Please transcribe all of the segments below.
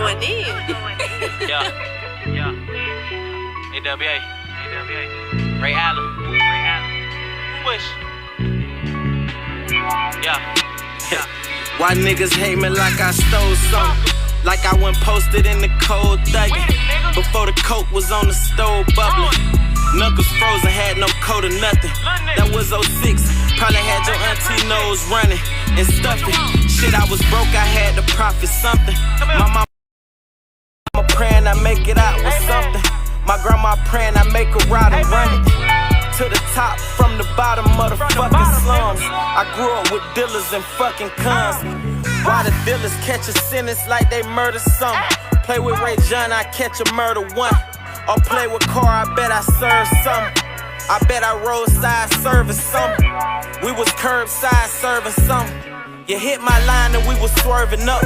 going in. Yeah. AWA. Ray Allen. Swish. Yeah. Why niggas hate me like I stole something? Like I went posted in the cold thuggin'. Before the coke was on the stove bubbling. Knuckles frozen, had no coat or nothing. That was 06, probably had your auntie nose running and stuffing. Shit, I was broke, I had to profit something. My mama praying I make it out with something. My grandma praying I make a ride and run it to the top from the bottom of the fucking slums. I grew up with dealers and fucking cons. Why the dealers catch a sentence like they murder something? Play with Ray John, I catch a murder one. Or play with Car, I bet I serve something. I bet I roadside service something. We was curbside serving something. You hit my line and we was swerving up.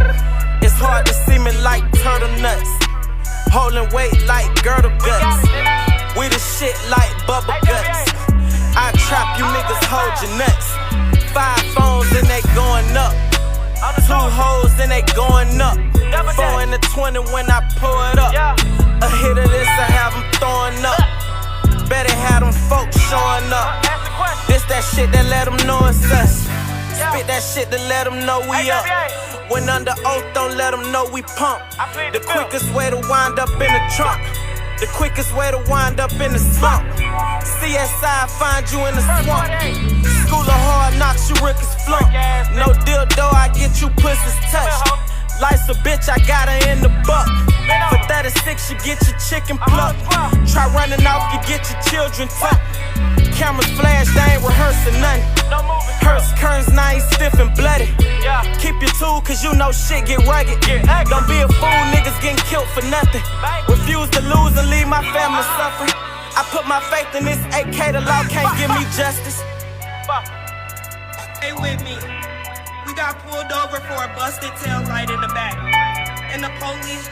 It's hard to see me like turtle nuts. Holding weight like girdle guts. We the shit like bubble guts. I trap you niggas, hold your nuts. 5 phones and they going up. 2 hoes and they going up. 4 in the 20 when I pull it up. A hit of this, I have them throwing up. Better have them folks showing up. This that shit that let them know it's us. Spit that shit to let them know we up. When under oath, don't let them know we pump. The quickest way to wind up in the trunk. The quickest way to wind up in the slump. CSI find you in the swamp. School of hard knocks, you rookies flunk. No dildo, I get you pussies touched. Life's a bitch, I got her in the buck. For 36, you get your chicken plucked. Try running off, you get your children tucked. Cameras flash, they ain't rehearsing nothing. Hearse curtains, now ain't stiff and bloody. Keep your tool, cause you know shit get rugged. Don't be a fool, niggas getting killed for nothing. Refuse to lose and leave my family suffering. I put my faith in this AK, the law can't give me justice. Stay with me. We got pulled over for a busted tail light in the back. And the police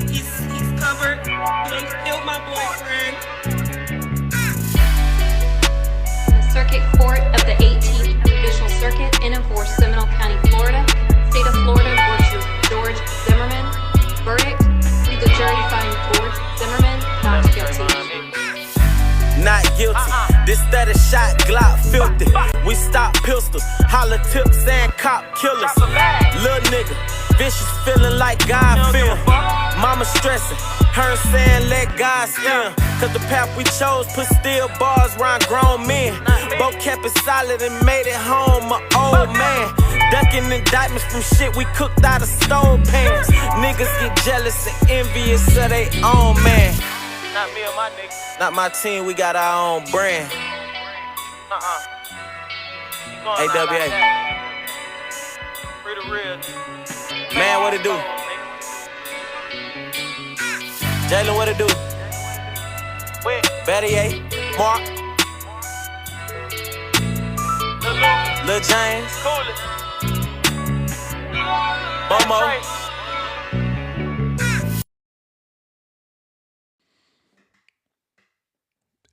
he's covered. They killed my boyfriend. The Circuit Court of the 18th Judicial Circuit in and for Seminole County, Florida. State of Florida versus George Zimmerman. Verdict, leave the jury find George Zimmerman not guilty. Not guilty. This that a shot, Glock filthy. We stop pistols, holler tips and cop killers. Lil' nigga, vicious feeling like God feel. Mama stressing, her saying let God steal. Cause the path we chose put steel bars around grown men. Both kept it solid and made it home, my old man. Ducking indictments from shit we cooked out of stove pans. Niggas get jealous and envious of they own man. Not me or my niggas. Not my team, we got our own brand. AWA. Free the real. Man, what it do? Jalen, what it do? Betty A, Mark, Lil James, Momo.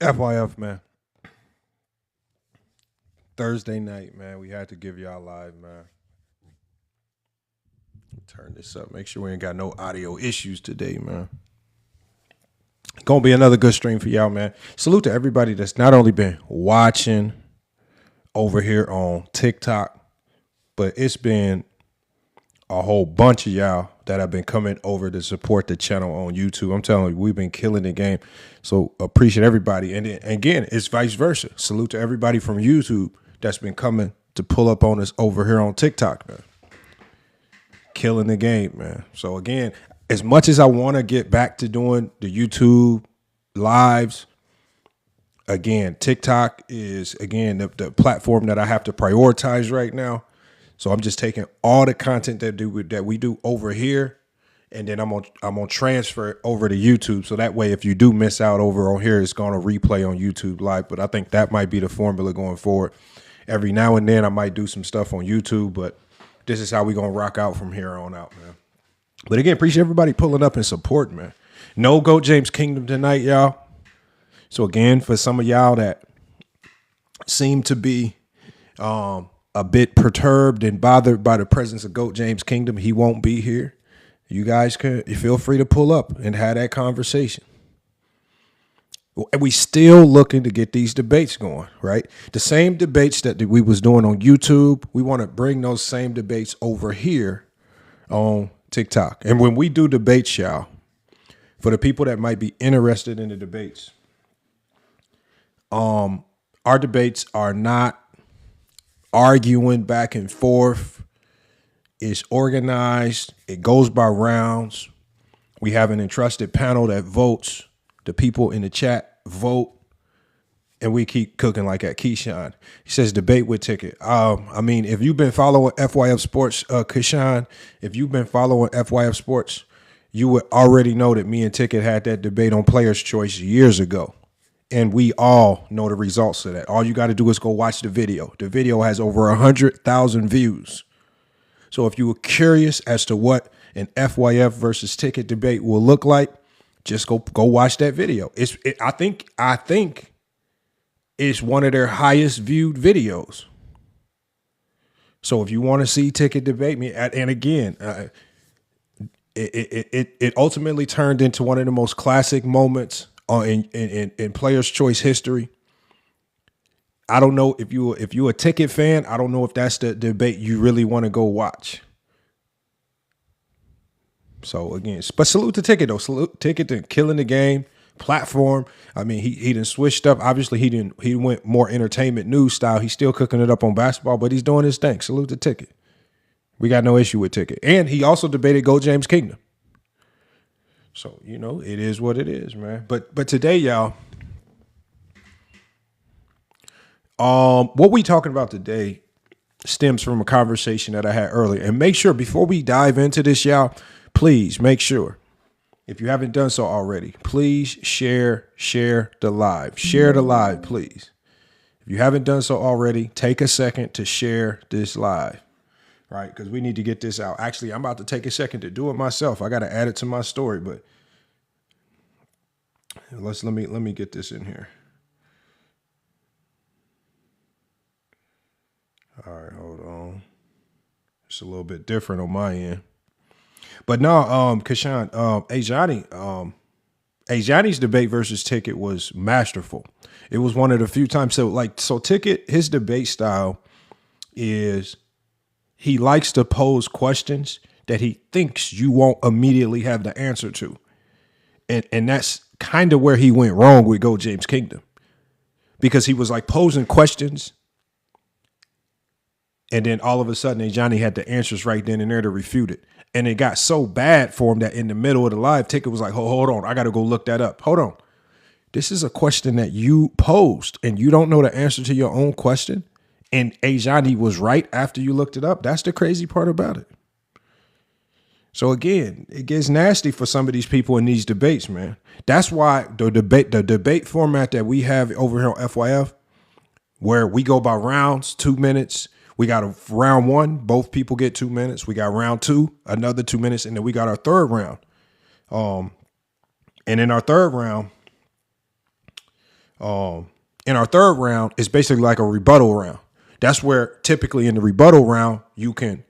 FYF, man. Thursday night, man. We had to give y'all live, man. Turn this up. Make sure we ain't got no audio issues today, man. Gonna be another good stream for y'all, man. Salute to everybody that's not only been watching over here on TikTok, but it's been a whole bunch of y'all that have been coming over to support the channel on YouTube. I'm telling you, we've been killing the game. So appreciate everybody. And again, it's vice versa. Salute to everybody from YouTube that's been coming to pull up on us over here on TikTok, man. Killing the game, man. So again, as much as I want to get back to doing the YouTube lives, again, TikTok is, again, the platform that I have to prioritize right now. So I'm just taking all the content that we do over here, and then I'm gonna transfer it over to YouTube. So that way, if you do miss out over on here, it's gonna replay on YouTube Live. But I think that might be the formula going forward. Every now and then, I might do some stuff on YouTube, but this is how we gonna rock out from here on out, man. But again, appreciate everybody pulling up and supporting, man. No GOAT James Kingdom tonight, y'all. So again, for some of y'all that seem to be a bit perturbed and bothered by the presence of GOAT James Kingdom, he won't be here. you guys can feel free to pull up and have that conversation. And we still looking to get these debates going, right? The same debates that we was doing on YouTube, we want to bring those same debates over here on TikTok. And when we do debates, y'all, for the people that might be interested in the debates, our debates are not arguing back and forth. It's organized. It goes by rounds. We have an entrusted panel that votes. The people in the chat vote, and we keep cooking like that. Keyshawn, he says debate with Ticket. I mean, if you've been following FYF Sports, Keyshawn, if you've been following FYF Sports, you would already know that me and Ticket had that debate on Players' Choice years ago. And we all know the results of that. All you got to do is go watch the video. The video has over 100,000 views. So if you were curious as to what an FYF versus Ticket debate will look like, just go watch that video. I think it's one of their highest viewed videos. So if you want to see Ticket debate me, and again, it ultimately turned into one of the most classic moments in Players' Choice history. I don't know if you're a Ticket fan. I don't know if that's the debate you really want to go watch. So again, but salute to Ticket though. Salute Ticket to killing the game platform. I mean, he done switched up. Obviously, he went more entertainment news style. He's still cooking it up on basketball, but he's doing his thing. Salute to Ticket. We got no issue with Ticket. And he also debated Go James Kingdom. So, you know, it is what it is, man. But today, y'all, what we talking about today stems from a conversation that I had earlier. And make sure before we dive into this, y'all, please make sure, if you haven't done so already, please share the live. Share the live, please. If you haven't done so already, take a second to share this live, right? Because we need to get this out. Actually, I'm about to take a second to do it myself. I got to add it to my story, but let me get this in here. All right, hold on. It's a little bit different on my end. But no, Keyshawn, Ajani's debate versus Ticket was masterful. It was one of the few times. So Ticket, his debate style is he likes to pose questions that he thinks you won't immediately have the answer to. And that's kind of where he went wrong with Go James Kingdom. Because he was like posing questions, and then all of a sudden Ajani had the answers right then and there to refute it. And it got so bad for him that in the middle of the live, Ticket was like, hold on, I got to go look that up. Hold on. This is a question that you posed and you don't know the answer to your own question. And Ajani was right after you looked it up. That's the crazy part about it. So again, it gets nasty for some of these people in these debates, man. That's why the debate format that we have over here on FYF, where we go by rounds, 2 minutes. We got a round one, both people get 2 minutes. We got round two, another 2 minutes, and then we got our third round. And in our third round, it's basically like a rebuttal round. That's where typically in the rebuttal round, you can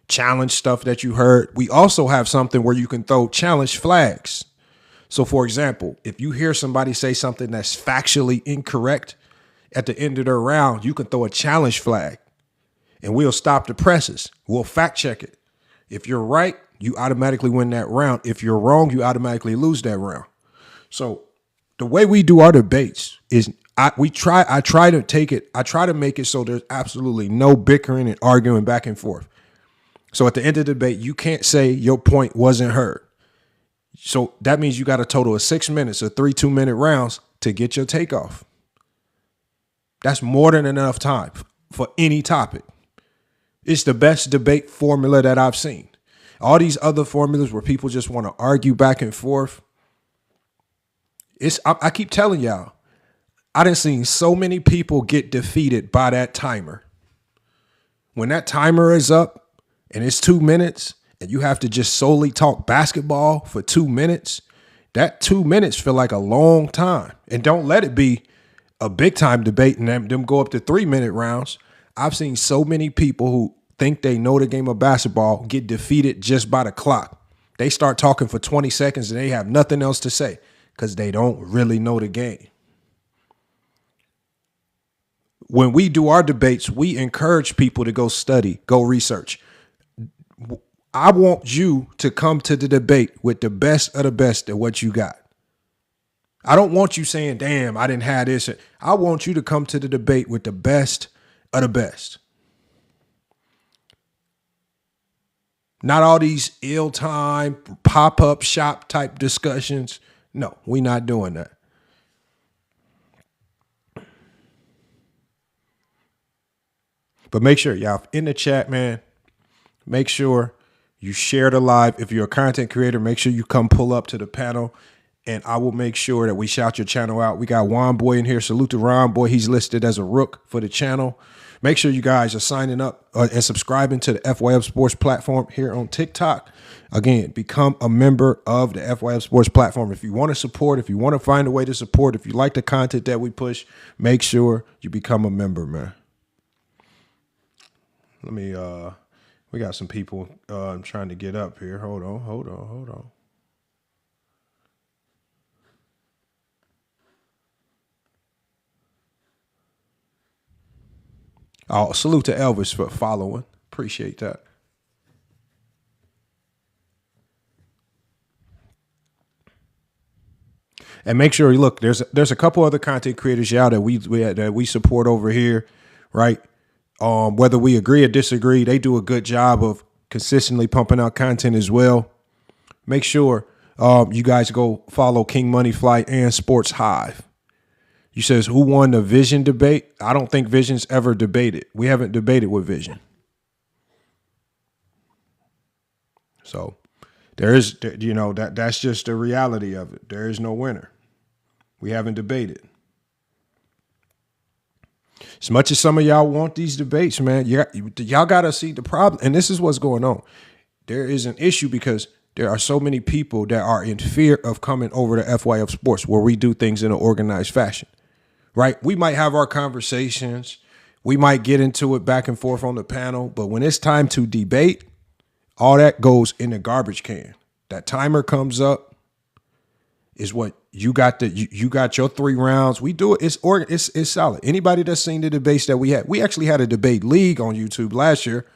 challenge stuff that you heard. We also have something where you can throw challenge flags. So for example, if you hear somebody say something that's factually incorrect at the end of their round, you can throw a challenge flag. And we'll stop the presses. We'll fact check it. If you're right, you automatically win that round. If you're wrong, you automatically lose that round. So the way we do our debates is I try to make it so there's absolutely no bickering and arguing back and forth. So at the end of the debate, you can't say your point wasn't heard. So that means you got a total of 6 minutes of 3 2-minute rounds to get your take off. That's more than enough time for any topic. It's the best debate formula that I've seen. All these other formulas where people just want to argue back and forth. I keep telling y'all, I done seen so many people get defeated by that timer. When that timer is up and it's 2 minutes and you have to just solely talk basketball for 2 minutes, that 2 minutes feel like a long time. And don't let it be a big time debate and them go up to 3-minute rounds. I've seen so many people who think they know the game of basketball get defeated just by the clock. They start talking for 20 seconds and they have nothing else to say because they don't really know the game. When we do our debates, we encourage people to go study, go research. I want you to come to the debate with the best of the best at what you got. I don't want you saying, damn, I didn't have this. I want you to come to the debate with the best of the best. Not all these ill-time pop-up shop type discussions. No, we're not doing that. But make sure, y'all, in the chat, man, make sure you share the live. If you're a content creator, make sure you come pull up to the panel, and I will make sure that we shout your channel out. We got Juan Boy in here. Salute to Ron Boy. He's listed as a rook for the channel. Make sure you guys are signing up and subscribing to the FYF Sports platform here on TikTok. Again, become a member of the FYF Sports platform. If you want to support, if you want to find a way to support, if you like the content that we push, make sure you become a member, man. Let me, we got some people I'm trying to get up here. Hold on. Oh, salute to Elvis for following. Appreciate that. And make sure you look, there's a couple other content creators out that we support over here, right? Whether we agree or disagree, they do a good job of consistently pumping out content as well. Make sure you guys go follow King Money Flight and Sports Hive. You says, who won the Vision debate? I don't think Vision's ever debated. We haven't debated with Vision. So there is, you know, that's just the reality of it. There is no winner. We haven't debated. As much as some of y'all want these debates, man, y'all got to see the problem. And this is what's going on. There is an issue because there are so many people that are in fear of coming over to FYF Sports where we do things in an organized fashion, right? We might have our conversations. We might get into it back and forth on the panel. But when it's time to debate, all that goes in the garbage can. That timer comes up is what you got. You got your 3 rounds. We do it. It's solid. Anybody that's seen the debates that we actually had a debate league on YouTube last year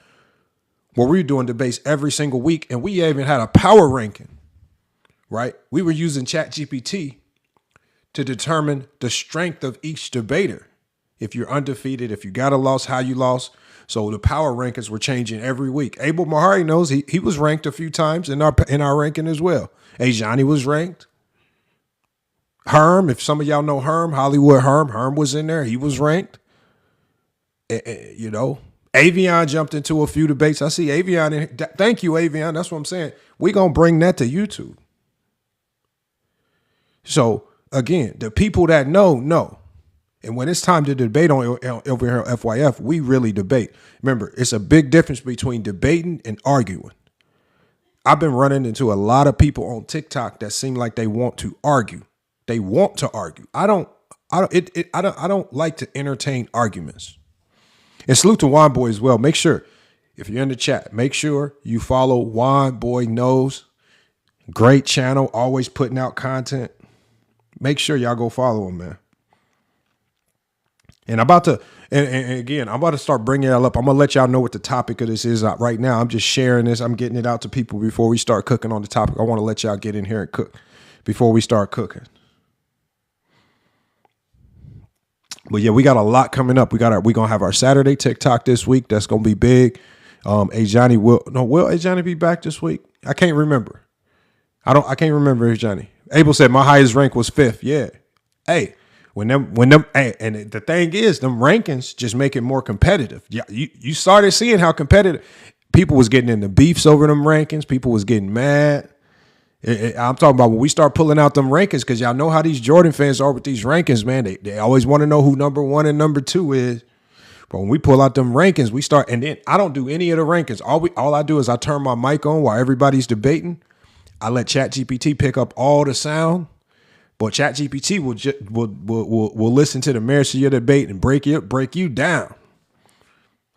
where we were doing debates every single week. And we even had a power ranking, right? We were using ChatGPT to determine the strength of each debater. If you're undefeated, if you got a loss, how you lost. So the power rankings were changing every week. Abel Mahari knows he was ranked a few times in our ranking as well. Johnny was ranked. Herm, if some of y'all know Herm, Hollywood Herm was in there. He was ranked. You know, Avion jumped into a few debates. I see Avion in. Thank you, Avion. That's what I'm saying. We're going to bring that to YouTube. So, again, the people that know. And when it's time to debate over here on FYF, we really debate. Remember, it's a big difference between debating and arguing. I've been running into a lot of people on TikTok that seem like they want to argue. They want to argue. I don't like to entertain arguments. And salute to Juan Boy as well. Make sure, if you're in the chat, make sure you follow Juan Boy Knows. Great channel, always putting out content. Make sure y'all go follow him, man. And again, I'm about to start bringing y'all up. I'm going to let y'all know what the topic of this is right now. I'm just sharing this. I'm getting it out to people before we start cooking on the topic. I want to let y'all get in here and cook before we start cooking. But yeah, we got a lot coming up. We're going to have our Saturday TikTok this week. That's going to be big. Johnny will Johnny be back this week? I can't remember. I can't remember Johnny. Abel said my highest rank was 5th. Yeah. Hey, when them, hey, and the thing is, them rankings just make it more competitive. Yeah, you started seeing how competitive people was getting into beefs over them rankings. People was getting mad. I'm talking about when we start pulling out them rankings, because y'all know how these Jordan fans are with these rankings, man. They always want to know who number 1 and number 2 is. But when we pull out them rankings, we start, and then I don't do any of the rankings. All I do is I turn my mic on while everybody's debating. I let ChatGPT pick up all the sound, but ChatGPT will listen to the merits of your debate and break you down.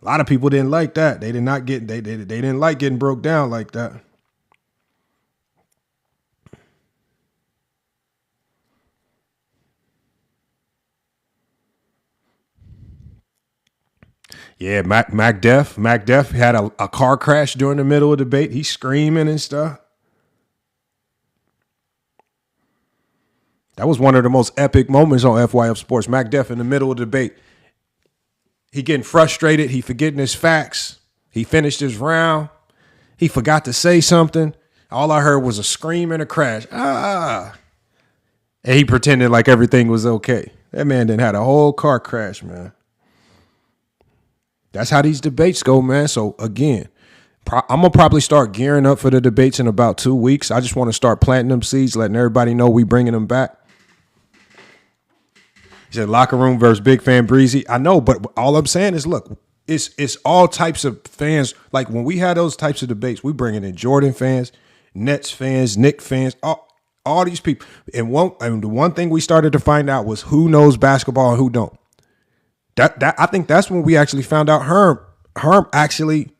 A lot of people didn't like that. They didn't like getting broke down like that. Yeah, Mac Def had a car crash during the middle of the debate. He's screaming and stuff. That was one of the most epic moments on FYF Sports. Mac Def in the middle of the debate. He getting frustrated. He forgetting his facts. He finished his round. He forgot to say something. All I heard was a scream and a crash. Ah. And he pretended like everything was okay. That man done had a whole car crash, man. That's how these debates go, man. So, again, I'm going to probably start gearing up for the debates in about 2 weeks. I just want to start planting them seeds, letting everybody know we bringing them back. He said locker room versus Big Fan Breezy. I know, but all I'm saying is, look, it's all types of fans. Like when we had those types of debates, we bringing in Jordan fans, Nets fans, Knicks fans, all these people. And the one thing we started to find out was who knows basketball and who don't. That I think that's when we actually found out Herm actually,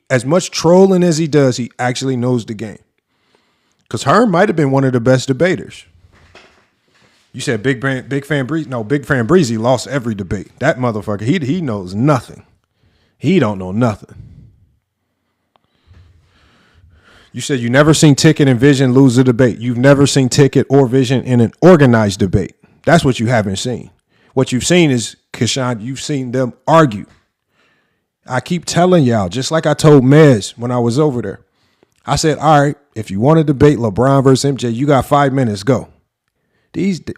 as much trolling as he does, he actually knows the game. Because Herm might have been one of the best debaters. You said Big Fan Breezy. No, Big Fan Breezy lost every debate. That motherfucker, he knows nothing. He don't know nothing. You said you never seen Ticket and Vision lose a debate. You've never seen Ticket or Vision in an organized debate. That's what you haven't seen. What you've seen is, Keshawn, you've seen them argue. I keep telling y'all, just like I told Mez when I was over there. I said, all right, if you want to debate LeBron versus MJ, you got 5 minutes, go.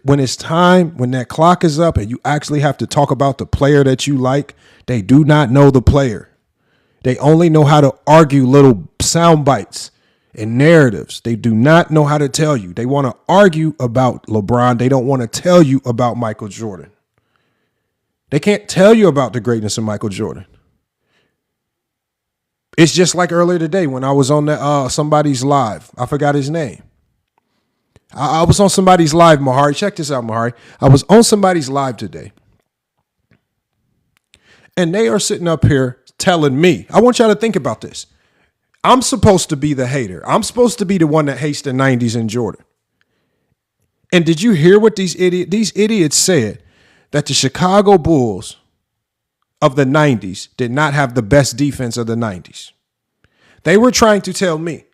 When it's time, when that clock is up and you actually have to talk about the player that you like, they do not know the player. They only know how to argue little sound bites and narratives. They do not know how to tell you. They want to argue about LeBron. They don't want to tell you about Michael Jordan. They can't tell you about the greatness of Michael Jordan. It's just like earlier today when I was on somebody's live. I forgot his name. I was on somebody's live, Mahari. Check this out, Mahari. I was on somebody's live today. And they are sitting up here telling me, I want y'all to think about this. I'm supposed to be the hater. I'm supposed to be the one that hates the 90s and Jordan. And did you hear what these idiots said? That the Chicago Bulls of the 90s did not have the best defense of the 90s. They were trying to tell me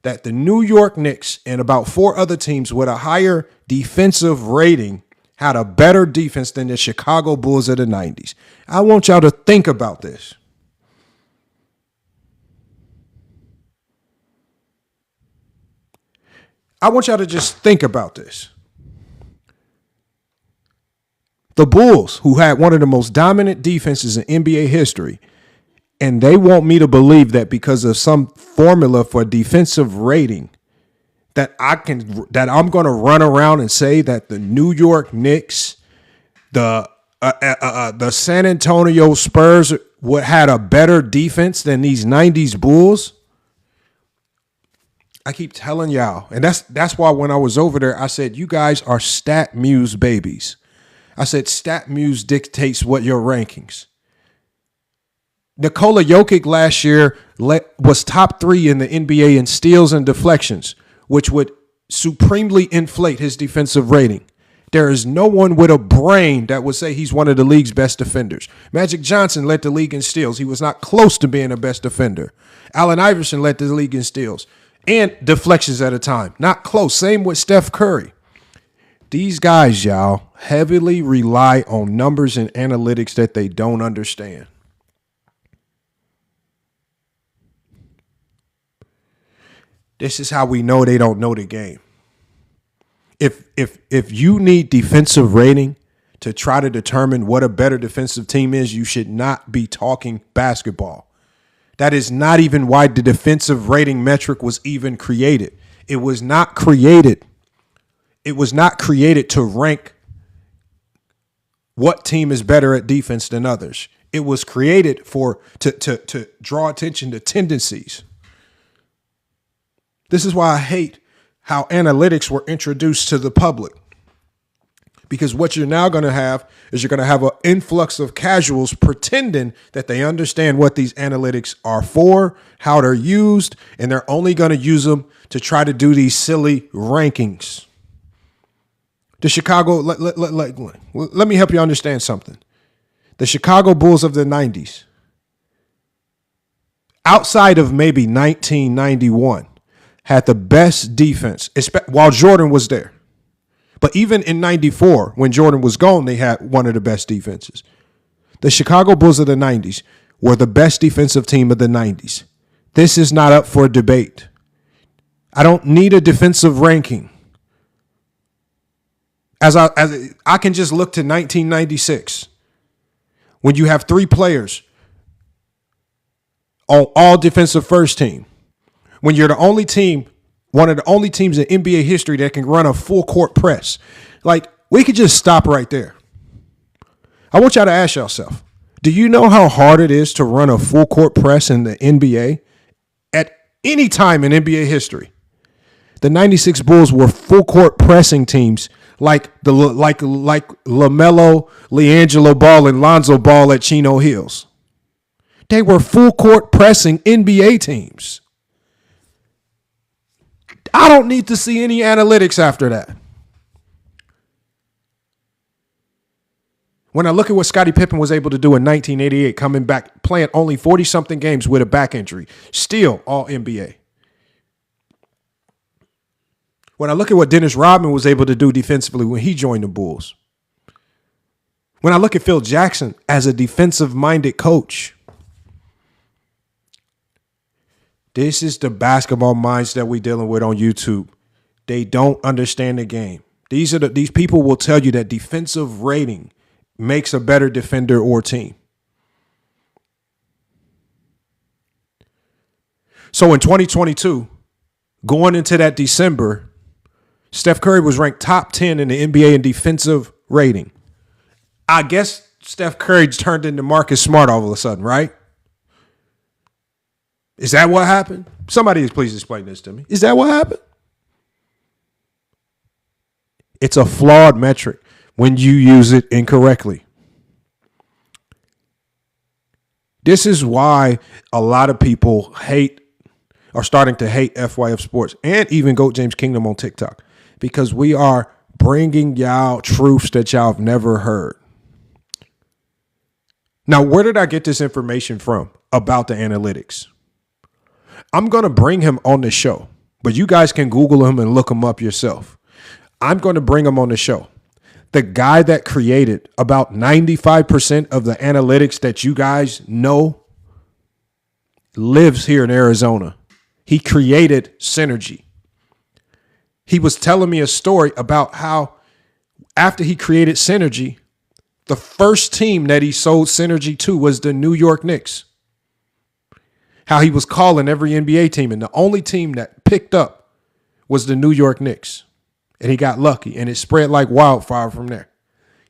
that the New York Knicks and about 4 other teams with a higher defensive rating had a better defense than the Chicago Bulls of the 90s. I want y'all to think about this. I want y'all to just think about this. The Bulls, who had one of the most dominant defenses in NBA history, and they want me to believe that because of some formula for defensive rating, that I'm going to run around and say that the New York Knicks, the San Antonio Spurs had a better defense than these 90s Bulls. I keep telling y'all, and that's why when I was over there, I said, you guys are Stat Muse babies. I said, Stat Muse dictates what your rankings. Nikola Jokic last year was top 3 in the NBA in steals and deflections, which would supremely inflate his defensive rating. There is no one with a brain that would say he's one of the league's best defenders. Magic Johnson led the league in steals. He was not close to being the best defender. Allen Iverson led the league in steals and deflections at a time. Not close. Same with Steph Curry. These guys, y'all, heavily rely on numbers and analytics that they don't understand. This is how we know they don't know the game. If you need defensive rating to try to determine what a better defensive team is, you should not be talking basketball. That is not even why the defensive rating metric was even created. It was not created. It was not created to rank what team is better at defense than others. It was created to draw attention to tendencies. This is why I hate how analytics were introduced to the public. Because what you're now going to have is you're going to have an influx of casuals pretending that they understand what these analytics are for, how they're used, and they're only going to use them to try to do these silly rankings. The Chicago, let me help you understand something. The Chicago Bulls of the 90s, outside of maybe 1991, had the best defense while Jordan was there. But even in 94, when Jordan was gone, they had one of the best defenses. The Chicago Bulls of the 90s were the best defensive team of the 90s. This is not up for debate. I don't need a defensive ranking. As I can just look to 1996, when you have three players on all defensive first team, when you're the only team, one of the only teams in NBA history that can run a full court press. Like, we could just stop right there. I want y'all to ask yourself, do you know how hard it is to run a full court press in the NBA at any time in NBA history? The 96 Bulls were full court pressing teams like LaMelo, LiAngelo Ball, and Lonzo Ball at Chino Hills. They were full court pressing NBA teams. I don't need to see any analytics after that. When I look at what Scottie Pippen was able to do in 1988, coming back, playing only 40-something games with a back injury, still all NBA. When I look at what Dennis Rodman was able to do defensively when he joined the Bulls. When I look at Phil Jackson as a defensive-minded coach. This is the basketball minds that we're dealing with on YouTube. They don't understand the game. These people will tell you that defensive rating makes a better defender or team. So in 2022, going into that December, Steph Curry was ranked top 10 in the NBA in defensive rating. I guess Steph Curry turned into Marcus Smart all of a sudden, right? Is that what happened? Somebody please explain this to me. Is that what happened? It's a flawed metric when you use it incorrectly. This is why a lot of people are starting to hate FYF Sports and even Goat James Kingdom on TikTok, because we are bringing y'all truths that y'all have never heard. Now, where did I get this information from about the analytics? I'm going to bring him on the show, but you guys can Google him and look him up yourself. I'm going to bring him on the show. The guy that created about 95% of the analytics that you guys know lives here in Arizona. He created Synergy. He was telling me a story about how after he created Synergy, the first team that he sold Synergy to was the New York Knicks. How he was calling every NBA team, and the only team that picked up was the New York Knicks. And he got lucky, and it spread like wildfire from there.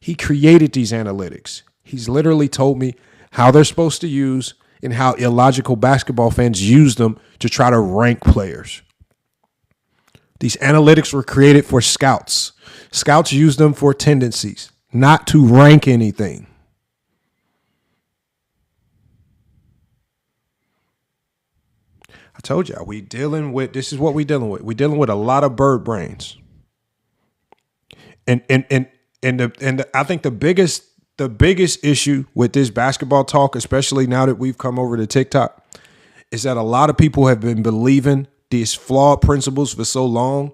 He created these analytics. He's literally told me how they're supposed to use and how illogical basketball fans use them to try to rank players. These analytics were created for scouts. Scouts use them for tendencies, not to rank anything. I told y'all, this is what we're dealing with. We're dealing with a lot of bird brains. And I think the biggest issue with this basketball talk, especially now that we've come over to TikTok, is that a lot of people have been believing these flawed principles for so long.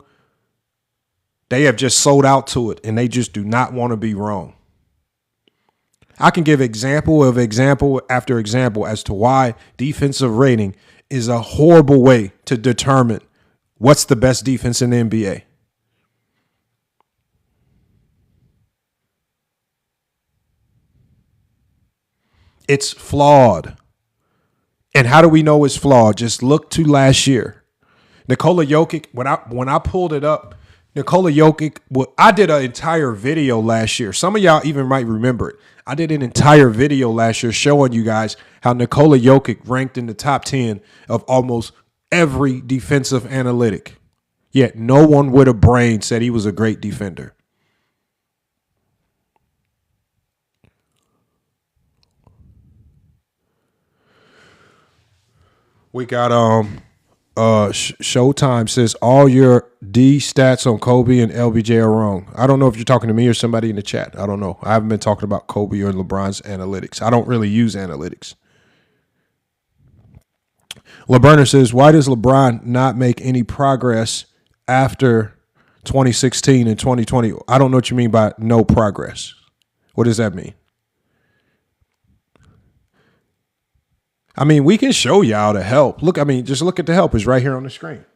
They have just sold out to it, and they just do not want to be wrong. I can give example after example as to why defensive rating is a horrible way to determine what's the best defense in the NBA. It's flawed. And how do we know it's flawed? Just look to last year. Nikola Jokic, when I pulled it up, Nikola Jokic, I did an entire video last year. Some of y'all even might remember it. I did an entire video last year showing you guys how Nikola Jokic ranked in the top 10 of almost every defensive analytic. Yet no one with a brain said he was a great defender. We got Showtime says all your D stats on Kobe and LBJ are wrong. I don't know if you're talking to me or somebody in the chat. I don't know. I haven't been talking about Kobe or LeBron's analytics. I don't really use analytics. LeBurner says, why does LeBron not make any progress after 2016 and 2020? I don't know what you mean by no progress. What does that mean? I mean, we can show y'all the help. Look, I mean, just look at the help. It's right here on the screen.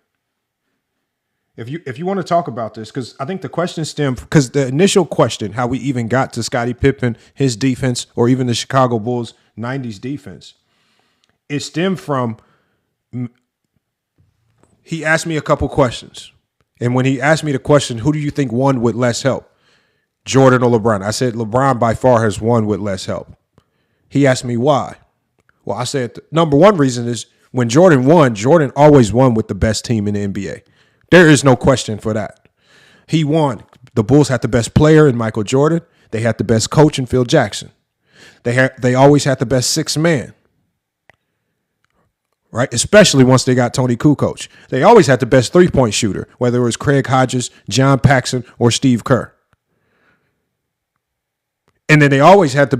If you want to talk about this, because I think the question stemmed, because the initial question, how we even got to Scottie Pippen, his defense, or even the Chicago Bulls 90s defense, it stemmed from, he asked me a couple questions. And when he asked me the question, who do you think won with less help, Jordan or LeBron? I said LeBron by far has won with less help. He asked me why. Well, I said the number one reason is when Jordan won, Jordan always won with the best team in the NBA. There is no question for that. He won. The Bulls had the best player in Michael Jordan. They had the best coach in Phil Jackson. They always had the best sixth man, right? Especially once they got Tony Kukoc. They always had the best three-point shooter, whether it was Craig Hodges, John Paxson, or Steve Kerr. And then they always had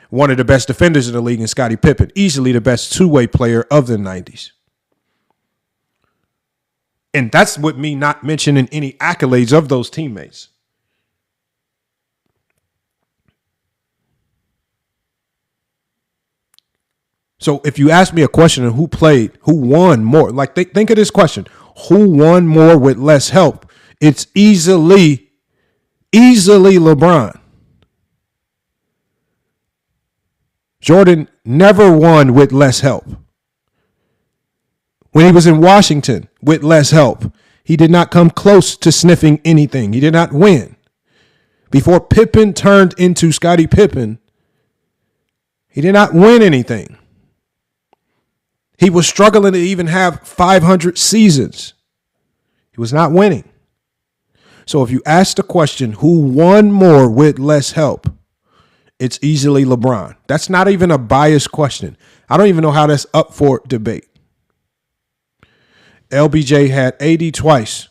one of the best defenders in the league in Scottie Pippen, easily the best two-way player of the 90s. And that's with me not mentioning any accolades of those teammates. So if you ask me a question of who won more, like think of this question, who won more with less help? It's easily LeBron. Jordan never won with less help. When he was in Washington with less help, he did not come close to sniffing anything. He did not win. Before Pippen turned into Scottie Pippen, he did not win anything. He was struggling to even have 500 seasons. He was not winning. So if you ask the question, who won more with less help, it's easily LeBron. That's not even a biased question. I don't even know how that's up for debate. LBJ had AD twice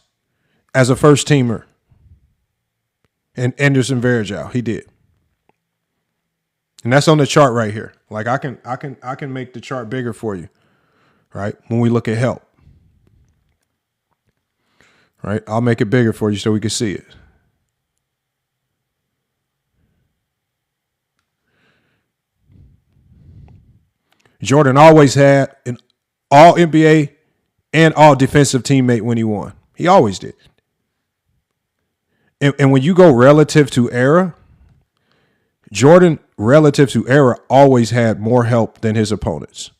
as a first teamer. And Anderson Varejao, he did. And that's on the chart right here. Like I can make the chart bigger for you. Right? When we look at help. Right? I'll make it bigger for you so we can see it. Jordan always had an all NBA and all defensive teammate when he won. He always did. And when you go relative to era, Jordan, relative to era, always had more help than his opponents.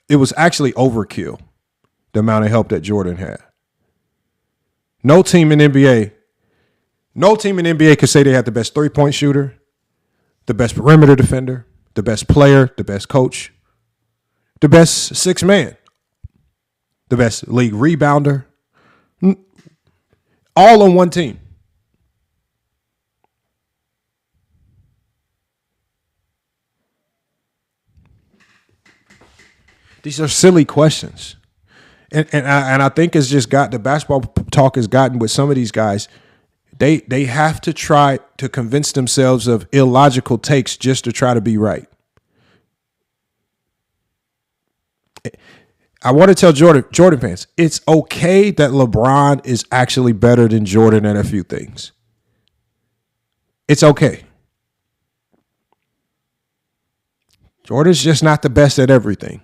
It was actually overkill, the amount of help that Jordan had. No team in NBA could say they had the best three-point shooter, the best perimeter defender, the best player, the best coach, the best sixth man, the best league rebounder, all on one team. These are silly questions. And I think it's just got the basketball talk has gotten with some of these guys. They have to try to convince themselves of illogical takes just to try to be right. I want to tell Jordan fans, it's okay that LeBron is actually better than Jordan at a few things. It's okay. Jordan's just not the best at everything.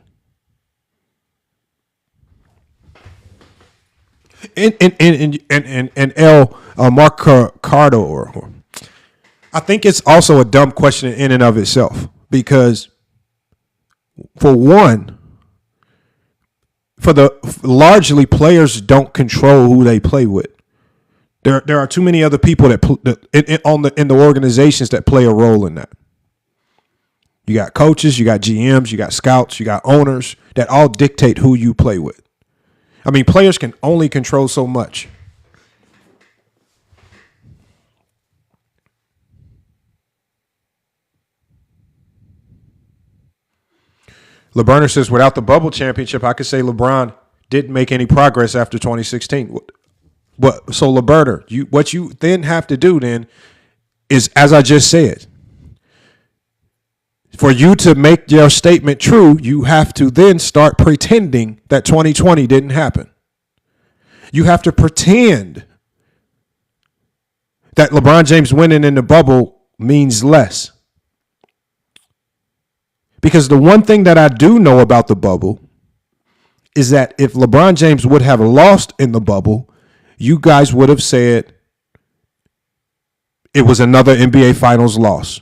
And Mark Cardo, or I think it's also a dumb question in and of itself, because for one, largely players don't control who they play with. There are too many other people in the organizations that play a role in that. You got coaches, you got GMs, you got scouts, you got owners that all dictate who you play with. I mean, players can only control so much. LeBron says, without the bubble championship, I could say LeBron didn't make any progress after 2016. So Liberta, what you then have to do then is, as I just said, for you to make your statement true, you have to then start pretending that 2020 didn't happen. You have to pretend that LeBron James winning in the bubble means less. Because the one thing that I do know about the bubble is that if LeBron James would have lost in the bubble, you guys would have said it was another NBA Finals loss.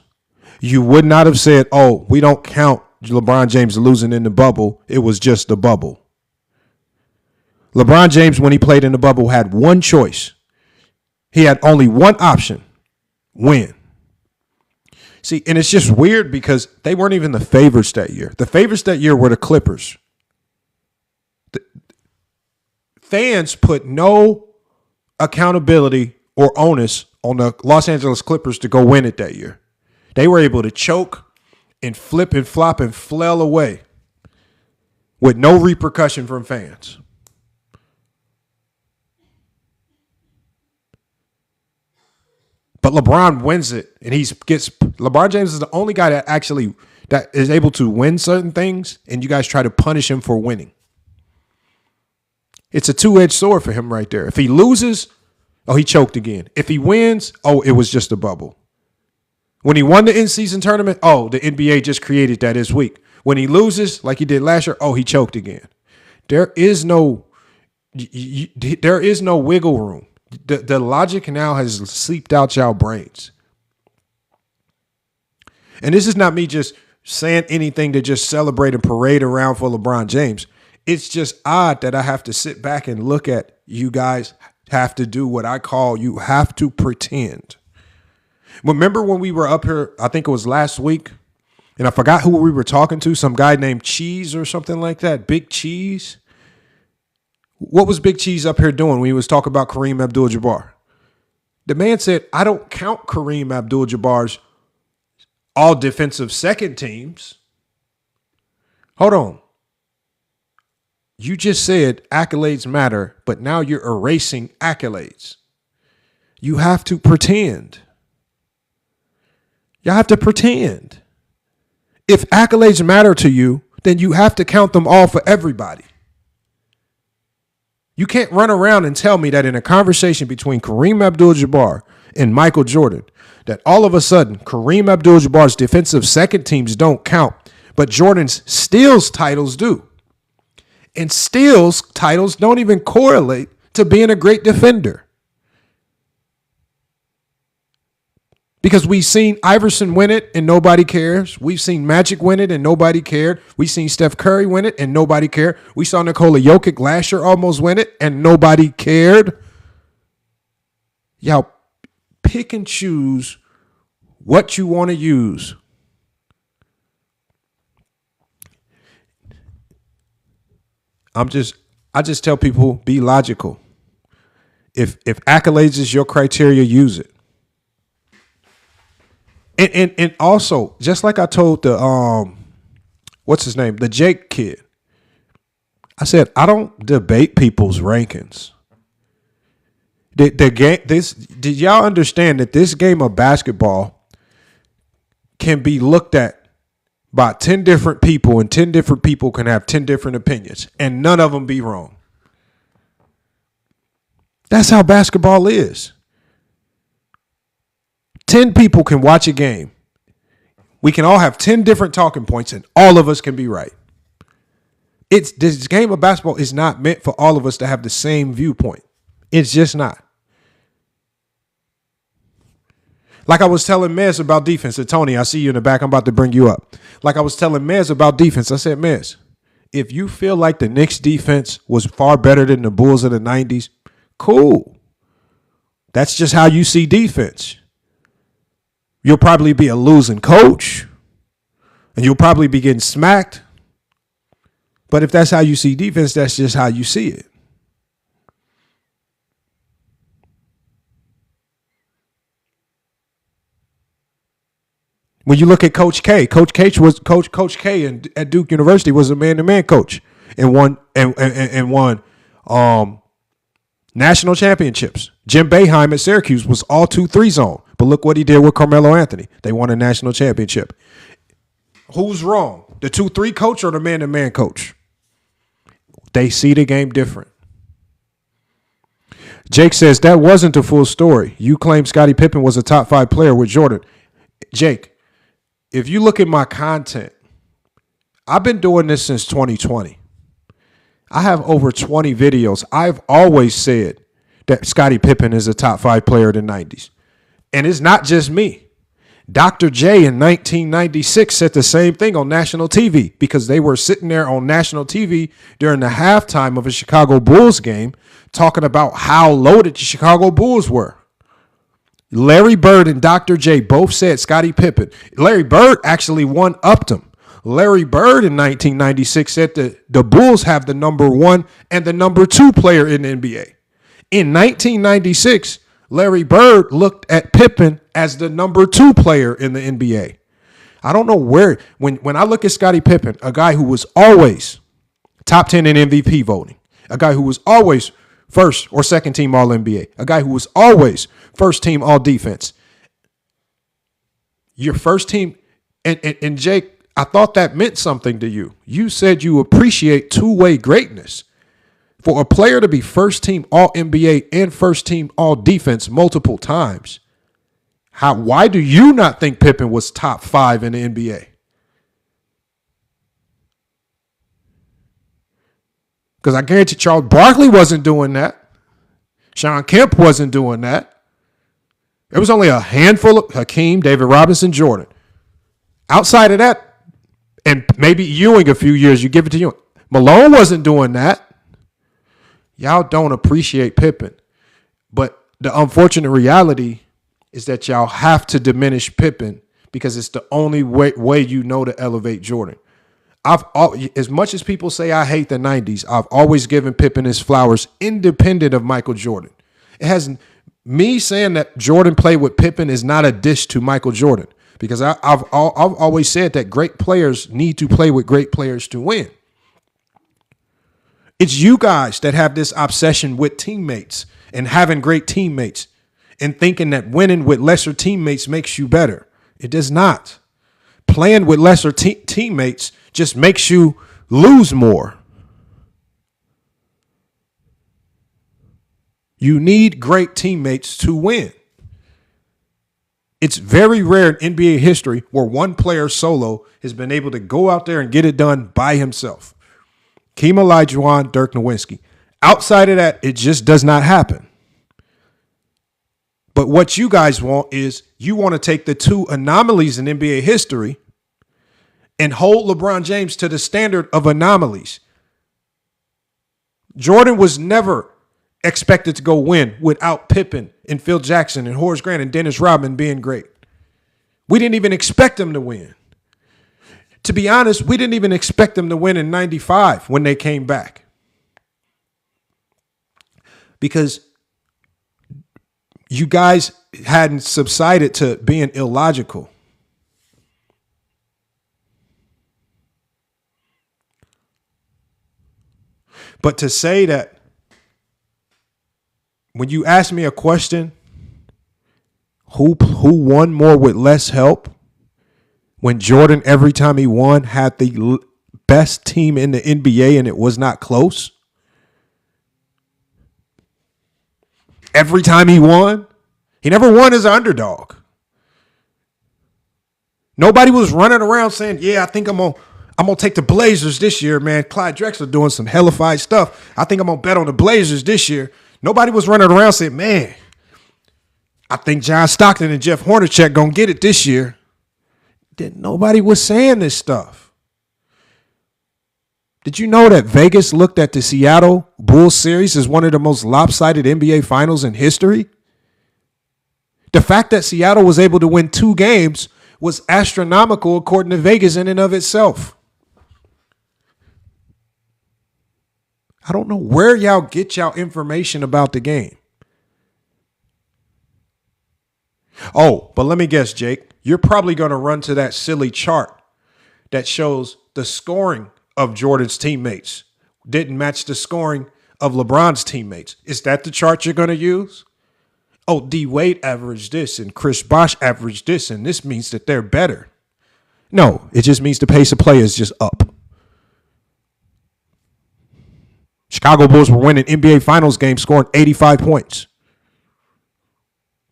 You would not have said, oh, we don't count LeBron James losing in the bubble. It was just the bubble. LeBron James, when he played in the bubble, had one choice. He had only one option: win. See, and it's just weird because they weren't even the favorites that year. The favorites that year were the Clippers. Fans put no accountability or onus on the Los Angeles Clippers to go win it that year. They were able to choke and flip and flop and flail away with no repercussion from fans. But LeBron wins it, and LeBron James is the only guy that is able to win certain things, and you guys try to punish him for winning. It's a two-edged sword for him right there. If he loses, oh, he choked again. If he wins, oh, it was just a bubble. When he won the in-season tournament, oh, the NBA just created that this week. When he loses, like he did last year, oh, he choked again. There is no wiggle room. The logic now has seeped out y'all brains. And this is not me just saying anything to just celebrate and parade around for LeBron James. It's just odd that I have to sit back and look at you guys have to do what I call you have to pretend. Remember when we were up here, I think it was last week, and I forgot who we were talking to, some guy named Cheese or something like that, Big Cheese. What was Big Cheese up here doing when he was talking about Kareem Abdul-Jabbar? The man said, I don't count Kareem Abdul-Jabbar's all defensive second teams. Hold on. You just said accolades matter, but now you're erasing accolades. You have to pretend. You have to pretend. If accolades matter to you, then you have to count them all for everybody. You can't run around and tell me that in a conversation between Kareem Abdul-Jabbar and Michael Jordan, that all of a sudden Kareem Abdul-Jabbar's defensive second teams don't count, but Jordan's steals titles do. And steals titles don't even correlate to being a great defender. Because we've seen Iverson win it and nobody cares. We've seen Magic win it and nobody cared. We've seen Steph Curry win it and nobody cared. We saw Nikola Jokic last year almost win it and nobody cared. Y'all pick and choose what you want to use. I just tell people, be logical. If accolades is your criteria, use it. And also, just like I told the what's his name, the Jake kid, I said I don't debate people's rankings. Did y'all understand that this game of basketball can be looked at by 10 different people, and 10 different people can have 10 different opinions, and none of them be wrong? That's how basketball is. 10 people can watch a game. We can all have 10 different talking points, and all of us can be right. This game of basketball is not meant for all of us to have the same viewpoint. It's just not. Like I was telling Mez about defense, and Tony, I see you in the back. I'm about to bring you up. Like I was telling Mez about defense, I said, Mez, if you feel like the Knicks defense was far better than the Bulls of the 90s, cool. That's just how you see defense. You'll probably be a losing coach, and you'll probably be getting smacked. But if that's how you see defense, that's just how you see it. When you look at Coach K, Coach K at Duke University was a man-to-man coach. and won national championships. Jim Boeheim at Syracuse was all 2-3 zone. But look what he did with Carmelo Anthony. They won a national championship. Who's wrong? The 2-3 coach or the man-to-man coach? They see the game different. Jake says, that wasn't the full story. You claim Scottie Pippen was a top 5 player with Jordan. Jake, if you look at my content, I've been doing this since 2020. I have over 20 videos. I've always said that Scottie Pippen is a top 5 player of the 90s. And it's not just me. Dr. J in 1996 said the same thing on national TV because they were sitting there on national TV during the halftime of a Chicago Bulls game talking about how loaded the Chicago Bulls were. Larry Bird and Dr. J both said Scottie Pippen. Larry Bird actually one-upped him. Larry Bird in 1996 said that the Bulls have the number 1 and the number 2 player in the NBA. In 1996, Larry Bird looked at Pippen as the number 2 player in the NBA. I don't know where, when I look at Scottie Pippen, a guy who was always top 10 in MVP voting, a guy who was always first or second team All-NBA, a guy who was always first team All-Defense. Your first team, and Jake, I thought that meant something to you. You said you appreciate two-way greatness. For a player to be first team All-NBA and first team All-Defense multiple times, why do you not think Pippen was top 5 in the NBA? Because I guarantee Charles Barkley wasn't doing that. Sean Kemp wasn't doing that. There was only a handful of Hakeem, David Robinson, Jordan. Outside of that, and maybe Ewing a few years, you give it to Ewing. Malone wasn't doing that. Y'all don't appreciate Pippen. But the unfortunate reality is that y'all have to diminish Pippen because it's the only way you know to elevate Jordan. As much as people say I hate the 90s, I've always given Pippen his flowers independent of Michael Jordan. It has me saying that Jordan played with Pippen is not a diss to Michael Jordan because I've always said that great players need to play with great players to win. It's you guys that have this obsession with teammates and having great teammates and thinking that winning with lesser teammates makes you better. It does not. Playing with lesser teammates just makes you lose more. You need great teammates to win. It's very rare in NBA history where one player solo has been able to go out there and get it done by himself. Keem Olajuwon, Dirk Nowitzki. Outside of that, it just does not happen. But what you guys want is you want to take the two anomalies in NBA history and hold LeBron James to the standard of anomalies. Jordan was never expected to go win without Pippen and Phil Jackson and Horace Grant and Dennis Rodman being great. We didn't even expect them to win. To be honest, we didn't even expect them to win in 95 when they came back. Because you guys hadn't subsided to being illogical. But to say that when you ask me a question, who won more with less help? When Jordan, every time he won, had the best team in the NBA and it was not close. Every time he won, he never won as an underdog. Nobody was running around saying, yeah, I think I'm gonna take the Blazers this year, man. Clyde Drexler doing some hellified stuff. I think I'm gonna bet on the Blazers this year. Nobody was running around saying, man, I think John Stockton and Jeff Hornacek gonna get it this year. Nobody was saying this stuff. Did you know that Vegas looked at the Seattle Bulls series as one of the most lopsided NBA finals in history? The fact that Seattle was able to win 2 games was astronomical according to Vegas in and of itself. I don't know where y'all get y'all information about the game. Oh, but let me guess, Jake. You're probably going to run to that silly chart that shows the scoring of Jordan's teammates didn't match the scoring of LeBron's teammates. Is that the chart you're going to use? Oh, D Wade averaged this and Chris Bosh averaged this, and this means that they're better. No, it just means the pace of play is just up. Chicago Bulls were winning NBA Finals games scoring 85 points.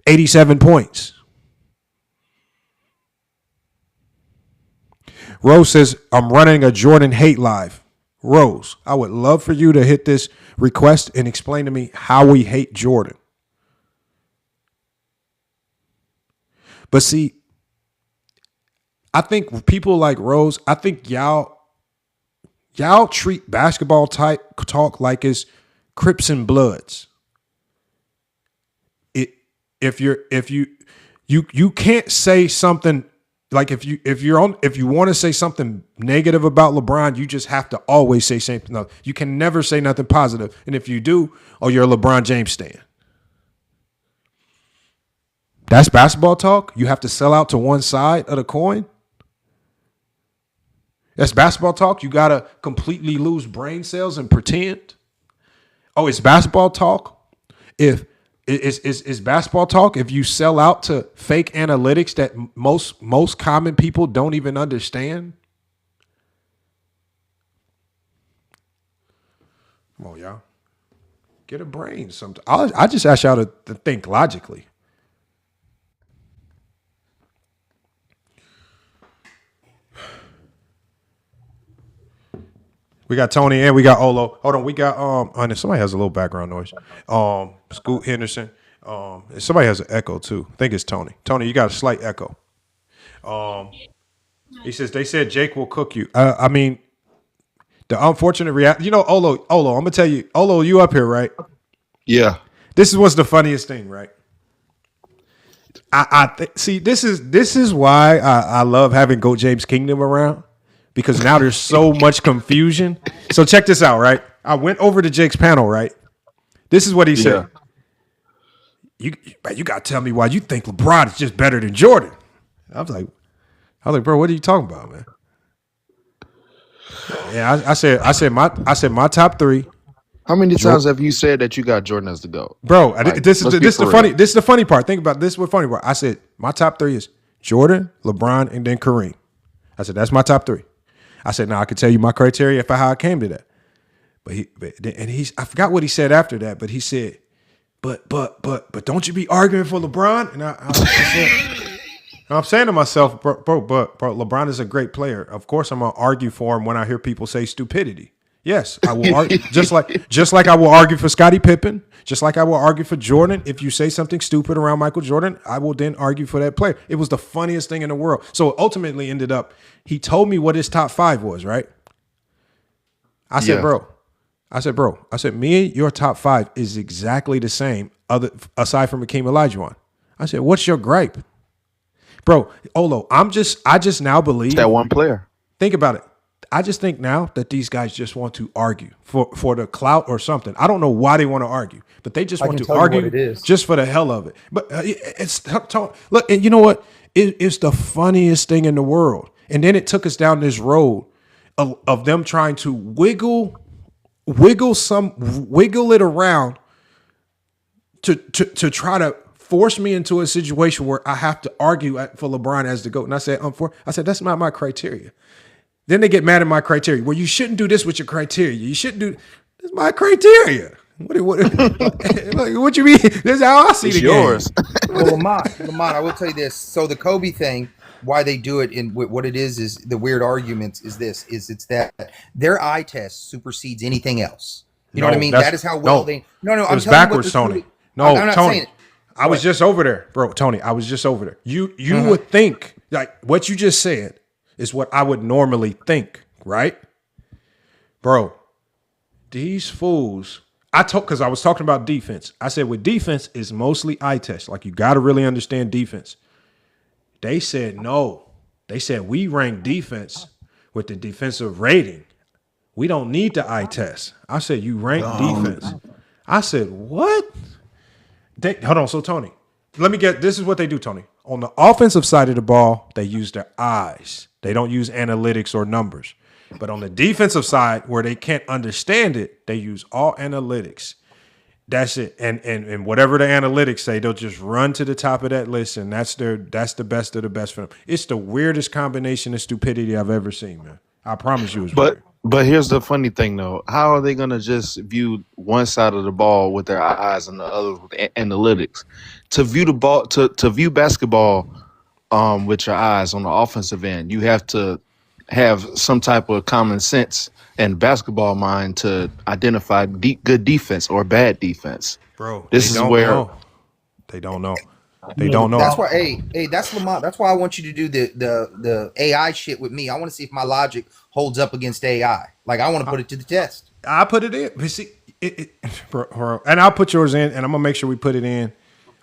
87 points. Rose says, I'm running a Jordan hate live. Rose, I would love for you to hit this request and explain to me how we hate Jordan. But see, I think people like Rose, I think y'all treat basketball type talk like it's Crips and Bloods. If you can't say something like if you want to say something negative about LeBron, you just have to always say something. No, you can never say nothing positive. And if you do, you're a LeBron James stan. That's basketball talk. You have to sell out to one side of the coin. That's basketball talk. You got to completely lose brain cells and pretend. Oh, it's basketball talk. If it's basketball talk, if you sell out to fake analytics that most common people don't even understand. Come on, y'all. Get a brain. I just ask y'all to think logically. We got Tony and we got Olo. Hold on, we got somebody has a little background noise. Scoot Henderson. Somebody has an echo too. I think it's Tony. Tony, you got a slight echo. He says they said Jake will cook you. I mean, the unfortunate reality. You know, Olo. I'm gonna tell you, Olo, you up here, right? Yeah. This is what's the funniest thing, right? See, this is why I love having Go James Kingdom around. Because now there's so much confusion. So check this out, right? I went over to Jake's panel, right? This is what he said. You got to tell me why you think LeBron is just better than Jordan. I was like, bro, what are you talking about, man? Yeah, I said my top three. How many times have you said that you got Jordan as the GOAT? Bro, like, this is the funny part. Think about this. What funny part? I said my top three is Jordan, LeBron, and then Kareem. I said that's my top three. I said, now I can tell you my criteria for how I came to that. I forgot what he said after that, but he said, but don't you be arguing for LeBron? And I said, I'm saying to myself, bro, LeBron is a great player. Of course, I'm gonna argue for him when I hear people say stupidity. Yes, I will argue just like I will argue for Scottie Pippen, just like I will argue for Jordan. If you say something stupid around Michael Jordan, I will then argue for that player. It was the funniest thing in the world. So it ultimately ended up, he told me what his top five was, right? I said, me and your top five is exactly the same, aside from Hakeem Olajuwon. I said, what's your gripe? Bro, Olo, I just now believe. It's that one player. Think about it. I just think now that these guys just want to argue for the clout or something. I don't know why they want to argue, but they just want to argue just for the hell of it. But look, and you know what? It's the funniest thing in the world. And then it took us down this road of them trying to wiggle it around to try to force me into a situation where I have to argue for LeBron as the GOAT. And I said, that's not my criteria. Then they get mad at my criteria. Well, you shouldn't do this with your criteria. You shouldn't do. This is my criteria. What you mean? This is how I see it's the yours. Game. Well, Lamont, I will tell you this. So the Kobe thing, why they do it and what it is the weird arguments is it's that their eye test supersedes anything else. You know what I mean? That is how well they. No. I'm telling backwards, you what Tony. No, I'm not Tony. Saying it. I was just over there, bro. Tony, I was just over there. You would think like what you just said is what I would normally think, right? Bro, these fools, because I was talking about defense. I said with defense, it's mostly eye test. Like you got to really understand defense. They said no. They said we rank defense with the defensive rating. We don't need the eye test. I said you rank defense. I said what? Hold on. So Tony, this is what they do, Tony. On the offensive side of the ball, they use their eyes. They don't use analytics or numbers. But on the defensive side, where they can't understand it, they use all analytics. That's it. And whatever the analytics say, they'll just run to the top of that list, and that's the best of the best for them. It's the weirdest combination of stupidity I've ever seen, man. I promise you it's weird. But here's the funny thing, though. How are they going to just view one side of the ball with their eyes and the other with analytics? To view the ball, to view basketball with your eyes on the offensive end, you have to have some type of common sense and basketball mind to identify good defense or bad defense. Bro, this is where they don't know. They don't know. That's why, hey, that's Lamont. That's why I want you to do the AI shit with me. I want to see if my logic holds up against AI. Like, I want to put it to the test. I put it in. But see, bro, and I'll put yours in, and I'm gonna make sure we put it in.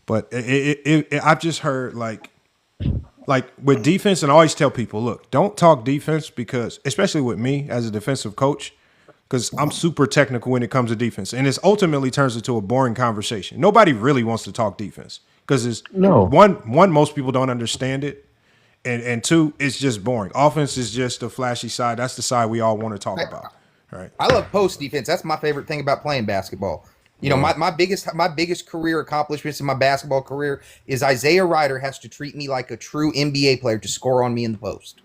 But I've just heard like with defense, and I always tell people, look, don't talk defense because, especially with me as a defensive coach, because I'm super technical when it comes to defense, and it ultimately turns into a boring conversation. Nobody really wants to talk defense because it's one, most people don't understand it, and two, it's just boring. Offense is just the flashy side. That's the side we all want to talk about. Right? I love post defense. That's my favorite thing about playing basketball. You know, my biggest career accomplishments in my basketball career is Isaiah Ryder has to treat me like a true NBA player to score on me in the post.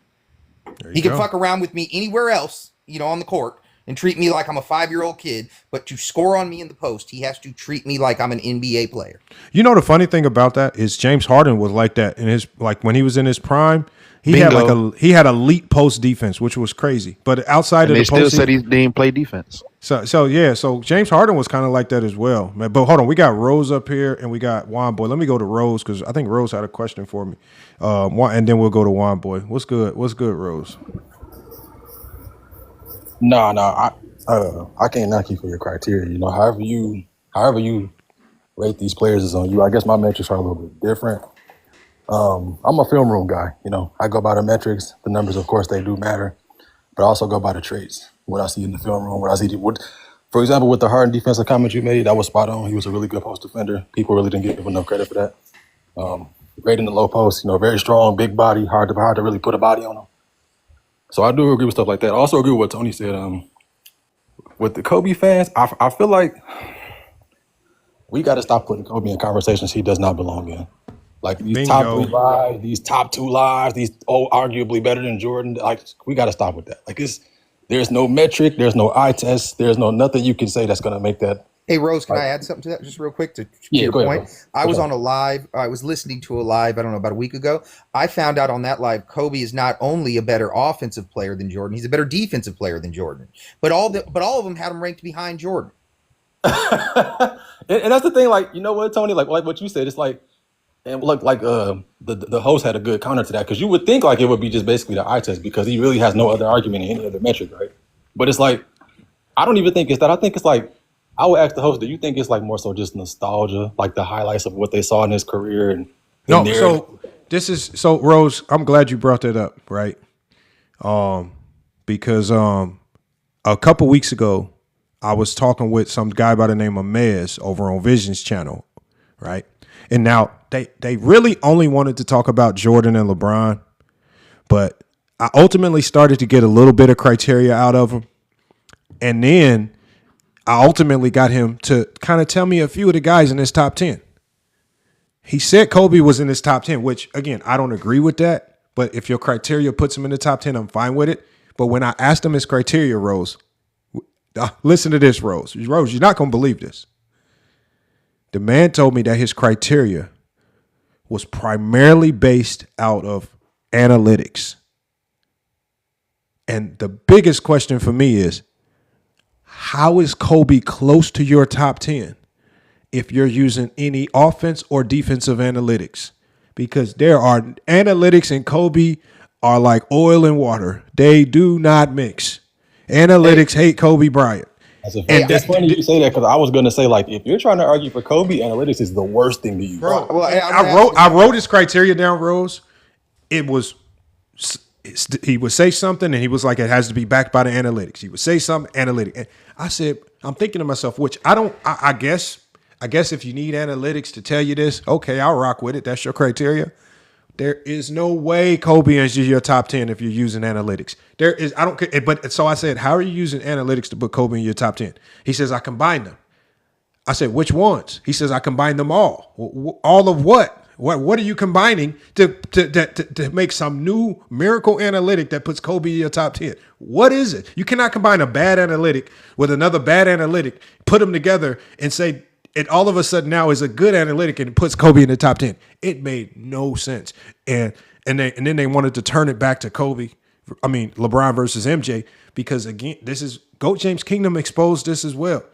He can fuck around with me anywhere else, you know, on the court and treat me like I'm a 5-year-old kid, but to score on me in the post, he has to treat me like I'm an NBA player. You know, the funny thing about that is James Harden was like that in his, like when he was in his prime. He had elite post defense, which was crazy. But outside of the post, they still said he didn't play defense. So James Harden was kind of like that as well. Man, but hold on, we got Rose up here and we got Juan Boy. Let me go to Rose because I think Rose had a question for me. And then we'll go to Juan Boy. What's good? What's good, Rose? No, I can't knock you for your criteria. You know, however you rate these players is on you. I guess my metrics are a little bit different. I'm a film room guy. You know, I go by the metrics. The numbers, of course, they do matter, but I also go by the traits. What I see in the film room, for example, with the Harden defensive comment you made, that was spot on. He was a really good post defender. People really didn't give him enough credit for that. Great in the low post, you know, very strong, big body, hard to really put a body on him. So I do agree with stuff like that. I also agree with what Tony said. With the Kobe fans, I feel like we got to stop putting Kobe in conversations he does not belong in. Like these top 3 lives, these top 2 lives, these arguably better than Jordan. Like, we got to stop with that. Like, there's no metric, there's no eye test, there's no nothing you can say that's going to make that. Hey, Rose, can I add something to that just real quick to your point? I was on a live. I was listening to a live, I don't know, about a week ago. I found out on that live, Kobe is not only a better offensive player than Jordan, he's a better defensive player than Jordan. But all of them had him ranked behind Jordan. and that's the thing, like, you know what, Tony, like what you said, it's like, and look, the host had a good counter to that, because you would think like it would be just basically the eye test because he really has no other argument in any other metric, right? But it's like, I don't even think it's that. I think it's like, I would ask the host, do you think it's like more so just nostalgia, like the highlights of what they saw in his career? And so Rose, I'm glad you brought that up, right? Because a couple weeks ago, I was talking with some guy by the name of Mez over on Vision's channel, right? And now they really only wanted to talk about Jordan and LeBron, but I ultimately started to get a little bit of criteria out of him. And then I ultimately got him to kind of tell me a few of the guys in his top 10. He said Kobe was in his top 10, which, again, I don't agree with that. But if your criteria puts him in the top 10, I'm fine with it. But when I asked him his criteria, Rose, listen to this, Rose. Rose, you're not going to believe this. The man told me that his criteria was primarily based out of analytics. And the biggest question for me is, how is Kobe close to your top 10 if you're using any offense or defensive analytics? Because there are analytics and Kobe are like oil and water. They do not mix. Analytics hate Kobe Bryant. That's funny you say that, because I was going to say, like, if you're trying to argue for Kobe, analytics is the worst thing to use. Bro, I wrote his criteria down, Rose. He would say something and he was like, it has to be backed by the analytics. He would say something, analytic. And I said, I'm thinking to myself, I guess if you need analytics to tell you this, okay, I'll rock with it. That's your criteria. There is no way Kobe is your top 10 if you're using analytics. There is, I don't care. But so I said, how are you using analytics to put Kobe in your top 10? He says, I combine them. I said, which ones? He says, I combine them all. All of what? What are you combining to make some new miracle analytic that puts Kobe in your top 10? What is it? You cannot combine a bad analytic with another bad analytic, put them together and say it all of a sudden now is a good analytic and it puts Kobe in the top 10. It made no sense. And then they wanted to turn it back to LeBron versus MJ, because again, this is GOAT James Kingdom exposed this as well.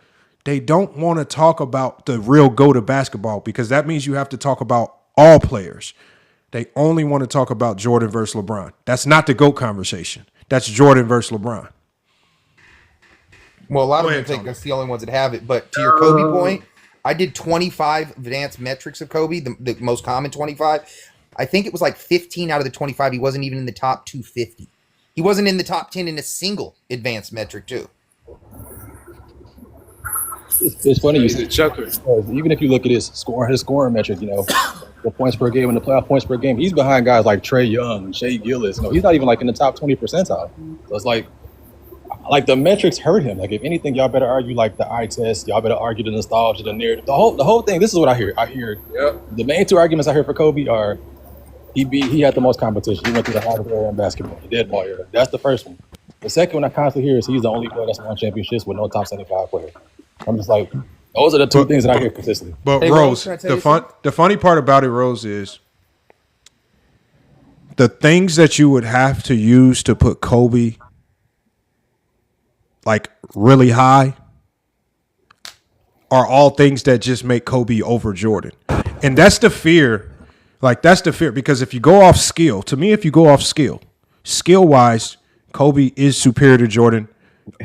They don't want to talk about the real GOAT of basketball because that means you have to talk about all players. They only want to talk about Jordan versus LeBron. That's not the GOAT conversation. That's Jordan versus LeBron. Well, a lot of them think that's the only ones that have it. But to your Kobe point, I did 25 advanced metrics of Kobe, the most common 25. I think it was like 15 out of the 25. He wasn't even in the top 250. He wasn't in the top 10 in a single advanced metric, too. It's funny you said Chucker. Even if you look at his scoring metric, the points per game and the playoff points per game, he's behind guys like Trae Young, Shea Gillis. He's not even like in the top 20 percentile. So it's like the metrics hurt him. Like if anything, y'all better argue like the eye test. Y'all better argue the nostalgia, the narrative, the whole thing. This is what I hear. The main two arguments I hear for Kobe are he had the most competition. He went through the hardest era in basketball, the dead ball era. That's the first one. The second one I constantly hear is he's the only player that's won championships with no top 75 player. I'm just like, those are the two things that I hear consistently. But hey, Rose, the funny part about it, Rose, is the things that you would have to use to put Kobe like really high are all things that just make Kobe over Jordan. And that's the fear. Like, that's the fear. Because if you go off skill, to me, if you go off skill-wise, Kobe is superior to Jordan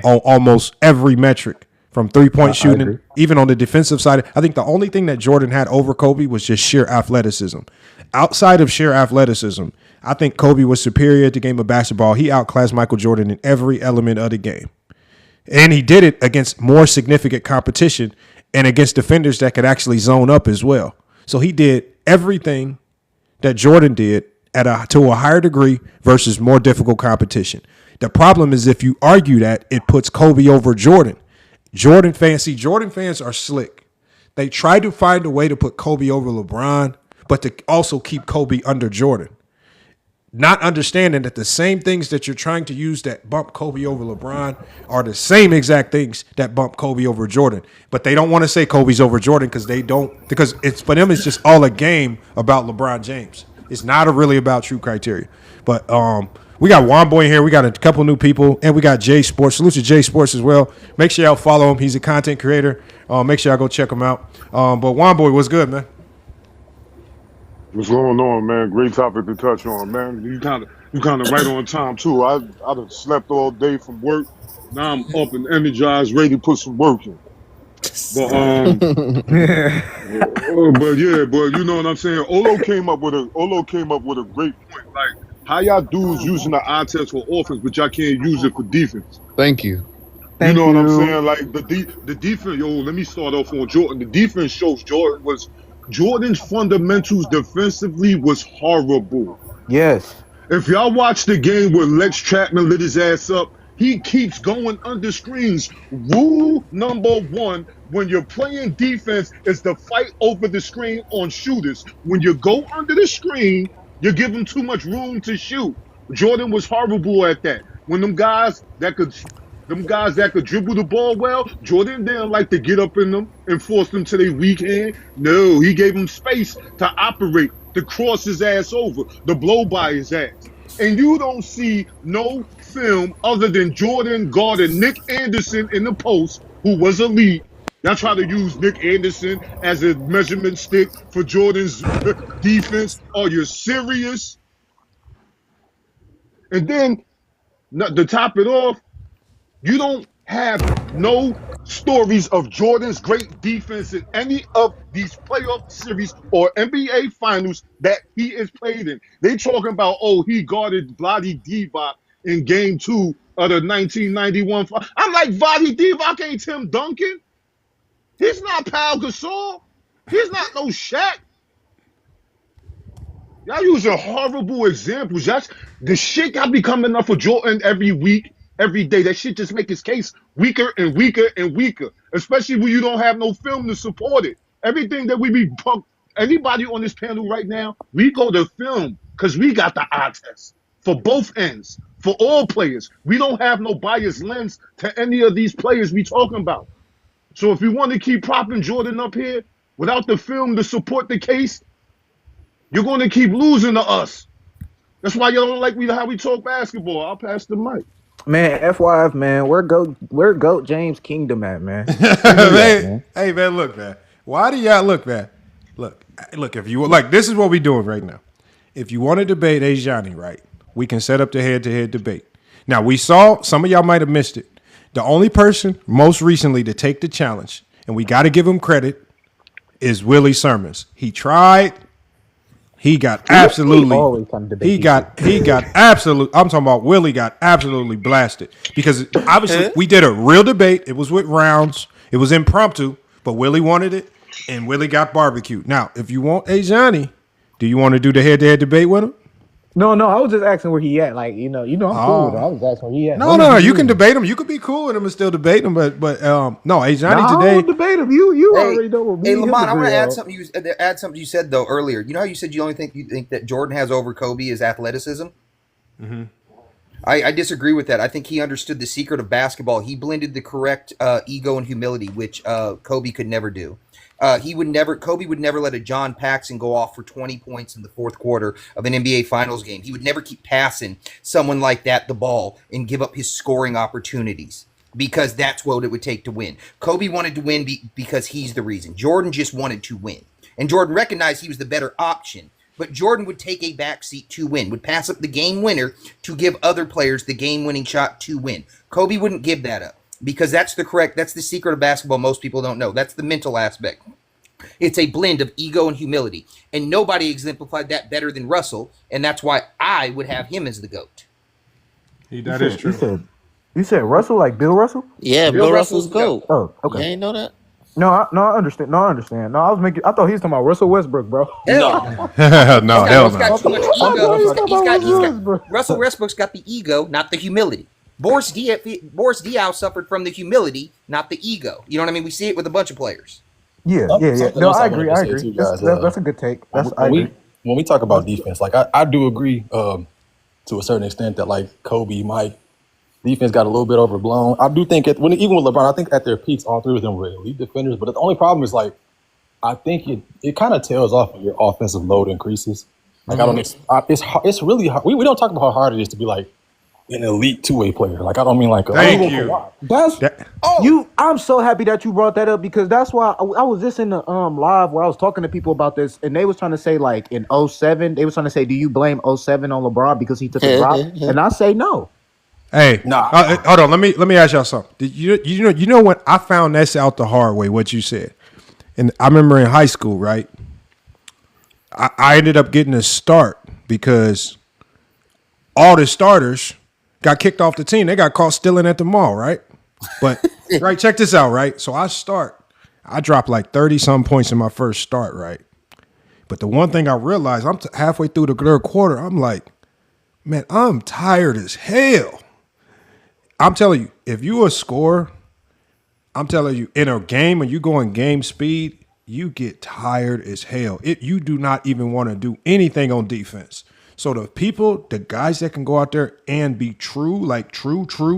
on almost every metric. From three-point shooting, even on the defensive side. I think the only thing that Jordan had over Kobe was just sheer athleticism. Outside of sheer athleticism, I think Kobe was superior at the game of basketball. He outclassed Michael Jordan in every element of the game. And he did it against more significant competition and against defenders that could actually zone up as well. So he did everything that Jordan did to a higher degree versus more difficult competition. The problem is if you argue that, it puts Kobe over Jordan. Jordan fans are slick. They try to find a way to put Kobe over LeBron, but to also keep Kobe under Jordan. Not understanding that the same things that you're trying to use that bump Kobe over LeBron are the same exact things that bump Kobe over Jordan. But they don't want to say Kobe's over Jordan because it's for them it's just all a game about LeBron James. It's not really about true criteria. But we got Juan Boy here. We got a couple new people, and we got Jay Sports. Salute to Jay Sports as well. Make sure y'all follow him. He's a content creator. Make sure y'all go check him out. But Juan Boy, what's good, man? What's going on, man? Great topic to touch on, man. You kind of right on time too. I done slept all day from work. Now I'm up and energized, ready to put some work in. But but you know what I'm saying. Olo came up with a great point. Like, how y'all dudes using the eye test for offense, but y'all can't use it for defense? Thank you. You know what I'm saying? Like the defense. Let me start off on Jordan. The defense shows Jordan's fundamentals defensively was horrible. Yes. If y'all watch the game where Lex Chapman lit his ass up, he keeps going under screens. Rule number one, when you're playing defense, is to fight over the screen on shooters. When you go under the screen, you give them too much room to shoot. Jordan was horrible at that. When them guys that could dribble the ball well, Jordan didn't like to get up in them and force them to their weak hand. No, he gave them space to operate, to cross his ass over, to blow by his ass. And you don't see no film other than Jordan guarding Nick Anderson in the post, who was elite. Y'all try to use Nick Anderson as a measurement stick for Jordan's defense. Are you serious? And then, to top it off, you don't have no stories of Jordan's great defense in any of these playoff series or NBA finals that he is played in. They talking about, he guarded Vlade Divac in game 2 of the 1991. I'm like, Vlade Divac ain't Tim Duncan. He's not Pau Gasol. He's not no Shaq. Y'all using horrible examples. That's the shit got be coming up for Jordan every week, every day. That shit just make his case weaker and weaker and weaker. Especially when you don't have no film to support it. Everything that we be anybody on this panel right now, we go to film because we got the eye test for both ends, for all players. We don't have no biased lens to any of these players we talking about. So if we want to keep propping Jordan up here without the film to support the case, you're going to keep losing to us. That's why y'all don't like how we talk basketball. I'll pass the mic. Man, FYF, man, where Goat James Kingdom at, man? Man, hey, man, look, man. Why do y'all look, man? Look. If you like, this is what we doing right now. If you want to debate Ajani, right, we can set up the head-to-head debate. Now, we saw some of y'all might have missed it. The only person most recently to take the challenge, and we got to give him credit, is Willie Sermons. He tried. He got absolutely. He got absolute. I'm talking about Willie got absolutely blasted because obviously we did a real debate. It was with rounds. It was impromptu, but Willie wanted it, and Willie got barbecued. Now, if you want Ajani, do you want to do the head-to-head debate with him? No, I was just asking where he at. Like, I'm cool with him. I was asking where he at. No, you can debate him. You could be cool with him and still debate him, but no, Ajani today. I don't debate him. You already know what me. Hey, Lamont, I want to add something you said though earlier. You know how you said you think that Jordan has over Kobe is athleticism? Mm-hmm. I disagree with that. I think he understood the secret of basketball. He blended the correct ego and humility, which Kobe could never do. Kobe would never let a John Paxson go off for 20 points in the fourth quarter of an NBA Finals game. He would never keep passing someone like that the ball and give up his scoring opportunities because that's what it would take to win. Kobe wanted to win because he's the reason. Jordan just wanted to win. And Jordan recognized he was the better option. But Jordan would take a backseat to win, would pass up the game winner to give other players the game-winning shot to win. Kobe wouldn't give that up. Because that's the secret of basketball most people don't know. That's the mental aspect. It's a blend of ego and humility. And nobody exemplified that better than Russell, and that's why I would have him as the GOAT. That is true. You said Russell, like Bill Russell? Yeah, Bill Russell's GOAT. Oh, okay. You ain't know that? No, I understand. No, I thought he was talking about Russell Westbrook, bro. No, hell no. He's got too much ego. Russell Westbrook's got the ego, not the humility. Boris Diaw suffered from the humility, not the ego. You know what I mean? We see it with a bunch of players. Yeah. No, I agree. That's a good take. When we talk about defense, like I do agree to a certain extent that like Kobe, Mike, defense got a little bit overblown. I do think even with LeBron, I think at their peaks, all three of them were elite defenders. But the only problem is like I think it kind of tails off when your offensive load increases. Like it's really hard. We don't talk about how hard it is to be like an elite two-way player. Like I don't mean like thank you. I'm so happy that you brought that up because that's why I was just in the live where I was talking to people about this and they was trying to say like in 07, they was trying to say, do you blame 07 on LeBron because he took a drop? And I say no. Hey, hold on. Let me ask y'all something. Did you know when I found this out the hard way? What you said, and I remember in high school, right? I ended up getting a start because all the starters got kicked off the team. They got caught stealing at the mall, right? But right, check this out, right? So I dropped like 30-some points in my first start, right? But the one thing I realized, I'm halfway through the third quarter, I'm like, man, I'm tired as hell. I'm telling you, if you a scorer, I'm telling you, in a game when you go in game speed, you get tired as hell. You do not even want to do anything on defense. So the guys that can go out there and be true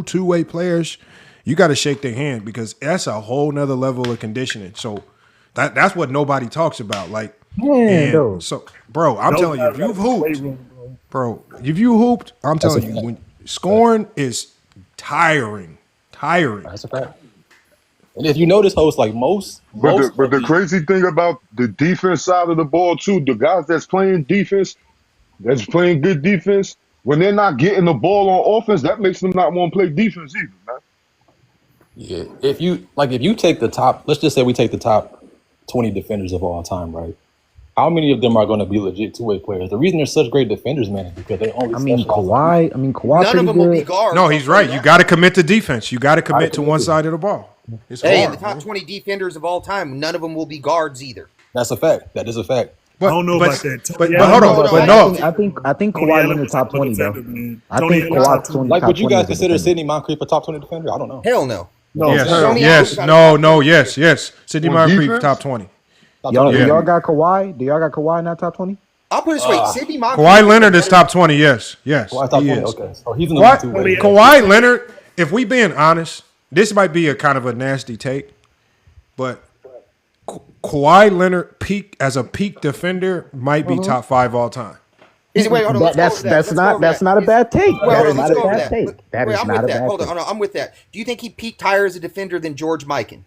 two-way players, you got to shake their hand because that's a whole nother level of conditioning. So that's what nobody talks about. Like, so, bro, I'm telling you, if you've hooped, I'm telling you, when scoring is tiring. That's a fact. And if you notice, hosts like most. But the crazy thing about the defense side of the ball too, the guys that's playing defense, that's playing good defense, when they're not getting the ball on offense, that makes them not want to play defense either, man. Yeah, if you take the top, let's just say we take the top 20 defenders of all time, right? How many of them are going to be legit two-way players? The reason they're such great defenders, man, is because they only. Kawhi. None of them will be guards. No, he's right. You got to commit to defense. You got to commit to one side of the ball. It's hard, the top 20 defenders of all time, none of them will be guards either. That's a fact. That is a fact. But, I don't know about that. But Tony hold Allen- on. But no. I think Tony Kawhi Allen Leonard was top top 20 though. defender, man. I Tony think Allen Kawhi top 20. Like, top would you 20 guys as a consider defender. Sidney Moncrief a top 20 defender? I don't know. Hell no. No, Yes. Tony Yes. Allen's No. Yes. Sidney On Moncrief, defense? top 20. Y'all, Yeah. do y'all got Kawhi? Do y'all got Kawhi in that top 20? I'll put it this way: Sidney Moncrief. Kawhi Leonard is top 20. Yes. Kawhi top He 20. is. Okay, so he's in the league too. Kawhi- Kawhi Leonard, if we being honest, this might be a kind of a nasty take, but Kawhi Leonard as a peak defender might be top 5 all time. Wait, hold on. Let's go over that. Let's go over That's that. not a bad take. Well, That hold is on, not let's a go over bad that. take. That Wait, is I'm not with a that. bad Hold on, take. I'm with that. Do you think he peaked higher as a defender than George Mikan?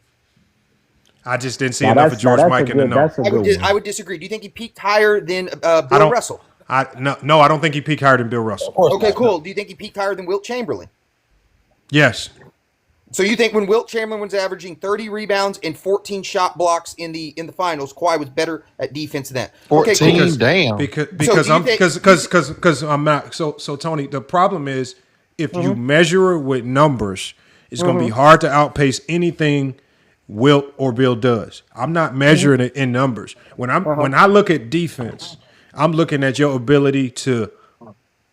I just didn't see Now, enough of George that's a Mikan to good- know. That's a good one. I would disagree. Do you think he peaked higher than I Bill don't. Russell? No, I don't think he peaked higher than Bill Russell. Okay, cool. Do you think he peaked higher than Wilt Chamberlain? Yes. So you think when Wilt Chamberlain was averaging 30 rebounds and 14 shot blocks in the finals, Kawhi was better at defense than that? 14, damn. Because I'm not so Tony, the problem is if you measure it with numbers, it's gonna be hard to outpace anything Wilt or Bill does. I'm not measuring it in numbers. When I look at defense, I'm looking at your ability to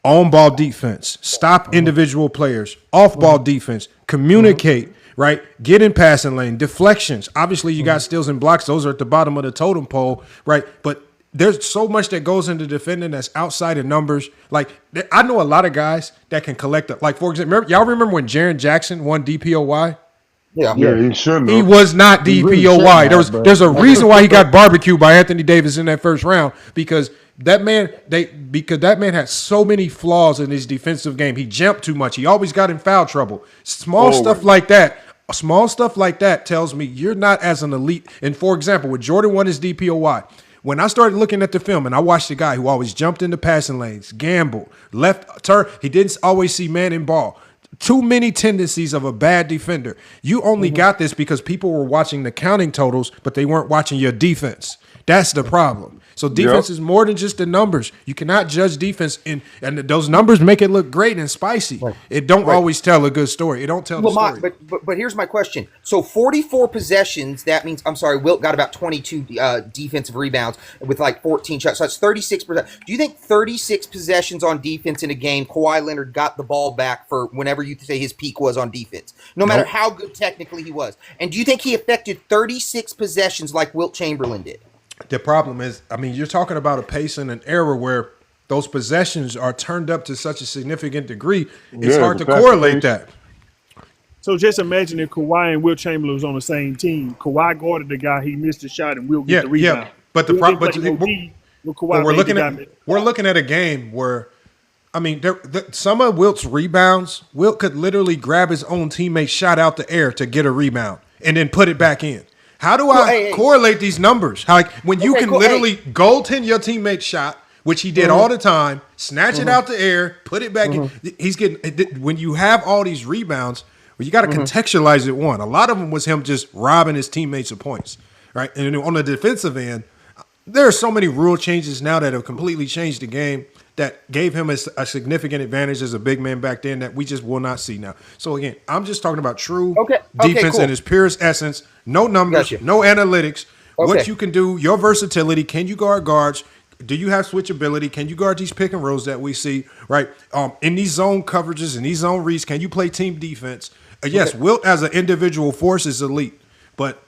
on ball defense, stop individual players, off ball defense, communicate, right? Get in passing lane, deflections. Obviously, you got steals and blocks; those are at the bottom of the totem pole, right? But there's so much that goes into defending that's outside of numbers. Like I know a lot of guys that can collect. Like for example, y'all remember when Jaren Jackson won DPOY? Yeah, he shouldn't. He was not He really DPOY. shouldn't have, There's a bro. reason why he got barbecued by Anthony Davis in that first round because that man had so many flaws in his defensive game. He jumped too much. He always got in foul trouble. Small stuff like that tells me you're not as an elite. And for example, when Jordan won his DPOY, when I started looking at the film and I watched a guy who always jumped into passing lanes, gambled, left turn, he didn't always see man in ball. Too many tendencies of a bad defender. You only got this because people were watching the counting totals, but they weren't watching your defense. That's the problem. So defense is more than just the numbers. You cannot judge defense and those numbers make it look great and spicy. Right. It don't always tell a good story. It don't tell the story. But here's my question. So 44 possessions, that means Wilt got about 22 defensive rebounds with like 14 shots. So that's 36%. Do you think 36 possessions on defense in a game, Kawhi Leonard got the ball back for whenever you say his peak was on defense, no matter how good technically he was? And do you think he affected 36 possessions like Wilt Chamberlain did? The problem is, you're talking about a pace and an era where those possessions are turned up to such a significant degree. It's hard to correlate that. So just imagine if Kawhi and Wilt Chamberlain was on the same team. Kawhi guarded the guy, he missed the shot, and Wilt get the rebound. Yeah, but we're looking at a game where, some of Wilt's rebounds, Wilt could literally grab his own teammate's shot out the air to get a rebound and then put it back in. How do I correlate these numbers? How when you can literally goaltend your teammate's shot, which he did all the time, snatch it out the air, put it back in. He's getting when you have all these rebounds, well, you got to contextualize it. A lot of them was him just robbing his teammates of points, right? And on the defensive end, there are so many rule changes now that have completely changed the game that gave him a significant advantage as a big man back then that we just will not see now. So again, I'm just talking about true defense in its purest essence. No numbers, no analytics. What you can do, your versatility. Can you guard guards? Do you have switchability? Can you guard these pick and rolls that we see, right? In these zone coverages, in these zone reads, can you play team defense? Yes, Wilt as an individual force is elite, but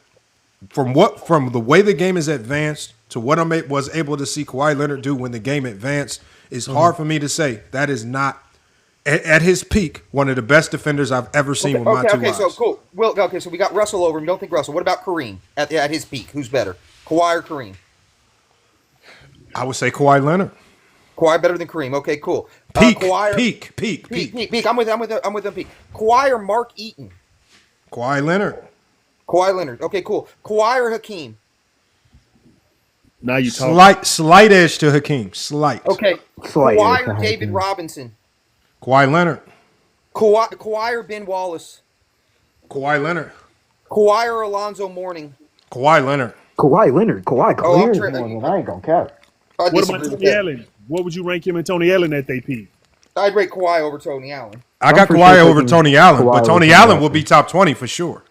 from the way the game is advanced to what I was able to see Kawhi Leonard do when the game advanced, it's hard for me to say that is not at his peak one of the best defenders I've ever seen with my two eyes. So cool. Well, so we got Russell over him. Don't think Russell. What about Kareem at his peak? Who's better, Kawhi or Kareem? I would say Kawhi Leonard. Kawhi better than Kareem. Okay, cool. Peak. I'm with him. Peak. Kawhi or Mark Eaton? Kawhi Leonard. Okay, cool. Kawhi or Hakeem? Now you talk. Slight edge to Hakeem. Slight. Okay. Kawhi or David Robinson? Kawhi Leonard. Kawhi or Ben Wallace? Kawhi Leonard. Kawhi or Alonzo Mourning? Kawhi Leonard. Kawhi. I ain't gonna cap. What about Tony Allen? What would you rank him and Tony Allen at they peak? I'd rate Kawhi over Tony Allen. I got Kawhi over Tony Allen, but Tony Allen will be top 20 for sure.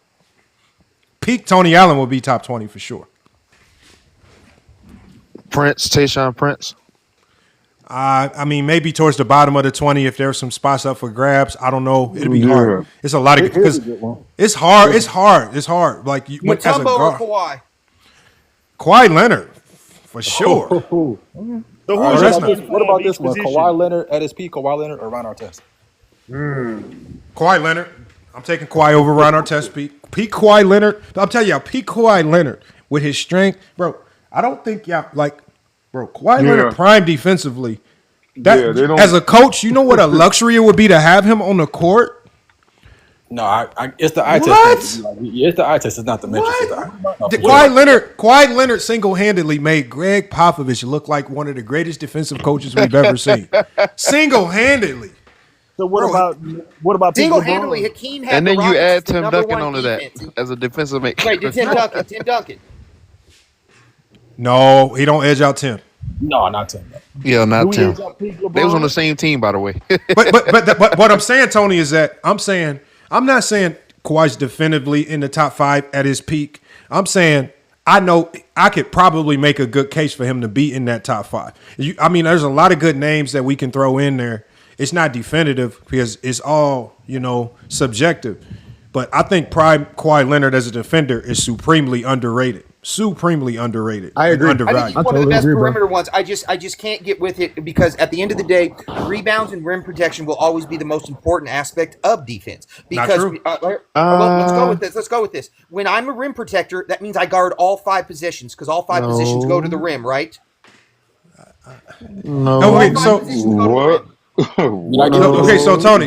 Peak Tony Allen will be top 20 for sure. Tayshaun Prince. I mean, maybe towards the bottom of the 20 if there's some spots up for grabs. I don't know. It'll be hard. It's a lot of because it's hard. It's hard. Like you, as a Mutombo or guard, Kawhi? Kawhi Leonard for sure. So who's What about this one? position? Kawhi Leonard at his peak, Kawhi Leonard or Ron Artest? Kawhi Leonard. I'm taking Kawhi over Ron Artest. Peak Kawhi Leonard. I'll tell y'all, peak Kawhi Leonard with his strength, bro. I don't think y'all like, bro. Kawhi Leonard prime defensively. That they don't- as a coach, you know what a luxury it would be to have him on the court. No, it's the eye What? test. It's the eye test. It's not the metrics. Kawhi Leonard single-handedly made Greg Popovich look like one of the greatest defensive coaches we've ever seen. Single-handedly. So what about Single-handedly, Hakeem had And then the you Rockets add the Tim number Duncan one onto that defense. as a defensive make. Wait, Tim Duncan. No, he don't edge out Tim. No, not Tim. Yeah, not Tim. Peak They was on the same team, by the way. But what I'm saying, Tony, is that I'm not saying Kawhi's definitively in the top 5 at his peak. I'm saying I know I could probably make a good case for him to be in that top 5. I mean, there's a lot of good names that we can throw in there. It's not definitive because it's all, subjective. But I think prime Kawhi Leonard as a defender is supremely underrated. I agree. And I think undervalued. he's one of the totally best agree, bro. perimeter ones. I just can't get with it because at the end of the day, rebounds and rim protection will always be the most important aspect of defense. Not Because true. let's go with this. When I'm a rim protector, that means I guard all 5 positions because all 5 positions go to the rim, right? No. No, wait, All 5 so positions go to the What? rim. okay, so Tony,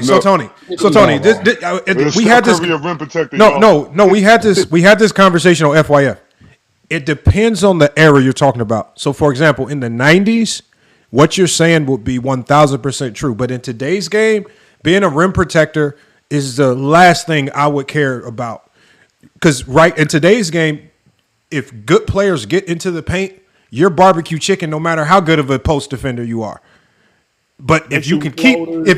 we had this. Rim protector, No, we had this conversation on FYF. It depends on the era you're talking about. So, for example, in the 90s, what you're saying would be 1,000% true. But in today's game, being a rim protector is the last thing I would care about. Because in today's game, if good players get into the paint, you're barbecue chicken no matter how good of a post defender you are. But if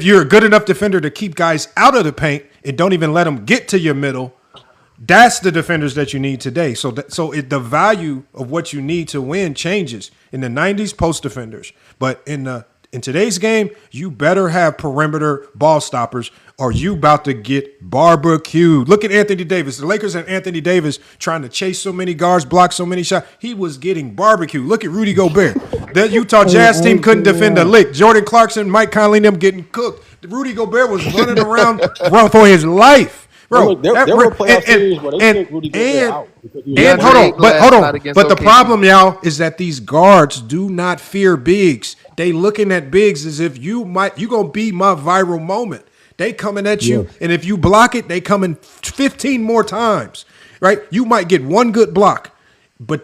you're a good enough defender to keep guys out of the paint and don't even let them get to your middle, that's the defenders that you need today. So the value of what you need to win changes. In the 90s, post defenders. But in today's game, you better have perimeter ball stoppers or you about to get barbecued. Look at Anthony Davis. The Lakers and Anthony Davis trying to chase so many guards, block so many shots. He was getting barbecued. Look at Rudy Gobert. The Utah Jazz team couldn't defend a lick. Jordan Clarkson, Mike Conley, them getting cooked. Rudy Gobert was running around for his life. Bro, there were playoff series where they took Rudy Gobert out. Hold on. But the problem, y'all, is that these guards do not fear bigs. They looking at bigs as if you gonna be my viral moment. They coming at you, and if you block it, they coming 15 more times. Right? You might get one good block, but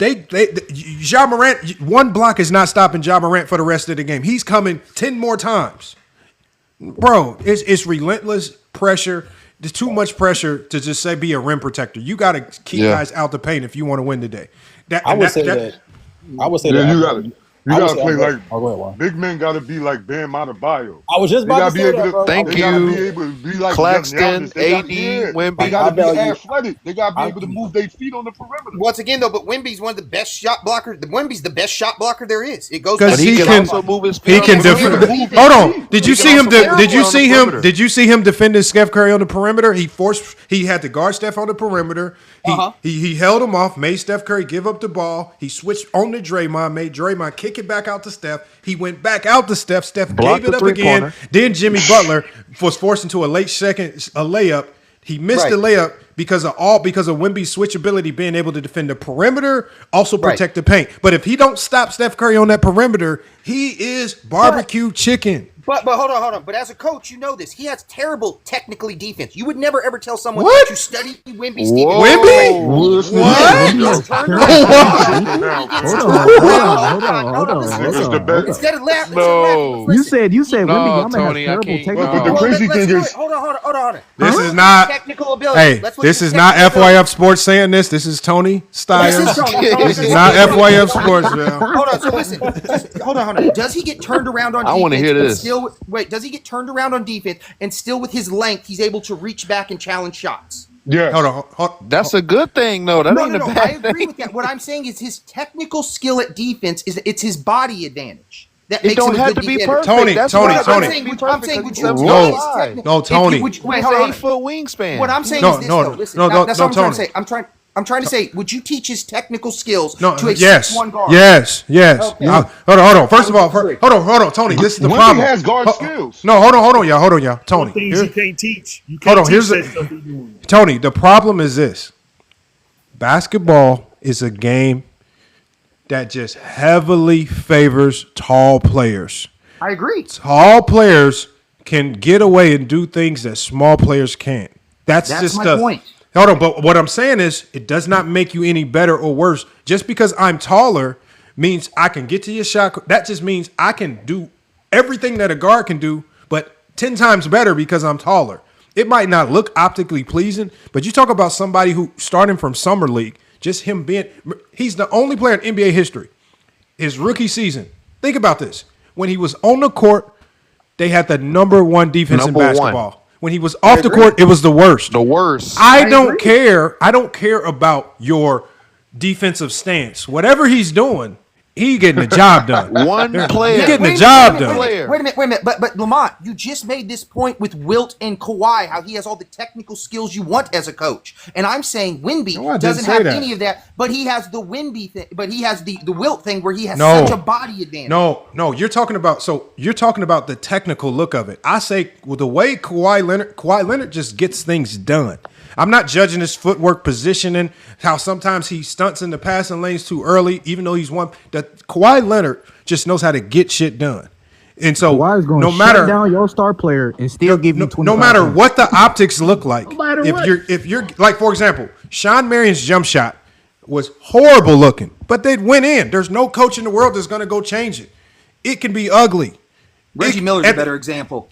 Ja Morant, one block is not stopping Ja Morant for the rest of the game. He's coming 10 more times. Bro, it's relentless pressure. There's too much pressure to just say be a rim protector. You got to keep guys out the paint if you want to win today. I would say that. You gotta play like go ahead, Juan. big men. Gotta be like Bam Adebayo. I was just about to say that, bro. Thank They gotta be you. able to be like Claxton, Giannis. They AD, They Wemby. gotta be I value- athletic. They gotta be able to move their feet on the perimeter. Once again, though, but Wemby's one of the best shot blockers. Wemby's the best shot blocker there is. It goes. Because He he can can also move his He feet can on the defend. perimeter. Hold on. Did you He see can him? also Did you on the see him? perimeter. Did you see him defending Steph Curry on the perimeter? He had to guard Steph on the perimeter. He held him off, made Steph Curry give up the ball. He switched on to Draymond, made Draymond kick it back out to Steph. He went back out to Steph. Steph Blocked gave it the up again. three-pointer. Then Jimmy Butler was forced into a layup. He missed the layup because of Wemby's switchability, being able to defend the perimeter, also protect the paint. But if he don't stop Steph Curry on that perimeter, he is barbecue chicken. But hold on. But as a coach, you know this. He has terrible technically defense. You would never ever tell someone What? that you study Wemby's defense. Wemby? Hold on. Instead of laughing, No. You said Wemby Yama Tony, I has terrible can't- technical. But the crazy thing is, hold on. This is not. Technical ability. Hey, Let's look this at is not technical ability. FYF Sports saying this. This is Tony Styles. This is Tony. This is not FYF Sports, man. Hold on. So listen. Hold on. Does he get turned around on I defense? wanna hear and this. Does he get turned around on defense and still with his length, he's able to reach back and challenge shots? Yes. Hold on. That's a good thing, though. That ain't a I bad agree thing. with that. What I'm saying is his technical skill at defense it's his body advantage that It makes don't him a have good to be defender. perfect. Tony, That's Tony, why Tony. I'm saying, I'm saying, would you no, take his technical? no, Tony. Wait, He's hold an on. 8-foot wingspan. What I'm saying No, is this, no, though. Listen, no, that's no, what I'm trying to Tony. say. I'm trying to say, would you teach his technical skills to a yes, 6'1" guard? yes. Okay. Hold on. First of all, hold on, Tony. This is the Wemby problem. has guard skills. No, hold on, y'all. Tony, Things you can't teach. You hold can't on. teach Here's that stuff he's doing. Tony. The problem is this: basketball is a game that just heavily favors tall players. I agree. Tall players can get away and do things that small players can't. That's just my point. Hold on, but what I'm saying is it does not make you any better or worse. Just because I'm taller means I can get to your shot. That just means I can do everything that a guard can do, but 10 times better because I'm taller. It might not look optically pleasing, but you talk about somebody who starting from summer league, just him being, he's the only player in NBA history. His rookie season. Think about this. When he was on the court, they had the number one defense in basketball. When he was off the court, it was the worst. The worst. I don't care. I don't care about your defensive stance. Whatever he's doing, he getting the job done. One player. He getting the job done. Wait a minute. But Lamont, you just made this point with Wilt and Kawhi, how he has all the technical skills you want as a coach. And I'm saying Wemby doesn't have any of that, but he has the Wemby thing, but he has the Wilt thing where he has such a body advantage. No, you're talking about the technical look of it. I say with the way Kawhi Leonard just gets things done. I'm not judging his footwork, positioning, how sometimes he stunts in the passing lanes too early, even though he's one. That Kawhi Leonard just knows how to get shit done. And so Kawhi's going to shut down your star player and still give you 25 no matter points. what the optics look like. No matter if what. you're like, for example, Sean Marion's jump shot was horrible looking, but they went in. There's no coach in the world that's going to go change it. It can be ugly. Reggie Miller's a better example.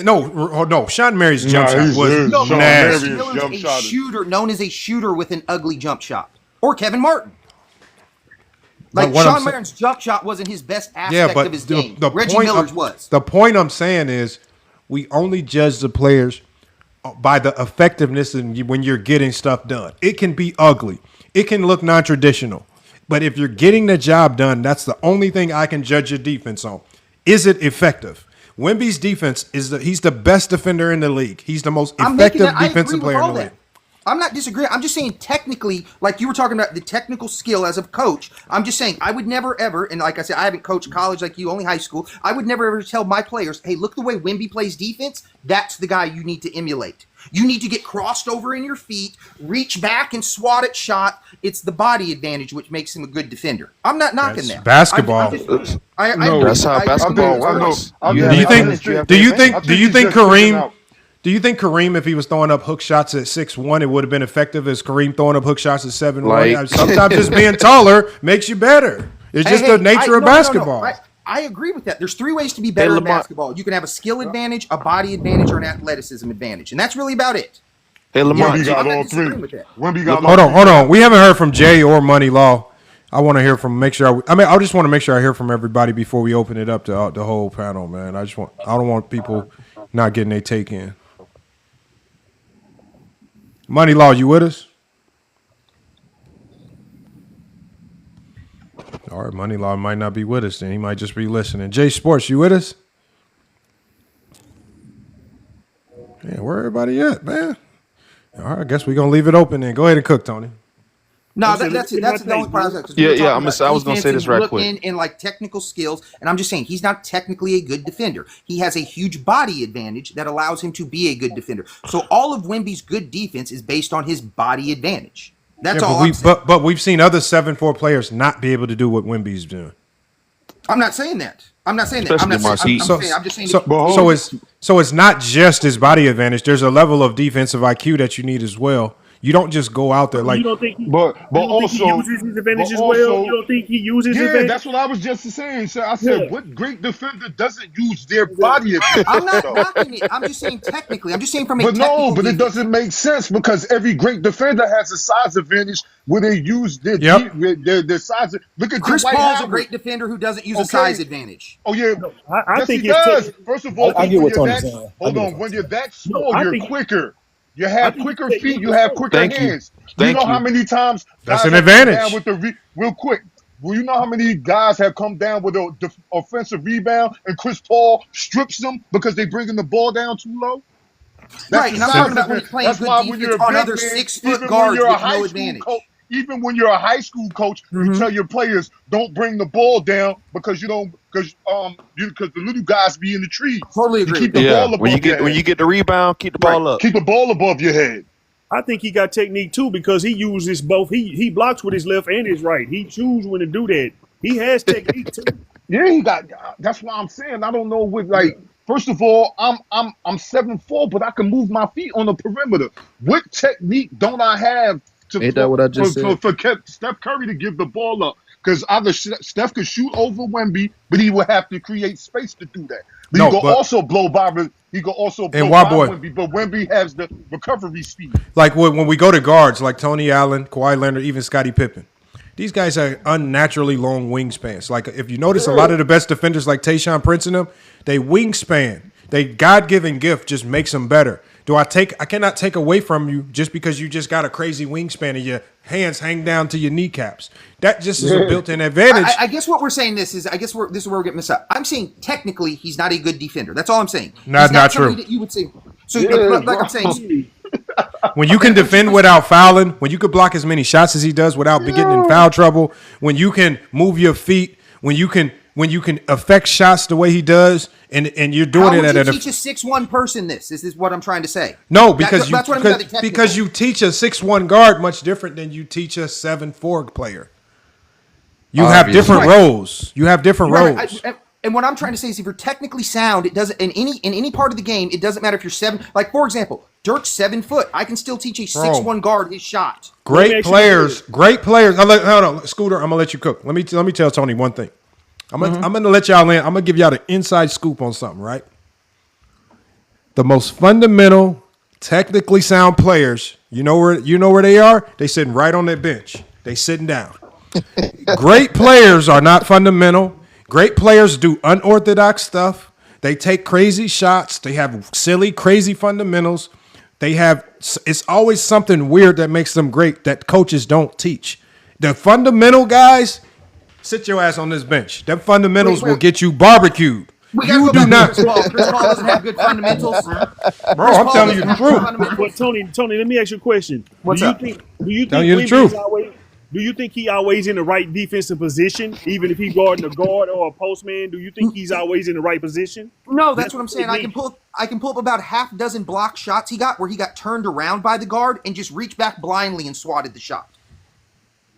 No, Sean Marion's jump shot was nasty. Reggie Miller's a shooter, known as a shooter with an ugly jump shot. Or Kevin Martin. Like, Sean Marion's jump shot wasn't his best aspect of his game. Reggie Miller's was. The point I'm saying is we only judge the players by the effectiveness and when you're getting stuff done. It can be ugly. It can look non-traditional. But if you're getting the job done, that's the only thing I can judge your defense on. Is it effective? Wemby's defense he's the best defender in the league. He's the most effective defensive player in the league. I'm not disagreeing. I'm just saying technically, like you were talking about the technical skill as a coach. I'm just saying I would never ever, and like I said, I haven't coached college like you, only high school. I would never ever tell my players, hey, look the way Wemby plays defense. That's the guy you need to emulate. You need to get crossed over in your feet, reach back and swat at shot. It's the body advantage which makes him a good defender. I'm not knocking that. Basketball. That's how basketball works. Do you think Kareem, if he was throwing up hook shots at 6'1", it would have been effective as Kareem throwing up hook shots at 7'1"? Sometimes just being taller makes you better. It's just the nature of basketball. I agree with that. There's three ways to be better at basketball. You can have a skill advantage, a body advantage, or an athleticism advantage. And that's really about it. Hey, Lamont. Wemby got all three. Hold on. We haven't heard from Jay or Money Law. I want to hear from. I just want to make sure I hear from everybody before we open it up to the whole panel, man. I don't want people not getting their take in. Money Law, you with us? All right, Money Law might not be with us then. He might just be listening. Jay Sports, you with us? Yeah, where everybody at, man? All right, I guess we're going to leave it open then. Go ahead and cook, Tony. No, that's the only part I was I was going to say this right quick. In like technical skills, and I'm just saying he's not technically a good defender. He has a huge body advantage that allows him to be a good defender. So all of Wemby's good defense is based on his body advantage. That's all I'm saying. But we've seen other 7'4" players not be able to do what Wemby's doing. I'm not saying that. I'm just saying. So it's not just his body advantage. There's a level of defensive IQ that you need as well. You don't just go out there like. You don't think he uses his advantage as well? You don't think he uses his advantage? Yeah, that's what I was just saying. So I said, what great defender doesn't use their body advantage? I'm not knocking it. I'm just saying technically. I'm just saying from a technical But it doesn't make sense because every great defender has a size advantage where they use their size. Look at Chris Paul's a great defender who doesn't use a size advantage. Oh yeah, I think he does. First of all, I get what Tony's saying. Hold on, when you're that small, you're quicker. You have quicker feet. You have quicker Thank you. hands. Thank you know you. how many times That's guys an have come advantage. down with the real quick. Well, you know how many guys have come down with a offensive rebound and Chris Paul strips them because they bringing the ball down too low? Right, and I'm talking about when he's playing That's good why when you're defense a on big other man, 6 even foot when guards you're a with high no school advantage. coach, even when you're a high school coach, you tell your players don't bring the ball down because the little guys be in the trees. Totally You agree. keep the Yeah, ball above when you your get head. the rebound, keep the ball up. Keep the ball above your head. I think he got technique too because he uses both. He blocks with his left and his right. He chooses when to do that. He has technique too. Yeah, he got. That's why I'm saying I don't know what like. First of all, I'm 7'4", but I can move my feet on the perimeter. What technique don't I have Ain't that what I just said? for Steph Curry to give the ball up? Because either Steph could shoot over Wemby, but he would have to create space to do that. But he could also blow by. He could also blow by Wemby, but Wemby has the recovery speed. Like when we go to guards, like Tony Allen, Kawhi Leonard, even Scottie Pippen. These guys are unnaturally long wingspans. Like if you notice, a lot of the best defenders, like Tayshaun Prince and them, they wingspan. They God-given gift just makes them better. I cannot take away from you just because you just got a crazy wingspan and your hands hang down to your kneecaps. That just is a built-in advantage. I guess what we're saying this is this is where we're getting messed up. I'm saying technically he's not a good defender. That's all I'm saying. Not true. That you would say. So like I'm saying. When you can defend without fouling, when you can block as many shots as he does without getting in foul trouble, when you can move your feet, when you can affect shots the way he does, and you're doing it at How would you teach a 6'1" person this? This is what I'm trying to say. No, because that's what I mean by the technical. because you teach a 6'1" guard much different than you teach a 7'4" player. You have different roles. You have different roles. And what I'm trying to say is, if you're technically sound, it doesn't in any part of the game. It doesn't matter if you're 7. Like for example, Dirk's 7 foot. I can still teach a 6'1" guard his shot. Great players. Hold on, Scooter. I'm gonna let you cook. Let me tell Tony one thing. I'm gonna let y'all in. I'm gonna give y'all the inside scoop on something. Right. The most fundamental, technically sound players. You know where they are. They sitting right on their bench. They sitting down. Great players are not fundamental. Great players do unorthodox stuff. They take crazy shots. They have silly, crazy fundamentals. It's always something weird that makes them great that coaches don't teach. The fundamental guys, sit your ass on this bench. Them fundamentals will get you barbecued. You do not. Chris Paul doesn't have good fundamentals. Bro, I'm telling you the truth. But Tony, let me ask you a question. What's up? Do you think Telling you the truth. Do you think he always in the right defensive position, even if he guarding a guard or a postman? Do you think he's always in the right position? No, that's what I'm saying. I can pull up about half dozen block shots he got where he got turned around by the guard and just reached back blindly and swatted the shot.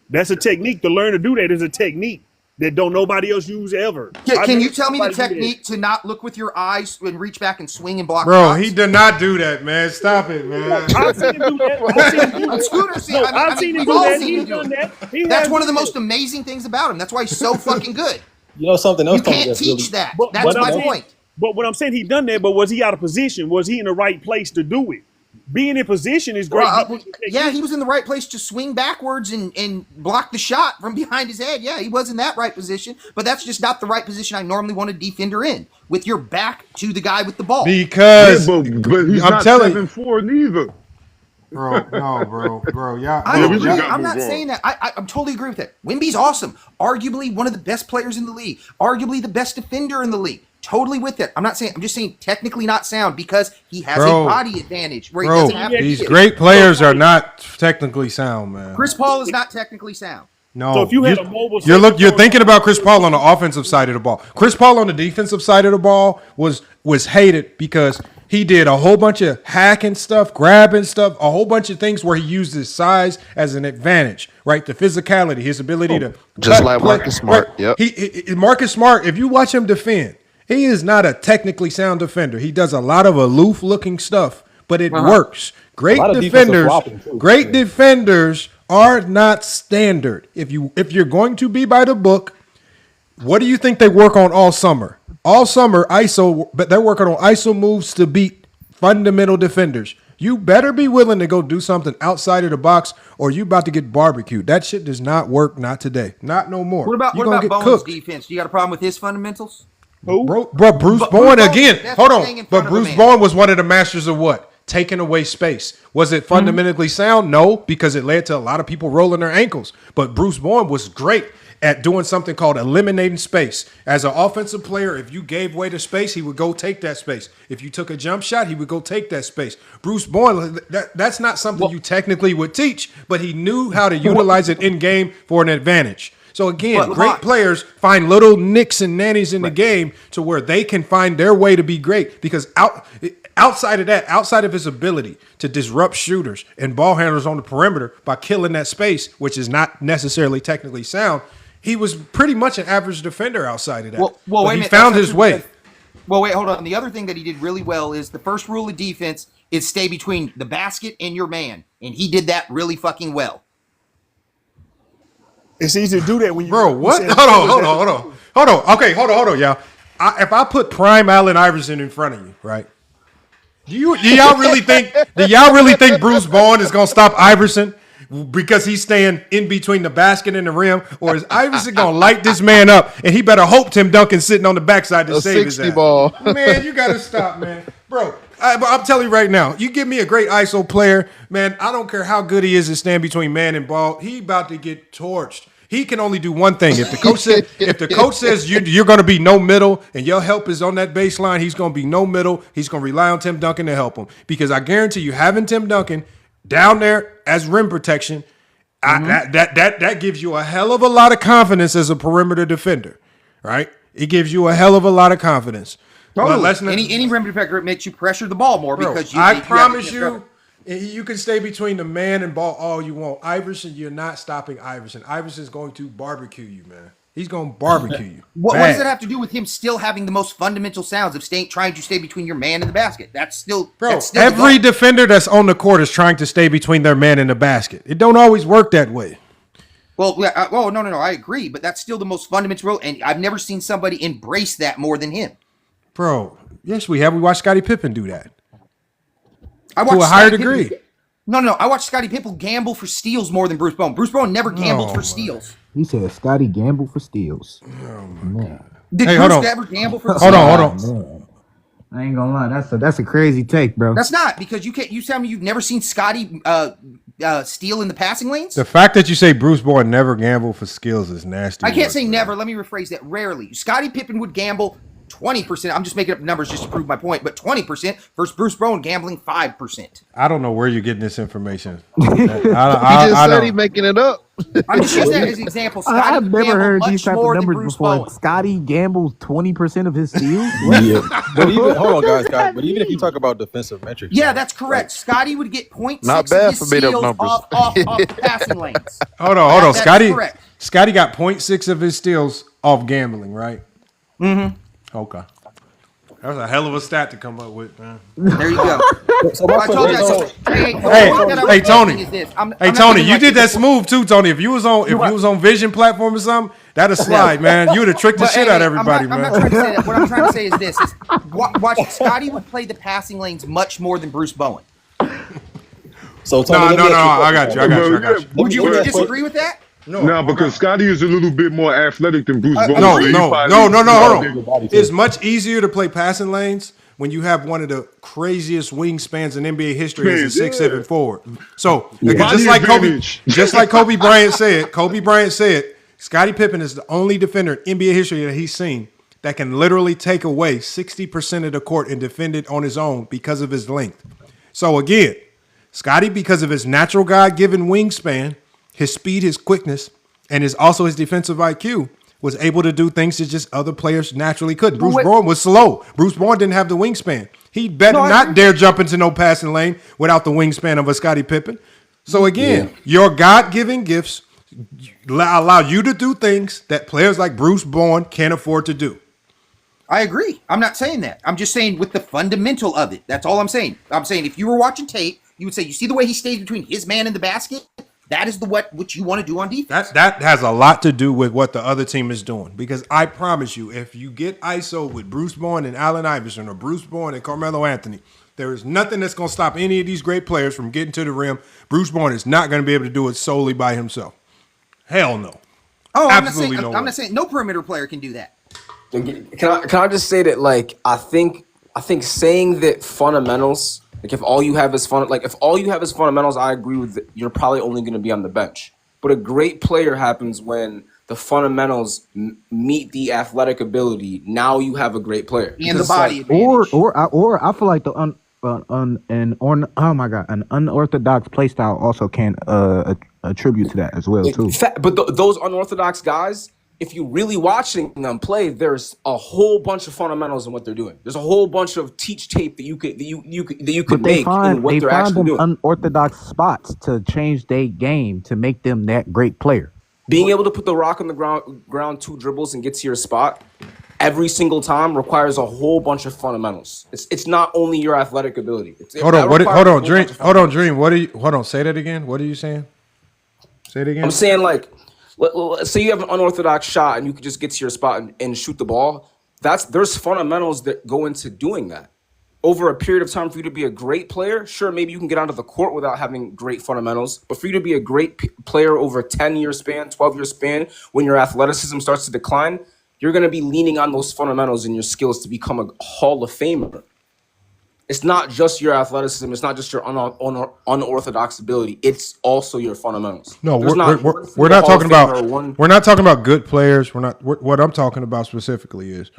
That's a technique. To learn to do that is a technique that don't nobody else use ever. Can you tell me the technique to not look with your eyes and reach back and swing and block Bro, shots? he did not do that, man. Stop it, man. I've seen him do that. I've seen him do that. He's done that. That's one of the most amazing things about him. That's why he's so fucking good. You know something else? You can't teach that. That's my point. But what I'm saying, he done that, but was he out of position? Was he in the right place to do it? Being in position is great. Yeah, he was in the right place to swing backwards and block the shot from behind his head. Yeah, he was in that right position, but that's just not the right position I normally want a defender in, with your back to the guy with the ball. Because but he's I'm not telling 7'4" neither. Bro, yeah. I'm not saying that. I'm totally agree with that. Wemby's awesome. Arguably one of the best players in the league. Arguably the best defender in the league. Totally with it. I'm just saying technically not sound because he has a body advantage where he doesn't have to. These great players are not technically sound, man. Chris Paul is not technically sound. No, so if you had a mobile, you're thinking about Chris Paul on the offensive side of the ball. Chris Paul on the defensive side of the ball was hated because he did a whole bunch of hacking stuff, grabbing stuff, a whole bunch of things where he used his size as an advantage, right? The physicality, his ability to just like Marcus Smart. Right? Yep. Marcus Smart. If you watch him defend, he is not a technically sound defender. He does a lot of aloof-looking stuff, but it works. Great defenders are not standard. If you're going to be by the book, what do you think they work on all summer? All summer, ISO, but they're working on ISO moves to beat fundamental defenders. You better be willing to go do something outside of the box, or you about to get barbecued. That shit does not work. Not today. Not no more. What about Bowen's defense? Do you got a problem with his fundamentals? Who? Bro, Bruce Bowen again. Hold on. But Bruce Bowen was one of the masters of what? taking away space. Was it fundamentally sound? No, because it led to a lot of people rolling their ankles. But Bruce Bowen was great at doing something called eliminating space. As an offensive player, if you gave way to space, he would go take that space. If you took a jump shot, he would go take that space. Bruce Bowen, that's not something you technically would teach, but he knew how to utilize it in game for an advantage. So again, great players find little nicks and nannies in the game to where they can find their way to be great. Because outside of that, outside of his ability to disrupt shooters and ball handlers on the perimeter by killing that space, which is not necessarily technically sound, he was pretty much an average defender outside of that. Well, but wait a he minute, found that's his not way. true. Well, wait, hold on. The other thing that he did really well is the first rule of defense is stay between the basket and your man, and he did that really fucking well. It's easy to do that when you. Bro, what? Hold on. Okay, hold on, y'all. If I put prime Allen Iverson in front of you, right? Do y'all really think Bruce Bowen is gonna stop Iverson because he's staying in between the basket and the rim, or is Iverson gonna light this man up and he better hope Tim Duncan's sitting on the backside to save his ass? ball. Man, you gotta stop, man, bro. I'm telling you right now, you give me a great ISO player, man. I don't care how good he is at stand between man and ball. He about to get torched. He can only do one thing. If the coach says you're going to be no middle and your help is on that baseline, he's going to be no middle. He's going to rely on Tim Duncan to help him, because I guarantee you, having Tim Duncan down there as rim protection, that gives you a hell of a lot of confidence as a perimeter defender, right? It gives you a hell of a lot of confidence. Totally. Any rim defender makes you pressure the ball more, because I promise you. You can stay between the man and ball all you want. Iverson, you're not stopping Iverson. Iverson's going to barbecue you, man. He's going to barbecue you. What does that have to do with him still having the most fundamental sounds of trying to stay between your man and the basket? That's still every defender that's on the court is trying to stay between their man and the basket. It don't always work that way. Well, yeah, no, I agree, but that's still the most fundamental role, and I've never seen somebody embrace that more than him. Bro, yes, we have. We watched Scottie Pippen do that. I watched to a higher degree. No. I watched Scottie Pippen gamble for steals more than Bruce Bowen. Bruce Bowen never gambled for steals. He said Scottie gambled for steals. Man. Did Bruce ever gamble for steals? Hold on. Man. I ain't gonna lie. That's a crazy take, bro. That's not, because you tell me you've never seen Scottie steal in the passing lanes? The fact that you say Bruce Bowen never gambled for skills is nasty. I can't say never. Let me rephrase that. Rarely. Scottie Pippen would gamble 20%. I'm just making up numbers just to prove my point, but 20% versus Bruce Bowen gambling 5%. I don't know where you're getting this information. He just said he's making it up. I'm just using that as an example. I've never heard these type of numbers before. Scottie gambles 20% of his steals. Yeah. But even, hold on, guys. But even if you talk about defensive metrics, yeah, that's correct. Scottie would get 0.6 not bad of his for made up steals numbers. off the passing lanes. Hold on. Scottie got 0.6 of his steals off gambling, right? Mm-hmm. Okay. That was a hell of a stat to come up with, man. There you go. Hey, Tony. Hey, Tony, you did that smooth too, Tony. If you was on Vision platform or something, that'd slide, man. You would have tricked the shit out of everybody, man. I'm not trying to say that. What I'm trying to say is this: watch, Scottie would play the passing lanes much more than Bruce Bowen. So Tony, no, I got you. Would you disagree with that? No, because Scottie is a little bit more athletic than Bruce Bowen. No. Hold on. It's much easier to play passing lanes when you have one of the craziest wingspans in NBA history as a 6'7" forward. So just like Kobe Bryant said, Scottie Pippen is the only defender in NBA history that he's seen that can literally take away 60% of the court and defend it on his own because of his length. So again, Scottie, because of his natural God-given wingspan, his speed, his quickness, and his defensive IQ, was able to do things that just other players naturally couldn't. Bruce Bowen was slow. Bruce Bowen didn't have the wingspan. He better not dare jump into no passing lane without the wingspan of a Scottie Pippen. So again, your God-given gifts allow you to do things that players like Bruce Bowen can't afford to do. I agree. I'm not saying that. I'm just saying with the fundamental of it. That's all I'm saying. I'm saying if you were watching tape, you would say, you see the way he stays between his man and the basket? That is what you want to do on defense. That has a lot to do with what the other team is doing. Because I promise you, if you get ISO with Bruce Bowen and Allen Iverson or Bruce Bowen and Carmelo Anthony, there is nothing that's going to stop any of these great players from getting to the rim. Bruce Bowen is not going to be able to do it solely by himself. Hell no. Oh, absolutely no. I'm not saying no perimeter player can do that. Can I just say that, like, I think saying that fundamentals Like if all you have is fundamentals, I agree with you're probably only going to be on the bench. But a great player happens when the fundamentals meet the athletic ability. Now you have a great player. And the body advantage. Or I feel like an unorthodox play style also can attribute to that as well too. But those unorthodox guys, if you really watching them play, there's a whole bunch of fundamentals in what they're doing. There's a whole bunch of teach tape that you could make in what they're actually doing. Unorthodox spots to change their game to make them that great player. Being able to put the rock on the ground 2 dribbles and get to your spot every single time requires a whole bunch of fundamentals. It's not only your athletic ability. Hold on, Dream. Hold on, say that again. What are you saying? Say it again. I'm saying like, let's say you have an unorthodox shot and you can just get to your spot and shoot the ball. There's fundamentals that go into doing that. Over a period of time, for you to be a great player, sure, maybe you can get onto the court without having great fundamentals. But for you to be a great player over a 10-year span, 12-year span, when your athleticism starts to decline, you're going to be leaning on those fundamentals and your skills to become a Hall of Famer. It's not just your athleticism. It's not just your unorthodox ability. It's also your fundamentals. No, we're not talking about we're not talking about good players. What I'm talking about specifically is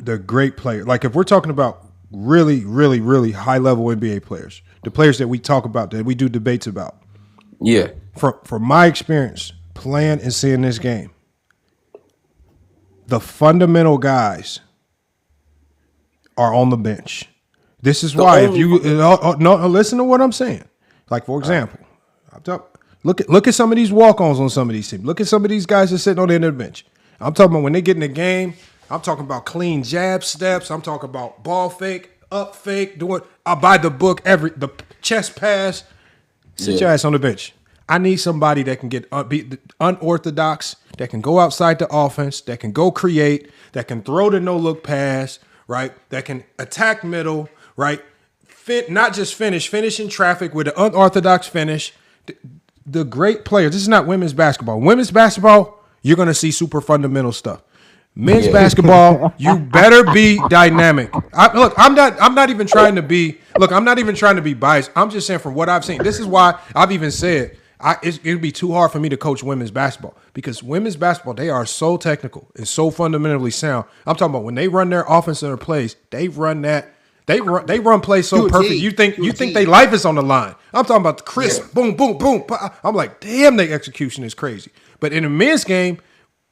the great player. Like if we're talking about really, really, really high level NBA players, the players that we talk about, that we do debates about. Yeah. From my experience playing and seeing this game, the fundamental guys are on the bench. This is why if you listen to what I'm saying. Like for example, look at some of these walk-ons on some of these teams. Look at some of these guys that are sitting on the end of the bench. I'm talking about when they get in the game. I'm talking about clean jab steps. I'm talking about ball fake, up fake, doing by the book, the chest pass. Sit your ass on the bench. I need somebody that can be unorthodox, that can go outside the offense, that can go create, that can throw the no-look pass, right? That can attack middle, right? Not just finish in traffic with an unorthodox finish. The great players, this is not women's basketball. Women's basketball, you're going to see super fundamental stuff. Men's basketball, you better be dynamic. I'm not even trying to be biased. I'm just saying from what I've seen. This is why I've even said it would be too hard for me to coach women's basketball because women's basketball, they are so technical and so fundamentally sound. I'm talking about when they run their offense in their plays, they run plays so perfect. You think their life is on the line. I'm talking about the crisp, boom, boom, boom. I'm like, damn, their execution is crazy. But in a men's game,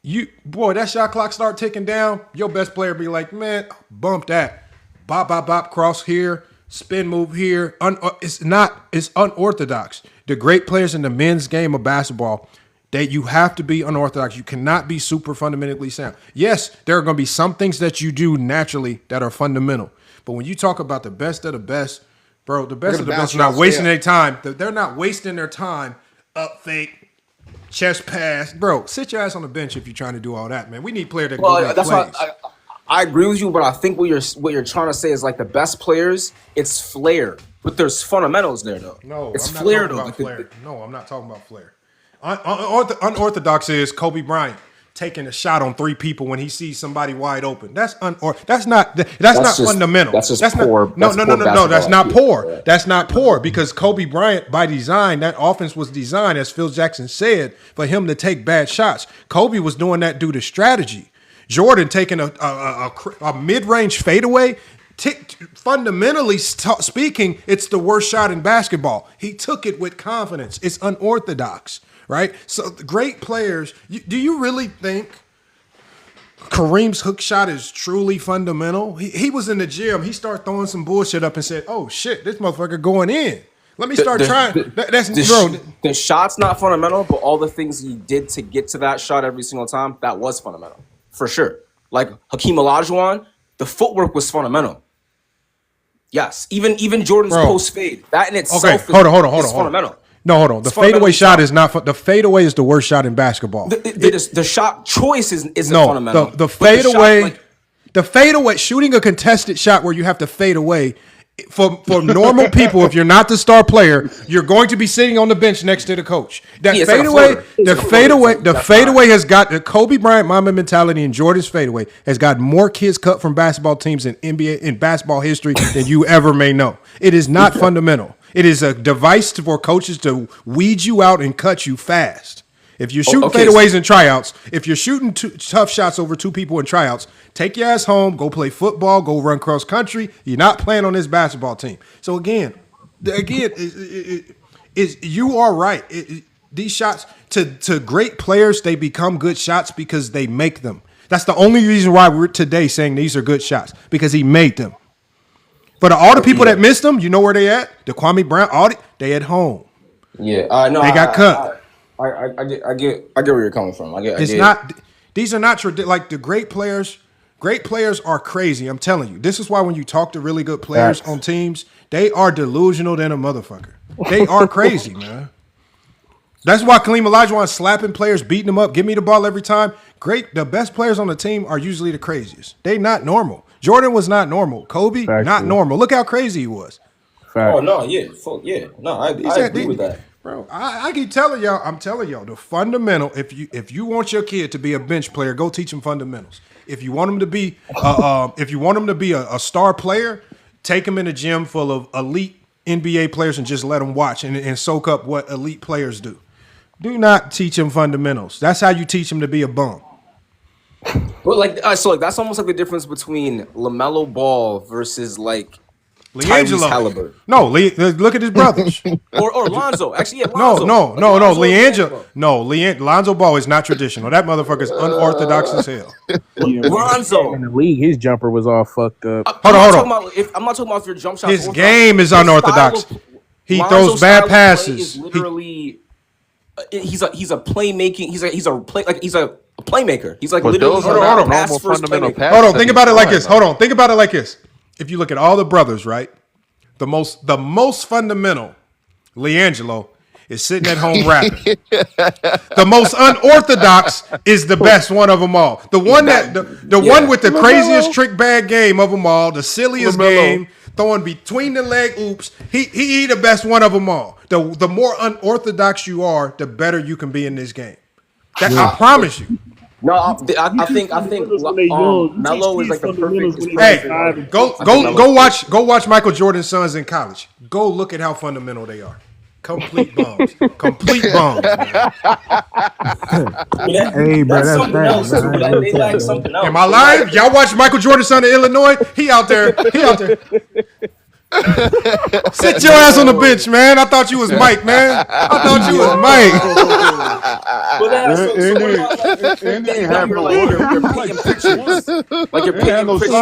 that shot clock start ticking down. Your best player be like, man, bump that, bop, bop, bop, cross here, spin move here. It's unorthodox. The great players in the men's game of basketball, you have to be unorthodox. You cannot be super fundamentally sound. Yes, there are going to be some things that you do naturally that are fundamental. But when you talk about the best of the best, bro, the best of the best are not wasting their time. They're not wasting their time up fake, chest pass. Bro, sit your ass on the bench if you're trying to do all that, man. We need players that go make plays. Why I agree with you, but I think what you're trying to say is like the best players, it's flair. But there's fundamentals there, though. No, it's I'm not flair, talking though. about flair. No, I'm not talking about flair. Unorthodox is Kobe Bryant taking a shot on 3 people when he sees somebody wide open. That's not fundamental. That's just poor. No. That's not poor. Yeah. That's not poor because Kobe Bryant, by design, that offense was designed, as Phil Jackson said, for him to take bad shots. Kobe was doing that due to strategy. Jordan taking a mid-range fadeaway. Fundamentally speaking, it's the worst shot in basketball. He took it with confidence. It's unorthodox, right? So great players. Do you really think Kareem's hook shot is truly fundamental? He was in the gym. He started throwing some bullshit up and said, "Oh shit, this motherfucker going in. Let me start trying." The shot's not fundamental, but all the things he did to get to that shot every single time, that was fundamental for sure. Like Hakeem Olajuwon, the footwork was fundamental. Yes, even Jordan's post fade, that in itself is fundamental. No, hold on. The fadeaway shot is not. The fadeaway is the worst shot in basketball. The shot choice isn't fundamental. The fadeaway, shooting a contested shot where you have to fade away For normal people, if you're not the star player, you're going to be sitting on the bench next to the coach. That fadeaway has got the Kobe Bryant Mamba mentality, and Jordan's fadeaway has got more kids cut from basketball teams in NBA in basketball history than you ever may know. It is not fundamental. It is a device for coaches to weed you out and cut you fast. If you're shooting fadeaways in tryouts, if you're shooting tough shots over two people in tryouts, take your ass home, go play football, go run cross country. You're not playing on this basketball team. So again, you are right. These shots to great players, they become good shots because they make them. That's the only reason why we're today saying these are good shots, because he made them. For all the people that missed them, you know where they at? The Kwame Brown, they at home. Yeah, no, they got cut. I get where you're coming from. These are not like the great players. Great players are crazy. I'm telling you. This is why when you talk to really good players on teams, they are delusional than a motherfucker. They are crazy, man. That's why Kaleem Olajuwon slapping players, beating them up, give me the ball every time. The best players on the team are usually the craziest. They not normal. Jordan was not normal. Kobe, not normal. Look how crazy he was. Oh no, no, I agree with that. Bro, I keep telling y'all, I'm telling y'all, the fundamental, if you want your kid to be a bench player, go teach him fundamentals. If you want him to be a star player, take him in a gym full of elite NBA players and just let him watch and soak up what elite players do. Do not teach him fundamentals. That's how you teach him to be a bum. But so that's almost like the difference between LaMelo Ball versus like LeAngelo. No, look at his brothers. or Lonzo. Actually, yeah, Lonzo. No. LeAngelo. No, Lonzo Ball is not traditional. That motherfucker's unorthodox as hell. Lonzo. In the league, his jumper was all fucked up. Hold on. I'm not talking about if your jump shot. His game is unorthodox. He throws bad passes. Literally, he's a playmaking. He's a playmaker. He's like literally normal fundamental pass. Hold on. Think about it like this. If you look at all the brothers, right, the most fundamental, LeAngelo, is sitting at home rapping. The most unorthodox is the best one of them all. The one one with the craziest trick bag game of them all, the silliest game, throwing between the leg oops. He the best one of them all. The more unorthodox you are, the better you can be in this game. I promise you. No, I think Melo is like the perfect. Hey, go watch Michael Jordan's sons in college. Go look at how fundamental they are. Complete bums. Complete bums. Hey, bro, that's something else. They like something else. Am I lying? Y'all watch Michael Jordan's son in Illinois? He out there. Sit your ass on the bench, man. I thought you was Mike, man. I thought you was Mike. You're painting pictures.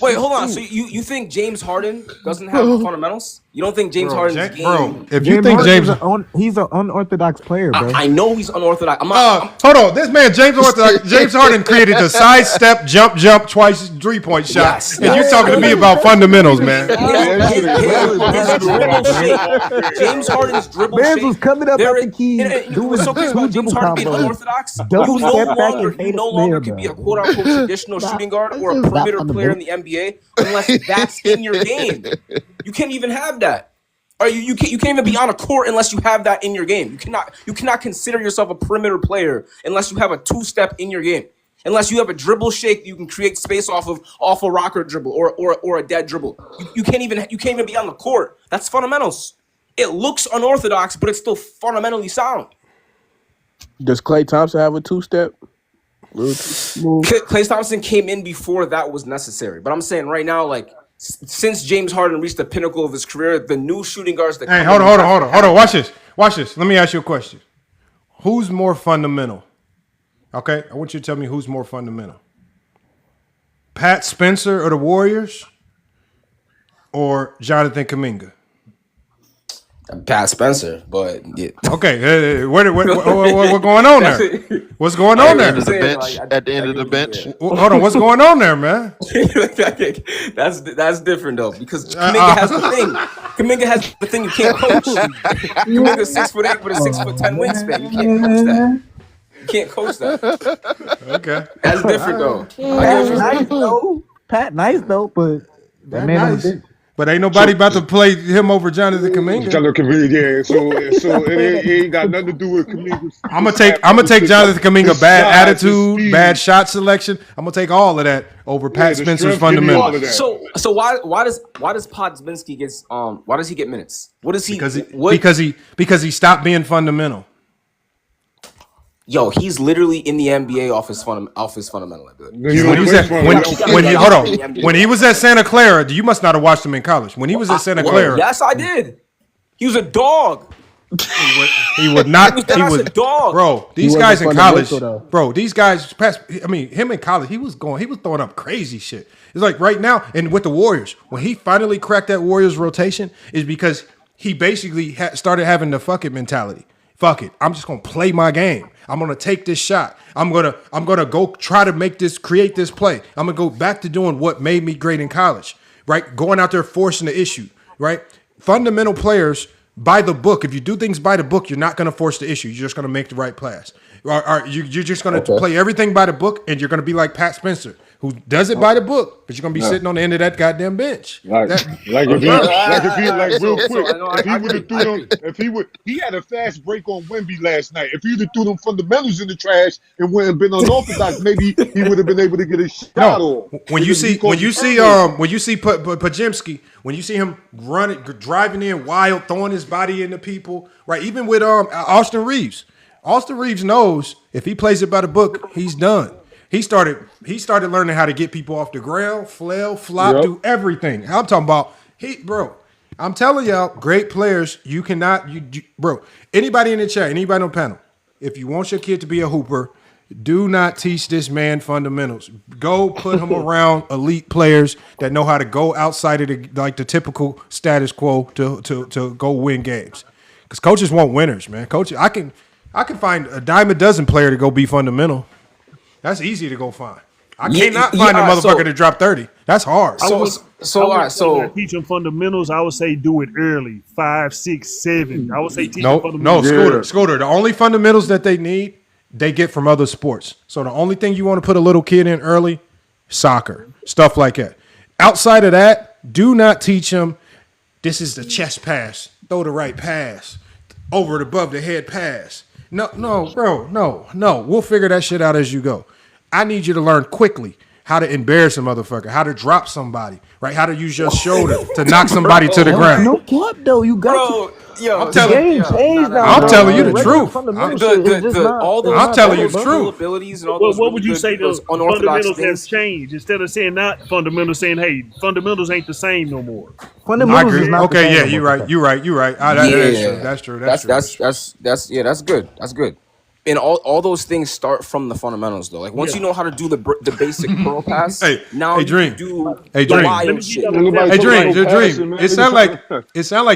Wait, hold on. So you think James Harden doesn't have fundamentals? You don't think James Harden's game? Bro, if you think James, he's an unorthodox player, bro. I know he's unorthodox. Hold on, this man James Harden created the sidestep, jump twice, 3-point shot, and you're talking to me about fundamentals, man. James Harden's dribble Man shape was coming up at the key. What's so crazy about James Harden being unorthodox? You no longer can be a quote-unquote traditional shooting guard or a perimeter player in the NBA unless that's in your game. You can't even have that. Or you can't even be on a court unless you have that in your game. You cannot consider yourself a perimeter player unless you have a two-step in your game. Unless you have a dribble shake, you can create space off a rocker dribble or a dead dribble. You can't even be on the court. That's fundamentals. It looks unorthodox, but it's still fundamentally sound. Does Klay Thompson have a two-step? Klay Thompson came in before that was necessary. But I'm saying right now, like, since James Harden reached the pinnacle of his career, the new shooting guards that hold on. Watch this. Let me ask you a question. Who's more fundamental? Okay, I want you to tell me who's more fundamental. Pat Spencer of the Warriors or Jonathan Kuminga? Pat Spencer, but yeah. Okay, what going on there? What's going on there? At the end of the bench. Hold on, what's going on there, man? That's different though, because Kuminga has the thing. Kuminga has the thing you can't coach. Kuminga's 6'8" with a 6'10" wingspan. You can't coach that. Okay, that's different though. Pat nice though, but that That man on the nice. bench. But ain't nobody about to play him over Jonathan Kuminga. Jonathan Kuminga, yeah. So it Playing ain't got that- nothing to do with Kuminga's. I'm gonna take Jonathan Kuminga bad attitude, bad shot selection. I'm gonna take all of that over Pat the Spencer's strength, give me all of fundamentals. that. So why does Podziemski gets why does he get minutes? What is he? Because he stopped being fundamental. Yo, he's literally in the NBA off his fundamental ability. When he was at Santa Clara, you must not have watched him in college. When he was at Santa Clara, yes, I did. He was a dog. He would not. He was a dog. Bro, these He guys in wasn't college, fundamental, though. bro, these guys. Him in college, he was throwing up crazy shit. It's like right now, and with the Warriors, when he finally cracked that Warriors rotation, is because he basically started having the fuck it mentality. Fuck it, I'm just gonna play my game. I'm gonna take this shot. I'm gonna go try to create this play. I'm gonna go back to doing what made me great in college, right? Going out there forcing the issue, right? Fundamental players by the book. If you do things by the book, you're not gonna force the issue. You're just gonna make the right pass. You're just gonna play everything by the book, and you're gonna be like Pat Spencer, who does it by the book, but you're gonna be sitting on the end of that goddamn bench. He would have threw them. He had a fast break on Wemby last night. If he'd have threw them fundamentals in the trash and went and been unorthodox, maybe he would have been able to get a shot off. When you see Podziemski, when you see him driving in wild, throwing his body into people, right? Even with Austin Reeves. Austin Reeves knows if he plays it by the book, he's done. He started learning how to get people off the ground, flail, flop, do everything. I'm talking about bro. I'm telling y'all, great players, you cannot, bro. Anybody in the chat, anybody on the panel, if you want your kid to be a hooper, do not teach this man fundamentals. Go put him around elite players that know how to go outside of the typical status quo to go win games. Because coaches want winners, man. Coaches, I can find a dime a dozen player to go be fundamental. That's easy to go find. I cannot find a motherfucker to drop 30. That's hard. So teach them fundamentals. I would say do it early, 5, 6, 7. I would say teach them fundamentals. Scooter. The only fundamentals that they need, they get from other sports. So the only thing you want to put a little kid in early, soccer, stuff like that. Outside of that, do not teach them. This is the chest pass. Throw the right pass. Over and above the head pass. No, bro, no. We'll figure that shit out as you go. I need you to learn quickly how to embarrass a motherfucker, how to drop somebody, right? How to use your shoulder to knock somebody to the ground. No cap though. You got I'm telling you the truth. I'm telling you the truth. Abilities and all Well, those what would you say those the unorthodox fundamentals things? have changed? Instead of saying not fundamentals, saying, hey, fundamentals ain't the same no more. Fundamentals is not the same no more. You're right. That's true. That's good. That's good. And all those things start from the fundamentals, though. Like once you know how to do the basic curl pass, now you Dream. do Dream. wild shit. Dream. It sound like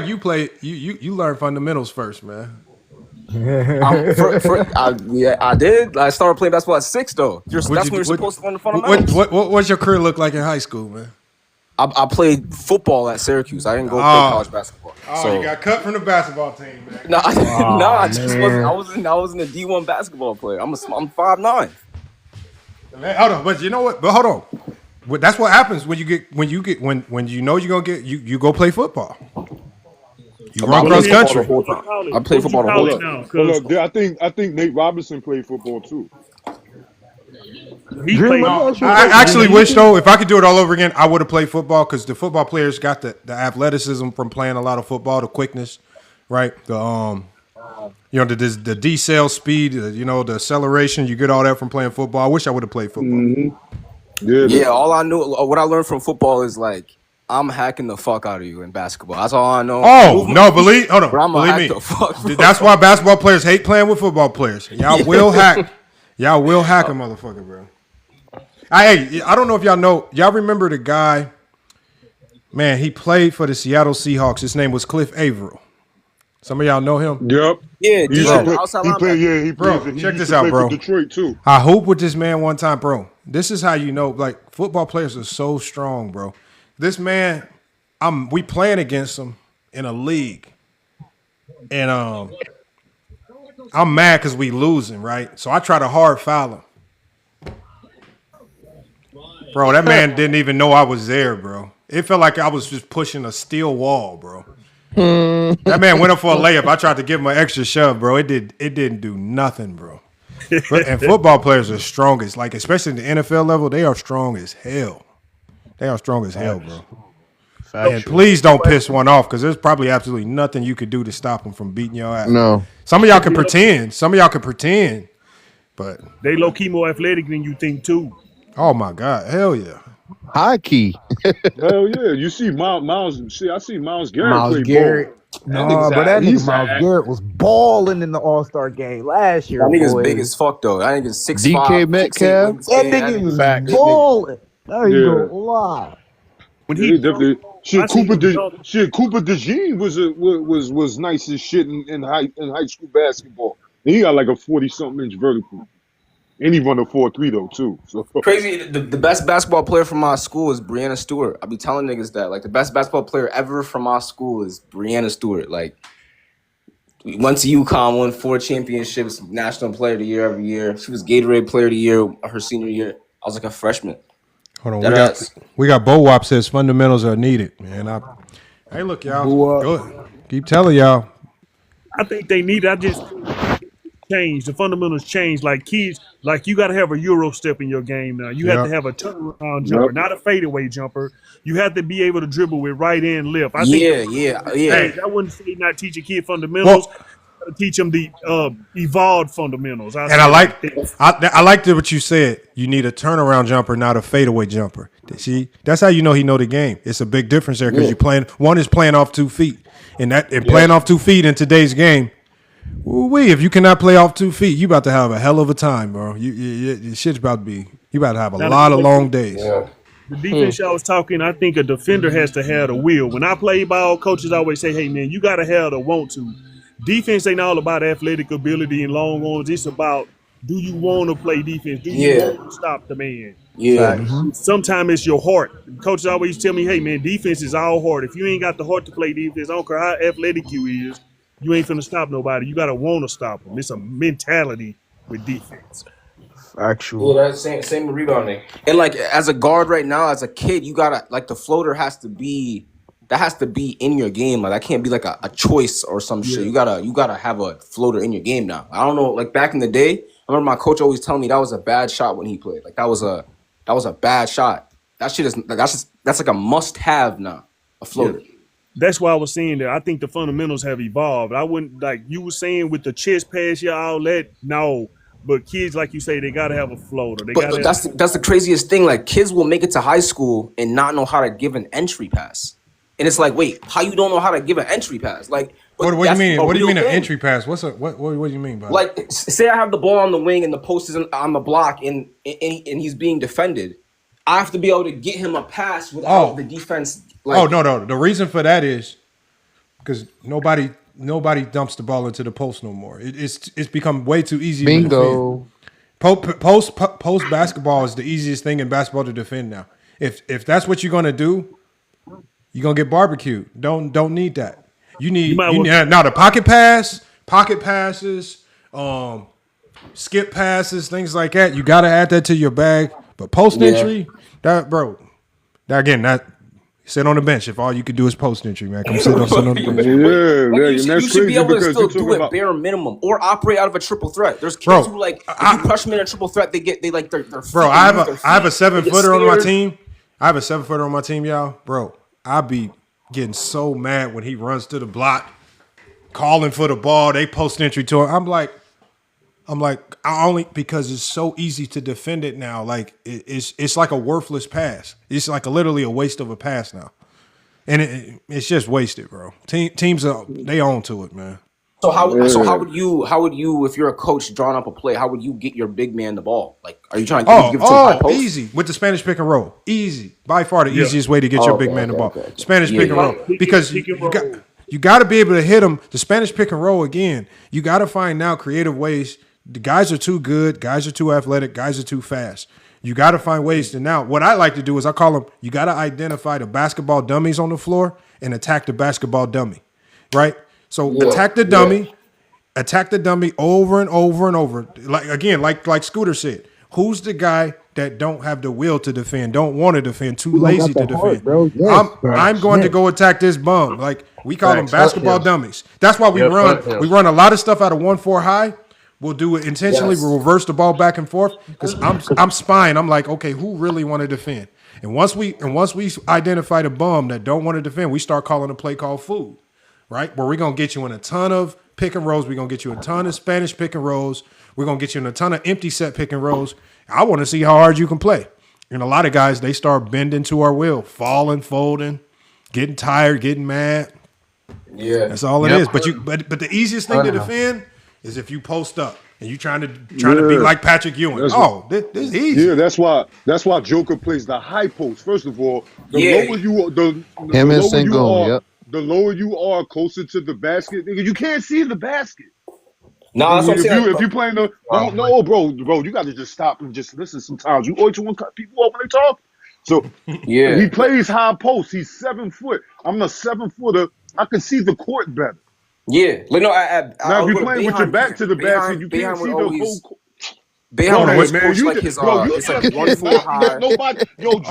you play. You learn fundamentals first, man. I did. I started playing basketball at 6, though. That's when you're supposed to learn the fundamentals. What's your career look like in high school, man? I played football at Syracuse. I didn't go play college basketball. So you got cut from the basketball team, man. I just wasn't. I wasn't a D1 basketball player. I'm 5'9". Man, hold on, but you know what? But hold on. That's what happens when you know you're gonna get you go play football. You run cross country. I played football the whole time. Hold up. I think Nate Robinson played football too. I actually wish though, if I could do it all over again, I would have played football because the football players got the athleticism from playing a lot of football, the quickness, right? The the decel speed, the acceleration. You get all that from playing football. I wish I would have played football. Mm-hmm. Yeah. All I knew, what I learned from football is like I'm hacking the fuck out of you in basketball. That's all I know. Oh no, believe me. That's why basketball players hate playing with football players. Y'all will hack. Y'all will hack a motherfucker, bro. I don't know if y'all know. Y'all remember the guy? Man, he played for the Seattle Seahawks. His name was Cliff Averill. Some of y'all know him. Yep. Yeah, he played. Check this out, bro. Detroit too. I hooped with this man one time, bro. This is how you know, like football players are so strong, bro. This man, we playing against him in a league, and I'm mad because we losing, right? So I try to hard foul him. Bro, that man didn't even know I was there, bro. It felt like I was just pushing a steel wall, bro. That man went up for a layup. I tried to give him an extra shove, bro. It didn't do nothing, bro. And football players are strongest, like especially in the NFL level, they are strong as hell. They are strong as hell, bro. And please don't piss one off because there's probably absolutely nothing you could do to stop them from beating your ass. No. Some of y'all can pretend. But they low key more athletic than you think too. Oh my God, hell yeah. High key. Hell yeah. You see Miles I see Miles Garrett Miles play Garrett. ball. No, but that he's nigga Miles Garrett was balling in the All-Star game last year. That nigga's boy. big as fuck though. That nigga's 6'5". DK Metcalf. That nigga was balling. I ain't gonna lie. When he definitely Cooper DeJean was nice as shit in high school basketball. And he got like a 40-something inch vertical. And he run a 4.3 though too. So crazy. The best basketball player from my school is Breanna Stewart. I be telling niggas that like the best basketball player ever from my school is Breanna Stewart. Like we went to UConn, won 4 championships, national player of the year every year. She was Gatorade player of the year her senior year. I was like a freshman. Hold on, we got Bo Wop says fundamentals are needed, man. Hey, look, y'all. Good. Keep telling y'all. I think they need it. I just change. The fundamentals change. Like kids, like you got to have a Euro step in your game now. You have to have a turnaround jumper, not a fadeaway jumper. You have to be able to dribble with right and left. I think I wouldn't say not teach a kid fundamentals. Teach them the evolved fundamentals. I liked what you said. You need a turnaround jumper, not a fadeaway jumper. See, that's how you know he know the game. It's a big difference there because one is playing off 2 feet, and playing off 2 feet in today's game. If you cannot play off 2 feet, you about to have a hell of a time, bro. Your shit's about to be. You about to have a lot of long days. Yeah. The defense I was talking, I think a defender has to have the will. When I play ball, coaches always say, "Hey man, you got to have the want to." Defense ain't all about athletic ability and long arms. It's about, do you want to play defense? Do you want to stop the man? Yeah. Sometimes it's your heart. Coaches always tell me, hey, man, defense is all heart. If you ain't got the heart to play defense, I don't care how athletic you is, you ain't finna stop nobody. You got to want to stop them. It's a mentality with defense. Actual. Yeah, that's same rebounding. And like as a guard right now, as a kid, you gotta like the floater has to be in your game. Like that can't be like a choice or some shit. You gotta have a floater in your game now. I don't know. Like back in the day, I remember my coach always telling me that was a bad shot when he played. Like that was a bad shot. That shit is that's like a must have now. A floater. Yeah. That's why I was saying that I think the fundamentals have evolved. I wouldn't like you were saying with the chest pass, all that. No. But kids, like you say, they gotta have a floater. But that's the craziest thing. Like kids will make it to high school and not know how to give an entry pass. And it's like, wait, how you don't know how to give an entry pass? Like, what do you mean? What do you mean an entry pass? What do you mean by like? That? Say I have the ball on the wing and the post is on the block and he's being defended. I have to be able to get him a pass without the defense. Like, no. The reason for that is because nobody dumps the ball into the post no more. It's become way too easy. Bingo. To defend. Post basketball is the easiest thing in basketball to defend now. If that's what you're gonna do. You're gonna get barbecued. Don't need that. You need now the pocket passes, skip passes, things like that. You gotta add that to your bag. But post entry, that sit on the bench if all you can do is post entry, man. Come sit on the bench. You should be able to still do it bare minimum or operate out of a triple threat. There's kids who like if you crush them in a triple threat, they're bro. I have a 7-footer on my team. I have a 7-footer on my team, y'all, bro. I be getting so mad when he runs to the block, calling for the ball. They post entry to him. I'm like, only because it's so easy to defend it now. Like it's like a worthless pass. It's like literally a waste of a pass now, and it's just wasted, bro. Teams they own to it, man. So how would you if you're a coach drawing up a play? How would you get your big man the ball? Like, are you trying to give it to the high post? Easy with the Spanish pick and roll. Easy, by far the easiest way to get your big man the ball. Spanish pick and roll because you got to be able to hit them. The Spanish pick and roll again. You got to find now creative ways. The guys are too good. Guys are too athletic. Guys are too fast. You got to find ways to now. What I like to do is I call them. You got to identify the basketball dummies on the floor and attack the basketball dummy, right? So attack the dummy over and over and over. Like Scooter said, Who's the guy that don't have the will to defend, don't want to defend, too He don't lazy got to the heart, defend? bro. Yes, I'm going to go attack this bum. Like we call them Facts. basketball Yes. dummies. That's why we Yep, run. yes. We run a lot of stuff out of 1-4 high. We'll do it intentionally. Yes. We'll reverse the ball back and forth because I'm spying. I'm like, okay, who really want to defend? And once we identify the bum that don't want to defend, we start calling a play called food, right? Where we're gonna get you in a ton of pick and rolls. We're gonna get you a ton of Spanish pick and rolls. We're gonna get you in a ton of empty set pick and rolls. I want to see how hard you can play. And a lot of guys, they start bending to our will, falling, folding, getting tired, getting mad. Yeah, that's all it is. But the easiest thing to defend is if you post up and you trying to be like Patrick Ewing. This is easy. Yeah, that's why Joker plays the high post. First of all, the lower you are, the Him and lower you Sengun, are, yep. the lower you are closer to the basket, nigga, you can't see the basket. No, that's what I'm saying. If you playing the no, bro, you got to just stop and just listen. Sometimes you always want to cut people off when they talk. So yeah, he plays high post. He's 7 foot. I'm a 7-footer. I can see the court better. Yeah, like no, Now if you're playing with your back to the basket, you can't see the whole court. Boeheim was coached like his it's like 1-4 high. Nobody, hold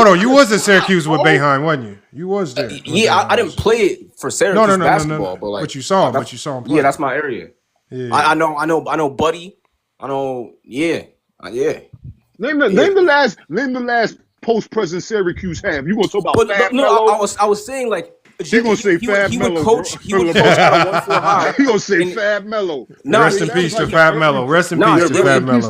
on. You was at Syracuse with Boeheim, wasn't you? You was there. Yeah, I didn't play it for Syracuse basketball, but like, but you saw him play. Yeah, that's my area. Yeah. I know, Buddy. I know. Yeah. Name the last post present Syracuse have. You gonna talk about? But Fab no, Melo? I was saying like. He gonna say Fab he Melo. Would coach out of 1-4 high. He gonna say Fab Melo. No, rest in peace to Fab Melo. Rest in peace to Fab Melo.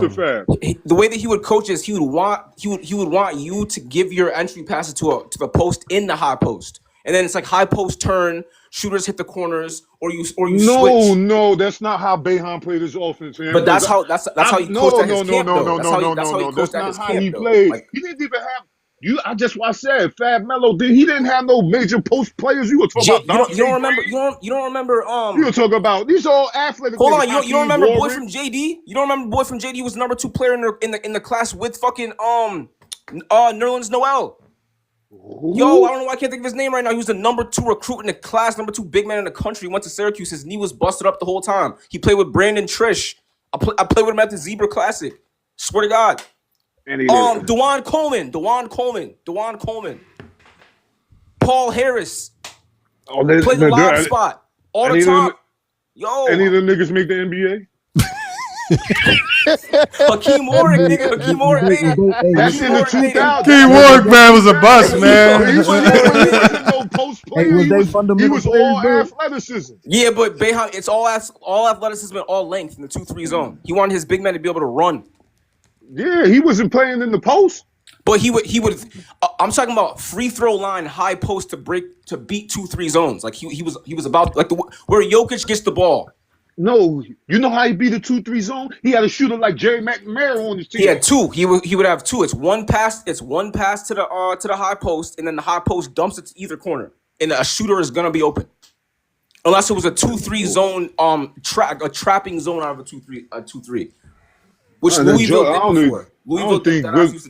The way that he would coach is he would want you to give your entry passes to the post in the high post, and then it's like high post turn, shooters hit the corners, or you switch. No, that's not how Boeheim played his offense, man. But that's how he coached at his camp, though. That's not how he played. He didn't even have. I said Fab Melo. He didn't have no major post players. You were talking about. You don't remember. You don't remember. You were talking about these all athletic. Hold on. You don't remember boy from JD? You don't remember boy from JD was number 2 player in the class with fucking Nerlens Noel. Yo, I don't know why I can't think of his name right now. He was the number 2 recruit in the class, number 2 big man in the country. He went to Syracuse. His knee was busted up the whole time. He played with Brandon Trish. I played with him at the Zebra Classic. Swear to God. Dewan Coleman. Paul Harris. Play the lob spot all the time. Yo. Any of them niggas make the NBA? Hakeem Warwick, nigga. Hakeem Warwick, baby. That's in the 2000s. Hakeem Warwick, man, was a bust, man. He wasn't no post player. He was all athleticism. Yeah, but Boeheim, it's all athleticism and all length in the 2-3 zone. He wanted his big man to be able to run. Yeah, he wasn't playing in the post. But he would. I'm talking about free throw line, high post to beat 2-3 zones. Like he was about like where Jokic gets the ball. No, you know how he beat a 2-3 zone? He had a shooter like Jerry McNamara on his team. He had 2. He would have 2. It's one pass to the high post, and then the high post dumps it to either corner, and a shooter is gonna be open. Unless it was a 2-3 zone, a trapping zone out of a 2-3. Which Louisville did before. I don't think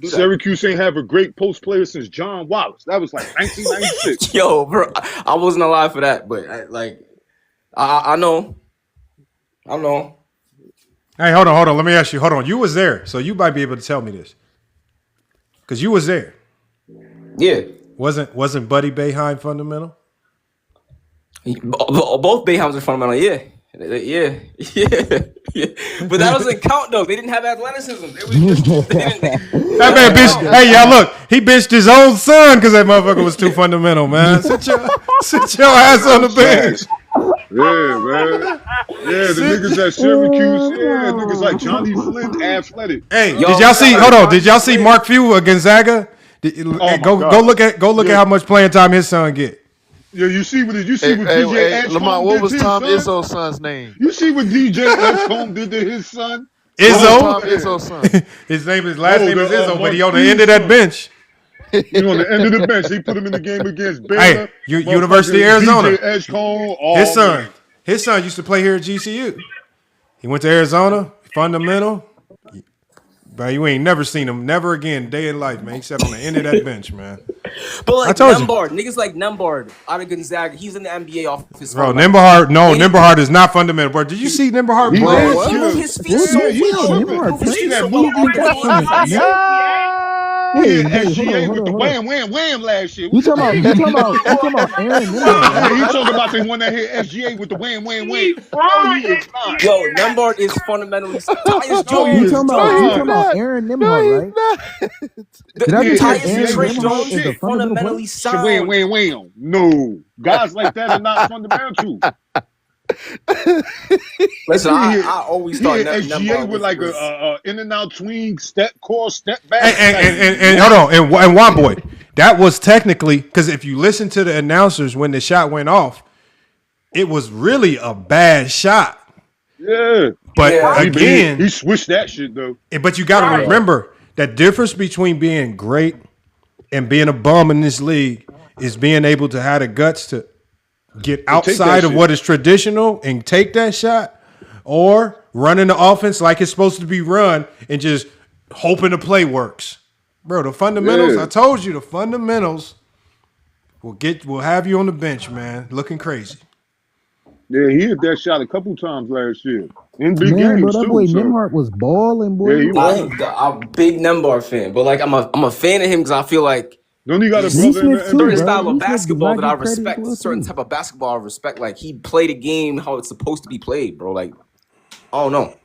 Syracuse ain't have a great post player since John Wallace. That was like 1996. Yo, bro, I wasn't alive for that, but I know. Hey, hold on. Let me ask you. Hold on. You was there, so you might be able to tell me this. Because you was there. Yeah. Wasn't Buddy Boeheim fundamental? Both Boeheims are fundamental, yeah. Yeah. But that doesn't count though. They didn't have athleticism. That man benched. Hey, y'all look. He benched his own son because that motherfucker was too fundamental, man. Sit your ass on the bench. Yeah, man. Yeah, the niggas at Syracuse. Yeah, niggas like Johnny Flynn, athletic. Hey, did y'all see? Hold on. Did y'all see Mark Few of Gonzaga? Go look at how much playing time his son get. Yeah, you see what DJ Ashcombe Lamont, what was did Tom to his son? Izzo's son's name? You see what DJ Ashcombe did to his son? Izzo? Tom Izzo's son. His last name is Izzo, but he on the end of that bench. He on the end of the bench. They put him in the game against Baylor. Hey, University of Arizona. DJ Ashcombe, his son used to play here at GCU. He went to Arizona, fundamental. But you ain't never seen him, never again, day in life, man. He sat on the end of that bench, man. But like I told you. Nembhard, niggas like Nembhard out of Gonzaga, he's in the NBA off of his Bro, fundamentals. Nembhard is not fundamental, bro. Did you see Nembhard He play? was He moved his feet so well. You see that well movie? off the game. He had Hey, SGA with the hold on. wham last year. You talking about Aaron Nembhard, Yeah, right? he talking about the one that hit SGA with the wham. No, he is not. Yo, Nembhard is fundamentally Tyus No, he You is talking not. about Aaron Nembhard, right? Did I just Tyus say and Aaron Trey Nembhard Jones is a is fundamental fundamentally player? sound. No, guys like that are not fundamental. Listen, I always thought SGA Nembhard with like was a in and out swing, step back. And hold on, and one boy, that was technically because if you listen to the announcers when the shot went off, it was really a bad shot. Yeah, but again, he switched that shit though. But you got to remember that difference between being great and being a bum in this league is being able to have the guts to get outside of what is traditional and take that shot, or running the offense like it's supposed to be run and just hoping the play works. Bro, the fundamentals, I told you, the fundamentals will have you on the bench, man, looking crazy. Yeah, he hit that shot a couple times last year. In big Man, bro, games, that too. boy So. Nembhard was balling, boy. Yeah, I'm a big Nembhard fan, but like I'm a fan of him because I feel like don't he got a certain brother in the NBA? style of basketball that I respect, certain type of basketball I respect. Like he played a game how it's supposed to be played, bro. Like, oh no,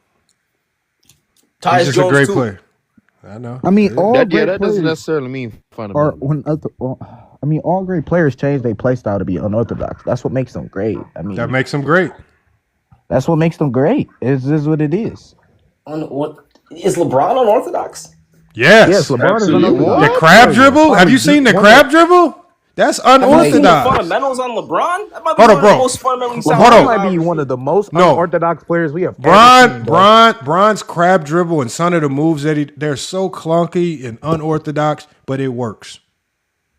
Tyus He's just Jones a great too. player. I know. I mean, all that great doesn't players necessarily mean are fundamental. all great players change their play style to be unorthodox. That's what makes them great. I mean, That makes them great. that's what makes them great. It's just what it is. What is LeBron unorthodox? Yes, LeBron is unorthodox. The crab dribble. Have you seen the crab dribble? That's Have you seen the unorthodox. fundamentals on LeBron? That might be Hold one on, of the bro. most fundamentally Hold sound on. That might be one of the most No. unorthodox players we have ever seen, bro. Bron's crab dribble and some of the moves that they're so clunky and unorthodox, but it works.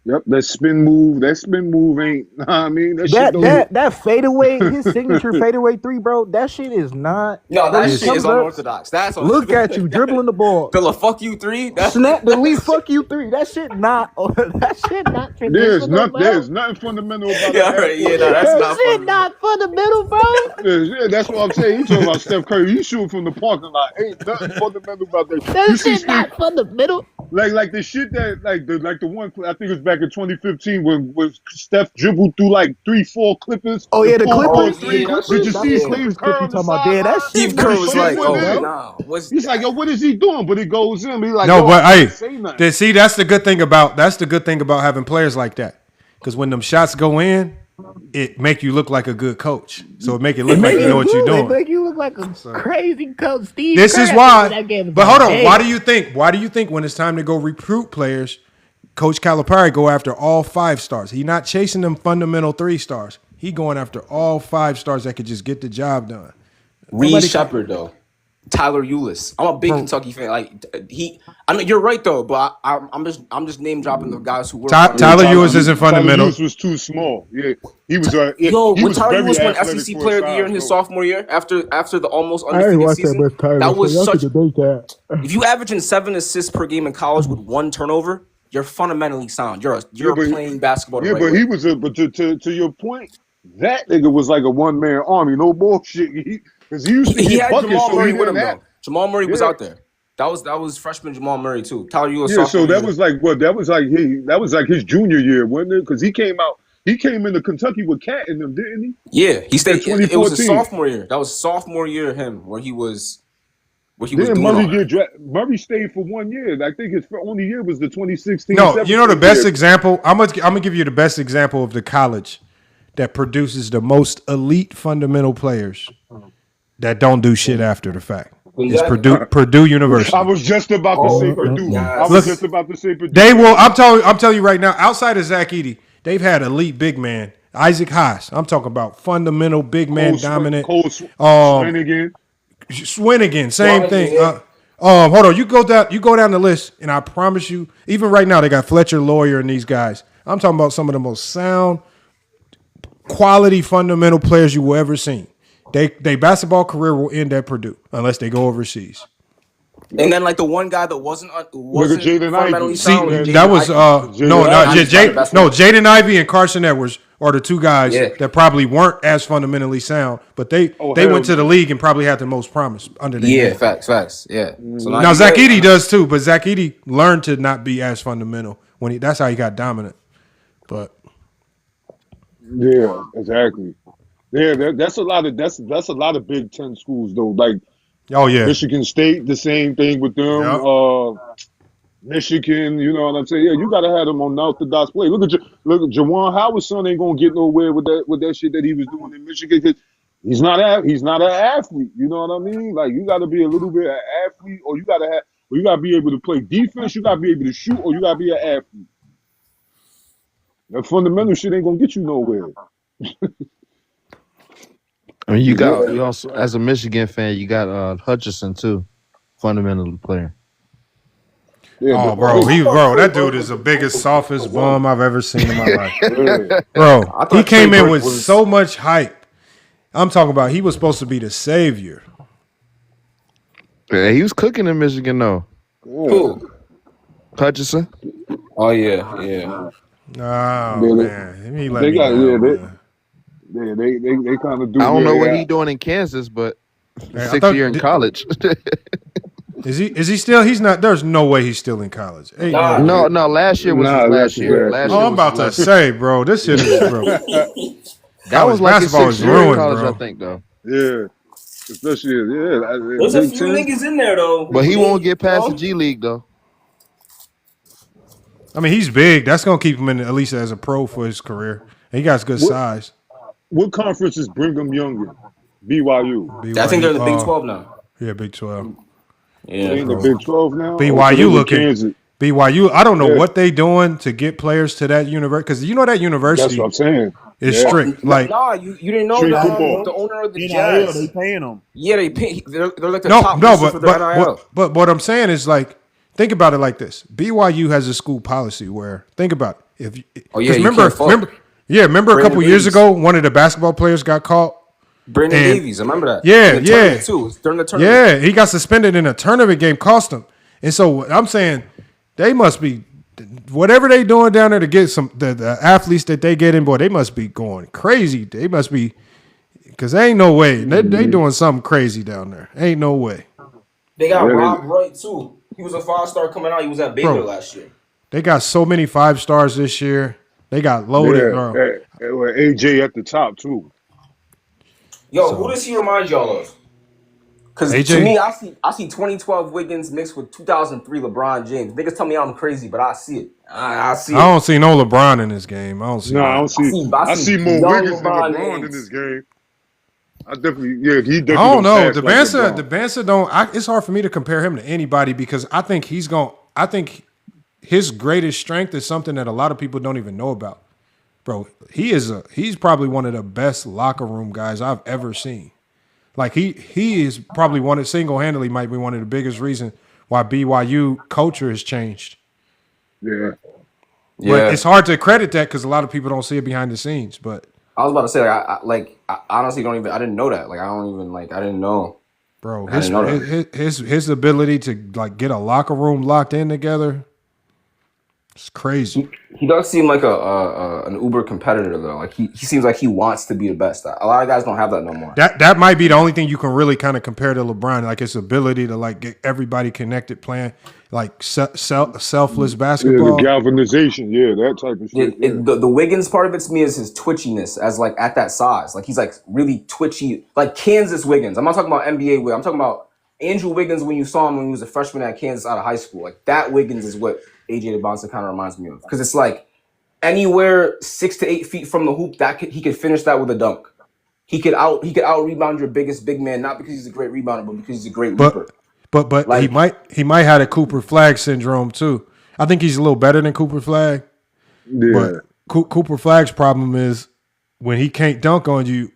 Yep, that spin move ain't. I mean, That fadeaway, his signature fadeaway three, bro. That shit is not. No, bro, that he shit comes is up, unorthodox. That's Look at you dribbling the ball. Bill, fuck you three. That's Snap the lead, fuck you three. That shit not. That shit not traditional. There's nothing fundamental about Yeah, that. right, yeah, no, that's That not shit funny. not fundamental, bro. Yeah, that's what I'm saying. You talking about Steph Curry? You shoot from the parking lot. Ain't nothing fundamental about that. That You see shit not fundamental. like the shit that like the one I think it was back in 2015 when Steph dribbled through like 3-4 Clippers. Oh yeah, the Clippers. Clippers. Did you see Clippers Steve Kerr on talking the about? Yeah, that shit. Steve Kerr was like, with oh, him. nah. He's like, yo, what is he doing? But it goes in. He's like, No, yo, but I hey, can't say nothing. see, that's the good thing about having players like that. Because when them shots go in, it make you look like a good coach. So it make it look like you know what you're They doing. make you look like a crazy coach, Steve. This Kerr is at the why. end of that game. But hold on, Damn. why do you think when it's time to go recruit players, Coach Calipari go after all 5 stars? He not chasing them fundamental 3 stars. He going after all 5 stars that could just get the job done. Reed Shepard though, Tyler Ulis. I'm a big Kentucky fan. Like I know you're right though, but I'm just name dropping the guys who work. Tyler Ulis isn't fundamental. Tyler Ulis was too small. Yeah, he was. Yo, he when was Tyler very Ulis won athletic SEC for Player of his the Year in size, his though. sophomore year after the almost I ain't undefeated watched season, that much Tyler. that was Y'all such. could debate that. If you averaging 7 assists per game in college with 1 turnover, you're fundamentally sound. You're playing basketball. The Yeah, right but way. he was but to your point, that nigga was like a one-man army. No bullshit. Because he used to He get had buckets, Jamal so Murray he with him didn't have. though. Jamal Murray was Yeah. out there. That was freshman Jamal Murray too. Tyler Ulis. Yeah, so sophomore that year. was like what? That was like his junior year, wasn't it? Because he came into Kentucky with Cat in them, didn't he? Yeah, he stayed. It was his 2014. sophomore year. That was sophomore year of him where he was Then doing Murray all that. get drafted. Murray stayed for 1 year. I think his only year was the 2016. No, you know the 17 best year. example. I'm gonna give you the best example of the college that produces the most elite fundamental players that don't do shit after the fact. It's Purdue University. I was just about to say Purdue. I was Look, just about to say Purdue. They will. I'm telling you right now. Outside of Zach Edey, they've had elite big man. Isaac Haas. I'm talking about fundamental big man dominant. Swanigan. Swanigan, same thing. Hold on. You go down the list, and I promise you, even right now, they got Fletcher Lawyer and these guys. I'm talking about some of the most sound, quality fundamental players you will ever seen. They basketball career will end at Purdue unless they go overseas. And then like the one guy that wasn't Jaden fundamentally Ivey. See, sound. like that was Jaden Ivey. Jaden Ivey and Carson Edwards are the two guys Yeah. that probably weren't as fundamentally sound, but they went to the league and probably had the most promise under their Yeah, name. facts. Yeah. So Now Zach Edey does too, but Zach Edey learned to not be as fundamental when that's how he got dominant. But Yeah, exactly. Yeah, that's a lot of Big Ten schools though. Like, oh yeah, Michigan State, the same thing with them. Yep. Michigan, you know what I'm saying? Yeah, you gotta have them on orthodox play. Look at Jawan Howard's son ain't gonna get nowhere with that shit that he was doing in Michigan because he's not an athlete. You know what I mean? Like, you gotta be a little bit an athlete, or you gotta be able to play defense. You gotta be able to shoot, or you gotta be an athlete. That fundamental shit ain't gonna get you nowhere. I mean, you also, as a Michigan fan, you got Hutchinson too, fundamental player. Yeah, bro, that dude is the biggest, softest bum I've ever seen in my life. Bro, he came in with so much hype. I'm talking about he was supposed to be the savior. Yeah, he was cooking in Michigan though. Who? Hutchinson. Oh yeah. Oh man, he let me They kind of do. I don't know what he doing in Kansas, but 6 year in college. Is he still? He's not. There's no way he's still in college. No. Last year was his last year. I'm about to say, bro, this shit is bro. That was like his basketball 6th is year in ruined, college, bro. I think, though. Yeah, especially There's a few niggas in there though. But he won't get past the G League though. I mean, he's big. That's gonna keep him in at least as a pro for his career. And he got good size. What conferences bring him younger? BYU. I think they're in the Big 12 now. Yeah, Big 12. Yeah, they in the Big 12 now. BYU looking. BYU. I don't know what they doing to get players to that university because you know that university. That's what I'm saying. It's strict. Like, nah, you didn't know the owner of the Jazz. They paying them. Yeah, they're like the top for the NIL. But what I'm saying is like, think about it like this: BYU has a school policy where think about it. Remember a couple years ago, one of the basketball players got caught. Brandon Davies, I remember that. Yeah. During the tournament. Yeah, he got suspended in a tournament game, cost him. And so I'm saying they must be whatever they doing down there to get some the athletes that they get in, boy, they must be going crazy. They must be because there ain't no way. They doing something crazy down there. Ain't no way. They got Rob Wright too. He was a 5-star coming out. He was at Baylor last year. They got so many 5-stars this year. They got loaded. AJ at the top too. Yo, who does he remind y'all of? Because to me, I see 2012 Wiggins mixed with 2003 LeBron James. Niggas tell me I'm crazy, but I see it. I see it. I don't see no LeBron in this game. I don't see. I see more Wiggins than LeBron in this game. He definitely. I don't know. The Bansa don't. It's hard for me to compare him to anybody because I think his greatest strength is something that a lot of people don't even know about. Bro, he's probably one of the best locker room guys I've ever seen. Like he is probably single-handedly might be one of the biggest reasons why BYU culture has changed. Yeah. But it's hard to credit that because a lot of people don't see it behind the scenes. But I was about to say, I honestly don't even. I didn't know that. Like, I didn't know. Bro, his ability to like get a locker room locked in together. It's crazy. He does seem like an uber competitor though. Like he seems like he wants to be the best. A lot of guys don't have that no more. That might be the only thing you can really kind of compare to LeBron, like his ability to like get everybody connected, playing like selfless basketball. The galvanization, that type of shit. The Wiggins part of it to me is his twitchiness as like at that size. Like he's like really twitchy, like Kansas Wiggins. I'm not talking about NBA Wiggins. I'm talking about Andrew Wiggins when you saw him when he was a freshman at Kansas out of high school. Like that Wiggins is what AJ DeBonsa kind of reminds me of because it's like anywhere 6 to 8 feet from the hoop he could finish that with a dunk. He could out rebound your biggest big man not because he's a great rebounder but because he's a great leaper. But like, he might have a Cooper Flag syndrome too. I think he's a little better than Cooper Flag. Yeah. But Cooper Flag's problem is when he can't dunk on you.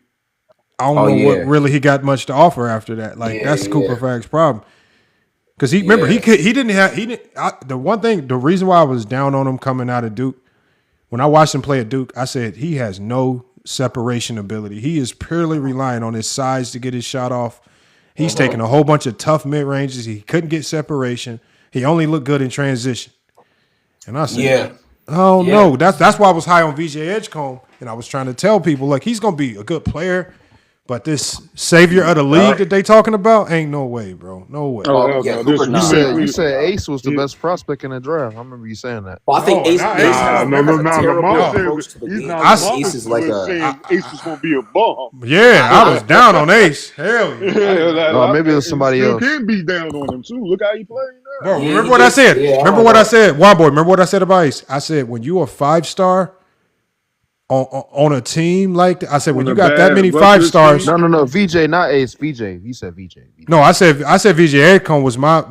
I don't know what really he got much to offer after that. Like that's Cooper Flag's problem. Because the reason why I was down on him coming out of Duke, when I watched him play at Duke, I said he has no separation ability. He is purely relying on his size to get his shot off He's taking a whole bunch of tough mid ranges. He couldn't get separation. He only looked good in transition. And I said, oh no, that's why I was high on VJ Edgecombe, and I was trying to tell people like he's gonna be a good player. But this savior of the league that they talking about ain't no way, bro. No way. You said Ace was the best prospect in the draft. I remember you saying that. Well, I think Ace has a terrible approach to the game. Ace is like Ace was gonna be a bomb. Yeah, I was down on Ace. Hell yeah. Maybe it was somebody else. You can be down on him too. Look how he playing now. Bro, remember what I said? Remember what I said? One boy, remember what I said about Ace? I said when you a 5-star on a team like that, I said when you got that many 5 stars. No, VJ, not Ace. VJ. He said VJ. No, I said VJ Edcombe was my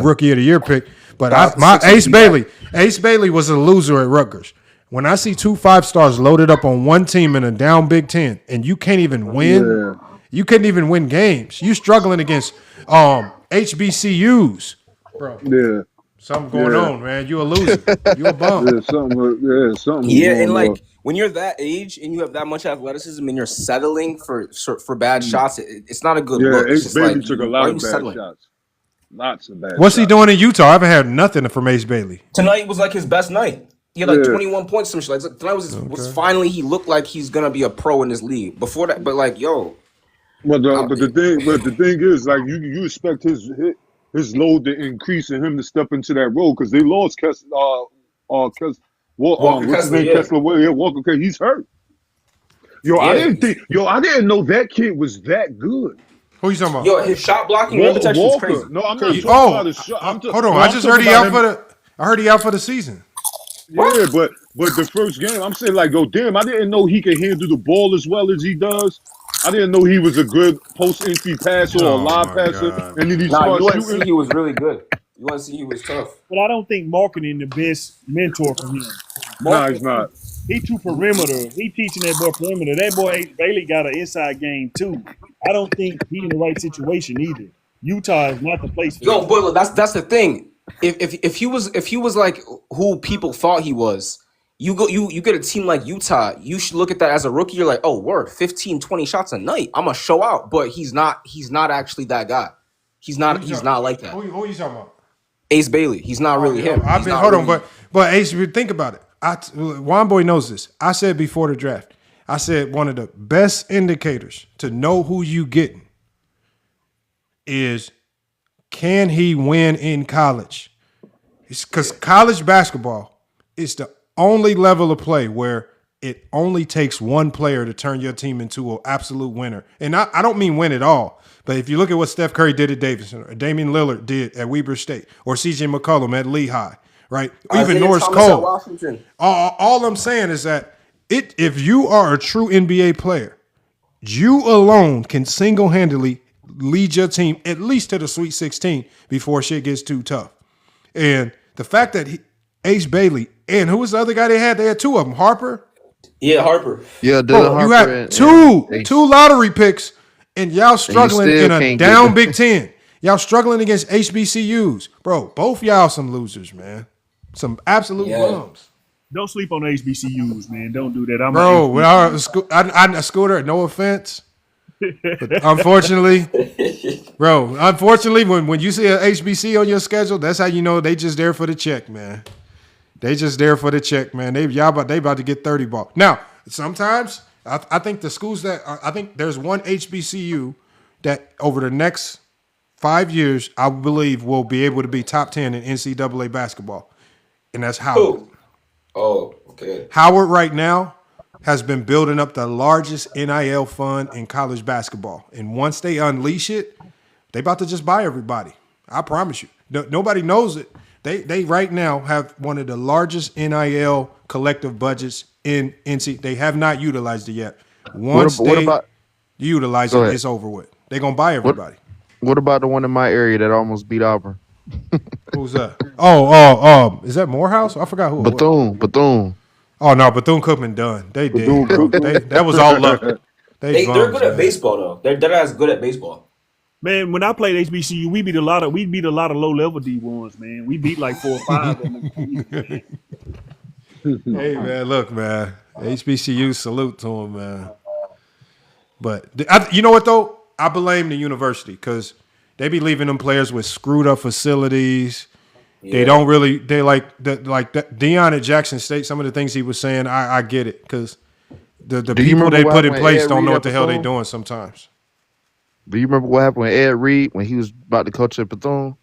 rookie of the year pick, but my Ace Bailey was a loser at Rutgers. When I see 2 5 stars loaded up on one team in a down Big Ten, and you can't even win, you couldn't even win games. You struggling against HBCUs, bro. Yeah. Something going on, man. You a loser. You a bum. Something. Yeah, and like when you're that age and you have that much athleticism and you're settling for bad shots, it's not a good look. Ace Bailey took a lot of bad shots. Lots of bad What's shots. he doing in Utah? I haven't had nothing from Ace Bailey. Tonight was like his best night. He had like 21 points, some shit. Like tonight was finally he looked like he's gonna be a pro in this league. Before that, but like but the thing is, like you expect his load to increase and him to step into that role because they lost Walker Kessler. He's hurt. I didn't know that kid was that good. Who you talking about? Yo, his shot blocking and protection is crazy. No, I'm not talking about his shot. Hold on, I just heard he out for I heard he out for the season. Yeah, but the first game, I'm saying like, damn, I didn't know he could handle the ball as well as he does. I didn't know he was a good post-entry passer or a live passer. God. And then he you want to see he was really good. You want to see he was tough. But I don't think Marketing the best mentor for him. No, he's not. He too perimeter. He teaching that boy perimeter. That boy Ace Bailey got an inside game too. I don't think he in the right situation either. Utah is not the place for him. But look, that's the thing. If he was like who people thought he was, you get a team like Utah, you should look at that as a rookie. You're like, oh, word, 15, 20 shots a night. I'm gonna show out. But he's not actually that guy. He's not like that. Who are you talking about? Ace Bailey. He's not really him. But Ace, think about it. Juan Boy knows this. I said before the draft, I said one of the best indicators to know who you getting is can he win in college? Because college basketball is the only level of play where it only takes one player to turn your team into an absolute winner. And I don't mean win at all. But if you look at what Steph Curry did at Davidson, or Damian Lillard did at Weber State, or CJ McCollum at Lehigh, right? Even Norris Cole. All I'm saying is that if you are a true NBA player, you alone can single-handedly lead your team at least to the Sweet 16 before shit gets too tough. And the fact that Ace Bailey and who was the other guy they had? They had 2 of them. Harper? Yeah, Harper. Yeah, Harper. You had two lottery picks, and y'all struggling in a down Big Ten. Y'all struggling against HBCUs. Bro, both y'all some losers, man. Some absolute bums. Don't sleep on HBCUs, man. Don't do that. I'm a Scooter, no offense. But unfortunately, when you see an HBC on your schedule, that's how you know they just there for the check, man. They just there for the check, man. They about to get 30 ball. Now, sometimes I think the schools I think there's one HBCU that over the next 5 years, I believe will be able to be top 10 in NCAA basketball, and that's Howard. Oh, okay. Howard right now has been building up the largest NIL fund in college basketball. And once they unleash it, they about to just buy everybody. I promise you. Nobody knows it. They right now have one of the largest NIL collective budgets in NC. They have not utilized it yet. Once they utilize it, it's over with. They're going to buy everybody. What about the one in my area that almost beat Auburn? Who's that? Is that Morehouse? I forgot who. Bethune. Oh no, Bethune-Cookman done. They did. That was all luck. They're good at baseball though. They're as good at baseball. Man, when I played HBCU, we beat a lot of low level D1s, man. We beat like 4 or 5 of them. Hey man, look, man. HBCU, salute to them, man. But you know what though? I blame the university because they be leaving them players with screwed up facilities. Yeah. They don't really. They like that Deion at Jackson State. Some of the things he was saying, I get it because the people they put in place don't know what the hell they're doing sometimes. Do you remember what happened with Ed Reed when he was about to coach at Bethune?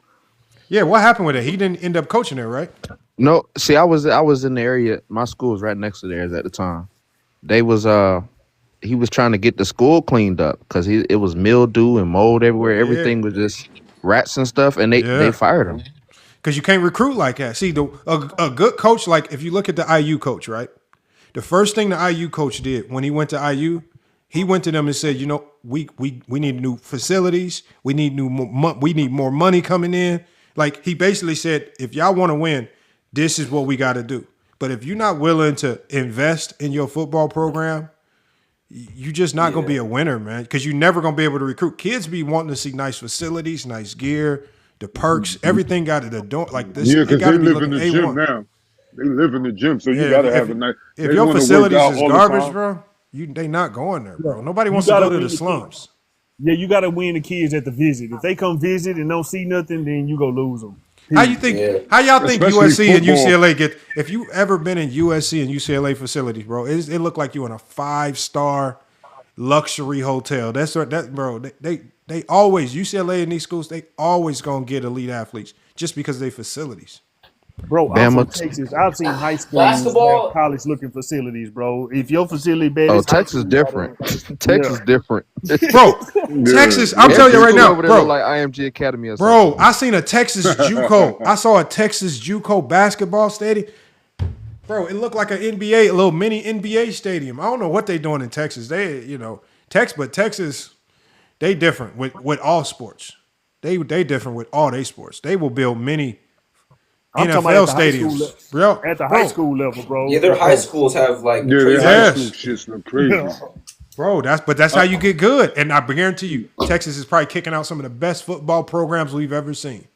Yeah, what happened with it? He didn't end up coaching there, right? No, see, I was in the area. My school was right next to theirs at the time. They was he was trying to get the school cleaned up because it was mildew and mold everywhere. Everything was just rats and stuff, and they fired him. Because you can't recruit like that. See, a good coach, like if you look at the IU coach, right? The first thing the IU coach did when he went to IU, he went to them and said, we need new facilities. We need more money coming in. Like he basically said, if y'all want to win, this is what we got to do. But if you're not willing to invest in your football program, you're just not going to be a winner, man, because you're never going to be able to recruit. Kids be wanting to see nice facilities, nice gear, the perks, everything got it. Like this. Yeah, because they live in the gym now. They live in the gym, so you got to have a nice. If your facilities is garbage, bro, they not going there, bro. Nobody wants to go to the slums. Yeah, you got to win the kids at the visit. If they come visit and don't see nothing, then you go lose them. How you think? Yeah. How y'all think USC and UCLA get? If you ever been in USC and UCLA facilities, bro, it look like you in a 5-star luxury hotel. That's that, bro. They always UCLA and these schools. They always gonna get elite athletes just because they facilities. Bro, I'm from Texas. I've seen high school basketball, college looking facilities, bro. If your facility bad, Texas different. Texas different, bro. Texas, I'm telling you right now, bro. Like IMG Academy, or bro. I seen a Texas JUCO. I saw a Texas JUCO basketball stadium, bro. It looked like an NBA, a little mini NBA stadium. I don't know what they doing in Texas. But Texas, they different with all sports. They different with all they sports. They will build many. I'm NFL stadiums, bro. At the high school level, bro. Yeah, their high schools have like high school shit's look crazy, bro. That's how you get good. And I guarantee you, Texas is probably kicking out some of the best football programs we've ever seen.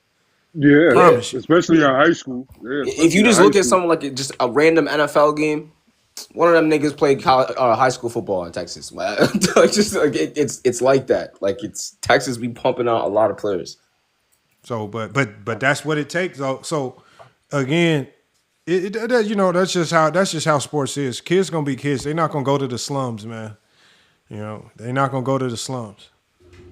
Yeah, especially in high school. Yeah, if you just look at something like just a random NFL game, one of them niggas played high school football in Texas. It's like that. Like Texas be pumping out a lot of players. So, but that's what it takes. So again, that's just how sports is. Kids gonna be kids. They're not gonna go to the slums, man. They're not gonna go to the slums.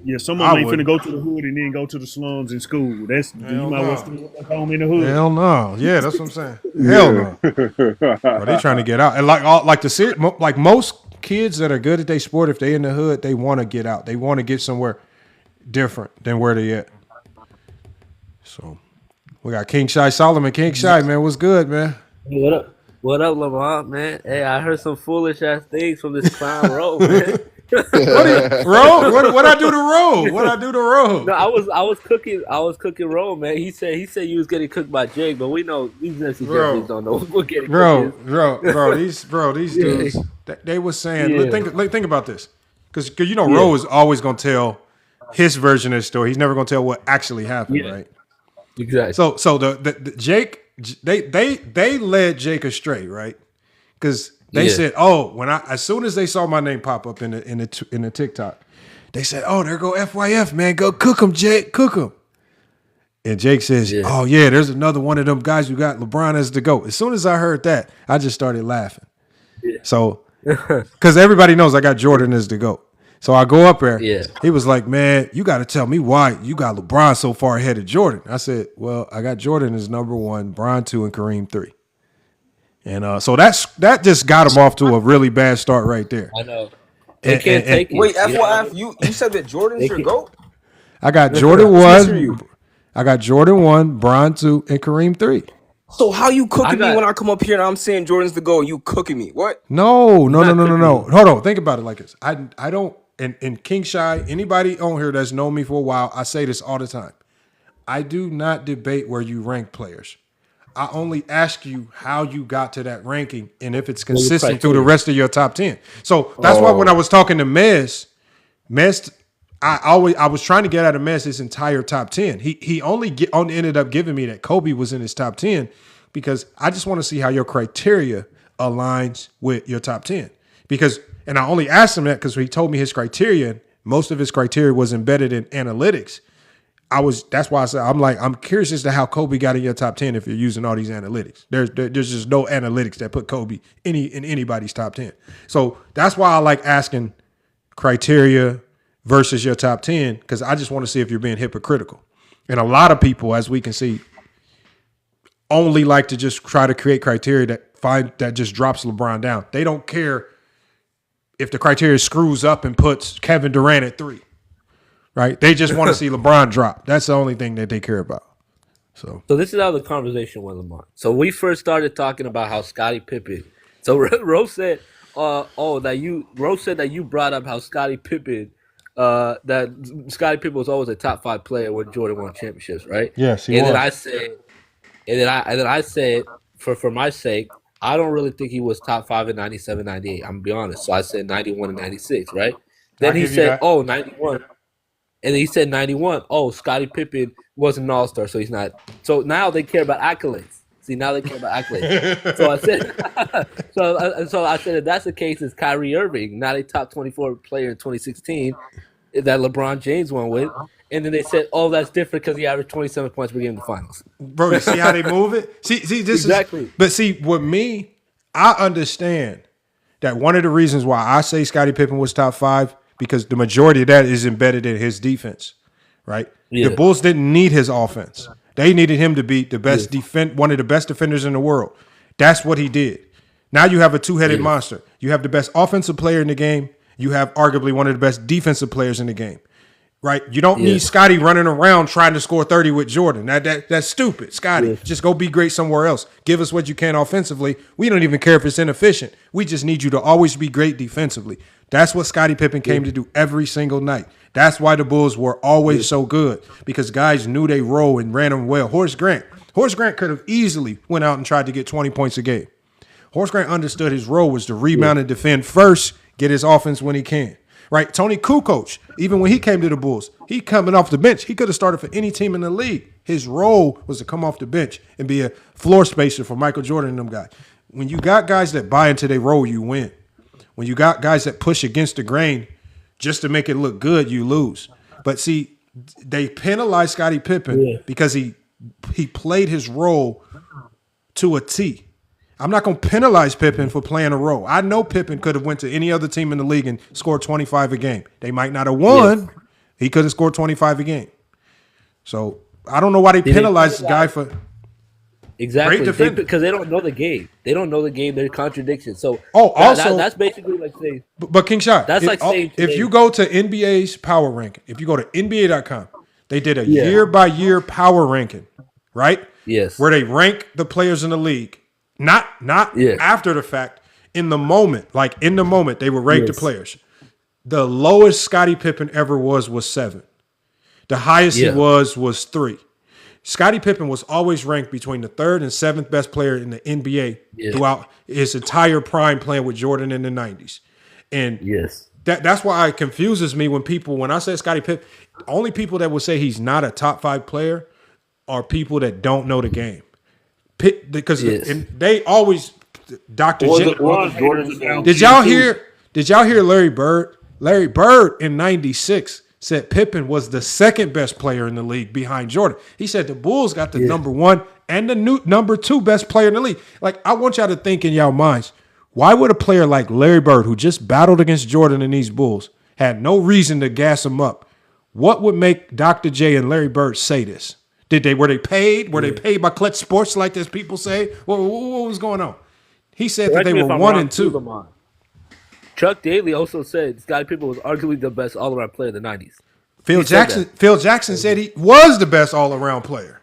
Yeah, someone ain't finna go to the hood and then go to the slums in school. You might well stay home in the hood. Hell no. Yeah, that's what I'm saying. Hell no. Bro, they trying to get out. And like most kids that are good at their sport, if they in the hood, they want to get out. They want to get somewhere different than where they at. So we got King Shy Solomon. King Shy, man, what's good, man? What up? What up, Lamont, man? Hey, I heard some foolish ass things from this clown Ro, man. Ro? What I do to Ro? What I do to Ro? No, I was cooking Ro, man. He said you was getting cooked by Jake, but we know these NCAA don't know we're getting cooked. Bro, these dudes, they was saying, think about this. Because Ro is always gonna tell his version of the story. He's never gonna tell what actually happened, right? Exactly. So the Jake, they led Jake astray, right? Because they said, as soon as they saw my name pop up in the TikTok, they said, there go FYF, man, go cook him, Jake, cook him. And Jake says, there's another one of them guys who got LeBron as the GOAT. As soon as I heard that, I just started laughing. Yeah. So, because everybody knows I got Jordan as the GOAT. So I go up there. Yeah. He was like, man, you got to tell me why you got LeBron so far ahead of Jordan. I said, well, I got Jordan as number 1, Bron 2, and Kareem 3. And so that just got him off to a really bad start right there. I know. They can't take it. Wait, FYF, you said that Jordan's your GOAT? I got Jordan 1. I got Jordan 1, Bron 2, and Kareem 3. So how you cooking me when I come up here and I'm saying Jordan's the GOAT? You cooking me? What? No. Hold on. Think about it like this. I don't. And King Shy, anybody on here that's known me for a while, I say this all the time. I do not debate where you rank players. I only ask you how you got to that ranking and if it's consistent through the rest of your top 10. So that's why when I was talking to Mez, I was trying to get out of Mez his entire top 10. He only ended up giving me that Kobe was in his top 10 because I just want to see how your criteria aligns with your top 10. And I only asked him that because he told me his criteria, most of his criteria was embedded in analytics. That's why I said I'm curious as to how Kobe got in your top 10 if you're using all these analytics. There's just no analytics that put Kobe in anybody's top 10. So that's why I like asking criteria versus your top 10, because I just want to see if you're being hypocritical. And a lot of people, as we can see, only like to just try to create criteria that just drops LeBron down. They don't care if the criteria screws up and puts Kevin Durant at 3. Right? They just want to see LeBron drop. That's the only thing that they care about. So this is how the conversation went, Lamar. So we first started talking about how Scottie Pippen. So Rose said, Rose said that you brought up how Scottie Pippen, that Scottie Pippen was always a top 5 player when Jordan won championships, right? Yes, he was. And then I said, for my sake, I don't really think he was top 5 in 97, 98. I'm gonna be honest. So I said 91 and 96, right? Then he said, 91. And then he said 91. Oh, Scottie Pippen wasn't an all-star, so he's not. So now they care about accolades. See, now they care about accolades. So I said, so I said, if that's the case, it's Kyrie Irving, not a top 24 player in 2016 that LeBron James won with. And then they said, oh, that's different because he averaged 27 points per game in the finals. Bro, you see how they move it? See, this exactly. But see, with me, I understand that one of the reasons why I say Scottie Pippen was top 5, because the majority of that is embedded in his defense, right? Yeah. The Bulls didn't need his offense. They needed him to be the best one of the best defenders in the world. That's what he did. Now you have a two-headed monster. You have the best offensive player in the game. You have arguably one of the best defensive players in the game, right? You don't need Scottie running around trying to score 30 with Jordan. That's stupid. Scottie, just go be great somewhere else. Give us what you can offensively. We don't even care if it's inefficient. We just need you to always be great defensively. That's what Scottie Pippen came to do every single night. That's why the Bulls were always so good, because guys knew they role and ran them well. Horace Grant could have easily went out and tried to get 20 points a game. Horace Grant understood his role was to rebound and defend first, get his offense when he can. Right? Tony Kukoc, even when he came to the Bulls, he coming off the bench. He could have started for any team in the league. His role was to come off the bench and be a floor spacer for Michael Jordan and them guys. When you got guys that buy into their role, you win. When you got guys that push against the grain just to make it look good, you lose. But see, they penalized Scottie Pippen because he played his role to a T. I'm not going to penalize Pippen for playing a role. I know Pippen could have went to any other team in the league and scored 25 a game. They might not have won. Yes. He could have scored 25 a game. So I don't know why they penalize the guy for exactly because they don't know the game. They don't know the game. They're contradictions. So that's basically like saying. But King Shot, that's like saying if you go to NBA's power ranking, if you go to NBA.com, they did a year by year power ranking, right? Yes, where they rank the players in the league. Not after the fact, in the moment. Like in the moment, they would rank the players. The lowest Scottie Pippen ever was 7. The highest he was 3. Scottie Pippen was always ranked between the 3rd and 7th best player in the NBA throughout his entire prime playing with Jordan in the 90s. And that's why it confuses me when I say Scottie Pippen, only people that would say he's not a top 5 player are people that don't know the game. Because they always Dr. J. Did y'all hear Larry Bird? Larry Bird in 96 said Pippen was the 2nd best player in the league behind Jordan. He said the Bulls got the number 1 and the number 2 best player in the league. Like, I want y'all to think in y'all minds, why would a player like Larry Bird, who just battled against Jordan in these Bulls, had no reason to gas him up? What would make Dr. J and Larry Bird say this? Were they paid? Were they paid by Clutch Sports like this people say? What was going on? He said that they were 1 and 2. Chuck Daly also said Scottie Pippen was arguably the best all-around player in the 90s. Phil Jackson said he was the best all-around player.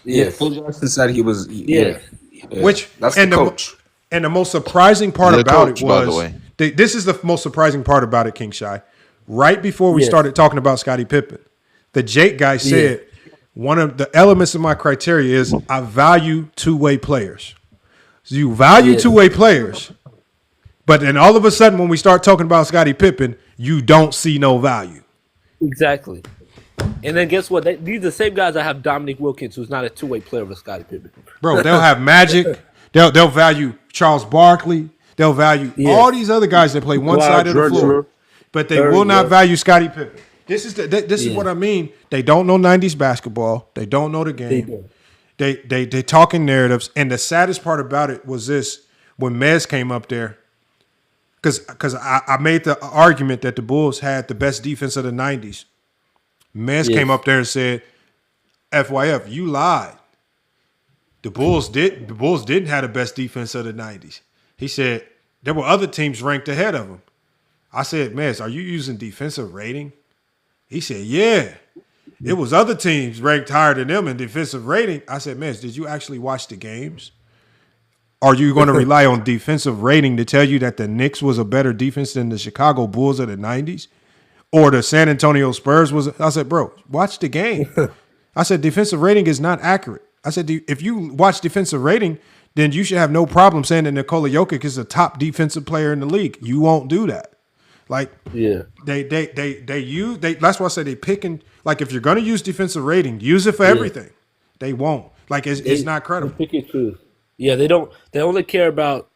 Yeah, Phil Jackson said he was. Which that's the coach. And the most surprising part about it was this is the most surprising part about it, King Shy. Right before we started talking about Scottie Pippen, the Jake guy said one of the elements of my criteria is I value two-way players. So you value two-way players, but then all of a sudden when we start talking about Scottie Pippen, you don't see no value. Exactly. And then guess what? These are the same guys that have Dominique Wilkins, who's not a two-way player with Scottie Pippen. Bro, they'll have Magic. They'll value Charles Barkley. They'll value all these other guys that play one side of the floor. but they will not value Scottie Pippen. This is what I mean. They don't know 90s basketball. They don't know the game. They talking narratives. And the saddest part about it was this: when Mez came up there, because I made the argument that the Bulls had the best defense of the 90s. Mez came up there and said, FYF, you lied. The Bulls didn't have the best defense of the 90s. He said there were other teams ranked ahead of them. I said, Mez, are you using defensive rating? He said, yeah. It was other teams ranked higher than them in defensive rating. I said, Mez, did you actually watch the games? Are you going to rely on defensive rating to tell you that the Knicks was a better defense than the Chicago Bulls of the 90s? Or the San Antonio Spurs was? I said, bro, watch the game. I said, defensive rating is not accurate. I said, if you watch defensive rating, then you should have no problem saying that Nikola Jokic is the top defensive player in the league. You won't do that. Like, they use that's why I say they picking, like, if you're gonna use defensive rating, use it for everything. They won't. Like, it's not credible. Pick and choose. Yeah, they don't. They only care about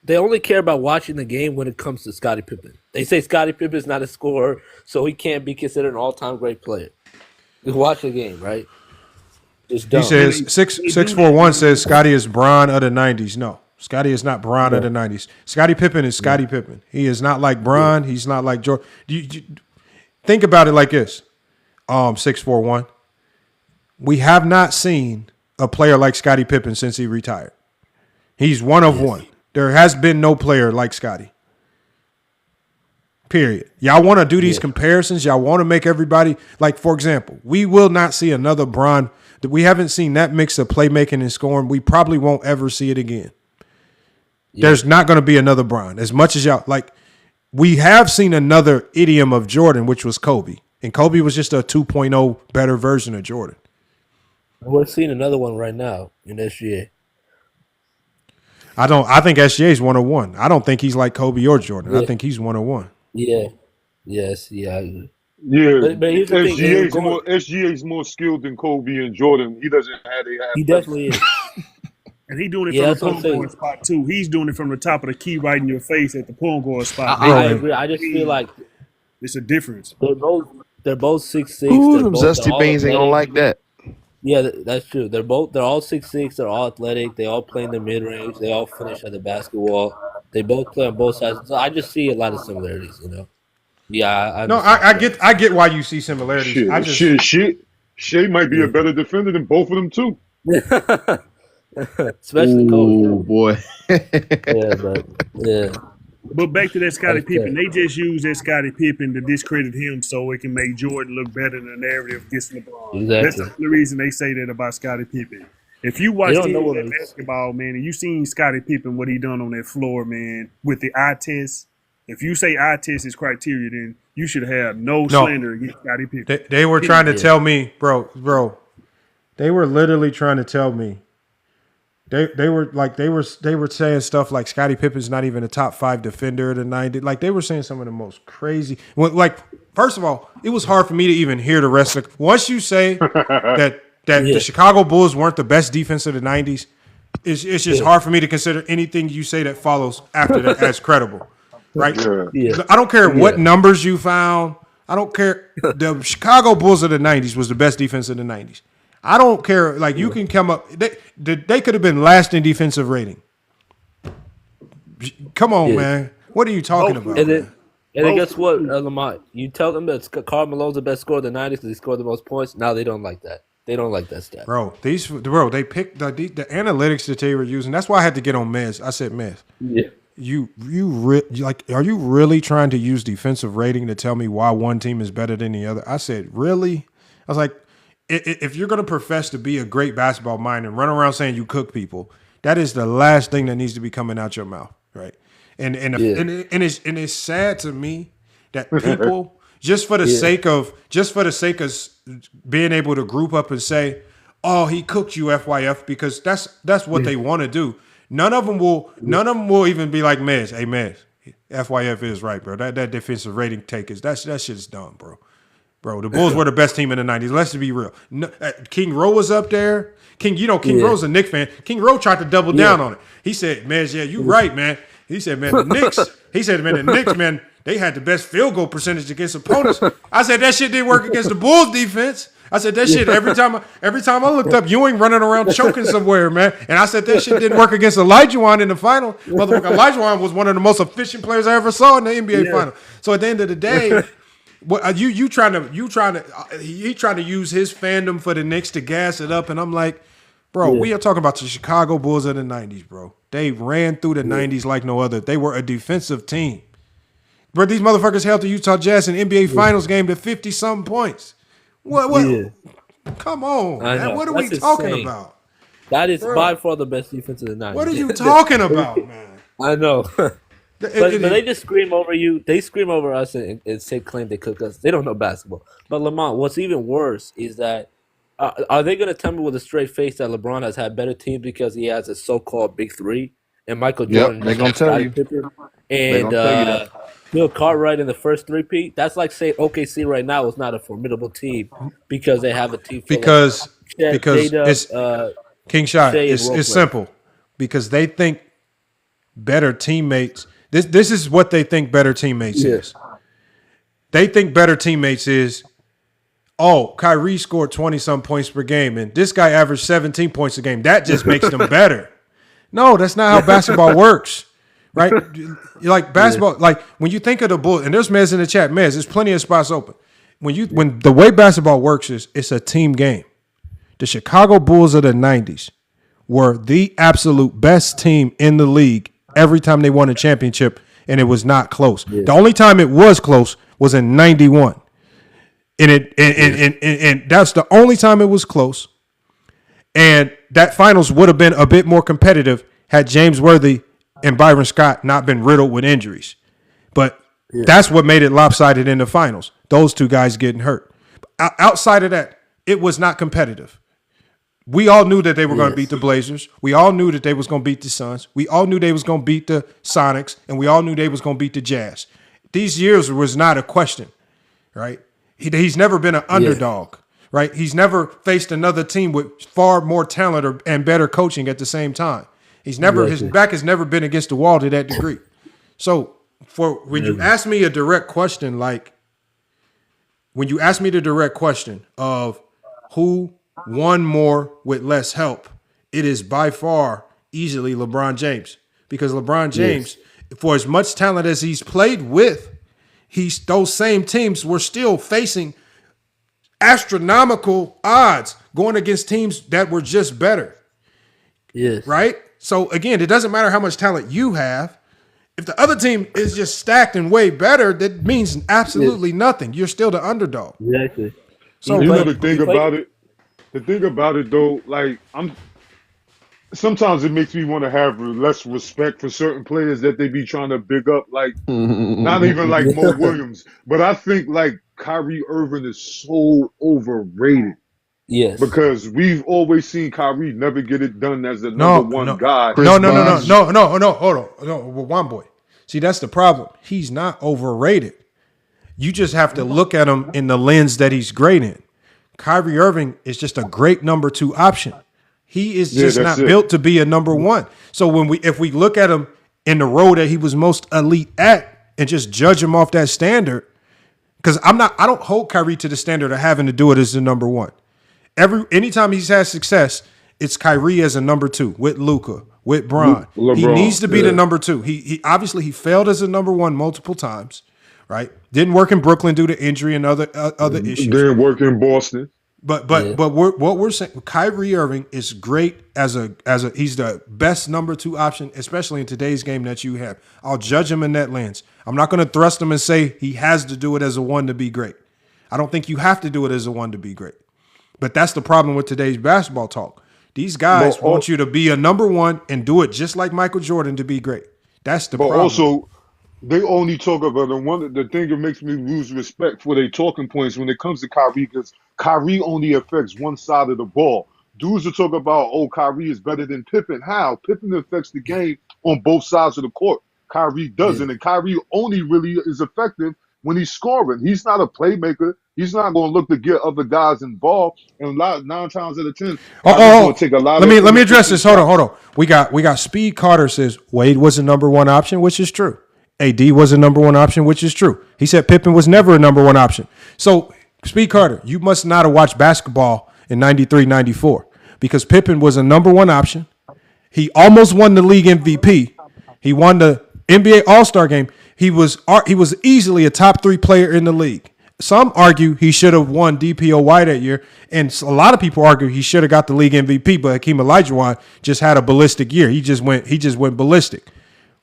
watching the game when it comes to Scottie Pippen. They say Scottie Pippen is not a scorer, so he can't be considered an all-time great player. You watch the game, right? Just dumb. He says 641 says Scottie is Bron of the 90s. No, Scottie is not Bron of the 90s. Scottie Pippen is Scottie Pippen. He is not like Bron. He's not like Jordan. You think about it like this. 641. We have not seen a player like Scottie Pippen since he retired. He's one of one. There has been no player like Scottie. Period. Y'all want to do these comparisons? Y'all want to make everybody, like, for example, we will not see another Bron. We haven't seen that mix of playmaking and scoring. We probably won't ever see it again. There's not going to be another Bron. As much as y'all, like, we have seen another idiom of Jordan, which was Kobe. And Kobe was just a 2.0 better version of Jordan. We're seeing another one right now in SGA. I think SGA is 101. I don't think he's like Kobe or Jordan. I think he's 101. Yeah. Yes. Yeah. I agree. Yeah, But here's the thing. SGA's more skilled than Kobe and Jordan. He doesn't have a half. He definitely is. And he's doing it from the point guard spot too. He's doing it from the top of the key, right in your face at the point guard spot. I agree. I just feel like it's a difference. They're both 6'6". Ooh, them Zesty Beans ain't gonna like that. Yeah, that's true. They're all 6'6". They're all athletic. They all play in the mid range. They all finish at the basketball. They both play on both sides. So I just see a lot of similarities. You know. Yeah. I get why you see similarities. Shea might be a better defender than both of them too. Especially Kobe. Oh boy. Yeah. But back to that Scottie Pippen, they just use that Scottie Pippen to discredit him so it can make Jordan look better in the narrative against LeBron. Exactly. That's the only reason they say that about Scottie Pippen. If you watch that basketball, man, and you seen Scottie Pippen, what he done on that floor, man, with the eye test, if you say eye test is criteria, then you should have no slander against Scottie Pippen. They were trying to tell me, bro. They were literally trying to tell me. They were saying stuff like Scottie Pippen's not even a top 5 defender of the 90s. Like, they were saying some of the most crazy. Like, first of all, it was hard for me to even hear the rest of. Once you say that the Chicago Bulls weren't the best defense of the 90s, it's just hard for me to consider anything you say that follows after that as credible. Right? Yeah. I don't care what numbers you found. I don't care. The Chicago Bulls of the 90s was the best defense of the 90s. I don't care. Like, you can come up. They could have been last in defensive rating. Come on, man. What are you talking about? And then guess what, Lamont? You tell them that Karl Malone's the best scorer of the 90s because he scored the most points. Now they don't like that. They don't like that stat. They picked the analytics that they were using. That's why I had to get on Mez. I said, Mez. Yeah. Are you really trying to use defensive rating to tell me why one team is better than the other? I said, really? I was like, if you're going to profess to be a great basketball mind and run around saying you cook people, that is the last thing that needs to be coming out your mouth, right? And it's sad to me that people just for the sake of being able to group up and say, "Oh, he cooked you, FYF," because that's what they want to do. None of them will even be like Mez. Hey, Mez, FYF is right, bro. That defensive rating take is that shit's dumb, bro. Bro, the Bulls were the best team in the 90s. Let's be real. King Rowe was up there. King Rowe's a Knicks fan. King Rowe tried to double down on it. He said, man, yeah, you right, man. He said, man, the Knicks, they had the best field goal percentage against opponents. I said that shit didn't work against the Bulls defense. I said that shit every time I looked up, Ewing running around choking somewhere, man. And I said that shit didn't work against Olajuwon in the final. Motherfucker, Olajuwon was one of the most efficient players I ever saw in the NBA final. So at the end of the day, what he trying to use his fandom for the Knicks to gas it up, and I'm like, bro, we are talking about the Chicago Bulls of the 90s, bro. They ran through the 90s like no other. They were a defensive team. But these motherfuckers held the Utah Jazz in NBA Finals game to 50-something points. What? Yeah. Come on, man. What are we talking about? That is by far the best defense of the 90s. What are you talking about, man? I know. but they just scream over you. They scream over us and say claim they cook us. They don't know basketball. But Lamont, what's even worse is that are they going to tell me with a straight face that LeBron has had better teams because he has a so-called big three and Michael Jordan? Yep, they're going to tell you. Pippen, and Bill Cartwright in the first three-peat? That's like saying OKC right now is not a formidable team because they have a team. Because it's King Shot. It's simple. Because they think better teammates. This is what they think better teammates is. They think better teammates is, Kyrie scored 20-some points per game, and this guy averaged 17 points a game. That just makes them better. No, that's not how basketball works. Right? Like basketball, like when you think of the Bulls, and there's Mez in the chat, Mez, there's plenty of spots open. When the way basketball works is it's a team game. The Chicago Bulls of the 90s were the absolute best team in the league every time they won a championship, and it was not close. Yeah. The only time it was close was in 91. And that's the only time it was close. And that finals would have been a bit more competitive had James Worthy and Byron Scott not been riddled with injuries. But that's what made it lopsided in the finals. Those two guys getting hurt. Outside of that, it was not competitive. We all knew that they were going to beat the Blazers. We all knew that they was going to beat the Suns. We all knew they was going to beat the Sonics. And we all knew they was going to beat the Jazz. These years was not a question, right? He's never been an underdog, right? He's never faced another team with far more talent and better coaching at the same time. His back has never been against the wall to that degree. So when you ask me a direct question, of who won more with less help, it is by far easily LeBron James. Because LeBron James, for as much talent as he's played with, those same teams were still facing astronomical odds going against teams that were just better. Yes. Right? So, again, it doesn't matter how much talent you have. If the other team is just stacked and way better, that means absolutely nothing. You're still the underdog. Exactly. So, the thing about it, though, like, sometimes it makes me want to have less respect for certain players that they be trying to big up, like, not even like Mo Williams. But I think, like, Kyrie Irving is so overrated. Yes, because we've always seen Kyrie never get it done as the number one guy. No. Hold on. No, one boy. See, that's the problem. He's not overrated. You just have to look at him in the lens that he's great in. Kyrie Irving is just a great number two option. He is just not built to be a number one. So if we look at him in the role that he was most elite at and just judge him off that standard, because I don't hold Kyrie to the standard of having to do it as the number one. Anytime he's had success, it's Kyrie as a number two with Luka, with Bron. LeBron, he needs to be the number two. He obviously he failed as a number one multiple times, right? Didn't work in Brooklyn due to injury and other issues. Didn't work in Boston. But what we're saying, Kyrie Irving is great as a he's the best number two option, especially in today's game that you have. I'll judge him in that lens. I'm not going to thrust him and say he has to do it as a one to be great. I don't think you have to do it as a one to be great. But that's the problem with today's basketball talk. These guys want you to be a number one and do it just like Michael Jordan to be great. That's the problem. But also, they only talk about the thing that makes me lose respect for their talking points when it comes to Kyrie, because Kyrie only affects one side of the ball. Dudes will talk about, Kyrie is better than Pippen. How? Pippen affects the game on both sides of the court. Kyrie doesn't. And Kyrie only really is effective when he's scoring. He's not a playmaker. He's not going to look to get other guys involved. And 9 times out of 10, going to take a lot. Let me address this. Hold on. We got Speed Carter says Wade was the number one option, which is true. AD was a number one option, which is true. He said Pippen was never a number one option. So, Speed Carter, you must not have watched basketball in 93, 94 because Pippen was a number one option. He almost won the league MVP. He won the NBA All-Star game. He was easily a top 3 player in the league. Some argue he should have won DPOY that year, and a lot of people argue he should have got the league MVP, but Hakeem Olajuwon just had a ballistic year. He just went ballistic.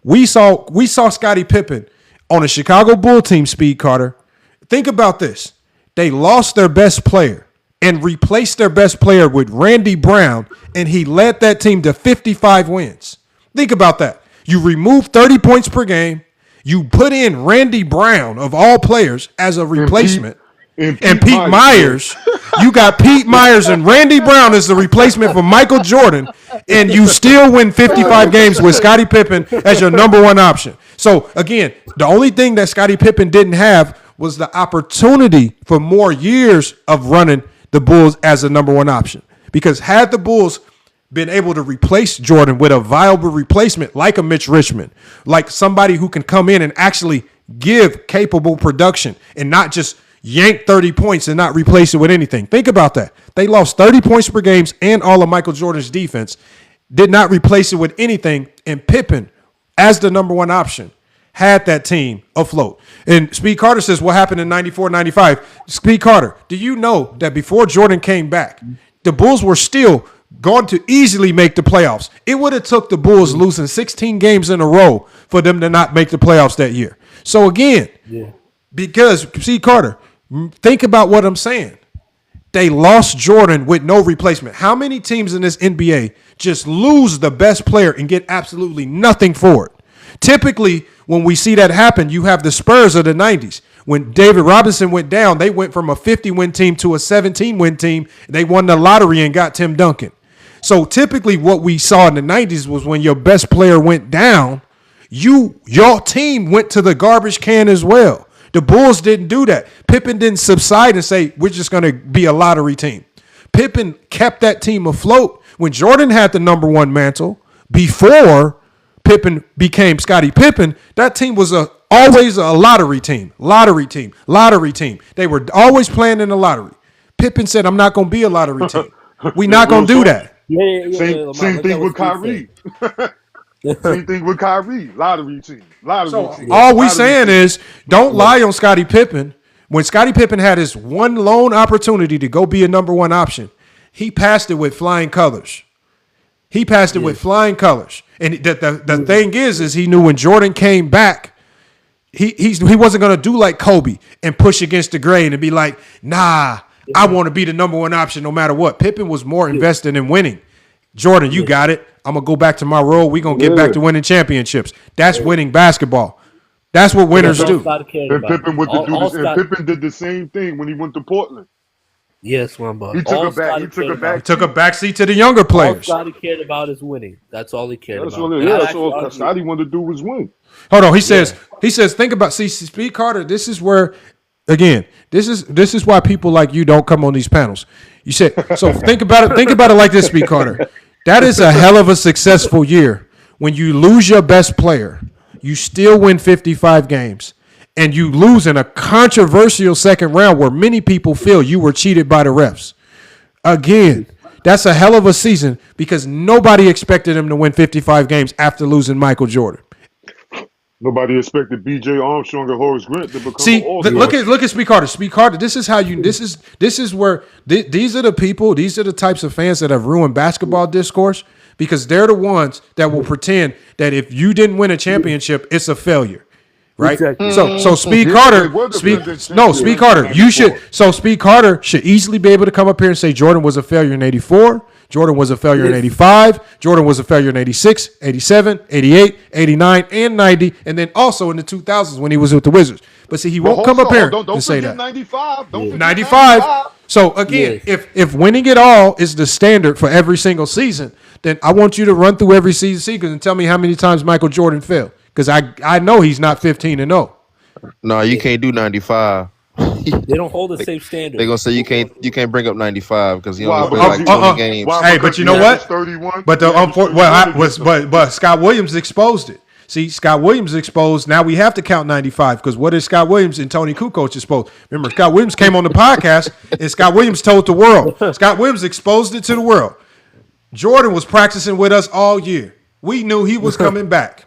We saw Scottie Pippen on a Chicago Bull team, Speed Carter. Think about this. They lost their best player and replaced their best player with Randy Brown, and he led that team to 55 wins. Think about that. You remove 30 points per game. You put in Randy Brown, of all players, as a replacement. And Pete Myers. You got Pete Myers and Randy Brown as the replacement for Michael Jordan, and you still win 55 games with Scottie Pippen as your number one option. So, again, the only thing that Scottie Pippen didn't have was the opportunity for more years of running the Bulls as a number one option. Because had the Bulls been able to replace Jordan with a viable replacement like a Mitch Richmond, like somebody who can come in and actually give capable production and not just yank 30 points and not replace it with anything. Think about that. They lost 30 points per game and all of Michael Jordan's defense, did not replace it with anything, and Pippen, as the number one option, had that team afloat. And Speed Carter says, what happened in 94, 95? Speed Carter, do you know that before Jordan came back, the Bulls were still going to easily make the playoffs? It would have took the Bulls losing 16 games in a row for them to not make the playoffs that year. So again, because see Carter, think about what I'm saying. They lost Jordan with no replacement. How many teams in this NBA just lose the best player and get absolutely nothing for it? Typically, when we see that happen, you have the Spurs of the 90s. When David Robinson went down, they went from a 50-win team to a 17-win team. They won the lottery and got Tim Duncan. So typically what we saw in the 90s was when your best player went down, your team went to the garbage can as well. The Bulls didn't do that. Pippen didn't subside and say, we're just going to be a lottery team. Pippen kept that team afloat. When Jordan had the number one mantle, before Pippen became Scottie Pippen, that team was always a lottery team. They were always playing in the lottery. Pippen said, I'm not going to be a lottery team. We're not going to do that. Same thing with Kyrie. Same thing with Kyrie. Lottery team. All we saying is don't lie on Scottie Pippen. When Scottie Pippen had his one lone opportunity to go be a number one option, he passed it with flying colors. And the thing is he knew when Jordan came back, he wasn't going to do like Kobe and push against the grain and be like, nah, I want to be the number one option no matter what. Pippen was more invested in winning. Jordan, you got it. I'm going to go back to my role. We're going to get back to winning championships. That's winning basketball. That's what winners do. And Pippen did the same thing when he went to Portland. Yes, my boy. He took a back seat to the younger players. All Scotty cared about is winning. That's all he cared about. That's all Scotty wanted to do was win. Hold on. He says, think about, Speed Carter, this is where, again, this is why people like you don't come on these panels. You said, so think about it like this, Speed Carter. That is a hell of a successful year. When you lose your best player, you still win 55 games. And you lose in a controversial second round where many people feel you were cheated by the refs. Again, that's a hell of a season because nobody expected him to win 55 games after losing Michael Jordan. Nobody expected B.J. Armstrong or Horace Grant to become look at Speed Carter. Speed Carter, this is where these are the people, these are the types of fans that have ruined basketball discourse because they're the ones that will pretend that if you didn't win a championship, it's a failure. Right. Exactly. So Speed Carter, Speed Carter, Speed Carter should easily be able to come up here and say Jordan was a failure in 84. Jordan was a failure in 85. Jordan was a failure in 86, 87, 88, 89, and 90. And then also in the 2000s when he was with the Wizards. But see, he won't come up here and say that. 95. 95. So again, if winning it all is the standard for every single season, then I want you to run through every season sequence and tell me how many times Michael Jordan failed. Because I know he's not 15-0. No, you can't do 95. They don't hold the same standard. They're gonna say you can't bring up 95 because he only played like 20 games. Hey, but you know what? 31. But but Scott Williams exposed it. See, Scott Williams exposed. Now we have to count 95 because what is Scott Williams and Tony Kukoc exposed? Remember, Scott Williams came on the podcast and Scott Williams told the world. Scott Williams exposed it to the world. Jordan was practicing with us all year. We knew he was coming back.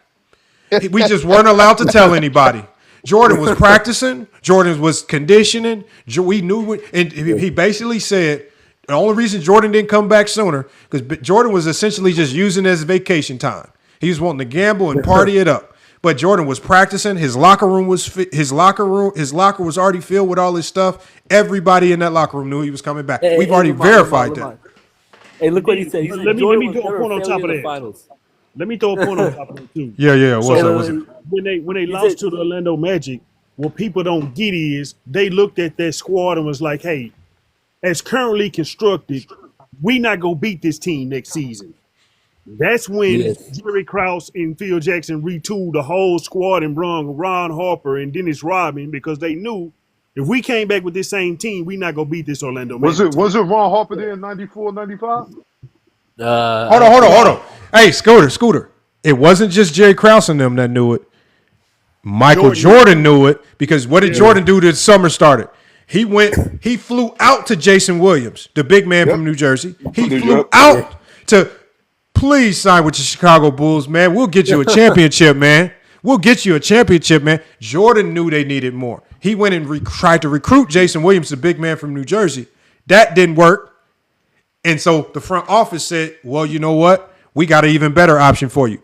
We just weren't allowed to tell anybody. Jordan was practicing. Jordan was conditioning. We knew it. And he basically said the only reason Jordan didn't come back sooner because Jordan was essentially just using it as vacation time. He was wanting to gamble and party it up. But Jordan was practicing. His locker was already filled with all his stuff. Everybody in that locker room knew he was coming back. We've already verified that. Hey, look what he said. He said Let me throw a point on top of that. Let me throw a point on top of that too. Yeah. What's up? When they lost to the Orlando Magic, what people don't get is they looked at that squad and was like, "Hey, as currently constructed, we not gonna beat this team next season." That's when Jerry Krause and Phil Jackson retooled the whole squad and brung Ron Harper and Dennis Rodman because they knew if we came back with this same team, we not gonna beat this Orlando Magic. Was it Ron Harper there in 94, 95? Hold on. Hey, Scooter. It wasn't just Jerry Krause and them that knew it. Michael Jordan knew it because what did Jordan do the summer started? He flew out to Jason Williams, the big man from New Jersey. He flew out to please sign with the Chicago Bulls, man. We'll get you a championship, man. Jordan knew they needed more. He went and tried to recruit Jason Williams, the big man from New Jersey. That didn't work. And so the front office said, well, you know what? We got an even better option for you.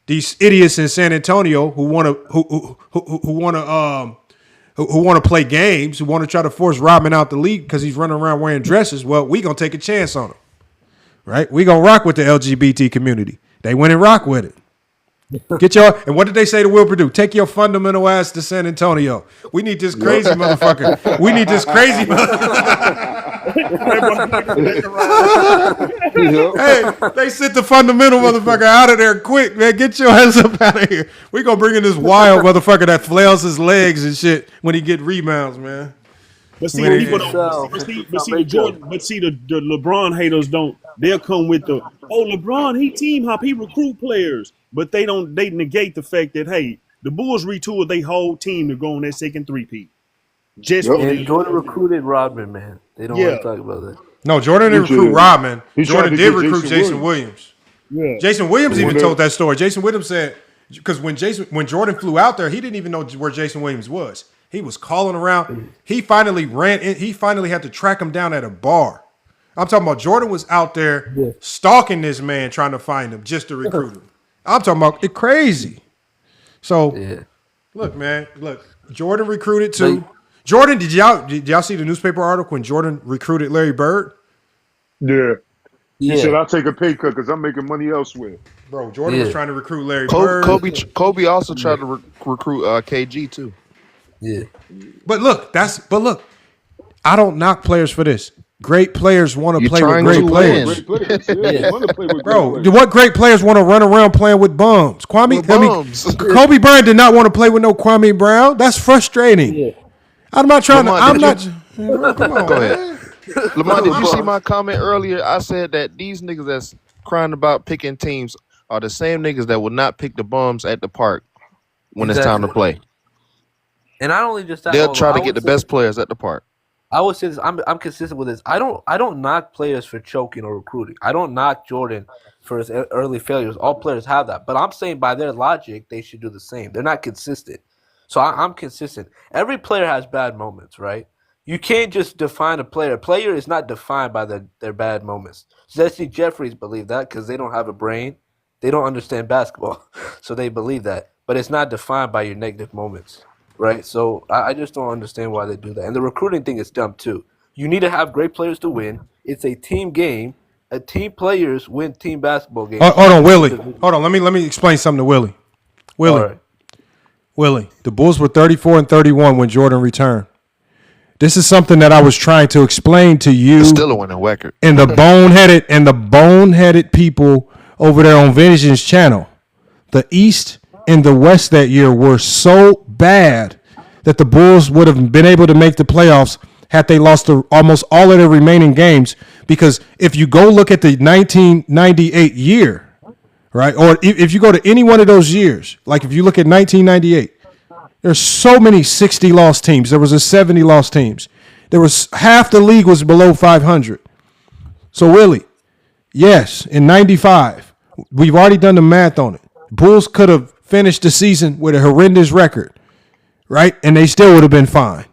These idiots in San Antonio who want to play games, who want to try to force Rodman out the league because he's running around wearing dresses. Well, we gonna take a chance on him, right? We gonna rock with the LGBT community. They went and rock with it. And what did they say to Will Perdue? Take your fundamental ass to San Antonio. We need this crazy motherfucker. We need this crazy motherfucker. Hey, they sent the fundamental motherfucker out of there quick, man. Get your ass up out of here. We gonna bring in this wild motherfucker that flails his legs and shit when he get rebounds, man. But see, the LeBron haters don't. They'll come with the LeBron, he team hop, he recruit players, but they negate the fact that hey, the Bulls retooled their whole team to go on that second three-peat. And Jordan recruited Rodman, man. They don't want to talk about that. No, Jordan didn't recruit Rodman. Jordan did recruit Jason Williams. Yeah. Jason Williams even told that story. Jason Williams said because when Jordan flew out there, he didn't even know where Jason Williams was. He was calling around. He finally ran in. He finally had to track him down at a bar. I'm talking about Jordan was out there stalking this man, trying to find him just to recruit him. I'm talking about it crazy. So, look, man, Jordan recruited too. Jordan, did y'all see the newspaper article when Jordan recruited Larry Bird? Yeah. He said, I'll take a pay cut because I'm making money elsewhere. Bro, Jordan was trying to recruit Larry Bird. Kobe also tried to recruit KG too. Yeah. But look, I don't knock players for this. Great players want to play with great players. Bro, what great players want to run around playing with bums? Kobe Bryant did not want to play with no Kwame Brown. That's frustrating. Yeah. I'm not trying to. I'm not. Come on, go ahead. Lamont, did you see my comment earlier? I said that these niggas that's crying about picking teams are the same niggas that will not pick the bums at the park when it's time to play. And I only just they'll try to get the best players at the park. I would say this. I'm consistent with this. I don't knock players for choking or recruiting. I don't knock Jordan for his early failures. All players have that. But I'm saying by their logic, they should do the same. They're not consistent. So I'm consistent. Every player has bad moments, right? You can't just define a player. A player is not defined by their bad moments. Jesse Jeffries believe that because they don't have a brain. They don't understand basketball. So they believe that. But it's not defined by your negative moments, right? So I just don't understand why they do that. And the recruiting thing is dumb too. You need to have great players to win. It's a team game. Team players win team basketball games. Hold on, Willie. Hold on. Let me explain something to Willie. Willie, the Bulls were 34-31 when Jordan returned. This is something that I was trying to explain to you. It's still a winning record. And the boneheaded people over there on Vision's channel. The East and the West that year were so bad that the Bulls would have been able to make the playoffs had they lost almost all of their remaining games. Because if you go look at the 1998 year, right? Or if you go to any one of those years, like if you look at 1998, there's so many 60-loss teams. There was a 70-loss teams. There was half the league was below 500. So Willie, yes, in 95, we've already done the math on it. Bulls could have finished the season with a horrendous record, right? And they still would have been fine.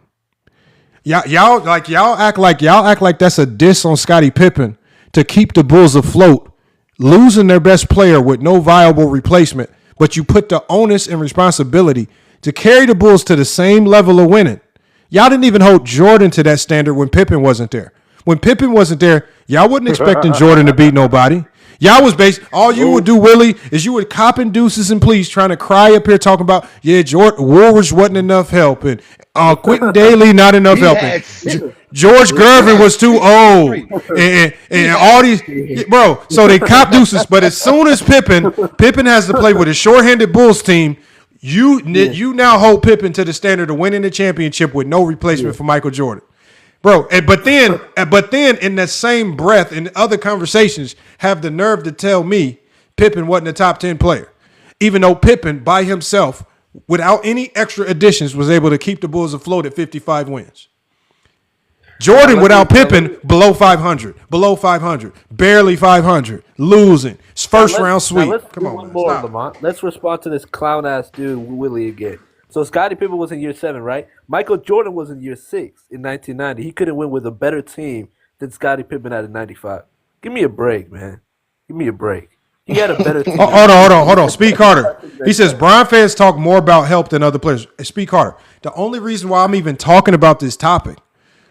Y'all act like that's a diss on Scottie Pippen to keep the Bulls afloat, losing their best player with no viable replacement, but you put the onus and responsibility to carry the Bulls to the same level of winning. Y'all didn't even hold Jordan to that standard when Pippen wasn't there. When Pippen wasn't there, y'all wasn't expecting Jordan to beat nobody. Y'all was all you would do, Willie, is you would copping deuces and please trying to cry up here talking about, Jordan Woolridge wasn't enough help and Quentin Daly not enough helping. George Gervin was too old. And all these, bro, so they cop deuces. But as soon as Pippen has to play with a shorthanded Bulls team, you now hold Pippen to the standard of winning the championship with no replacement for Michael Jordan. Bro, but then in that same breath, in other conversations, have the nerve to tell me Pippen wasn't a top 10 player. Even though Pippen by himself, without any extra additions, was able to keep the Bulls afloat at 55 wins. Jordan without Pippen, below 500, barely 500, losing. First round sweep. Come on, man. Lamont. Let's respond to this clown-ass dude, Willie, again. So Scottie Pippen was in year 7, right? Michael Jordan was in year 6 in 1990. He couldn't win with a better team than Scottie Pippen had in 95. Give me a break, man. Give me a break. He had a better team. Hold on. Speed Carter. He says, Brian fans talk more about help than other players. Speed Carter. The only reason why I'm even talking about this topic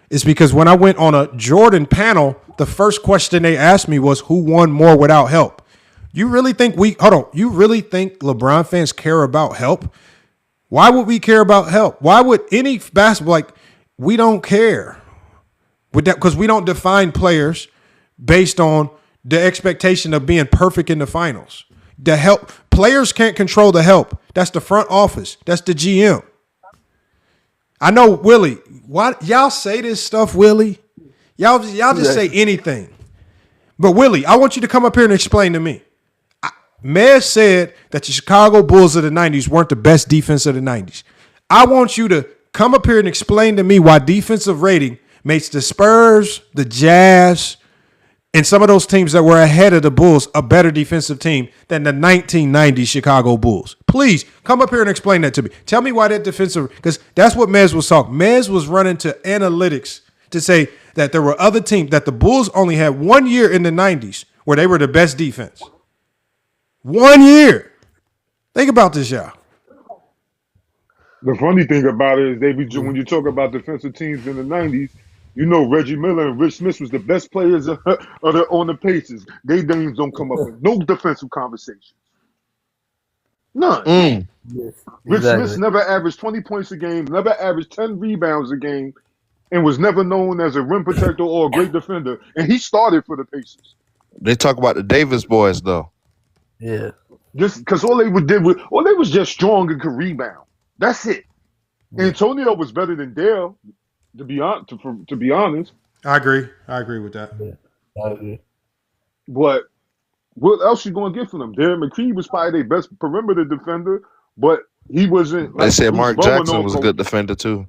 is because when I went on a Jordan panel, the first question they asked me was, who won more without help? You really think you really think LeBron fans care about help? Why would we care about help? Why would any basketball, we don't care with that because we don't define players based on the expectation of being perfect in the finals. The help players can't control the help. That's the front office. That's the GM. I know, Willie. Why y'all say this stuff, Willie? Y'all just say anything. But Willie, I want you to come up here and explain to me. Mez said that the Chicago Bulls of the 90s weren't the best defense of the 90s. I want you to come up here and explain to me why defensive rating makes the Spurs, the Jazz, and some of those teams that were ahead of the Bulls a better defensive team than the 1990 Chicago Bulls. Please come up here and explain that to me. Tell me why that defensive, because that's what Mez was talking. Mez was running to analytics to say that there were other teams, that the Bulls only had 1 year in the 90s where they were the best defense. 1 year. Think about this, y'all. The funny thing about it is when you talk about defensive teams in the 90s, you know Reggie Miller and Rich Smith was the best players on the Pacers. Their names don't come up in no defensive conversations. None. Yes, Rich Smith never averaged 20 points a game, never averaged 10 rebounds a game, and was never known as a rim protector or a great defender. And he started for the Pacers. They talk about the Davis boys, though. Yeah. Just because all they was just strong and could rebound. That's it. Antonio was better than Dale, to be honest. I agree with that. Yeah, I agree. But what else you gonna get from them? Darren McCree was probably their best perimeter defender, but he wasn't. They said Mark Jackson was a good defender too.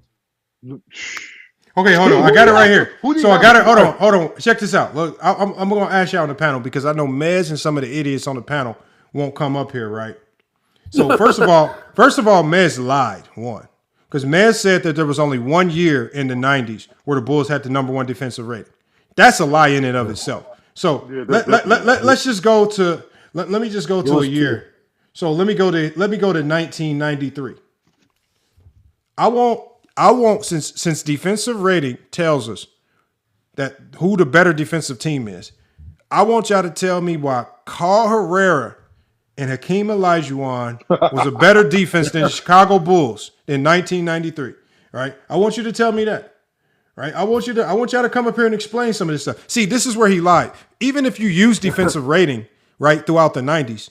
Okay, hold on. I got it right here. So I got it. Hold on. Check this out. Look, I'm going to ask y'all on the panel because I know Mez and some of the idiots on the panel won't come up here, right? So first of all, Mez lied, one. Because Mez said that there was only 1 year in the 90s where the Bulls had the number 1 defensive rating. That's a lie in and of itself. So let's just go to let me just go to a year. So let me go to 1993. I won't since defensive rating tells us that who the better defensive team is. I want y'all to tell me why Carl Herrera and Hakeem Olajuwon was a better defense than the Chicago Bulls in 1993. Right? I want you to tell me that. Right? I want y'all to come up here and explain some of this stuff. See, this is where he lied. Even if you use defensive rating, right, throughout the 90s,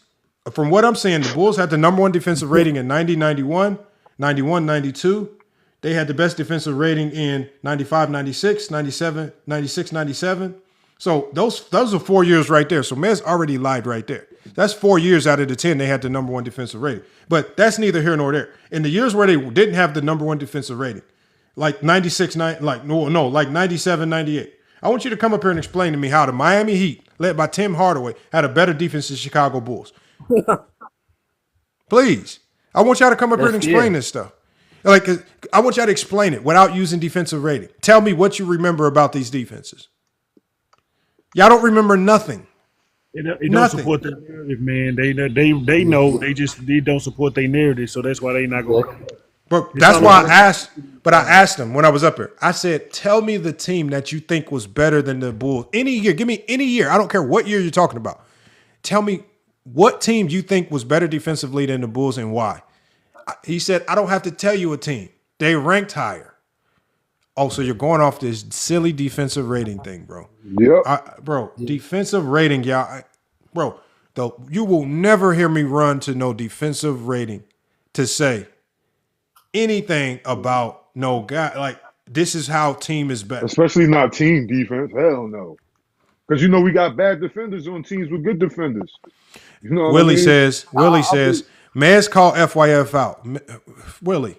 from what I'm saying, the Bulls had the number 1 defensive rating in 90, 91, 91, 92. They had the best defensive rating in 95, 96, 97, 96, 97. So those are 4 years right there. So Mez already lied right there. That's 4 years out of the 10 they had the number one defensive rating. But that's neither here nor there. In the years where they didn't have the number one defensive rating, like 96, like 97, 98. I want you to come up here and explain to me how the Miami Heat, led by Tim Hardaway, had a better defense than Chicago Bulls. Please. I want y'all to come up here and explain this stuff. Like, I want y'all to explain it without using defensive rating. Tell me what you remember about these defenses. Y'all don't remember nothing. It don't support their narrative, man. They know they don't support their narrative, so that's why they not going. But that's why I asked. But I asked them when I was up here. I said, "Tell me the team that you think was better than the Bulls any year. Give me any year. I don't care what year you're talking about. Tell me what team you think was better defensively than the Bulls and why." He said, "I don't have to tell you a team. They ranked higher." Oh, so you're going off this silly defensive rating thing, bro. Yep. Defensive rating, y'all. Bro, though, you will never hear me run to no defensive rating to say anything about no guy. Like, this is how team is better. Especially not team defense. Hell no. Because, we got bad defenders on teams with good defenders. You know what I mean? Willie says, Mez called FYF out. Willie,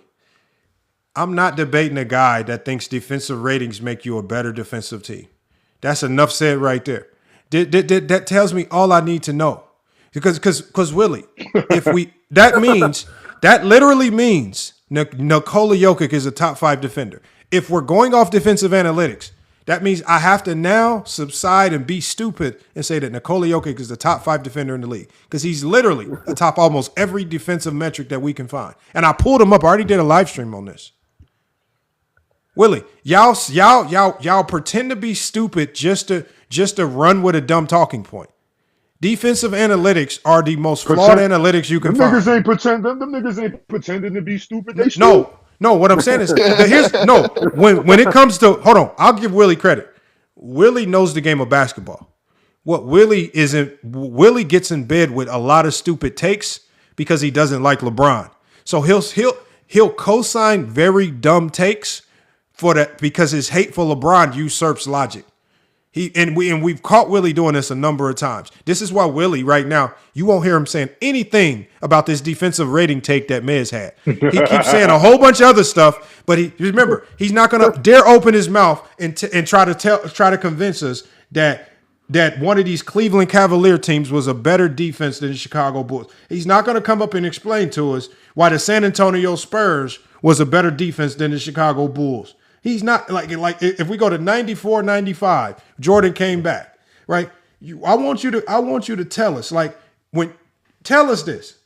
I'm not debating a guy that thinks defensive ratings make you a better defensive team. That's enough said right there. That tells me all I need to know. Because Willie, that literally means Nikola Jokic is a top 5 defender. If we're going off defensive analytics, that means I have to now subside and be stupid and say that Nikola Jokic is the top 5 defender in the league because he's literally atop almost every defensive metric that we can find. And I pulled him up. I already did a live stream on this. Willie, y'all pretend to be stupid just to run with a dumb talking point. Defensive analytics are the most flawed analytics you can find. Them niggas ain't pretending to be stupid. They No, what I'm saying is when it comes to hold on, I'll give Willie credit. Willie knows the game of basketball. What Willie gets in bed with a lot of stupid takes because he doesn't like LeBron. So he'll co-sign very dumb takes for that because his hate for LeBron usurps logic. We've caught Willie doing this a number of times. This is why Willie right now, you won't hear him saying anything about this defensive rating take that Mez had. He keeps saying a whole bunch of other stuff, but he's not going to dare open his mouth and try to convince us that one of these Cleveland Cavalier teams was a better defense than the Chicago Bulls. He's not going to come up and explain to us why the San Antonio Spurs was a better defense than the Chicago Bulls. He's not like if we go to 94, 95, Jordan came back, right? I want you to tell us tell us this.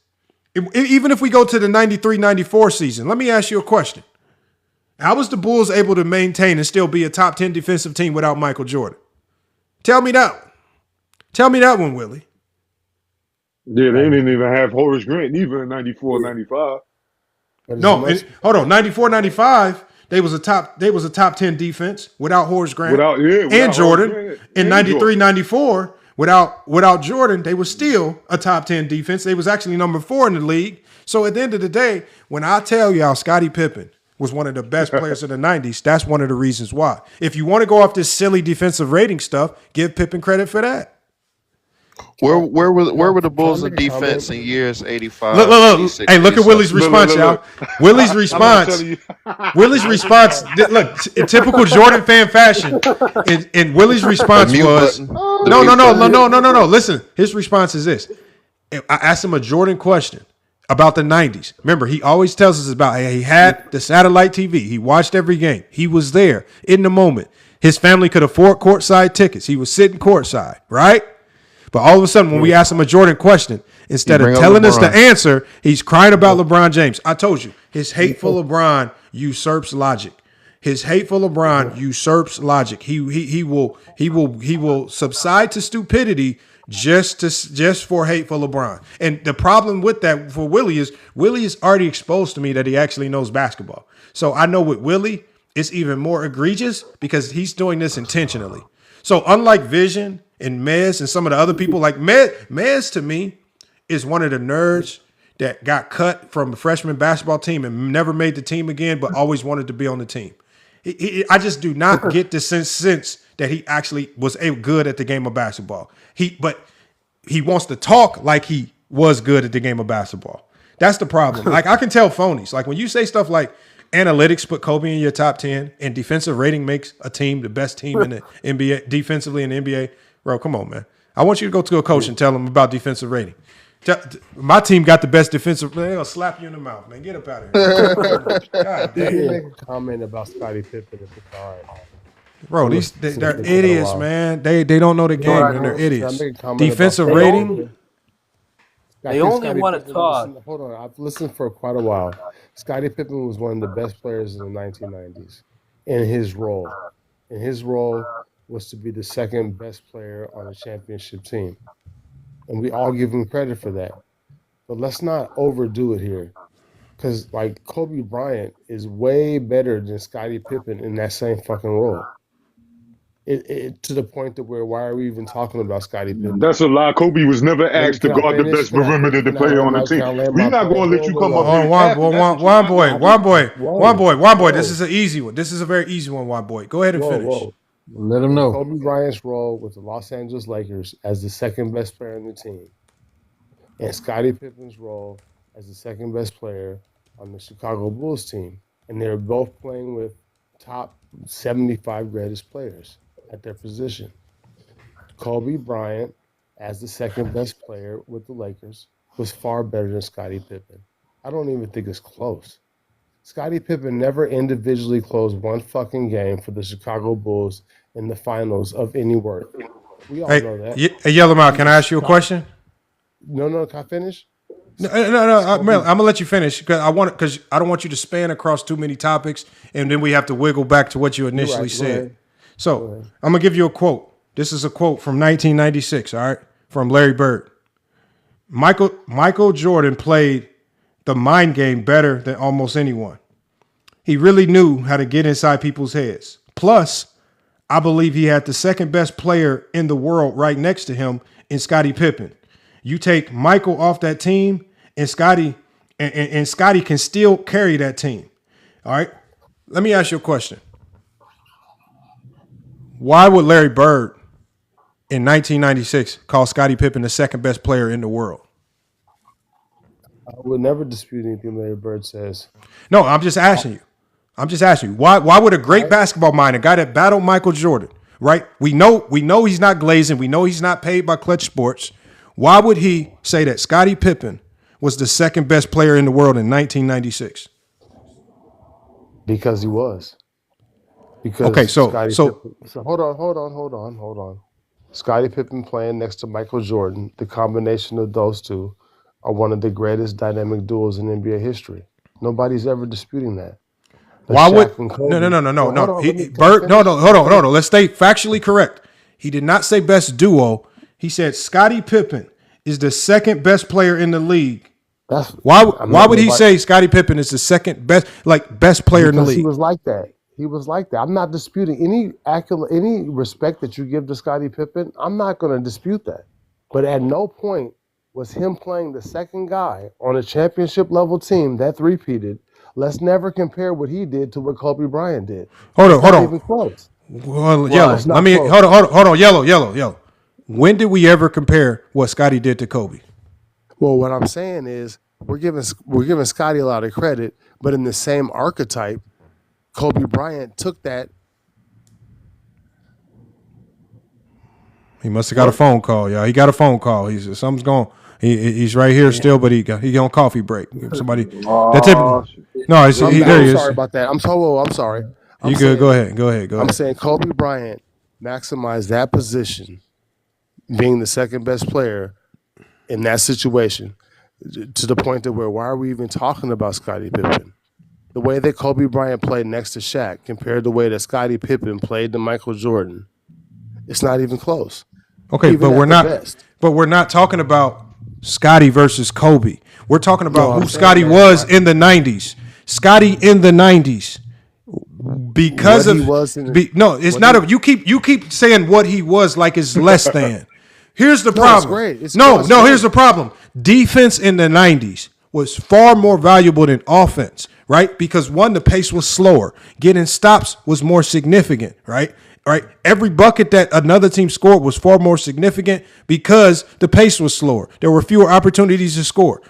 Even if we go to the 93, 94 season, let me ask you a question. How was the Bulls able to maintain and still be a top 10 defensive team without Michael Jordan? Tell me that one. Tell me that one, Willie. Yeah, they didn't even have Horace Grant either in 94, 95. No, hold on. 94, 95. They was a top 10 defense without Horace Grant and Jordan. In 93, 94, without Jordan, they were still a top 10 defense. They was actually number 4 in the league. So at the end of the day, when I tell y'all Scottie Pippen was one of the best players of the 90s, that's one of the reasons why. If you want to go off this silly defensive rating stuff, give Pippen credit for that. Where were the Bulls in defense in years 85? Look. Hey, look at Willie's response, y'all. Willie's response. Look, in typical Jordan fan fashion. And Willie's response was no. Listen, his response is this. I asked him a Jordan question about the 90s. Remember, he always tells us about he had the satellite TV. He watched every game. He was there in the moment. His family could afford courtside tickets. He was sitting courtside, right? But all of a sudden, when we ask him a Jordan question, instead of telling us the answer, he's crying about LeBron James. I told you, his hate for LeBron usurps logic. His hate for LeBron usurps logic. He will subside to stupidity just for hate for LeBron. And the problem with that for Willie is already exposed to me that he actually knows basketball. So I know with Willie, it's even more egregious because he's doing this intentionally. So unlike Vision and Mez and some of the other people, like Mez to me is one of the nerds that got cut from a freshman basketball team and never made the team again, but always wanted to be on the team. I just do not get the sense that he actually was good at the game of basketball. But he wants to talk like he was good at the game of basketball. That's the problem. Like, I can tell phonies. Like, when you say stuff like analytics put Kobe in your top 10 and defensive rating makes a team the best team in the NBA defensively in the NBA, bro, come on, man. I want you to go to a coach and tell him about defensive rating. My team got the best defensive. They're going to slap you in the mouth, man. Get up out of here. God Did you damn. make a comment about Scottie Pippen? All right. Bro, they're idiots, man. They don't know the game, and they're idiots. Defensive rating. They only want to talk. Hold on, I've listened for quite a while. Scottie Pippen was one of the best players in the 1990s in his role. And his role was to be the second best player on a championship team. And we all give him credit for that. But let's not overdo it here. Because, like, Kobe Bryant is way better than Scottie Pippen in that same fucking role. To the point that why are we even talking about Scottie Pippen? That's a lie. Kobe was never asked to guard the best perimeter to play on the team. We're not going to let you come up here. One boy. This is an easy one. This is a very easy one, one boy. Go ahead and finish. Let him know. Kobe Bryant's role with the Los Angeles Lakers as the second best player on the team, and Scottie Pippen's role as the second best player on the Chicago Bulls team, and they're both playing with top 75 greatest players at their position. Kobe Bryant, as the second best player with the Lakers, was far better than Scottie Pippen. I don't even think it's close. Scottie Pippen never individually closed one fucking game for the Chicago Bulls in the finals of any worth. We all know that. Hey, Yellow Mouth, can I ask you a question? No, can I finish? No. I'm gonna let you finish because I don't want you to span across too many topics, and then we have to wiggle back to what you initially said. So I'm gonna give you a quote. This is a quote from 1996. All right, from Larry Bird. Michael Jordan played the mind game better than almost anyone. He really knew how to get inside people's heads. Plus, I believe he had the second best player in the world right next to him in Scottie Pippen. You take Michael off that team, and Scottie can still carry that team. All right. Let me ask you a question. Why would Larry Bird in 1996 call Scottie Pippen the second best player in the world? I would never dispute anything Larry Bird says. No, I'm just asking you. Why would a great basketball mind, a guy that battled Michael Jordan, right? We know he's not glazing. We know he's not paid by Clutch Sports. Why would he say that Scottie Pippen was the second best player in the world in 1996? Because he was. Because okay, so hold on. Scottie Pippen playing next to Michael Jordan, the combination of those two are one of the greatest dynamic duos in NBA history. Nobody's ever disputing that. Why would no? Bird, no. Hold on. Let's stay factually correct. He did not say best duo. He said Scottie Pippen is the second best player in the league. Why would he say Scottie Pippen is the second best player in the league? He was like that. I'm not disputing any respect that you give to Scottie Pippen. I'm not going to dispute that. But at no point was him playing the second guy on a championship level team that three-peated. Let's never compare what he did to what Kobe Bryant did. Hold on. Even close. Well, Yellow. Let me hold on. Yellow. When did we ever compare what Scottie did to Kobe? Well, what I'm saying is we're giving Scottie a lot of credit, but in the same archetype, Kobe Bryant took that. He must have got a phone call, y'all. He got a phone call. Something's going. He's right here still, but he on coffee break. Somebody. That's it. No, there he is. Sorry about that. I'm sorry. You good? Go ahead. I'm saying Kobe Bryant maximized that position, being the second best player in that situation, to the point that why are we even talking about Scottie Pippen? The way that Kobe Bryant played next to Shaq compared to the way that Scottie Pippen played to Michael Jordan, it's not even close. Okay, but we're not talking about Scottie versus Kobe. We're talking about who Scottie was in the 90s. Scottie in the 90s. Because you keep saying what he was like is less than. Here's the problem. Here's the problem. Defense in the 90s was far more valuable than offense, right? Because one, the pace was slower. Getting stops was more significant, right? Right? Every bucket that another team scored was far more significant because the pace was slower. There were fewer opportunities to score.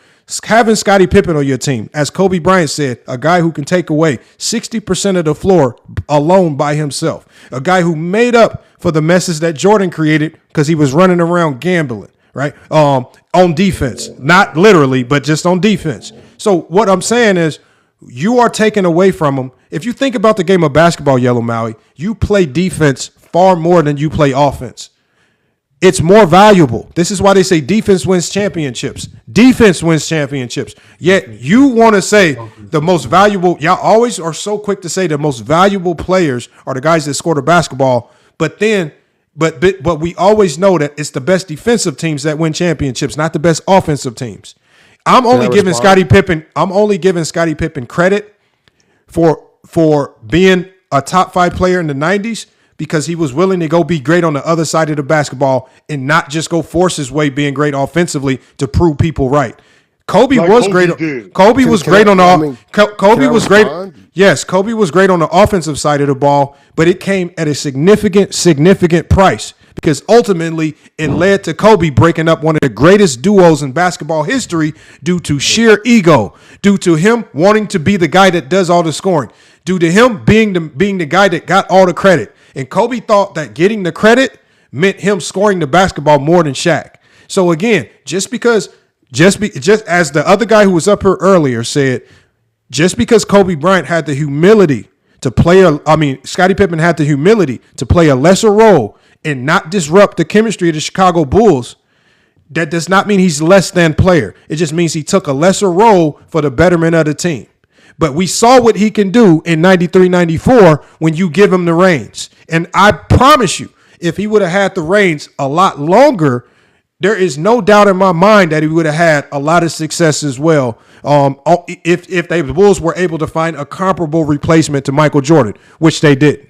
Having Scottie Pippen on your team, as Kobe Bryant said, a guy who can take away 60% of the floor alone by himself, a guy who made up for the messes that Jordan created because he was running around gambling, right? On defense, not literally, but just on defense. So what I'm saying is, you are taking away from him. If you think about the game of basketball, Yellow Maui, you play defense far more than you play offense. It's more valuable. This is why they say defense wins championships. Defense wins championships. Yet you want to say the most valuable, y'all always are so quick to say the most valuable players are the guys that score the basketball, but we always know that it's the best defensive teams that win championships, not the best offensive teams. I'm only giving Scottie Pippen credit for being a top 5 player in the 90s because he was willing to go be great on the other side of the basketball and not just go force his way being great offensively to prove people right. Kobe was great. Kobe was great on the Kobe was great. Yes, Kobe was great on the offensive side of the ball, but it came at a significant price. Because ultimately it led to Kobe breaking up one of the greatest duos in basketball history due to sheer ego, due to him wanting to be the guy that does all the scoring, due to him being the guy that got all the credit. And Kobe thought that getting the credit meant him scoring the basketball more than Shaq. So again, just as the other guy who was up here earlier said, just because Kobe Bryant had the humility to play Scottie Pippen had the humility to play a lesser role and not disrupt the chemistry of the Chicago Bulls, that does not mean he's less than player. It just means he took a lesser role for the betterment of the team. But we saw what he can do in 93, 94 when you give him the reins. And I promise you, if he would have had the reins a lot longer, there is no doubt in my mind that he would have had a lot of success as well. If the Bulls were able to find a comparable replacement to Michael Jordan, which they didn't.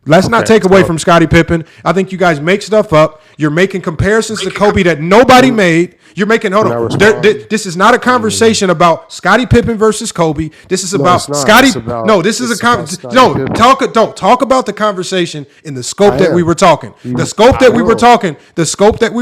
Let's not take away from Scottie Pippen. I think you guys make stuff up. You're making comparisons to Kobe that nobody made. You're making, hold on. This is not a conversation about Scottie Pippen versus Kobe. This is about Scottie. No, this is a conversation. No, talk about the conversation in the scope that we were talking. The scope that we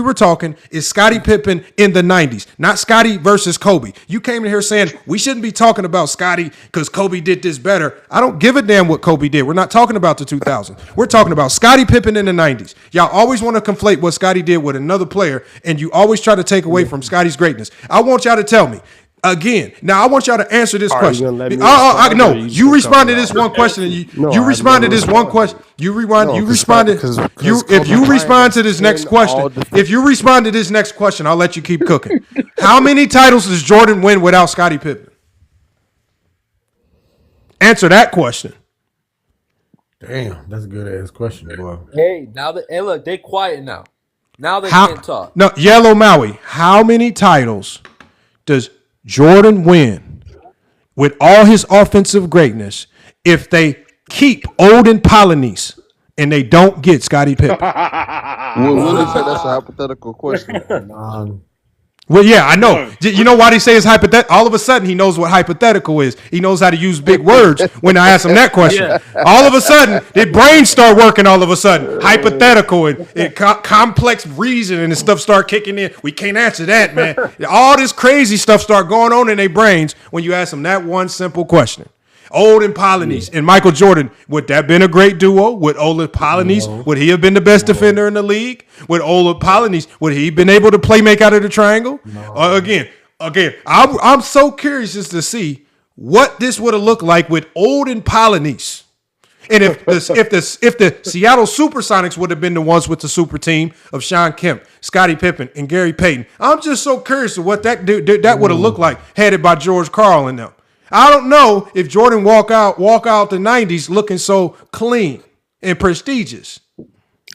were talking is Scottie Pippen in the 90s, not Scottie versus Kobe. You came in here saying we shouldn't be talking about Scottie because Kobe did this better. I don't give a damn what Kobe did. We're not talking about the 2000s. We're talking about Scottie Pippen in the 90s. Y'all always want to conflate what Scottie did with another player, and you always try to take away from Scottie's greatness. I want y'all to tell me again. Now I want y'all to answer this question. No, you responded to this one question, and you responded to this one question. You responded. If you respond to this next question, I'll let you keep cooking. How many titles does Jordan win without Scottie Pippen? Answer that question. Damn, that's a good ass question, boy. Hey, look, they quiet now. Now they can't talk. No, Yellow Maui. How many titles does Jordan win with all his offensive greatness if they keep Olden Polynice and they don't get Scottie Pippen? Willie said that's a hypothetical question. Well, yeah, I know. You know why they say it's hypothetical? All of a sudden, he knows what hypothetical is. He knows how to use big words when I ask him that question. Yeah. All of a sudden, his brain start working all of a sudden. Hypothetical and complex reasoning and stuff start kicking in. We can't answer that, man. All this crazy stuff start going on in their brains when you ask them that one simple question. Olden Polynice and Michael Jordan, would that been a great duo? Would Olden Polynice, would he have been the best defender in the league? Would Olden Polynice, would he been able to play make out of the triangle? Again, I'm so curious just to see what this would have looked like with Olden Polynice. And if the Seattle Supersonics would have been the ones with the super team of Sean Kemp, Scottie Pippen, and Gary Payton, I'm just so curious of what that would have looked like, headed by George Karl and them. I don't know if Jordan walk out the 90s looking so clean and prestigious. It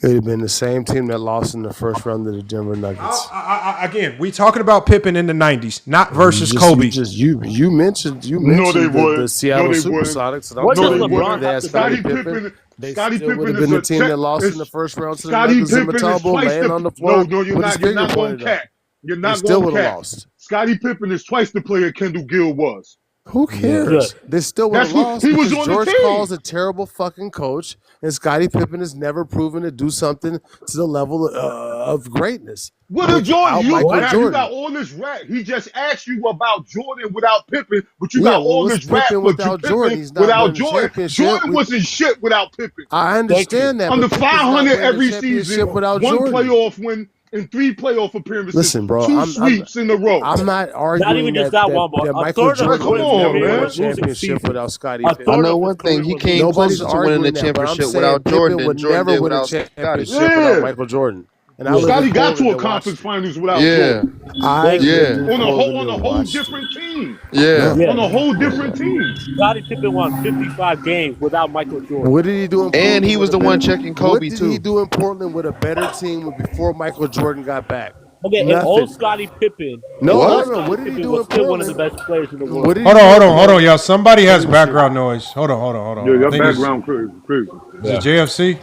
would have been the same team that lost in the first round of the Denver Nuggets. Again, we talking about Pippen in the 90s, not versus Kobe. You mentioned the Seattle Supersonics. What does LeBron have to Scottie Pippen? Scottie Pippen would have been the team that lost in the first round to the Nuggets in Matabo, laying on the floor. No, you're not going to cat. You're not going to cat. Scottie Pippen is twice the player Kendall Gill was. Who cares? They still would have That's what lost he was because on the George team. Karl's a terrible fucking coach, and Scottie Pippen has never proven to do something to the level of greatness. What if Jordan? You Jordan. got all this rap. He just asked you about Jordan without Pippen, but you Yeah, got well, all what's this rap Pippen for without Pippen Jordan? He's not without winning the Jordan. championship. Jordan wasn't shit without Pippen. I understand that. On the but Pippen's not 500 winning every the championship season, without one Jordan. playoff win and 3 playoff appearances. Listen, bro, two sweeps in a row. I'm not arguing even just that, that one, but that a Michael third of Jordan Come would on, never man. win a Losing championship season. without Scottie A Pippen. third I know of one his career thing. He was came Nobody's closer to winning arguing the that, but I'm championship saying without Pippen Jordan would than Jordan never did win a without Scottie. championship Yeah. without Michael Jordan. And I live Scotty in got Portland to a and conference Washington. finals without Yeah, Jordan. I yeah, lived in On a Portland whole and Washington. different team. yeah. Yeah. On a whole different team. Scottie Pippen won 55 games without Michael Jordan. What did he do in Portland? And he was with the a one better- checking What Kobe did too. he do in Portland with a better team before Michael Jordan got back? Okay, and Nothing. old Scottie Pippen. No, old no. Scottie What did he Pippen do was in still one of the Portland? best players in the world. What did he Hold do in on, Portland? y'all. Somebody has background noise. Hold on. Yeah, I that think it's- background crazy. Is it JFC?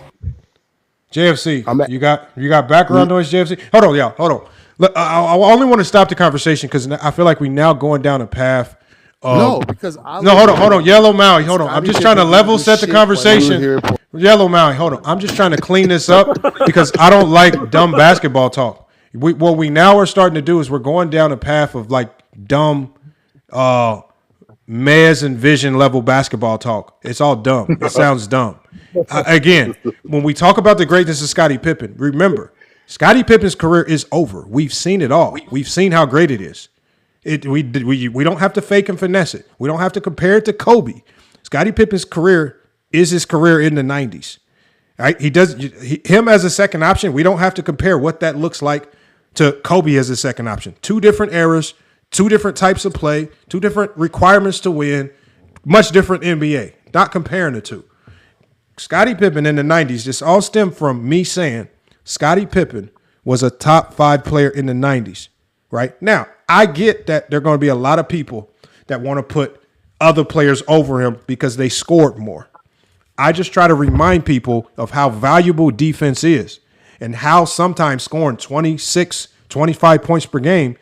JFC, you got background noise, JFC? Hold on, y'all. Hold on. Look, I only want to stop the conversation because I feel like we now going down a path. No, because I hold on. Yellow Maui, hold on. I'm Scottie just trying to Pippen level did set the shit while he was here conversation. in Portland. Yellow Maui, hold on. I'm just trying to clean this up because I don't like dumb basketball talk. What we now are starting to do is we're going down a path of like dumb Mez and Vision level basketball talk. It's all dumb. It sounds dumb. Again, when we talk about the greatness of Scottie Pippen, remember, Scottie Pippen's career is over. We've seen it all. We've seen how great it is. We don't have to fake and finesse it. We don't have to compare it to Kobe. Scottie Pippen's career is his career in the 90s. Right? Him as a second option, we don't have to compare what that looks like to Kobe as a second option. 2 different eras, 2 different types of play, 2 different requirements to win, much different NBA. Not comparing the two. Scottie Pippen in the 90s, this all stemmed from me saying Scottie Pippen was a top 5 player in the 90s. Right? Now, I get that there are going to be a lot of people that want to put other players over him because they scored more. I just try to remind people of how valuable defense is and how sometimes scoring 26, 25 points per game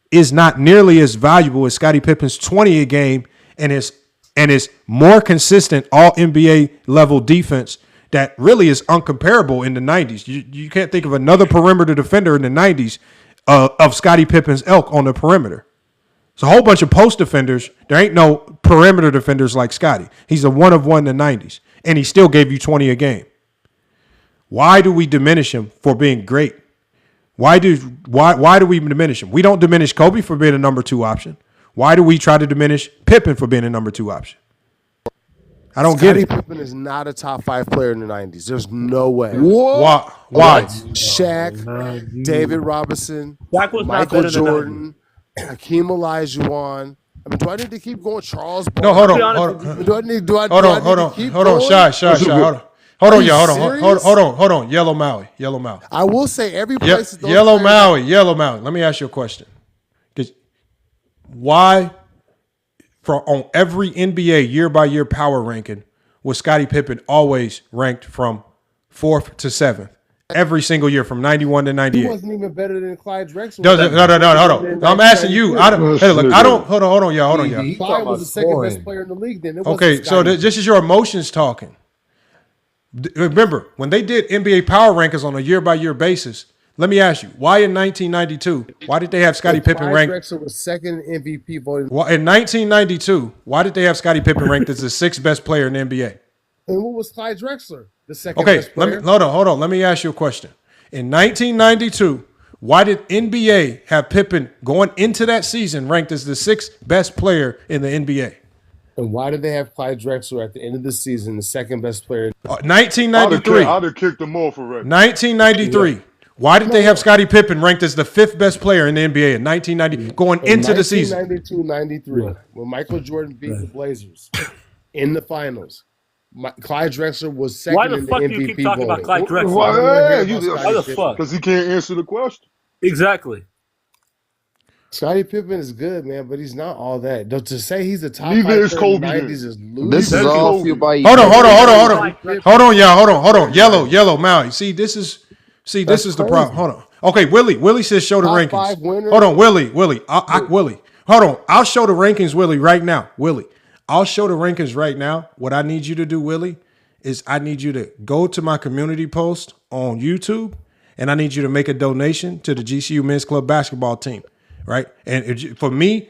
is not nearly as valuable as Scottie Pippen's 20 a game and his more consistent all NBA level defense that really is uncomparable in the 90s. You can't think of another perimeter defender in the 90s of Scottie Pippen's ilk on the perimeter. It's a whole bunch of post defenders. There ain't no perimeter defenders like Scottie. He's a one of one in the 90s, and he still gave you 20 a game. Why do we diminish him for being great? Why do we diminish him? We don't diminish Kobe for being a number 2 option. Why do we try to diminish Pippen for being a number 2 option? I don't get it. Scottie Pippen is not a top 5 player in the 90s. There's no way. What? Why? Shaq, David Robinson, Shaq was not Michael better than Jordan, Hakeem Olajuwon. I mean, do I need to keep going? Charles Barkley? No, hold on. Do I need to keep Hold on, going? Shy. Hold on, y'all. Hold on. Yellow Maui. I will say every place. is those Yellow players- Maui. Let me ask you a question. Why, on every NBA year-by-year power ranking, was Scottie Pippen always ranked from 4th to 7th? Every single year from 91 to 98. He wasn't even better than Clyde Drexler. No, hold on. I'm asking you. Hold on, y'all. Clyde was the second best player in the league then. It wasn't Okay, so Scottie. this is your emotions talking. Remember, when they did NBA power rankings on a year-by-year basis, let me ask you, why in 1992, why did they have Scottie Pippen Clyde ranked? Drexler was second MVP voting. In 1992, why did they have Scottie Pippen ranked as the 6th best player in the NBA? And what was Clyde Drexler? The second Okay, best player. hold on. Let me ask you a question. In 1992, why did NBA have Pippen going into that season ranked as the 6th best player in the NBA? And why did they have Clyde Drexler at the end of the season, the second best player? 1993. I'd have kicked them off already. 1993. Why did they have Scottie Pippen ranked as the 5th best player in the NBA in 1990 going into the season? 1992-93, when Michael Jordan beat the Blazers in the finals. Clyde Drexler was second Why the in the fuck MVP do you keep talking about voting. Clyde Drexler? Why the fuck? Because he can't answer the question. Exactly. Scottie Pippen is good, man, but he's not all that. To say he's the top Neither 5 is player Kobe in the then. 90s is losing. This is all fueled by Hold on, y'all. Hold on. Yellow, Maui. See, this is the problem. Hold on. Okay, Willie says show the Top rankings. 5 winners. Hold on, Willie. Willie. Hold on. I'll show the rankings, Willie, right now. Willie, I'll show the rankings right now. What I need you to do, Willie, is I need you to go to my community post on YouTube, and I need you to make a donation to the GCU Men's Club basketball team, right? And for me,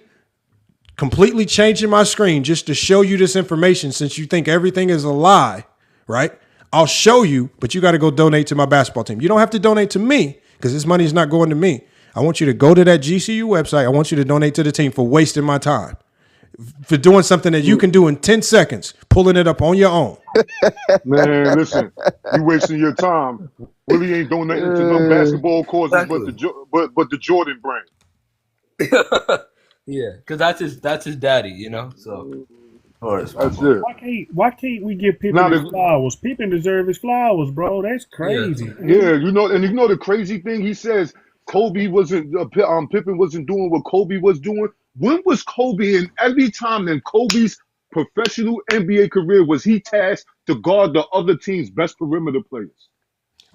completely changing my screen just to show you this information, since you think everything is a lie, right? I'll show you, but you got to go donate to my basketball team. You don't have to donate to me because this money is not going to me. I want you to go to that GCU website. I want you to donate to the team for wasting my time, for doing something that you can do in 10 seconds, pulling it up on your own. Man, listen, you wasting your time. Willie ain't donating to no basketball causes, but the Jordan brand. Yeah, because that's his daddy, you know. So that's it. Why can't we give Pippen his flowers? Pippen deserves his flowers, bro. That's crazy. Yeah, you know the crazy thing, he says Kobe wasn't Pippen wasn't doing what Kobe was doing. When was Kobe, and every time in Kobe's professional NBA career was he tasked to guard the other team's best perimeter players?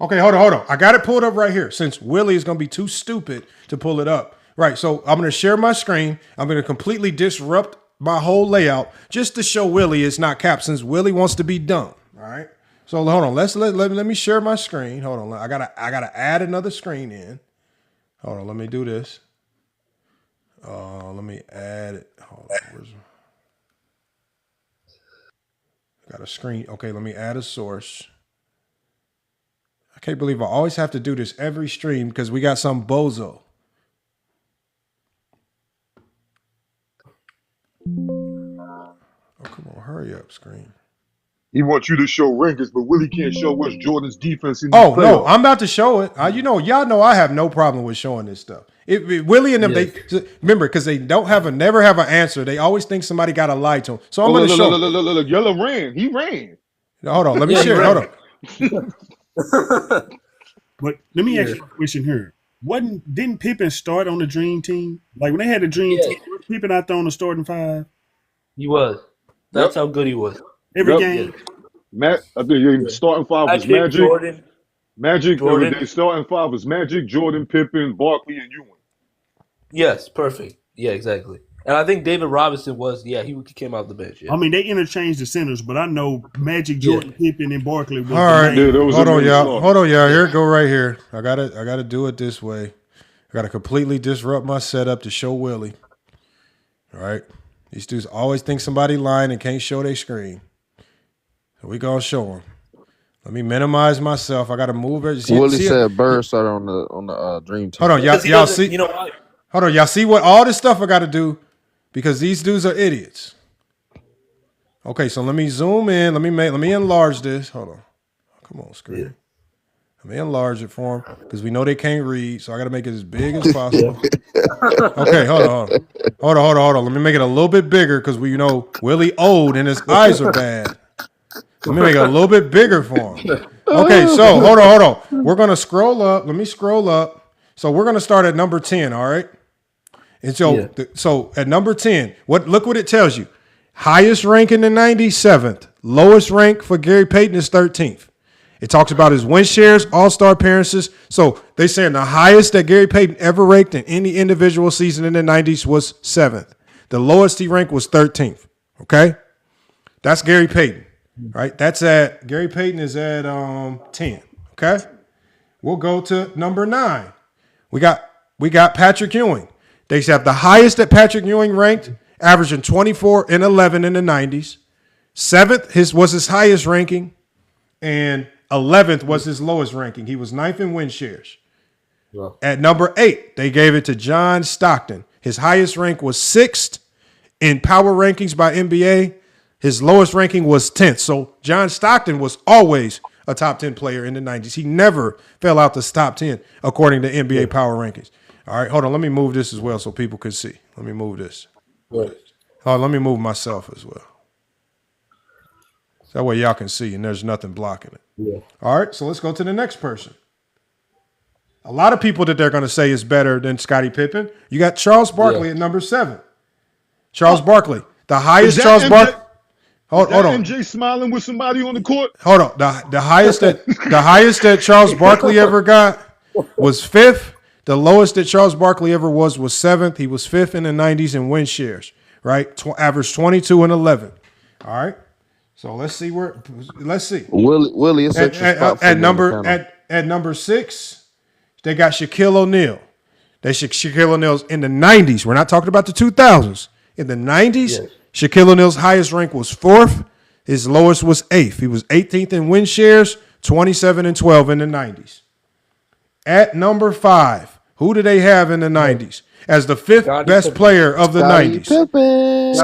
Okay, hold on. I got it pulled up right here, since Willie is going to be too stupid to pull it up. Right, so I'm going to share my screen. I'm going to completely disrupt my whole layout just to show Willie it's not cap, since Willie wants to be dumb. All right, so hold on. Let me share my screen. Hold on. I gotta add another screen in. Hold on. Let me do this. Let me add it. Hold on. Got a screen. Okay, let me add a source. I can't believe I always have to do this every stream because we got some bozo. Oh, come on, hurry up, screen. He wants you to show rankings, but Willie can't show us Jordan's defense in Oh, no, I'm about to show it. Y'all know I have no problem with showing this stuff. Willie and them, they remember, because they never have an answer. They always think somebody got to lie to them. So I'm going to show. Look, Yellow ran. He ran. Hold on, let me share. Hold on. But let me ask you a question here. Didn't Pippen start on the Dream Team? Like when they had the Dream Team, was Pippen out there on the starting five? He was. That's how good he was. Every game. I think the starting five was Magic. Jordan. The starting five was Magic, Jordan, Pippen, Barkley, and Ewing. Yes, perfect. Yeah, exactly. And I think David Robinson he came out the bench. Yeah. I mean, they interchanged the centers, but I know Magic, Jordan, Pippen, and Barkley was all right. Hold on, y'all. Here, go right here. I gotta do it this way. I gotta completely disrupt my setup to show Willie. All right. These dudes always think somebody lying and can't show their screen. So we gonna show them. Let me minimize myself. I gotta move it. Willie said Bird started on the Dream Team. Hold on, y'all see. You know, hold on, y'all see what all this stuff I gotta do because these dudes are idiots. Okay, so let me zoom in. Let me enlarge this. Hold on. Come on, screen. Yeah. Let me enlarge it for them because we know they can't read, so I got to make it as big as possible. Okay, hold on. Let me make it a little bit bigger because we know Willie old and his eyes are bad. Let me make it a little bit bigger for him. Okay, so hold on. We're going to scroll up. Let me scroll up. So we're going to start at number 10, all right? And so, so at number 10, look what it tells you. Highest rank in the 97th. Lowest rank for Gary Payton is 13th. It talks about his win shares, all-star appearances. So they're saying the highest that Gary Payton ever ranked in any individual season in the 90s was 7th. The lowest he ranked was 13th. Okay? That's Gary Payton. Right? Gary Payton is at 10. Okay? We'll go to number 9. We got Patrick Ewing. They have the highest that Patrick Ewing ranked, averaging 24 and 11 in the 90s. 7th was his highest ranking, and 11th was his lowest ranking. He was 9th in win shares. Yeah. At number 8, they gave it to John Stockton. His highest rank was 6th in power rankings by NBA. His lowest ranking was 10th. So John Stockton was always a top 10 player in the 90s. He never fell out the top 10 according to NBA power rankings. All right, hold on. Let me move this as well so people can see. Let me move this. Let me move myself as well. That way y'all can see and there's nothing blocking it. Yeah. All right, so let's go to the next person. A lot of people that they're going to say is better than Scottie Pippen. You got Charles Barkley at number 7. Charles Barkley, the highest Charles Barkley. Hold on. MJ smiling with somebody on the court? Hold on. The highest that Charles Barkley ever got was 5th. The lowest that Charles Barkley ever was 7th. He was 5th in the 90s in win shares, right? Averaged 22 and 11. All right. So let's see. Willie, it's extra spot for at you on the panel. at number 6, they got Shaquille O'Neal. Shaquille O'Neal's in the 90s. We're not talking about the 2000s. In the 90s, Shaquille O'Neal's highest rank was 4th. His lowest was 8th. He was 18th in win shares, 27 and 12 in the 90s. At number 5, who do they have in the 90s as the 5th best player of the 90s?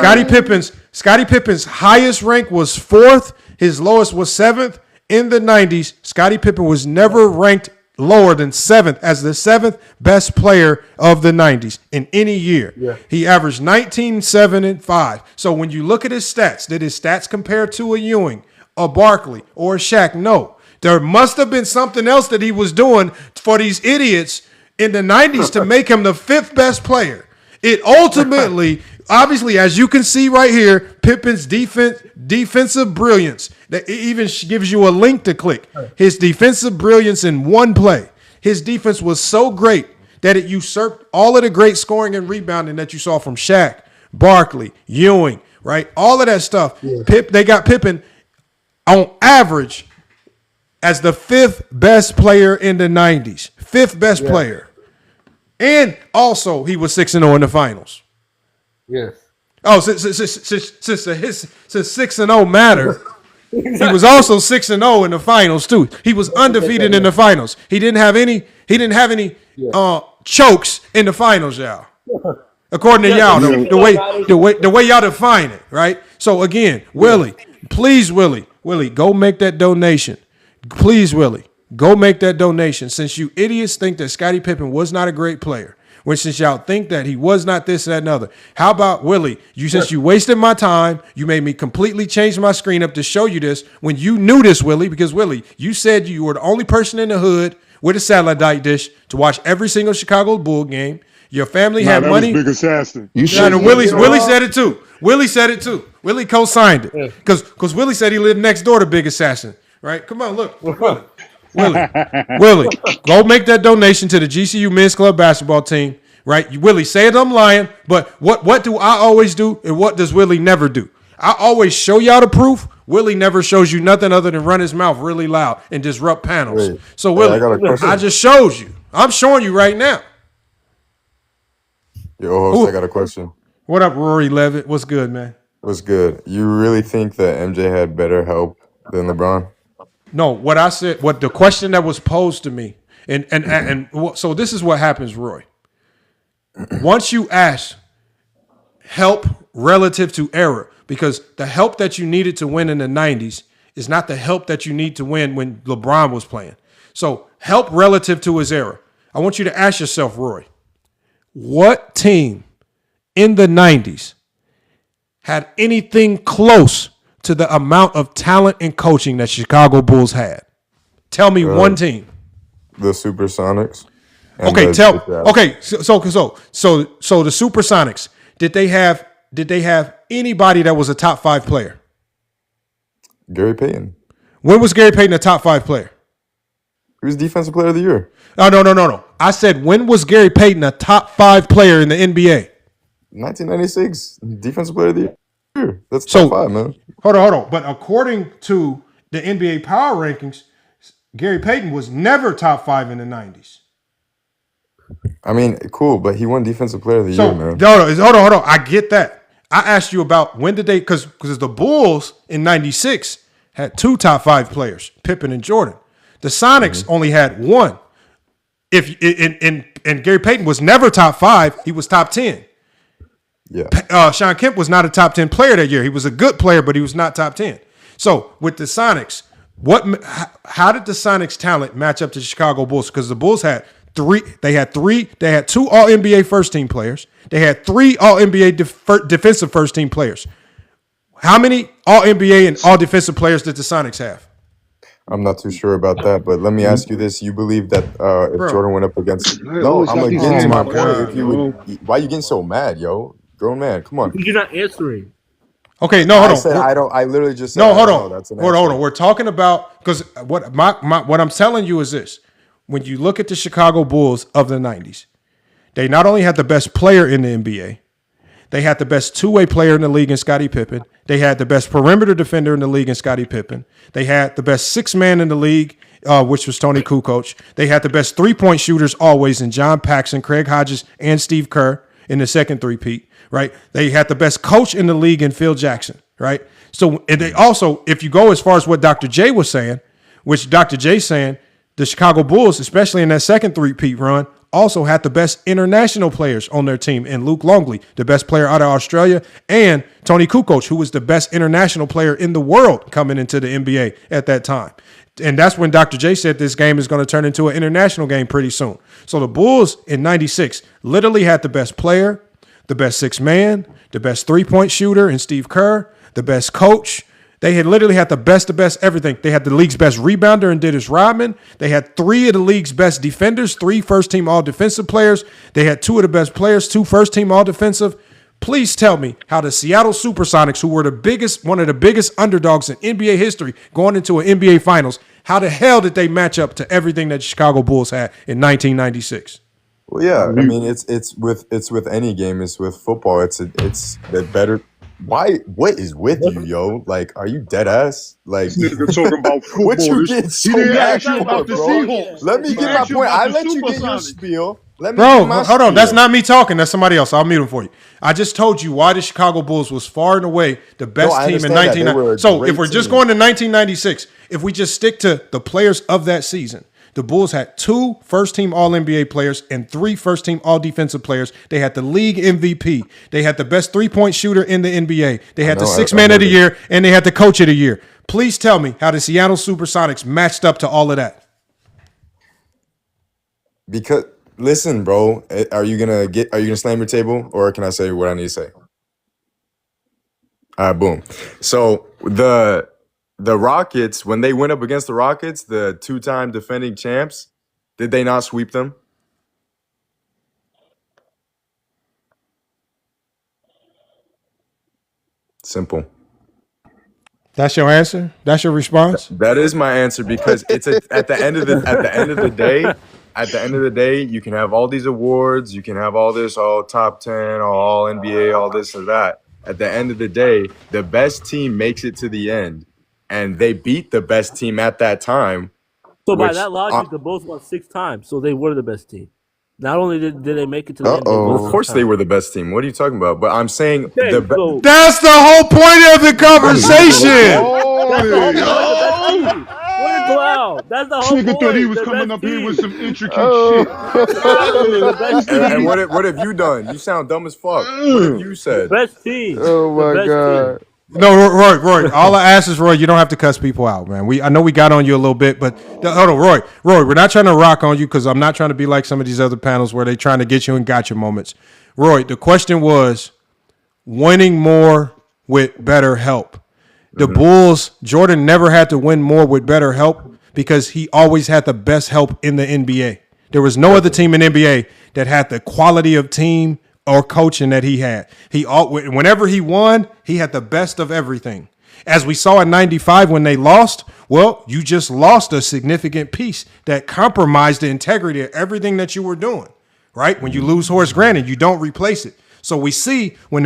Scottie Pippen's highest rank was 4th. His lowest was 7th. In the 90s, Scottie Pippen was never ranked lower than 7th as the 7th best player of the 90s in any year. Yeah. He averaged 19, 7, and 5. So when you look at his stats, did his stats compare to a Ewing, a Barkley, or a Shaq? No. There must have been something else that he was doing for these idiots in the 90s to make him the 5th best player. It ultimately, obviously, as you can see right here, Pippen's defensive brilliance, that even gives you a link to click. His defensive brilliance in one play. His defense was so great that it usurped all of the great scoring and rebounding that you saw from Shaq, Barkley, Ewing, right? All of that stuff. Yeah. They got Pippen on average as the 5th best player in the 90s. 5th best player. And also, he was 6-0 in the finals. Yes. Oh, since 6-0 matter, he was also 6-0 in the finals too. He was undefeated in the finals. He didn't have any chokes in the finals, y'all. According to y'all, the way y'all define it, right? So again, Willie, please, Willie, go make that donation. Please, Willie, go make that donation. Since you idiots think that Scottie Pippen was not a great player, since y'all think that he was not this, that, and other, how about, Willie, since you wasted my time, you made me completely change my screen up to show you this when you knew this, Willie, because, Willie, you said you were the only person in the hood with a satellite dish to watch every single Chicago Bull game. Your family had money. Big Assassin. Willie said it too. Willie said it too. Willie co-signed it because Willie said he lived next door to Big Assassin. Right? Come on, look. Willie, go make that donation to the GCU Men's Club basketball team. Right? Willie, say it, I'm lying, but what do I always do and what does Willie never do? I always show y'all the proof. Willie never shows you nothing other than run his mouth really loud and disrupt panels. Wait, so, Willie, I just showed you. I'm showing you right now. Yo, host, I got a question. What up, Rory Levitt? What's good, man? What's good? You really think that MJ had better help than LeBron? No, what I said, what the question that was posed to me, and so this is what happens, Roy. Once you ask help relative to error, because the help that you needed to win in the 90s is not the help that you need to win when LeBron was playing. So help relative to his error. I want you to ask yourself, Roy, what team in the 90s had anything close to the amount of talent and coaching that Chicago Bulls had? Tell me one team. The Supersonics. Okay, so the Supersonics, did they have anybody that was a top 5 player? Gary Payton. When was Gary Payton a top 5 player? He was Defensive Player of the Year. Oh, no. I said, when was Gary Payton a top 5 player in the NBA? 1996, Defensive Player of the Year. That's top 5, man. Hold on. But according to the NBA power rankings, Gary Payton was never top 5 in the 90s. I mean, cool, but he won Defensive Player of the Year, man. Hold on. I get that. I asked you about when did they, because the Bulls in 96 had 2 top 5 players, Pippen and Jordan. The Sonics only had 1. And Gary Payton was never top 5, he was top 10. Yeah. Sean Kemp was not a top 10 player that year. He was a good player, but he was not top 10. So with the Sonics, how did the Sonics talent match up to the Chicago Bulls? Because the Bulls had 2 All-NBA first team players. They had 3 All-NBA defensive first team players. How many All-NBA and All-Defensive players did the Sonics have? I'm not too sure about that, but let me ask you this. You believe that if Jordan went up against... No, I'm against my point. Why are you getting so mad, yo? Grown man, come on. You're not answering. Okay, no, hold on. I literally just said... No, hold on. Hold on. We're talking about... Because what I'm telling you is this. when you look at the Chicago Bulls of the 90s, they not only had the best player in the NBA, they had the best two-way player in the league in Scottie Pippen. They had the best perimeter defender in the league in Scottie Pippen. They had the best sixth man in the league, which was Tony Kukoc. They had the best three-point shooters always in John Paxson, Craig Hodges, and Steve Kerr in the second three-peat, right? They had the best coach in the league in Phil Jackson, right? So, and they also, if you go as far as what Dr. J was saying, which Dr. J's saying, the Chicago Bulls, especially in that second three-peat run, also had the best international players on their team in Luke Longley, the best player out of Australia, and Tony Kukoc, who was the best international player in the world coming into the NBA at that time. And that's when Dr. J said this game is going to turn into an international game pretty soon. So the Bulls in 96 literally had the best player, the best sixth man, the best three-point shooter in Steve Kerr, the best coach. They had literally had the best of best everything. They had the league's best rebounder in Dennis Rodman. They had 3 of the league's best defenders, 3 first-team all-defensive players. They had 2 of the best players, 2 first-team all-defensive. Please tell me how the Seattle Supersonics, who were one of the biggest underdogs in NBA history going into an NBA Finals, how the hell did they match up to everything that the Chicago Bulls had in 1996? Well, yeah, I mean, it's with any game. It's with football. It's the better. Why? What is with you, yo? Like, are you dead ass? Like, this nigga talking about football. What you get so He didn't mad ask you for, about the bro? Seahawks. Let me He get my asked you point. about I the let you get your Supersonics. spiel. Let me Bro, get my hold on. spiel. That's not me talking. That's somebody else. I'll mute him for you. I just told you why the Chicago Bulls was far and away the best I team in understand that. They were a 1990. So great if we're just team. going to 1996, if we just stick to the players of that season, the Bulls had 2 first-team All-NBA players and 3 first-team All-Defensive players. They had the league MVP. They had the best three-point shooter in the NBA. They had the sixth man of the year, and they had the coach of the year. Please tell me how the Seattle Supersonics matched up to all of that. Because listen, bro, are you gonna slam your table, or can I say what I need to say? All right, boom. So the Rockets, when they went up against the Rockets, the 2-time defending champs, did they not sweep them? Simple. That's your answer? That's your response? That is my answer, because it's at the end of the day, you can have all these awards, you can have all this, all top 10, all NBA, all this or that. At the end of the day, the best team makes it to the end, and they beat the best team at that time. So by that logic, the Bulls won 6 times, so they were the best team. Not only did they make it to the end, Of course they were the best team. What are you talking about? But I'm saying that's the whole point of the conversation. That's the whole Nigga point. thought he was The coming best up here team. with some intricate shit. And what have you done? You sound dumb as fuck. What have you said? Best team. Oh my god. No, Roy. All I ask is, Roy, you don't have to cuss people out, man. I know we got on you a little bit, but hold on, Roy, we're not trying to rock on you, because I'm not trying to be like some of these other panels where they trying to get you in gotcha moments. Roy, the question was winning more with better help. The Bulls, Jordan never had to win more with better help because he always had the best help in the NBA. There was no other team in the NBA that had the quality of team or coaching that he had. Whenever he won, he had the best of everything. As we saw in 95 when they lost, well, you just lost a significant piece that compromised the integrity of everything that you were doing, right? When you lose Horace Grant, you don't replace it. So we see when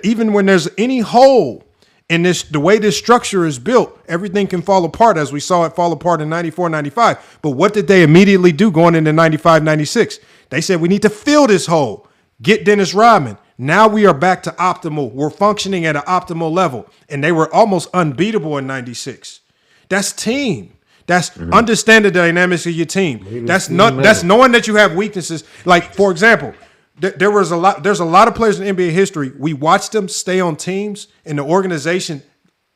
even when there's any hole in the way this structure is built, everything can fall apart, as we saw it fall apart in 94, 95. But what did they immediately do going into 95, 96? They said, we need to fill this hole. Get Dennis Rodman. Now we are back to optimal. We're functioning at an optimal level. And they were almost unbeatable in 96. That's team. That's understand the dynamics of your team. That's knowing that you have weaknesses. Like, for example, there's a lot of players in NBA history. We watched them stay on teams, and the organization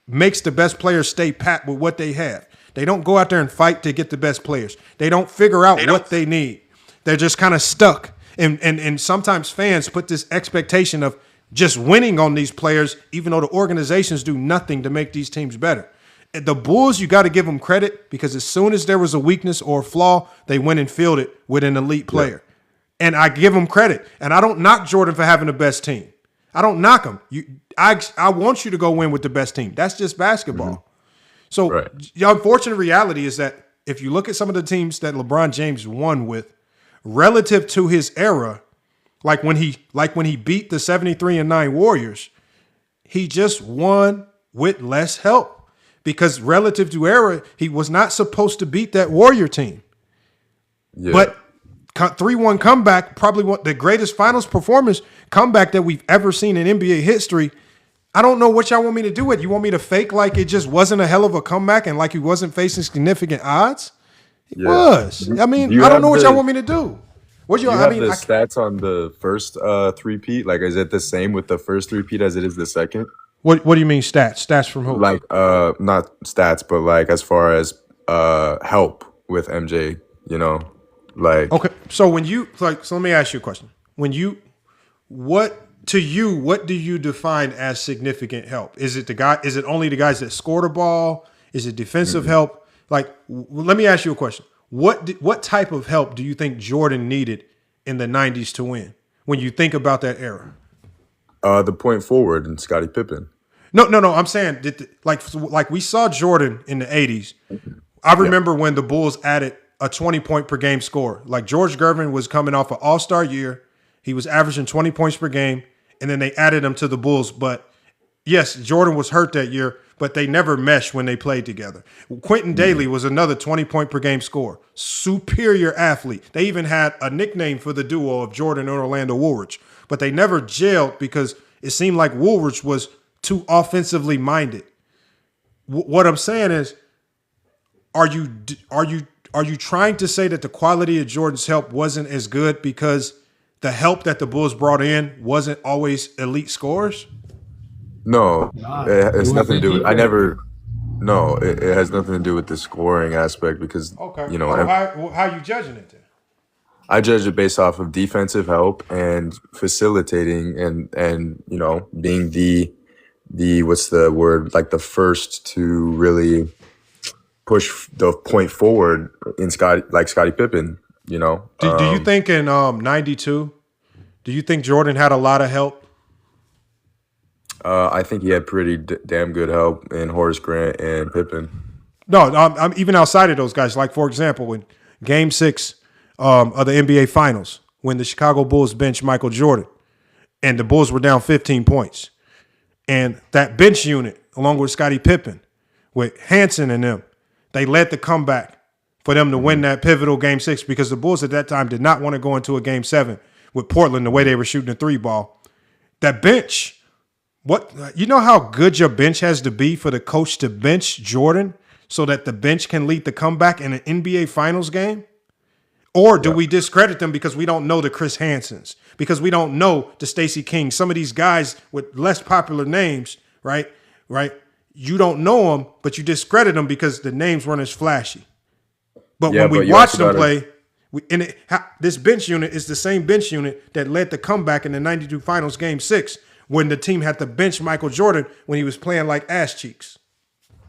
makes the best players stay pat with what they have. They don't go out there and fight to get the best players. They don't figure out what they need. They're just kind of stuck. And sometimes fans put this expectation of just winning on these players, even though the organizations do nothing to make these teams better. The Bulls, you got to give them credit, because as soon as there was a weakness or a flaw, they went and filled it with an elite player. Yeah. And I give them credit. And I don't knock Jordan for having the best team. I don't knock him. I want you to go win with the best team. That's just basketball. So the unfortunate reality is that if you look at some of the teams that LeBron James won with, relative to his era, like when he beat the 73-9 Warriors, he just won with less help because relative to era, he was not supposed to beat that Warrior team. Yeah. But 3-1 comeback, probably the greatest finals performance comeback that we've ever seen in NBA history. I don't know what y'all want me to do with. You want me to fake like it just wasn't a hell of a comeback and like he wasn't facing significant odds? It was. I mean, I don't know what y'all want me to do. What you have the stats on the first three-peat? Like, is it the same with the first three-peat as it is the second? What do you mean stats? Stats from who? Like, not stats, but like as far as help with MJ, you know? Like, okay, so when you so let me ask you a question. What do you define as significant help? Is it only the guys that score the ball? Is it defensive help? Like, let me ask you a question. What type of help do you think Jordan needed in the 90s to win when you think about that era? The point forward and Scottie Pippen. No. I'm saying like we saw Jordan in the 80s. I remember when the Bulls added a 20-point per game score. Like George Gervin was coming off an all-star year. He was averaging 20 points per game, and then they added him to the Bulls. But yes, Jordan was hurt that year, but they never meshed when they played together. Quentin Daly was another 20-point per game scorer. Superior athlete. They even had a nickname for the duo of Jordan and Orlando Woolridge, but they never gelled because it seemed like Woolridge was too offensively minded. What I'm saying is, are you trying to say that the quality of Jordan's help wasn't as good because the help that the Bulls brought in wasn't always elite scorers? No, it has nothing to do with. It has nothing to do with the scoring aspect because you know. How you judging it then? I judge it based off of defensive help and facilitating and you know being the what's the word, like the first to really push the point forward in Scottie Pippen, you know. Do you think in 92, do you think Jordan had a lot of help? I think he had pretty damn good help in Horace Grant and Pippen. No, I'm even outside of those guys. Like, for example, in Game 6 of the NBA Finals, when the Chicago Bulls benched Michael Jordan, and the Bulls were down 15 points. And that bench unit, along with Scottie Pippen, with Hanson and them, they led the comeback for them to win that pivotal Game 6 because the Bulls at that time did not want to go into a Game 7 with Portland the way they were shooting the 3-ball. That bench, you know how good your bench has to be for the coach to bench Jordan so that the bench can lead the comeback in an NBA Finals game? Or do we discredit them because we don't know the Chris Hansons, because we don't know the Stacey King, some of these guys with less popular names, right? You don't know them, but you discredit them because the names weren't as flashy. But when we watch them play, this bench unit is the same bench unit that led the comeback in the 92 Finals Game 6 when the team had to bench Michael Jordan when he was playing like ass cheeks.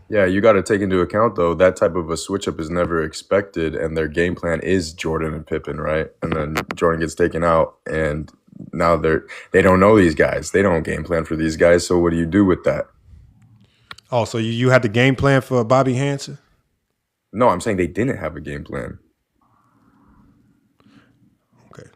Yeah, you got to take into account, though, that type of a switch-up is never expected, and their game plan is Jordan and Pippen, right? And then Jordan gets taken out, and now they don't know these guys. They don't game plan for these guys, so what do you do with that? Oh, so you had the game plan for Bobby Hansen? No, I'm saying they didn't have a game plan. Okay.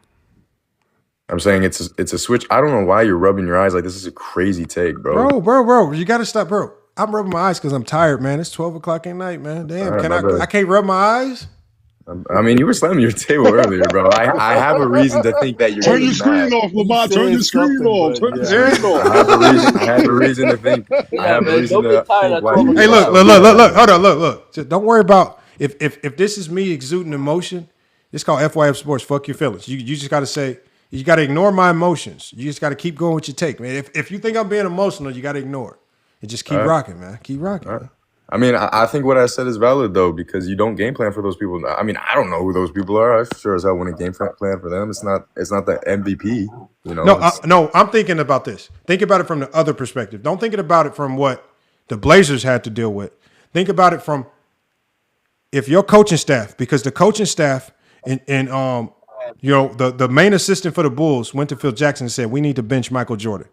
I'm saying it's a switch. I don't know why you're rubbing your eyes like this is a crazy take, bro. Bro, you got to stop, bro. I'm rubbing my eyes because I'm tired, man. It's 12 o'clock at night, man. Damn, I can't rub my eyes? I mean, you were slamming your table earlier, bro. I have a reason to think that you're turn your screen off, Lamar. Turn your screen off. Turn your screen off. I have a reason to think. I have a reason to think. Hey, look. Hold on, look. Just don't worry about if this is me exuding emotion. It's called FYF Sports. Fuck your feelings. You just got to say, you got to ignore my emotions. You just got to keep going with your take, man. If you think I'm being emotional, you got to ignore it. And just keep rocking, man. Keep rocking. Man. I mean, I think what I said is valid, though, because you don't game plan for those people. I mean, I don't know who those people are. I sure as hell wouldn't game plan for them. It's not the MVP, you know. No, I'm thinking about this. Think about it from the other perspective. Don't think about it from what the Blazers had to deal with. Think about it from if your coaching staff, because the coaching staff and you know, the main assistant for the Bulls went to Phil Jackson and said, we need to bench Michael Jordan.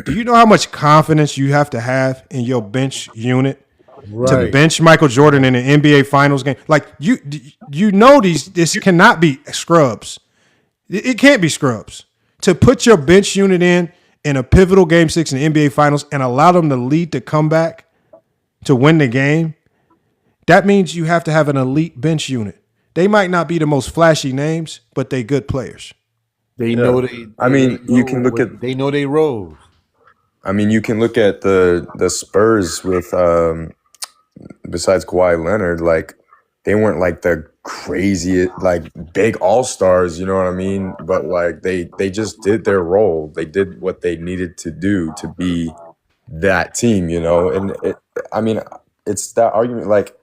Do you know how much confidence you have to have in your bench unit to bench Michael Jordan in an NBA Finals game. Like you know this cannot be scrubs. It can't be scrubs. To put your bench unit in a pivotal Game 6 in the NBA Finals and allow them to lead the comeback to win the game, that means you have to have an elite bench unit. They might not be the most flashy names, but they good players. They know they. I mean, you can look at. They know they roles. I mean, you can look at the Spurs with besides Kawhi Leonard, like they weren't like the crazy like big all-stars, you know what I mean? But like they just did their role. They did what they needed to do to be that team, you know? And I mean, it's that argument like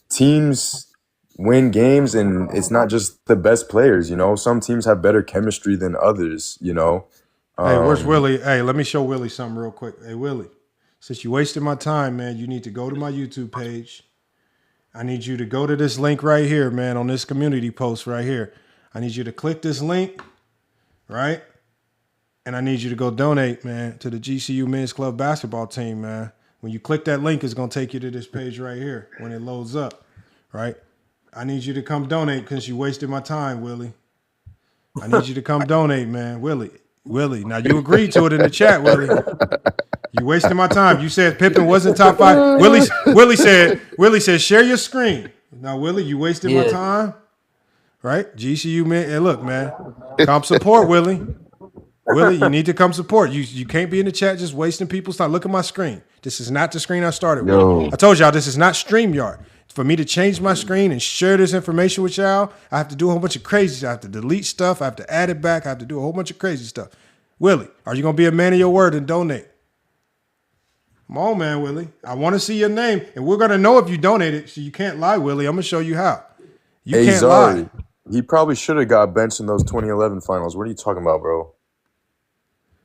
teams win games and it's not just the best players, you know? Some teams have better chemistry than others, you know? Hey, where's Willie? Hey, let me show Willie something real quick. Hey, Willie, since you wasted my time, man, you need to go to my YouTube page. I need you to go to this link right here, man, on this community post right here. I need you to click this link, right? And I need you to go donate, man, to the GCU Men's Club basketball team, man. When you click that link, it's going to take you to this page right here when it loads up, right? I need you to come donate because you wasted my time, Willie. I need you to come donate, man. Willie, now you agreed to it in the chat, Willie. You wasted my time. You said Pippen wasn't top 5. Willie said, share your screen. Now, Willie, you wasted my time, right? GCU, man. Hey, look, man, come support, Willie. Willie, you need to come support. You can't be in the chat just wasting people's time. Look at my screen. This is not the screen I started with. I told y'all this is not StreamYard. For me to change my screen and share this information with y'all, I have to do a whole bunch of crazy stuff. I have to delete stuff. I have to add it back. I have to do a whole bunch of crazy stuff. Willie, are you going to be a man of your word and donate? Come on, man, Willie. I want to see your name. And we're going to know if you donated, so you can't lie, Willie. I'm going to show you how. You can't lie. He probably should have got benched in those 2011 finals. What are you talking about, bro?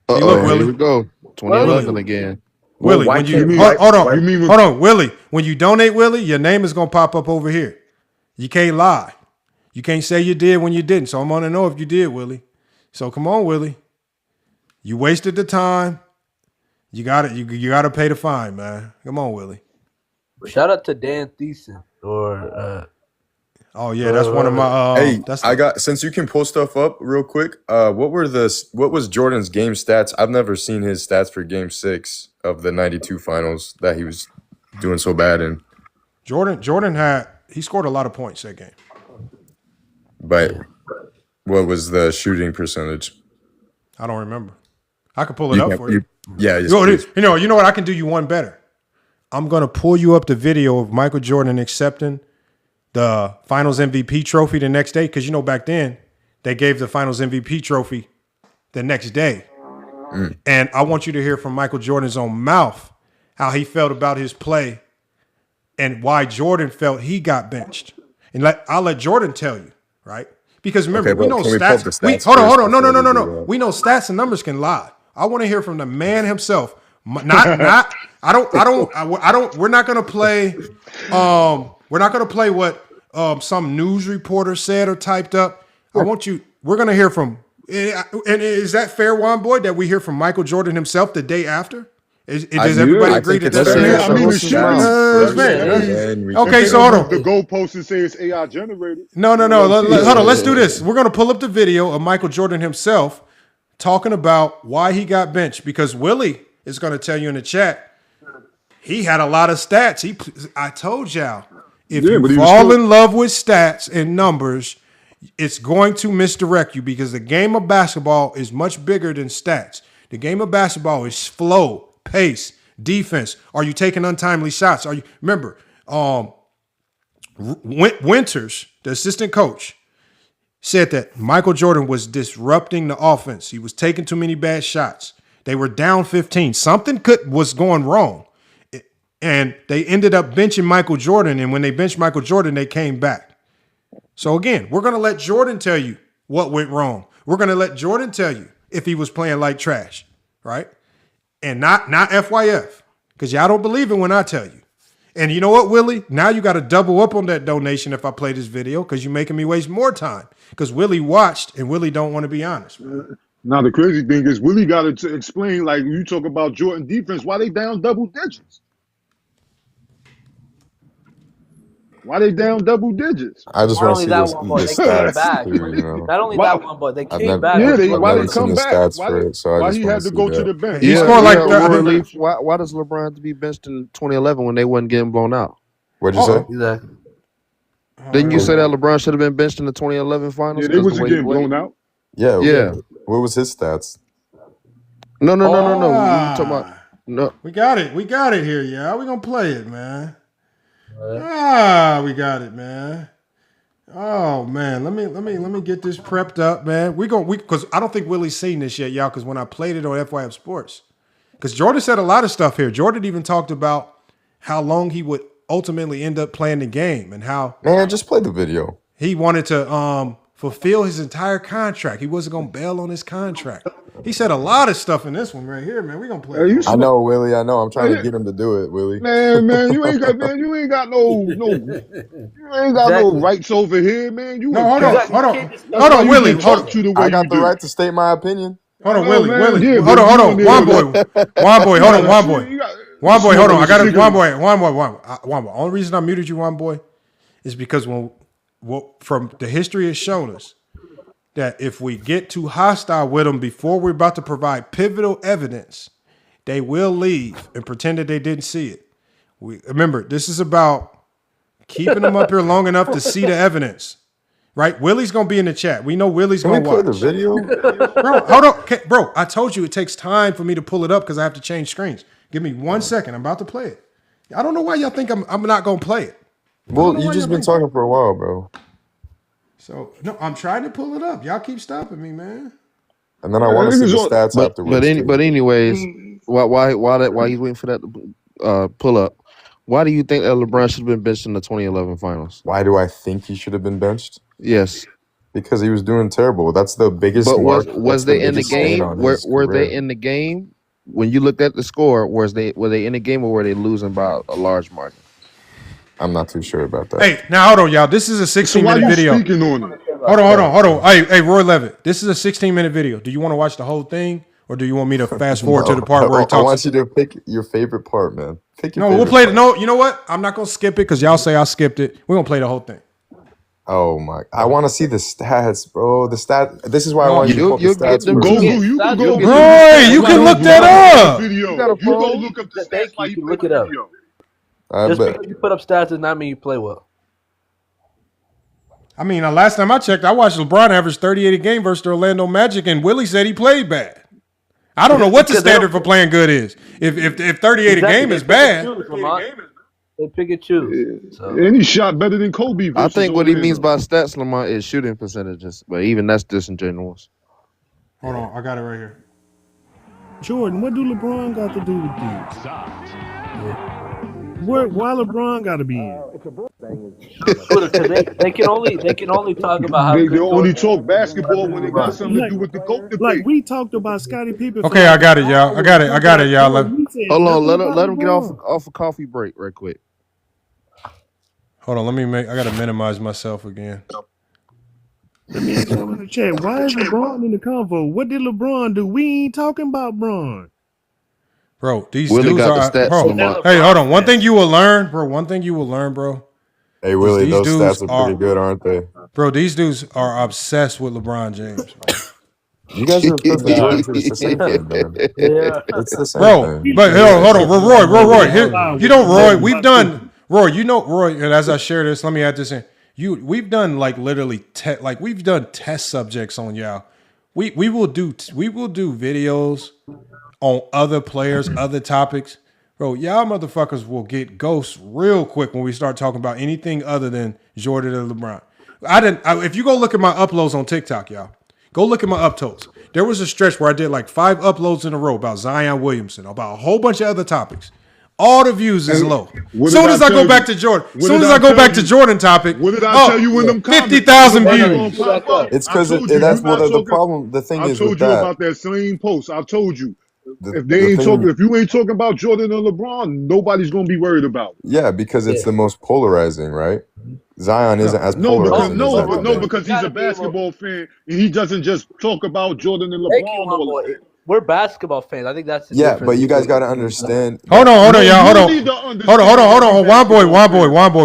Hey, look, Willie. Here we go. 2011 again. Willie, when you hold on, Willie. When you donate, Willie, your name is gonna pop up over here. You can't lie. You can't say you did when you didn't. So I'm gonna know if you did, Willie. So come on, Willie. You wasted the time. You got it. You got to pay the fine, man. Come on, Willie. Shout out to Dan Thiessen or. Oh yeah, that's one of my. Hey, since you can pull stuff up real quick. What was Jordan's game stats? I've never seen his stats for Game 6 of the '92 finals that he was doing so bad in. Jordan he scored a lot of points that game. But what was the shooting percentage? I don't remember. I can pull it up for you. Yeah, you know what? I can do you one better. I'm gonna pull you up the video of Michael Jordan accepting the Finals MVP trophy the next day, because back then they gave the Finals MVP trophy the next day. And I want you to hear from Michael Jordan's own mouth how he felt about his play and why Jordan felt he got benched. And I'll let Jordan tell you, right? Because remember, we know stats. Hold on. No. We know stats and numbers can lie. I want to hear from the man himself. We're not going to play. We're not going to play what some news reporter said or typed up. We're going to hear from, and is that fair, Juan Boy, that we hear from Michael Jordan himself the day after? Does everybody agree that that's fair? I mean, it's fair. Okay, so hold on. The goalposts and say it's AI generated. No. Hold on. Let's do this. We're going to pull up the video of Michael Jordan himself talking about why he got benched, because Willie is going to tell you in the chat he had a lot of stats. I told y'all, if you fall in love with stats and numbers, it's going to misdirect you, because the game of basketball is much bigger than stats. The game of basketball is flow, pace, defense. Are you taking untimely shots? Remember, Winters, the assistant coach, said that Michael Jordan was disrupting the offense. He was taking too many bad shots. They were down 15. Something was going wrong. And they ended up benching Michael Jordan. And when they benched Michael Jordan, they came back. So again, we're going to let Jordan tell you what went wrong. We're going to let Jordan tell you if he was playing like trash, right? And not FYF, because y'all don't believe it when I tell you. And you know what, Willie? Now you got to double up on that donation if I play this video, because you're making me waste more time. Because Willie watched, and Willie don't want to be honest. Now, the crazy thing is Willie got to explain, like you talk about Jordan defense, why they down double digits. Why they down double digits? I just Not want to only see that this one, the but they came stats back. too. You know, Not only Why? that one, but they I've came never, back. Yeah, with they I've why they never 211. seen come the back? stats for it, so I Why just he want had to to see go to that. the bench? He Yeah, scored like yeah, I Roy think, Leaf. Why does LeBron have to be benched in 2011 when they wasn't getting blown out? What'd you say? Exactly. Didn't you hold say that on. LeBron should have been benched in the 2011 finals Yeah, they because the wasn't way he getting played? blown out. Yeah. Yeah. What was his stats? No. We talking about no. We got it. We got it here, yeah. We gonna play it, man. We got it, man. Oh man, let me get this prepped up, man. Because I don't think Willie's seen this yet, y'all. Because when I played it on FYF Sports, because Jordan said a lot of stuff here. Jordan even talked about how long he would ultimately end up playing the game and how Man, just play the video. he wanted to fulfill his entire contract. He wasn't gonna bail on his contract. He said a lot of stuff in this one right here, man. We gonna play. You I know, Willie. I know. I'm trying to Man, get him to do it, Willie. man, you ain't got no rights over here, man. You No, a hold on, guest. hold on, That's hold why on, you Willie. get Hold talked on. to the way I got you the do. right to state my opinion. Hold on, No, Willie. man, Willie. yeah, Hold but on, you hold on. in One there, boy. One boy. Hold on, one boy. you got- One boy. Hold on. I got it. smoking a One boy. Only reason I muted you, one boy, is because from the history has shown us that if we get too hostile with them before we're about to provide pivotal evidence, they will leave and pretend that they didn't see it. Remember, this is about keeping them up here long enough to see the evidence. Right? Willie's going to be in the chat. We know Willie's going to watch. Can we play the video? Bro, hold on. Okay, bro, I told you it takes time for me to pull it up because I have to change screens. Give me 1 second. I'm about to play it. I don't know why y'all think I'm not going to play it. Well, you just been talking for a while, bro. So, no, I'm trying to pull it up. Y'all keep stopping me, man. And then I want to see the stats afterwards. But anyways, why he's waiting for that to pull up? Why do you think that LeBron should have been benched in the 2011 finals? Why do I think he should have been benched? Yes, because he was doing terrible. That's the biggest. But mark. was they in the game? Were they in the game when you looked at the score? Were they in the game or were they losing by a large margin? I'm not too sure about that. Hey, now hold on, y'all. This is a 16-minute video. Speaking on it? Hold on. Hey, Roy Levitt. This is a 16-minute video. Do you want to watch the whole thing, or do you want me to fast forward to the part where he talks? I want you to pick your favorite part, man. We'll play it. No, you know what? I'm not gonna skip it because y'all say I skipped it. We're gonna play the whole thing. Oh my! I want to see the stats, bro. The stat. This is why I want you to pull the stats. You can go. Roy, you can look that up. You go look up the stats while you play look it up. video. Just because you put up stats does not mean you play well. I mean, last time I checked, I watched LeBron average 38 a game versus the Orlando Magic, and Willie said he played bad. I don't know what the standard for playing good is. If 38 a game is bad, they pick and choose. So. And he shot better than Kobe. I think what he means by stats, Lamar, is shooting percentages, but even that's disingenuous. Hold on, I got it right here. Jordan, what do LeBron got to do with this? Why LeBron got to be in? they can only talk about how they only talk basketball when they got something to do with the GOAT debate. Like we talked about Scottie Pippen. Okay, I got it, y'all. I got it, y'all. Hold on, let him get off a coffee break right quick. Hold on, I gotta minimize myself again. Let me ask you in the chat. Why is LeBron in the convo? What did LeBron do? We ain't talking about Bron. Bro, these Willie dudes got are. the stats. Bro, hey, hold on. One thing you will learn, bro. Hey, Willie, those stats are pretty good, aren't they? Bro, these dudes are obsessed with LeBron James. You guys are the majority. It's the same thing, man. Yeah, it's the same thing. But hold on, Roy. Here, you know, Roy. We've done, Roy. You know, Roy. And as I share this, let me add this in. We've done like literally we've done test subjects on y'all. We will do videos on other players, other topics. Bro, y'all motherfuckers will get ghosts real quick when we start talking about anything other than Jordan and LeBron. If you go look at my uploads on TikTok, y'all, go look at my uploads. There was a stretch where I did like 5 uploads in a row about Zion Williamson, about a whole bunch of other topics. All the views is low. Soon as I go back to Jordan, Jordan topic, what did I tell you in them 50,000 views. It's because that's what the problem. The thing is with that. I told you about that same post. I told you. If you ain't talking about Jordan and LeBron, nobody's gonna be worried about it. Yeah, because it's the most polarizing, right? Zion isn't as polarizing. Because he's a basketball fan and he doesn't just talk about Jordan and LeBron. we're basketball fans. I think that's the Yeah, difference. but you guys got to understand. Hold on, y'all. Hold You need to on. understand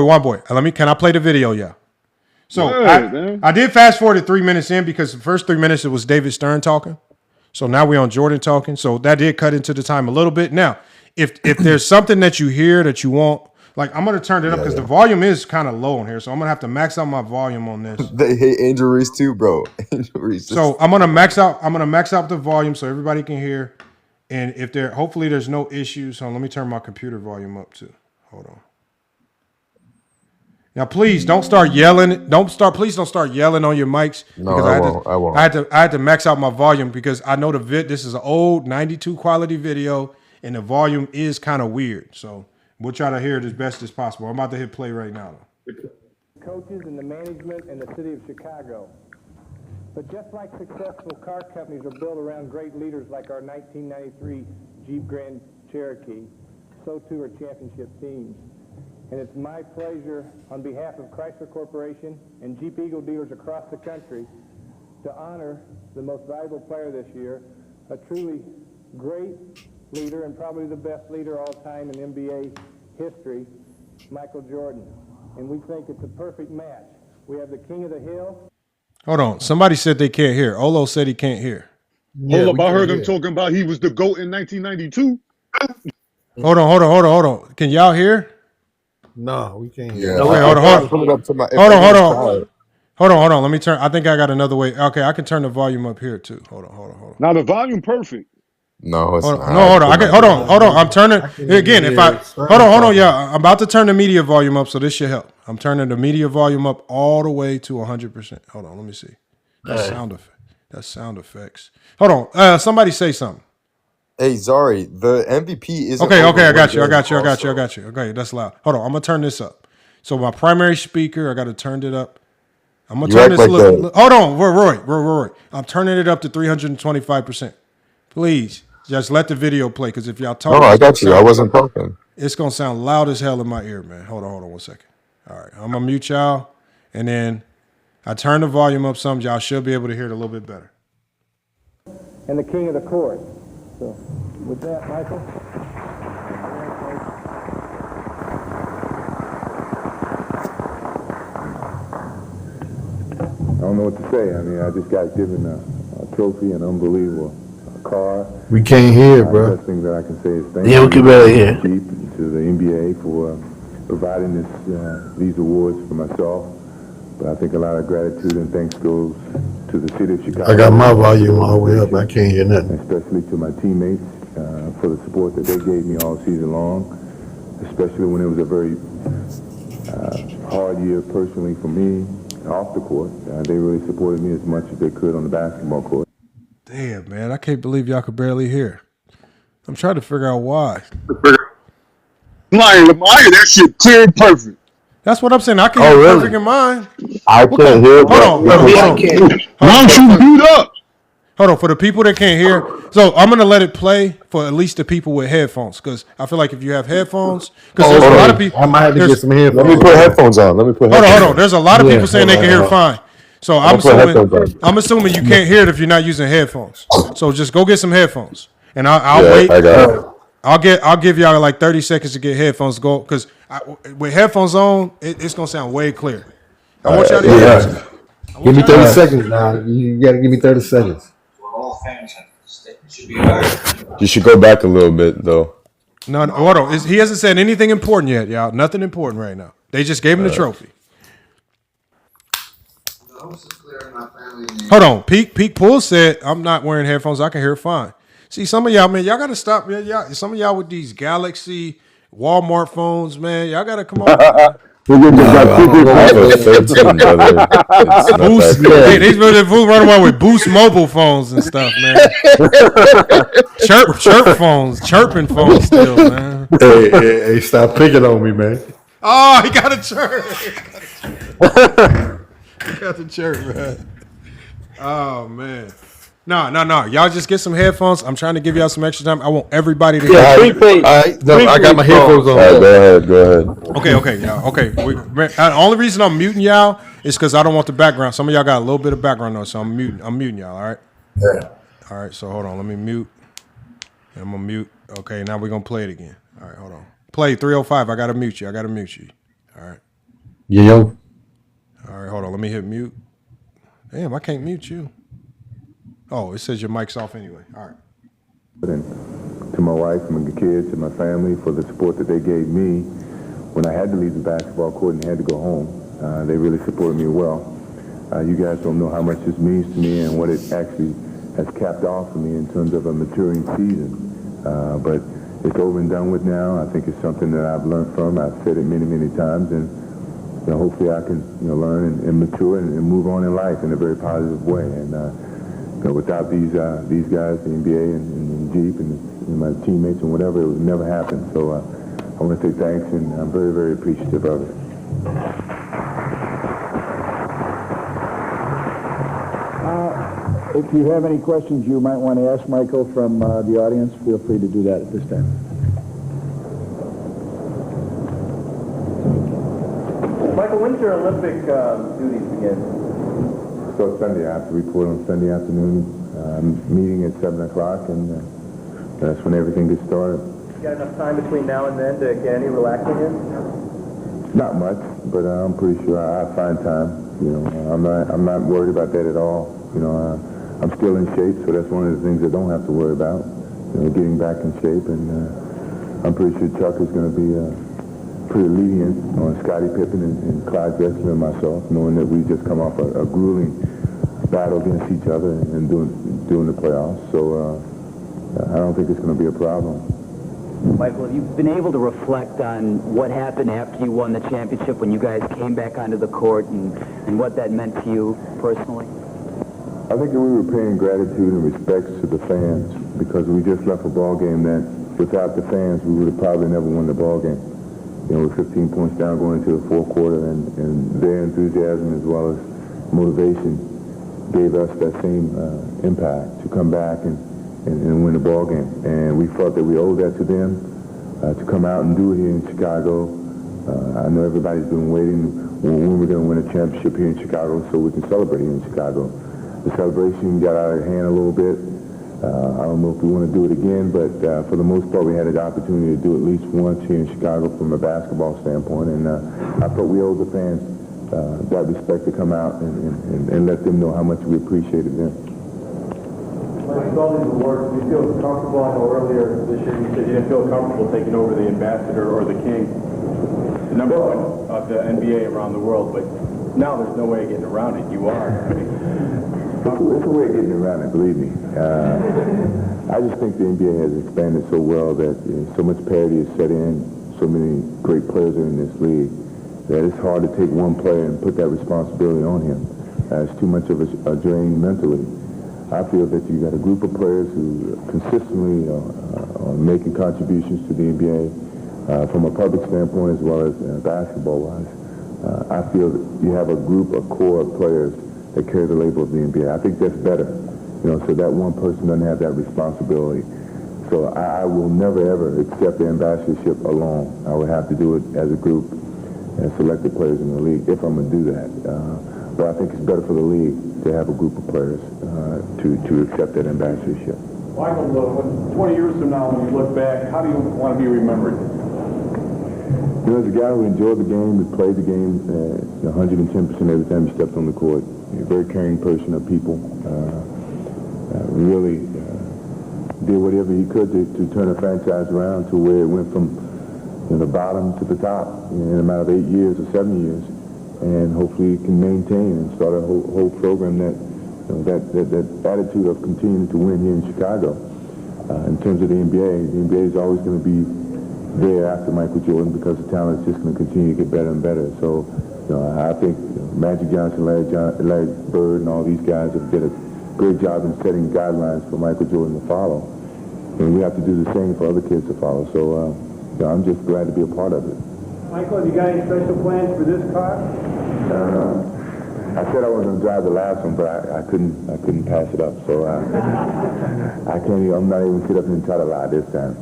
One boy. Can I play the video, y'all? So man. I did fast forward to 3 minutes in because the first 3 minutes it was David Stern talking. So now we're on Jordan talking. So that did cut into the time a little bit. Now, if there's something that you hear that you want, like I'm gonna turn it up because the volume is kind of low in here. So I'm gonna have to max out my volume on this. They hate Angel Reese too, bro. Angel Reese. So I'm gonna max out the volume so everybody can hear. And if hopefully there's no issues. So let me turn my computer volume up too. Hold on. Now, please don't start yelling. Please don't start yelling on your mics. No, Because I won't. I had to max out my volume because I know this is an old 92 quality video and the volume is kind of weird. So we'll try to hear it as best as possible. I'm about to hit play right now, though. Coaches and the management and the city of Chicago. But just like successful car companies are built around great leaders like our 1993 Jeep Grand Cherokee, so too are championship teams. And it's my pleasure on behalf of Chrysler Corporation and Jeep Eagle dealers across the country to honor the most valuable player this year, a truly great leader and probably the best leader all time in NBA history, Michael Jordan. And we think it's a perfect match. We have the king of the hill. Hold on. Somebody said they can't hear. Olo said he can't hear. Hold up. I heard him talking about he was the GOAT in 1992. Hold on. Can y'all hear? No, we can't hear. Yeah. Okay, hold on. Let me turn. I think I got another way. Okay, I can turn the volume up here too. Hold on. Now the volume perfect. No, it's not. Hold on. I'm turning again. Hold on, yeah. I'm about to turn the media volume up, so this should help. I'm turning the media volume up all the way to 100%. Hold on, let me see. That's sound effects. Hold on. Somebody say something. Hey, Zari, the MVP is okay. I got you. Okay, that's loud. Hold on. I'm gonna turn this up. So my primary speaker, I got to turn it up. I'm gonna turn this. Hold on, Roy. I'm turning it up to 325%. Please, just let the video play. Because if y'all talk, no, I got you. I wasn't talking. It's gonna sound loud as hell in my ear, man. Hold on 1 second. All right, I'm gonna mute y'all, and then I turn the volume up some. Y'all should be able to hear it a little bit better. And the king of the court. So, with that, Michael. I don't know what to say. I mean, I just got given a trophy, an unbelievable car. We can't hear, bro. The best thing that I can say is thank we can barely hear. Jeep, to the NBA for providing these awards for myself. But I think a lot of gratitude and thanks goes to the city of Chicago. I got my volume all the way up. I can't hear nothing. Especially to my teammates for the support that they gave me all season long, especially when it was a very hard year personally for me off the court. They really supported me as much as they could on the basketball court. Damn, man, I can't believe y'all could barely hear. I'm trying to figure out why. Lamar, that shit clear perfect. That's what I'm saying. I can hear perfect in mine. I can't hear. Hold on. Why don't you beat up? Hold on, for the people that can't hear. So I'm gonna let it play for at least the people with headphones, because I feel like if you have headphones, because there's a lot of people. I might have to get some headphones. Let me put headphones on. Hold on. There's a lot of people saying they can hear fine. So I'm assuming you can't hear it if you're not using headphones. So just go get some headphones, and I'll wait. I got it. I'll give y'all like 30 seconds to get headphones to go, because with headphones on, it's gonna sound way clear. I want y'all to hear this. Give me 30 seconds now. You gotta give me 30 seconds. You should go back a little bit though. No, hold on. He hasn't said anything important yet, y'all. Nothing important right now. They just gave him the trophy. Hold on. Peak Pool said, "I'm not wearing headphones. I can hear fine." See, some of y'all, man, y'all gotta stop, man. Some of y'all with these Galaxy, Walmart phones, man, y'all gotta come on. Boost, these fools running around with Boost mobile phones and stuff, man. Chirp phones, chirping phones still, man. Hey, stop picking on me, man. Oh, he got a chirp. He got the chirp, man. Oh, man. No. Y'all just get some headphones. I'm trying to give y'all some extra time. I want everybody to hear. I got my headphones on. Right, go ahead. Okay, y'all. Okay. The only reason I'm muting y'all is because I don't want the background. Some of y'all got a little bit of background noise, so I'm muting y'all, all right? Yeah. All right, so hold on. Let me mute. I'm going to mute. Okay, now we're going to play it again. All right, hold on. Play 305. I got to mute you. All right. Yo. All right, hold on. Let me hit mute. Damn, I can't mute you. Oh, it says your mic's off anyway. All right. And to my wife, my kids, and my family for the support that they gave me when I had to leave the basketball court and had to go home. They really supported me well. You guys don't know how much this means to me and what it actually has capped off for me in terms of a maturing season. But it's over and done with now. I think it's something that I've learned from. I've said it many, many times, and hopefully I can learn and mature and move on in life in a very positive way. And without these guys, the NBA and Jeep and my teammates and whatever, it would never happen. So I want to say thanks, and I'm very, very appreciative of it. If you have any questions you might want to ask Michael from the audience, feel free to do that at this time. Michael, when's your Olympic duties begin? So Sunday, I have to report on Sunday afternoon, meeting at 7 o'clock, and that's when everything gets started. You got enough time between now and then to get any relaxing in? Not much, but I'm pretty sure I find time. I'm not worried about that at all. I'm still in shape, so that's one of the things I don't have to worry about. Getting back in shape, and I'm pretty sure Chuck is going to be pretty lenient on Scottie Pippen and Clyde Drexler and myself, knowing that we just come off a grueling battle against each other and doing the playoffs. So I don't think it's going to be a problem. Michael, have you been able to reflect on what happened after you won the championship when you guys came back onto the court and what that meant to you personally? I think that we were paying gratitude and respect to the fans because we just left a ball game that without the fans we would have probably never won the ball game. With 15 points down going into the fourth quarter, and their enthusiasm as well as motivation gave us that same impact to come back and win the ball game. And we felt that we owed that to them to come out and do it here in Chicago. I know everybody's been waiting when we're going to win a championship here in Chicago so we can celebrate here in Chicago. The celebration got out of hand a little bit. I don't know if we want to do it again, but for the most part, we had the opportunity to do it at least once here in Chicago from a basketball standpoint, and I thought we owed the fans that respect to come out and let them know how much we appreciated them. With all these awards, do you feel comfortable? I know earlier this year you said you didn't feel comfortable taking over the ambassador or the king, the number one of the NBA around the world, but now there's no way of getting around it. You are. It's a way of getting around it, believe me. I just think the NBA has expanded so well that so much parity is set in, so many great players are in this league, that it's hard to take one player and put that responsibility on him. It's too much of a drain mentally. I feel that you got a group of players who consistently are making contributions to the NBA from a public standpoint as well as basketball-wise. I feel that you have a group, a core of players that carry the label of the NBA. I think that's better, so that one person doesn't have that responsibility. So I will never, ever accept the ambassadorship alone. I would have to do it as a group and select the players in the league if I'm going to do that. But I think it's better for the league to have a group of players to accept that ambassadorship. Michael, 20 years from now, when you look back, how do you want to be remembered? As a guy who enjoyed the game, who played the game 110% every time he stepped on the court, a very caring person of people, really did whatever he could to turn a franchise around to where it went from the bottom to the top in a matter of 8 years or 7 years, and hopefully can maintain and start a whole program that attitude of continuing to win here in Chicago. In terms of the NBA is always going to be there after Michael Jordan because the talent is just going to continue to get better and better. So, I think Magic Johnson, Larry Bird, and all these guys have did a great job in setting guidelines for Michael Jordan to follow. And we have to do the same for other kids to follow. So, I'm just glad to be a part of it. Michael, have you got any special plans for this car? I said I was going to drive the last one, but I couldn't pass it up. So I can't even, I'm not even sit up and try to lie this time.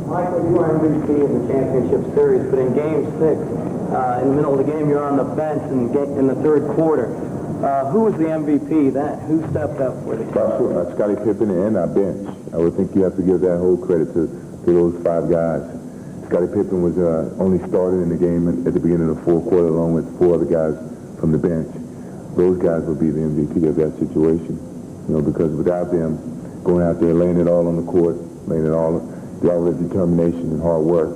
Michael, you are MVP in the championship series, but in Game 6, in the middle of the game, you're on the bench in the third quarter. Who was the MVP then? Who stepped up for the team? Scottie Pippen and our bench. I would think you have to give that whole credit to those 5 guys. Scottie Pippen was only started in the game at the beginning of the fourth quarter along with 4 other guys from the bench. Those guys would be the MVP of that situation. Because without them going out there, laying it all on the court, laying it all with determination and hard work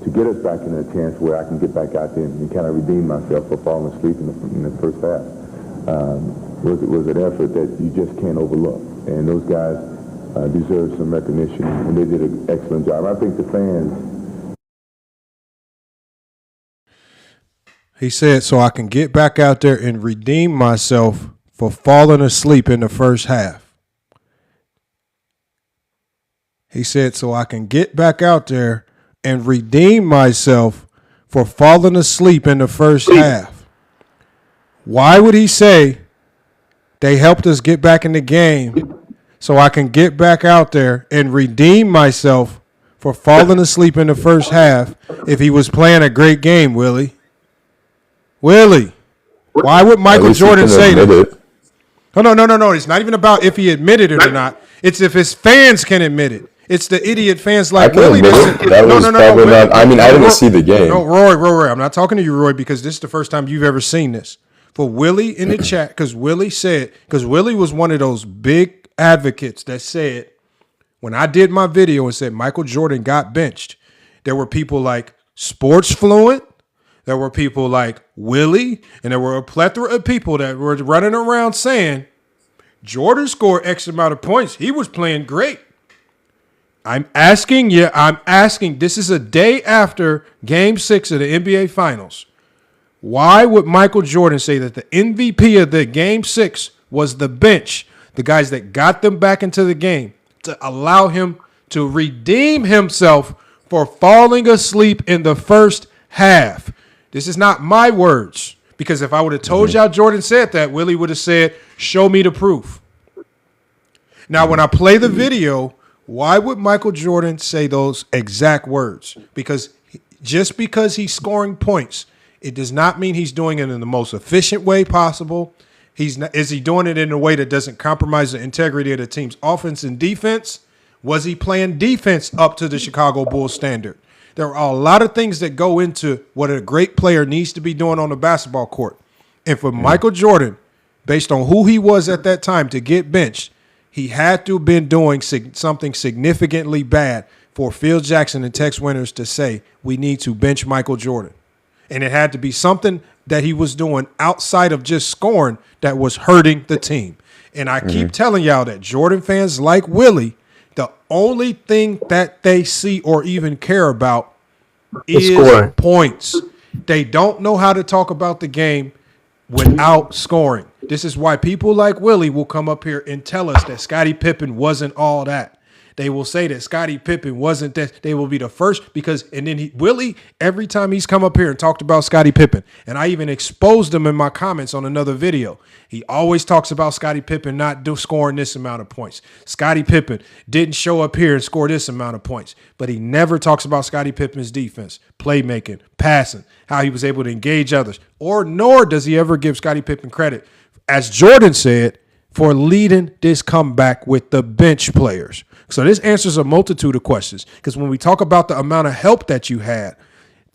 to get us back in a chance where I can get back out there and kind of redeem myself for falling asleep in the first half. Was an effort that you just can't overlook. And those guys deserve some recognition, and they did an excellent job. I think the fans... He said, so I can get back out there and redeem myself for falling asleep in the first half. He said, so I can get back out there and redeem myself for falling asleep in the first half. Why would he say they helped us get back in the game so I can get back out there and redeem myself for falling asleep in the first half if he was playing a great game, Willie? Willie, why would Michael Jordan say that? Oh, no. It's not even about if he admitted it or not. It's if his fans can admit it. It's the idiot fans like Willie. No. I mean, I didn't see the game. No, Roy. I'm not talking to you, Roy, because this is the first time you've ever seen this. For Willie in the chat, because Willie was one of those big advocates that said, when I did my video and said Michael Jordan got benched, there were people like Sports Fluent, there were people like Willie, and there were a plethora of people that were running around saying Jordan scored X amount of points. He was playing great. I'm asking, this is a day after Game 6 of the NBA Finals. Why would Michael Jordan say that the MVP of the Game 6 was the bench, the guys that got them back into the game, to allow him to redeem himself for falling asleep in the first half? This is not my words, because if I would have told y'all Jordan said that, Willie would have said, show me the proof. Now, when I play the video, why would Michael Jordan say those exact words? Because just because he's scoring points, it does not mean he's doing it in the most efficient way possible. Is he doing it in a way that doesn't compromise the integrity of the team's offense and defense? Was he playing defense up to the Chicago Bulls standard? There are a lot of things that go into what a great player needs to be doing on the basketball court. And for Michael Jordan, based on who he was at that time, to get benched, he had to have been doing something significantly bad for Phil Jackson and Tex Winters to say, we need to bench Michael Jordan. And it had to be something that he was doing outside of just scoring that was hurting the team. And I keep telling y'all that Jordan fans like Willie, the only thing that they see or even care about is points. They don't know how to talk about the game without scoring. This is why people like Willie will come up here and tell us that Scottie Pippen wasn't all that. They will say that Scottie Pippen wasn't that. They will be the first because, and then Willie, every time he's come up here and talked about Scottie Pippen, and I even exposed him in my comments on another video, he always talks about Scottie Pippen not scoring this amount of points. Scottie Pippen didn't show up here and score this amount of points, but he never talks about Scottie Pippen's defense, playmaking, passing, how he was able to engage others, nor does he ever give Scottie Pippen credit, as Jordan said, for leading this comeback with the bench players. So this answers a multitude of questions, because when we talk about the amount of help that you had,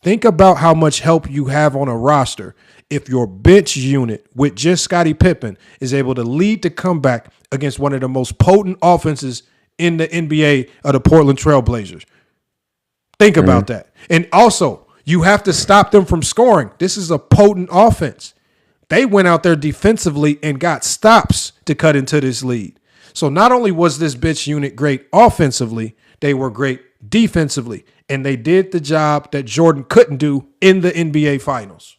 think about how much help you have on a roster if your bench unit with just Scottie Pippen is able to lead the comeback against one of the most potent offenses in the NBA of the Portland Trail Blazers. Think about that. And also, you have to stop them from scoring. This is a potent offense. They went out there defensively and got stops to cut into this lead. So not only was this bench unit great offensively, they were great defensively. And they did the job that Jordan couldn't do in the NBA Finals.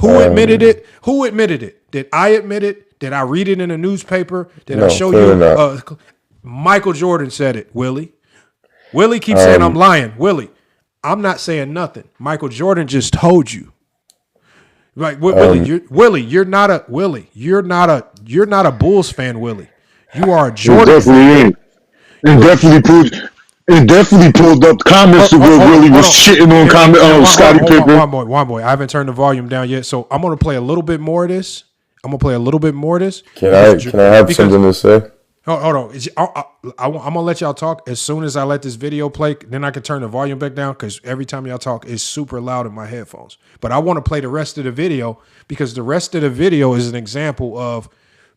Who admitted it? Who admitted it? Did I admit it? Did I read it in a newspaper? Did I show you? Michael Jordan said it, Willie. Willie keeps saying I'm lying. Willie, I'm not saying nothing. Michael Jordan just told you. Like Willie, you're not a Bulls fan, Willie. You are a Jordan fan. It definitely pulled up comments where Willie was shitting on Scottie Pippen. One boy. I haven't turned the volume down yet, so I'm going to play a little bit more of this. I'm gonna play a little bit more of this. Can I have something to say? Hold on. I'm gonna let y'all talk as soon as I let this video play. Then I can turn the volume back down because every time y'all talk, it's super loud in my headphones. But I want to play the rest of the video because the rest of the video is an example of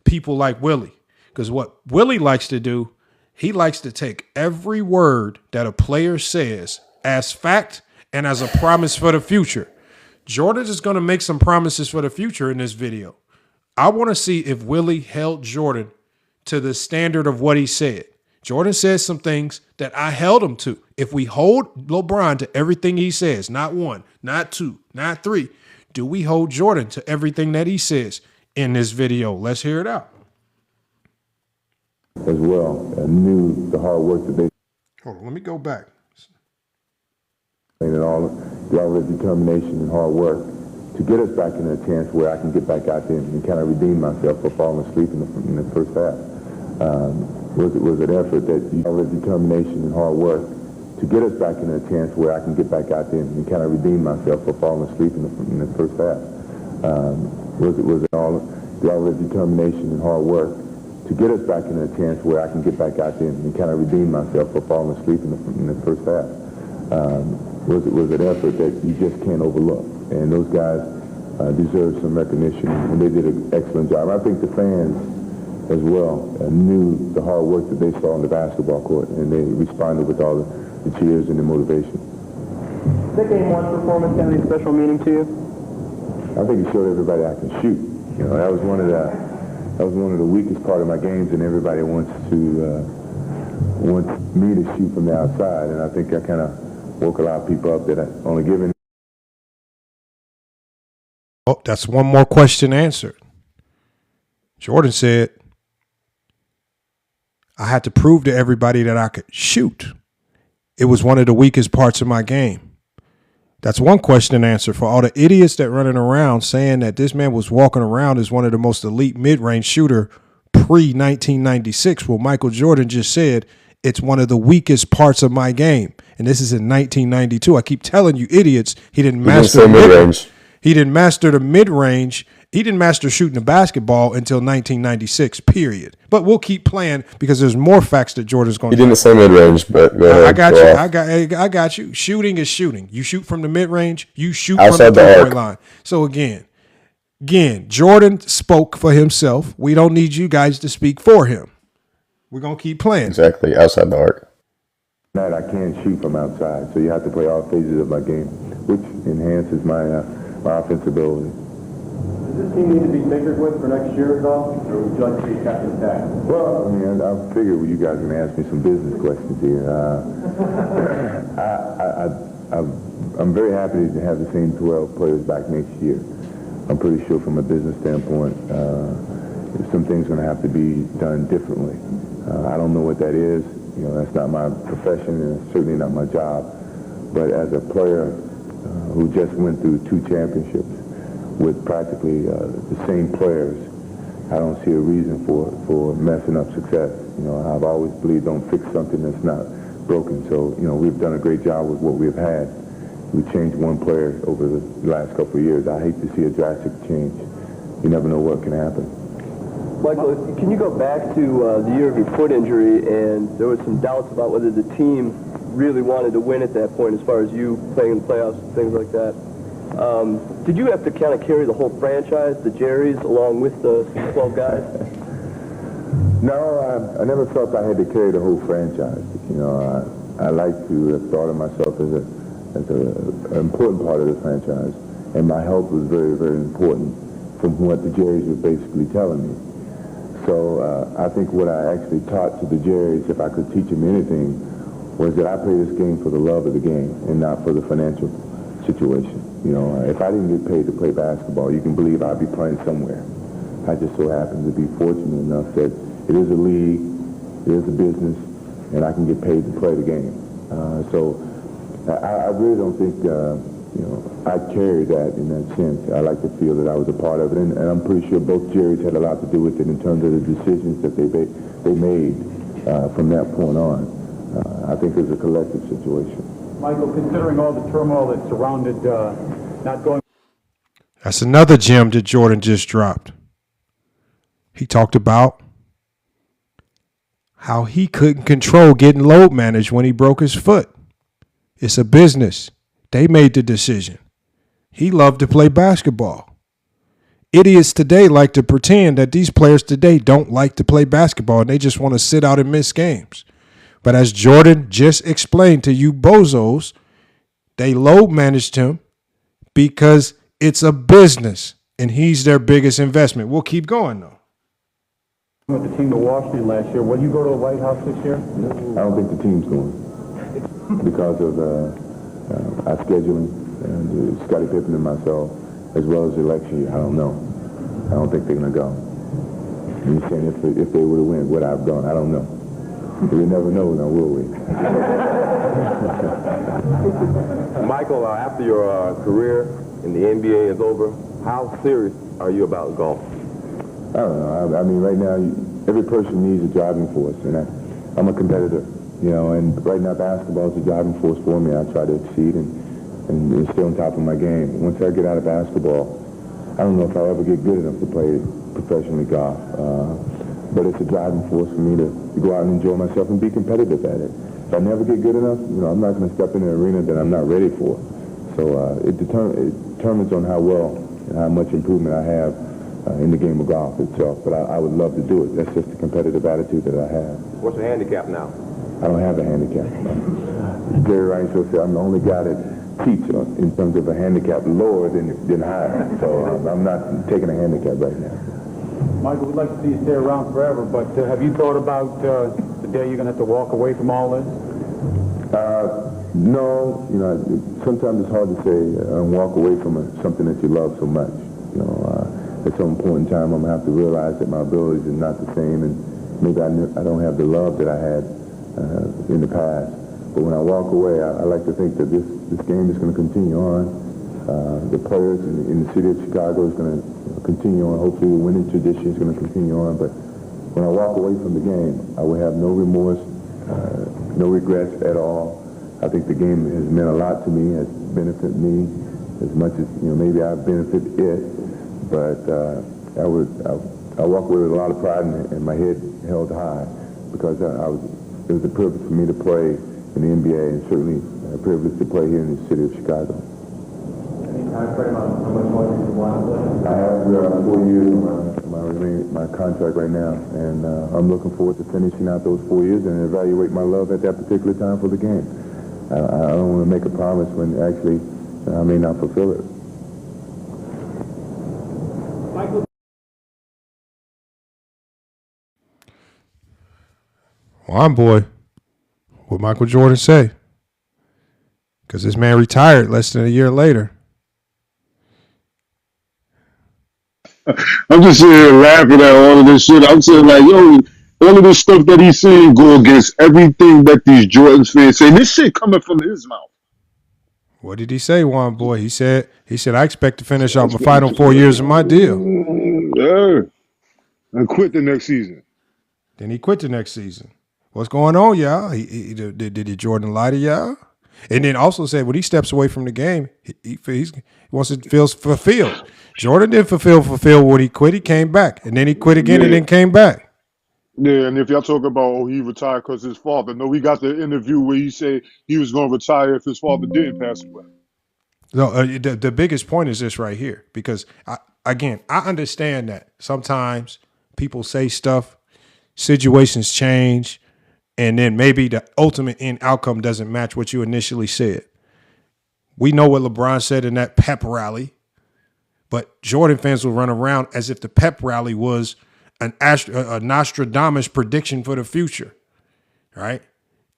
people like Willie. Because what Willie likes to do, he likes to take every word that a player says as fact and as a promise for the future. Jordan is going to make some promises for the future in this video. I want to see if Willie held Jordan to the standard of what he said. Jordan says some things that I held him to. If we hold LeBron to everything he says, not one, not two, not three, do we hold Jordan to everything that he says in this video? Let's hear it out. As well, I knew the hard work that they. Hold on, let me go back. And all their determination and hard work to get us back in a chance where I can get back out there and kind of redeem myself for falling asleep in the first half. Was an effort that all the determination and hard work to get us back in a chance where I can get back out there and kind of redeem myself for falling asleep in the first half. Was all the determination and hard work to get us back in a chance where I can get back out there and kind of redeem myself for falling asleep in the first half. Was an effort that you just can't overlook. And those guys deserve some recognition, and they did an excellent job. I think the fans as well knew the hard work that they saw on the basketball court, and they responded with all the cheers and the motivation. That game one performance have any special meaning to you? I think it showed everybody I can shoot. You know, that was one of the weakest part of my games, and everybody wants me to shoot from the outside, and I think I kind of woke a lot of people up that I only given. Oh, that's one more question answered. Jordan said, I had to prove to everybody that I could shoot. It was one of the weakest parts of my game. That's one question answered for all the idiots that running around saying that this man was walking around as one of the most elite mid-range shooter pre-1996. Well, Michael Jordan just said it's one of the weakest parts of my game. And this is in 1992. I keep telling you idiots, he didn't master mid-range. He didn't master the mid-range. He didn't master shooting the basketball until 1996, period. But we'll keep playing because there's more facts that Jordan's going to. He didn't say mid-range, but go ahead. I got you. Shooting is shooting. You shoot from the mid-range. You shoot outside from the three-point line. So again, Jordan spoke for himself. We don't need you guys to speak for him. We're going to keep playing. Exactly, outside the arc. I can't shoot from outside, so you have to play all phases of my game, which enhances my offensive ability. Does this team need to be tinkered with for next year at all, or would you like to be captain tag? Well, I mean, I figured you guys are going to ask me some business questions here. I'm very happy to have the same 12 players back next year. I'm pretty sure from a business standpoint, some things are going to have to be done differently. I don't know what that is. You know, that's not my profession, and it's certainly not my job. But as a player who just went through 2 championships with practically the same players, I don't see a reason for messing up success. You know, I've always believed don't fix something that's not broken. So, you know, we've done a great job with what we've had. We changed one player over the last couple of years. I hate to see a drastic change. You never know what can happen. Michael, can you go back to the year of your foot injury, and there was some doubts about whether the team really wanted to win at that point as far as you playing in the playoffs and things like that. Did you have to kind of carry the whole franchise, the Jerrys, along with the 12 guys? No, I never felt I had to carry the whole franchise. You know, I like to have thought of myself as an important part of the franchise, and my health was very, very important from what the Jerrys were basically telling me. So I think what I actually taught to the Jerrys, if I could teach them anything, was that I play this game for the love of the game and not for the financial situation. You know, if I didn't get paid to play basketball, you can believe I'd be playing somewhere. I just so happen to be fortunate enough that it is a league, it is a business, and I can get paid to play the game. So I really don't think, you know, I carried that in that sense. I like to feel that I was a part of it, and I'm pretty sure both Jerrys had a lot to do with it in terms of the decisions that they made from that point on. I think it was a collective situation. Michael, considering all the turmoil that surrounded not going. That's another gem that Jordan just dropped. He talked about how he couldn't control getting load managed when he broke his foot. It's a business. They made the decision. He loved to play basketball. Idiots today like to pretend that these players today don't like to play basketball and they just want to sit out and miss games. But as Jordan just explained to you bozos, they load managed him because it's a business and he's their biggest investment. We'll keep going, though. With the team to Washington last year, will you go to the White House this year? I don't think the team's going because of our scheduling, Scottie Pippen and myself, as well as the election year. I don't know. I don't think they're going to go. And you're saying if they would have won, would I have gone? I don't know. We never know now, will we? Michael, after your career in the NBA is over, how serious are you about golf? I don't know. I mean, right now, every person needs a driving force, and I'm a competitor, you know, and right now basketball is a driving force for me. I try to exceed and stay on top of my game. Once I get out of basketball, I don't know if I'll ever get good enough to play professionally golf, but it's a driving force for me to go out and enjoy myself and be competitive at it. If I never get good enough, you know, I'm not going to step in an arena that I'm not ready for. So it determines on how well and how much improvement I have in the game of golf itself. But I would love to do it. That's just the competitive attitude that I have. What's your handicap now? I don't have a handicap. Gary Reinsdorf said I'm the only guy that teach in terms of a handicap lower than higher. So I'm not taking a handicap right now. Michael, we'd like to see you stay around forever, but have you thought about the day you're going to have to walk away from all this? No. You know, sometimes it's hard to say and walk away from something that you love so much. You know, at some point in time, I'm going to have to realize that my abilities are not the same, and maybe I don't have the love that I had in the past. But when I walk away, I like to think that this game is going to continue on. The players in the city of Chicago is going to continue on. Hopefully the winning tradition is going to continue on. But when I walk away from the game, I will have no remorse, no regrets at all. I think the game has meant a lot to me, has benefited me as much as, you know, maybe I've benefited it. But I walk away with a lot of pride and my head held high because it was a privilege for me to play in the NBA and certainly a privilege to play here in the city of Chicago. Any time frame on how much longer you want to play? I have 4 years on my contract right now, and I'm looking forward to finishing out those 4 years and evaluate my love at that particular time for the game. I don't want to make a promise when actually I may not fulfill it. Well, I'm boy. What Michael Jordan say? Because this man retired less than a year later. I'm just sitting here laughing at all of this shit. I'm saying like, yo, all of this stuff that he's saying go against everything that these Jordans fans say. This shit coming from his mouth. What did he say, Juan boy? He said, I expect to finish off my final 4 years of my deal. Yeah. And quit the next season. Then he quit the next season. What's going on, y'all? Did Jordan lie to y'all? And then also said when he steps away from the game, he wants to feel fulfilled. Jordan didn't fulfill when he quit. He came back. And then he quit again and then came back. Yeah, and if y'all talk about, he retired because his father. No, we got the interview where he said he was going to retire if his father didn't pass away. No, the biggest point is this right here. Because, I understand that sometimes people say stuff, situations change, and then maybe the ultimate end outcome doesn't match what you initially said. We know what LeBron said in that pep rally, but Jordan fans will run around as if the pep rally was a Nostradamus prediction for the future, right?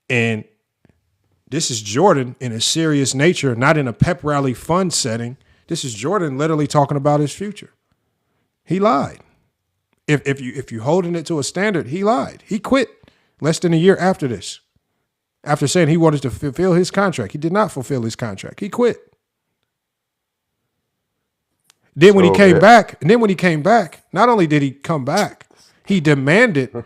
And this is Jordan in a serious nature, not in a pep rally fun setting. This is Jordan literally talking about his future. He lied. If you're holding it to a standard, he lied. He quit less than a year after this. After saying he wanted to fulfill his contract. He did not fulfill his contract. He quit. Then when he came back, not only did he come back, he demanded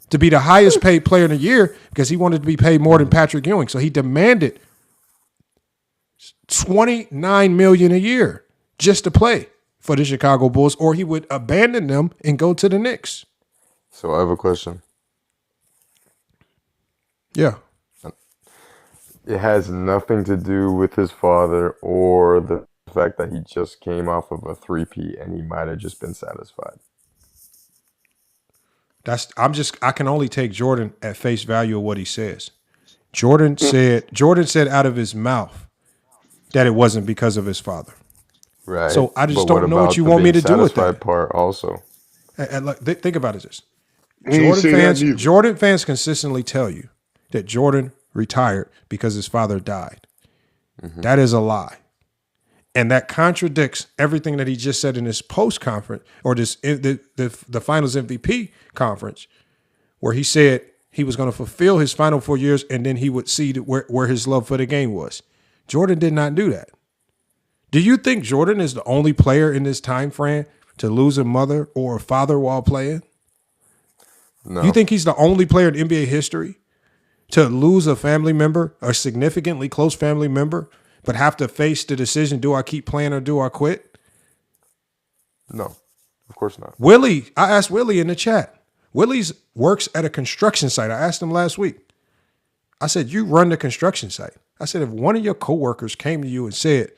to be the highest paid player in the year because he wanted to be paid more than Patrick Ewing. So he demanded $29 million a year just to play for the Chicago Bulls, or he would abandon them and go to the Knicks. So I have a question. Yeah. It has nothing to do with his father or the fact that he just came off of a 3-peat and he might have just been satisfied. I can only take Jordan at face value of what he says. Jordan said out of his mouth that it wasn't because of his father. Right. So I just But don't know what you want me to do with that. Part also. And think about it. He ain't say that neither. Jordan fans consistently tell you that Jordan retired because his father died. Mm-hmm. That is a lie. And that contradicts everything that he just said in his post conference or the finals MVP conference, where he said he was going to fulfill his final 4 years and then he would see where his love for the game was. Jordan did not do that. Do you think Jordan is the only player in this time frame to lose a mother or a father while playing? No. You think he's the only player in NBA history to lose a family member, a significantly close family member, but have to face the decision, do I keep playing or do I quit? No, of course not. Willie, I asked Willie in the chat. Willie's works at a construction site. I asked him last week. I said, you run the construction site. I said, if one of your coworkers came to you and said,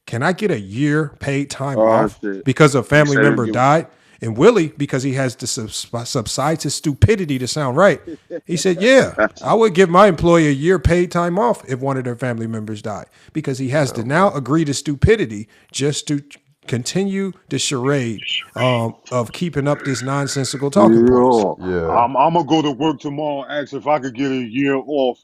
can I get a year paid time off because a family member died? And Willie, because he has to subside to stupidity to sound right, he said, yeah, I would give my employee a year paid time off if one of their family members died, because he has to now agree to stupidity just to continue the charade of keeping up this nonsensical talking points. Yeah. I'm gonna go to work tomorrow and ask if I could get a year off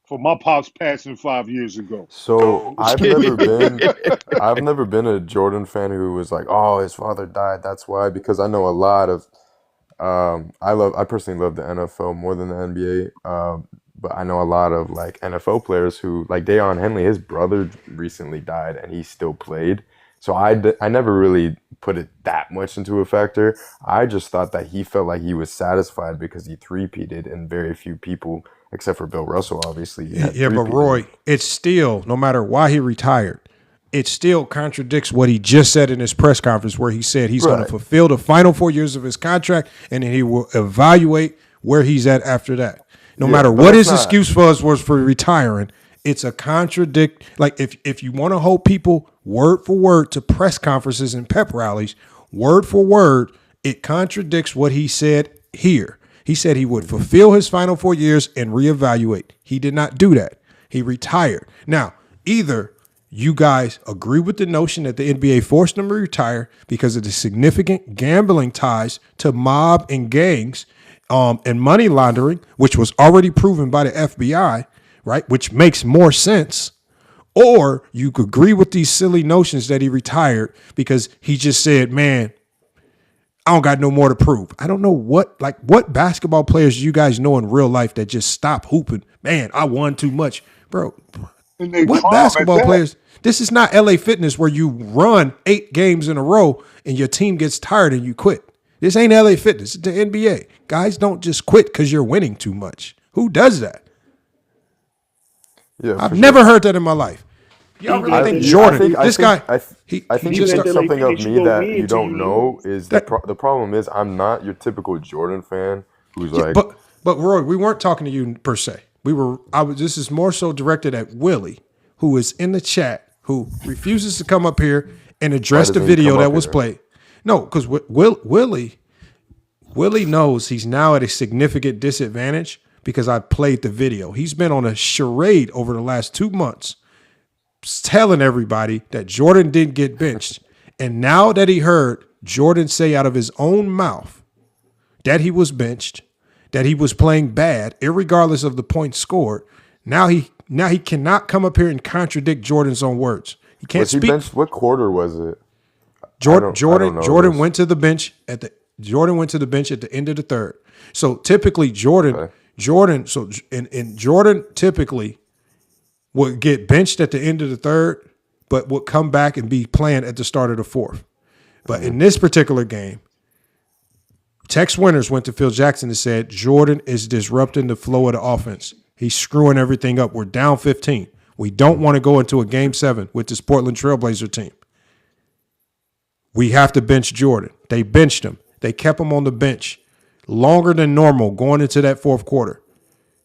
for my pops passing 5 years ago. So I've never been a Jordan fan who was like, oh, his father died, that's why, because I know a lot of I personally love the NFL more than the NBA. But I know a lot of like NFL players who, like Deion Henley, his brother recently died and he still played. So I never really put it that much into a factor. I just thought that he felt like he was satisfied because he three-peated, and very few people, except for Bill Russell, obviously. Yeah, but Roy, it's still, no matter why he retired, it still contradicts what he just said in his press conference, where he said he's going to fulfill the final 4 years of his contract and then he will evaluate where he's at after that. No matter what his excuse was for retiring, it's a contradict. Like if you want to hold people word for word to press conferences and pep rallies, word for word, it contradicts what he said here. He said he would fulfill his final 4 years and reevaluate. He did not do that. He retired. Now, either you guys agree with the notion that the NBA forced him to retire because of the significant gambling ties to mob and gangs and money laundering, which was already proven by the FBI, right? Which makes more sense. Or you could agree with these silly notions that he retired because he just said, man, I don't got no more to prove. I don't know what basketball players you guys know in real life that just stop hooping. Man, I won too much. Bro, what basketball players? This is not LA Fitness where you run 8 games in a row and your team gets tired and you quit. This ain't LA Fitness. It's the NBA. Guys don't just quit because you're winning too much. Who does that? Yeah, I've never heard that in my life. Y'all really think Jordan, this guy? I think you think something of me that you don't know is that the problem is I'm not your typical Jordan fan who's like. But Roy, we weren't talking to you per se. This is more so directed at Willie, who is in the chat, who refuses to come up here and address the video that was played. No, because Willie knows he's now at a significant disadvantage because I played the video. He's been on a charade over the last 2 months telling everybody that Jordan didn't get benched. And now that he heard Jordan say out of his own mouth that he was benched, that he was playing bad, irregardless of the points scored, now he cannot come up here and contradict Jordan's own words. He can't speak. Benched? What quarter was it? Jordan went to the bench at the end of the third. So typically Jordan typically would get benched at the end of the third, but would come back and be playing at the start of the fourth. But in this particular game, Tex Winters went to Phil Jackson and said, Jordan is disrupting the flow of the offense. He's screwing everything up. We're down 15. We don't want to go into a game 7 with this Portland Trailblazer team. we have to bench Jordan. They benched him. They kept him on the bench longer than normal going into that fourth quarter.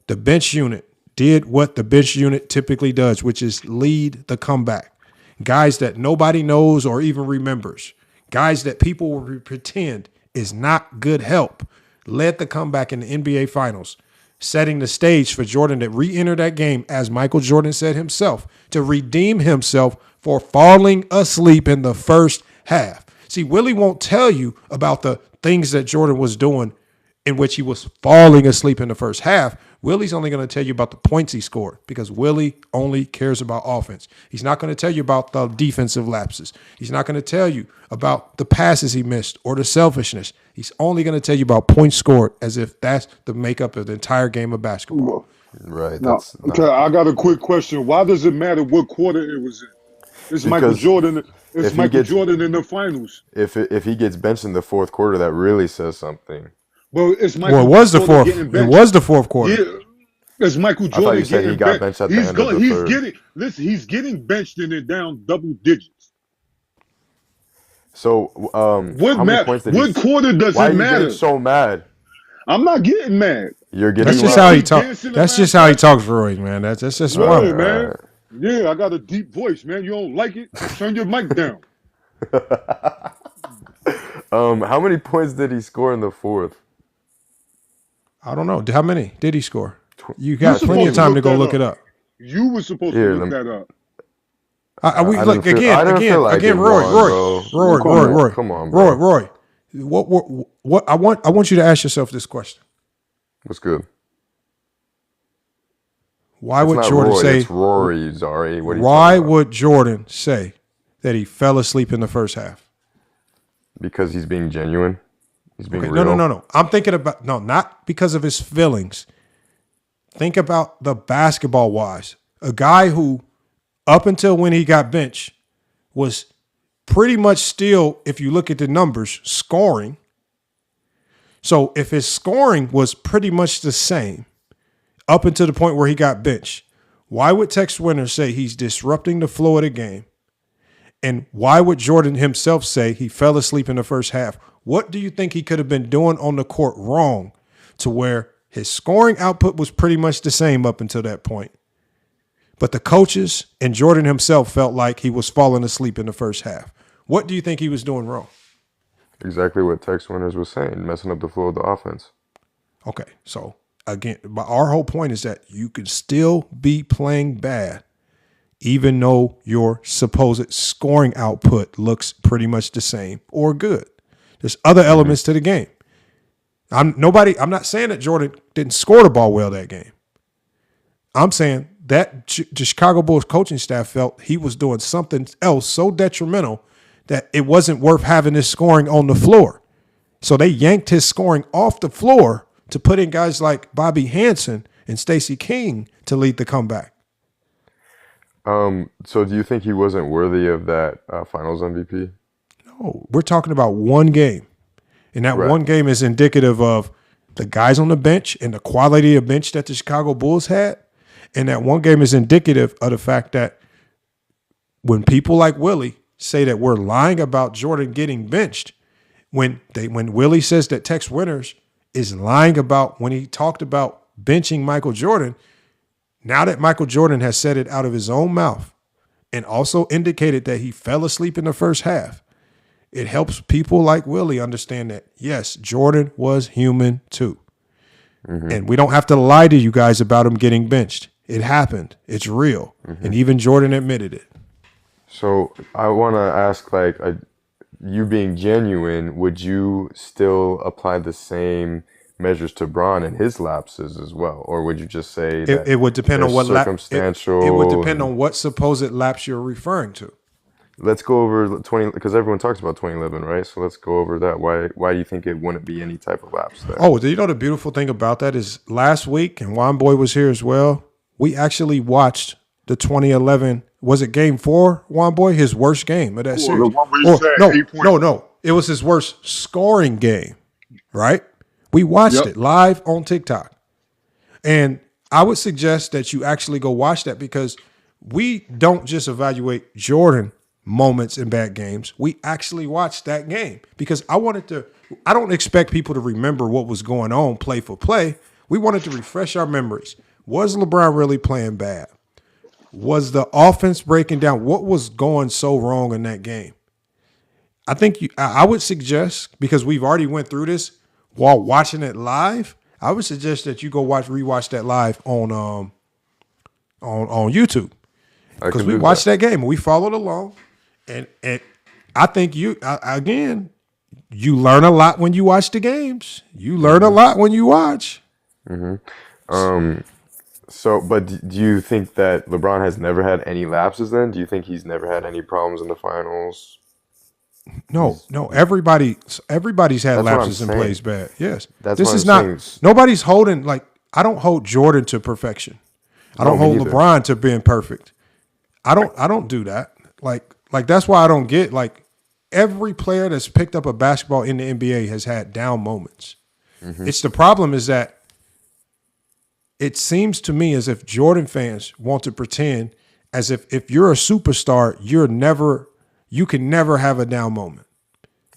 The bench unit did what the bench unit typically does, which is lead the comeback. Guys that nobody knows or even remembers. Guys that people will pretend is not good help led the comeback in the NBA Finals, setting the stage for Jordan to re-enter that game, as Michael Jordan said himself, to redeem himself for falling asleep in the first half. See, Willie won't tell you about the things that Jordan was doing in which he was falling asleep in the first half. Willie's only going to tell you about the points he scored because Willie only cares about offense. He's not going to tell you about the defensive lapses. He's not going to tell you about the passes he missed or the selfishness. He's only going to tell you about points scored as if that's the makeup of the entire game of basketball. Right. Now, okay, I got a quick question. Why does it matter what quarter it was in? It's Michael Jordan. It's Michael Jordan in the finals. If he gets benched in the fourth quarter, that really says something. Well, it's Michael. Well, it was the fourth. It was the fourth quarter. Yeah, it's Michael Jordan. I thought you said he got benched at the end of the third. He's getting benched and it down double digits. So, how many points did what quarter does it matter? Why are you getting so mad? I'm not getting mad. You're getting. That's just how he talks. That's just how he talks, Roy, man. That's just right, man. Yeah, I got a deep voice, man. You don't like it? Turn your mic down. How many points did he score in the fourth? I don't know. How many did he score? You got plenty of time to go look it up. You were supposed to look that up. Again, Roy. Come on, bro. Roy. What I want you to ask yourself this question. What's good? Why would Jordan say? It's Rory, Zari. Why would Jordan say that he fell asleep in the first half? Because he's being genuine. He's being real. No. I'm thinking about not because of his feelings. Think about the basketball wise. A guy who, up until when he got benched, was pretty much still, if you look at the numbers, scoring. So if his scoring was pretty much the same up until the point where he got benched, why would Tex Winter say he's disrupting the flow of the game? And why would Jordan himself say he fell asleep in the first half? What do you think he could have been doing on the court wrong to where his scoring output was pretty much the same up until that point? But the coaches and Jordan himself felt like he was falling asleep in the first half. What do you think he was doing wrong? Exactly what Tex Winters was saying, messing up the flow of the offense. Okay, so again, our whole point is that you could still be playing bad even though your supposed scoring output looks pretty much the same or good. There's other elements to the game. I'm not saying that Jordan didn't score the ball well that game. I'm saying that the Chicago Bulls coaching staff felt he was doing something else so detrimental that it wasn't worth having his scoring on the floor. So they yanked his scoring off the floor to put in guys like Bobby Hansen and Stacey King to lead the comeback. So do you think he wasn't worthy of that finals MVP? No, we're talking about one game. And that one game is indicative of the guys on the bench and the quality of bench that the Chicago Bulls had. And that one game is indicative of the fact that when people like Willie say that we're lying about Jordan getting benched, when Willie says that Tex Winters is lying about when he talked about benching Michael Jordan, now that Michael Jordan has said it out of his own mouth and also indicated that he fell asleep in the first half, it helps people like Willie understand that, yes, Jordan was human too. Mm-hmm. And we don't have to lie to you guys about him getting benched. It happened. It's real. Mm-hmm. And even Jordan admitted it. So I want to ask, you being genuine, would you still apply the same measures to Bron and his lapses as well? Or would you just say that it would depend on what circumstantial? It would depend on what supposed lapse you're referring to. Let's go over 20, because everyone talks about 2011, right? So let's go over that. Why do you think it wouldn't be any type of lapse there? Oh, do you know the beautiful thing about that is last week, and Juan Boy was here as well, we actually watched the 2011, was it game 4, Juan Boy? His worst game of that series. No. It was his worst scoring game, right? We watched it live on TikTok. And I would suggest that you actually go watch that because we don't just evaluate Jordan moments in bad games. We actually watched that game because I don't expect people to remember what was going on play for play. We wanted to refresh our memories. Was LeBron really playing bad? Was the offense breaking down? What was going so wrong in that game? I think I would suggest, because we've already went through this while watching it live, I would suggest that you go rewatch that live on YouTube. Because we watched that game and we followed along. And I think you learn a lot when you watch the games. You learn a lot when you watch. Mm-hmm. So, but do you think that LeBron has never had any lapses then? Do you think he's never had any problems in the finals? No. Everybody's had lapses and plays bad. Yes. This is not, nobody's holding, like, I don't hold Jordan to perfection. I don't hold LeBron to being perfect. I don't do that. Like that's why I don't get, like, every player that's picked up a basketball in the NBA has had down moments. Mm-hmm. It's the problem is that it seems to me as if Jordan fans want to pretend as if you're a superstar, you can never have a down moment.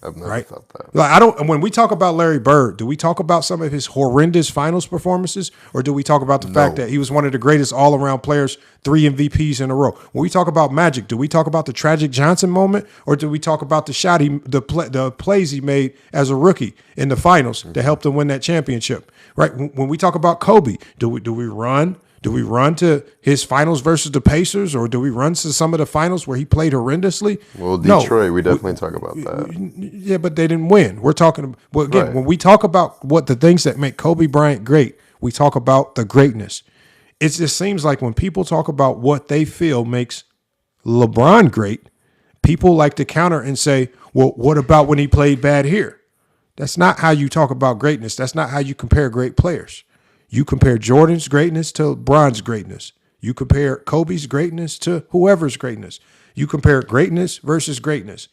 I've never thought that. Like when we talk about Larry Bird, do we talk about some of his horrendous finals performances, or do we talk about the fact that he was one of the greatest all-around players, 3 MVPs in a row? When we talk about Magic, do we talk about the tragic Johnson moment, or do we talk about the plays he made as a rookie in the finals that helped him win that championship? Right? When we talk about Kobe, do we run to his finals versus the Pacers, or do we run to some of the finals where he played horrendously? Well, Detroit, we definitely talk about that. Yeah, but they didn't win. We're talking, well, again, when we talk about what the things that make Kobe Bryant great, we talk about the greatness. It just seems like when people talk about what they feel makes LeBron great, people like to counter and say, well, what about when he played bad here? That's not how you talk about greatness. That's not how you compare great players. You compare Jordan's greatness to LeBron's greatness. You compare Kobe's greatness to whoever's greatness. You compare greatness versus greatness.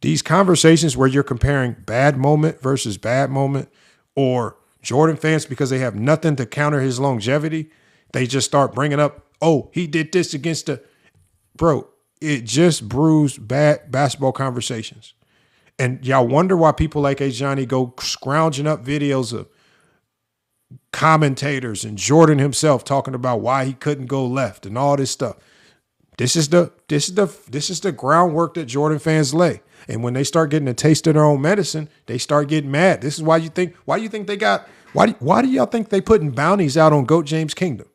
These conversations where you're comparing bad moment versus bad moment, or Jordan fans, because they have nothing to counter his longevity, they just start bringing up, oh, he did this against the... Bro, it just brews bad basketball conversations. And y'all wonder why people like Johnny go scrounging up videos of commentators and Jordan himself talking about why he couldn't go left and all this stuff. This is the groundwork that Jordan fans lay. And when they start getting a taste of their own medicine, they start getting mad. This is why do y'all think they putting bounties out on GOAT James Kingdom?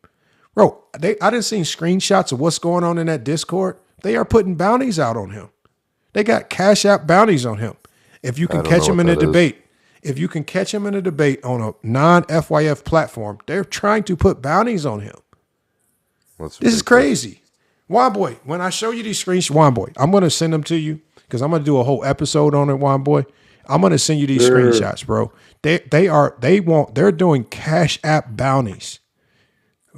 Bro, I didn't see screenshots of what's going on in that Discord. They are putting bounties out on him. They got Cash App bounties on him. If you can catch him in a debate, if you can catch him in a debate on a non-FYF platform, they're trying to put bounties on him. This is crazy. Juan Boy, when I show you these screenshots, Juan Boy, I'm going to send them to you because I'm going to do a whole episode on it, Juan Boy. I'm going to send you these screenshots, bro. They're doing Cash App bounties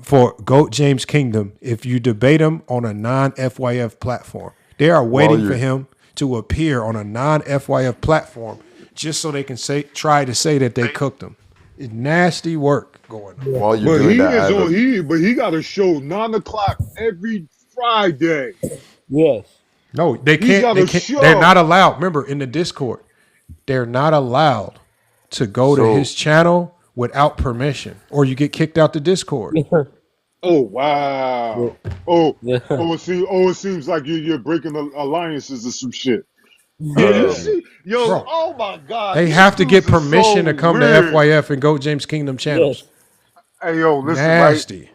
for GOAT James Kingdom if you debate him on a non-FYF platform. They are waiting for him to appear on a non-FYF platform just so they can try to say that they cooked him. It's nasty work going on. While you're doing that, but he got a show 9:00 every Friday. Yes. No, they can't. They're not allowed. Remember, in the Discord, they're not allowed to go to his channel without permission, or you get kicked out the Discord. Oh wow! Oh, it seems like you're breaking alliances or some shit. Yeah, Bro, oh my God! They have to get permission to come to FYF and GOAT James Kingdom channels. Yes. Hey yo, listen, nasty.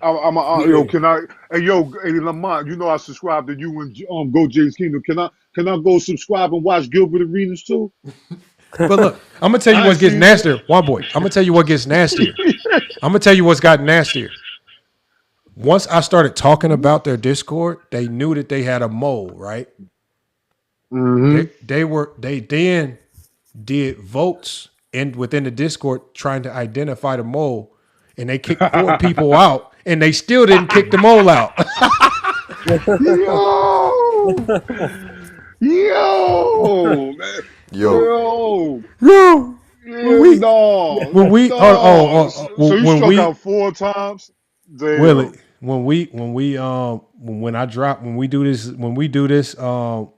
Right? Can I? Hey Lamont, you know I subscribe to you and GOAT James Kingdom. Can I go subscribe and watch Gilbert Arenas too? But look, I'm gonna tell you what gets nastier. One boy, I'm gonna tell you what gets nastier. I'm gonna tell you what's gotten nastier. Once I started talking about their Discord, they knew that they had a mole, right? Mm-hmm. They then did votes within the Discord trying to identify the mole, and they kicked 4 people out, and they still didn't kick the mole out. Yo. When we so you struck out 4 times. Willie, when we do this show.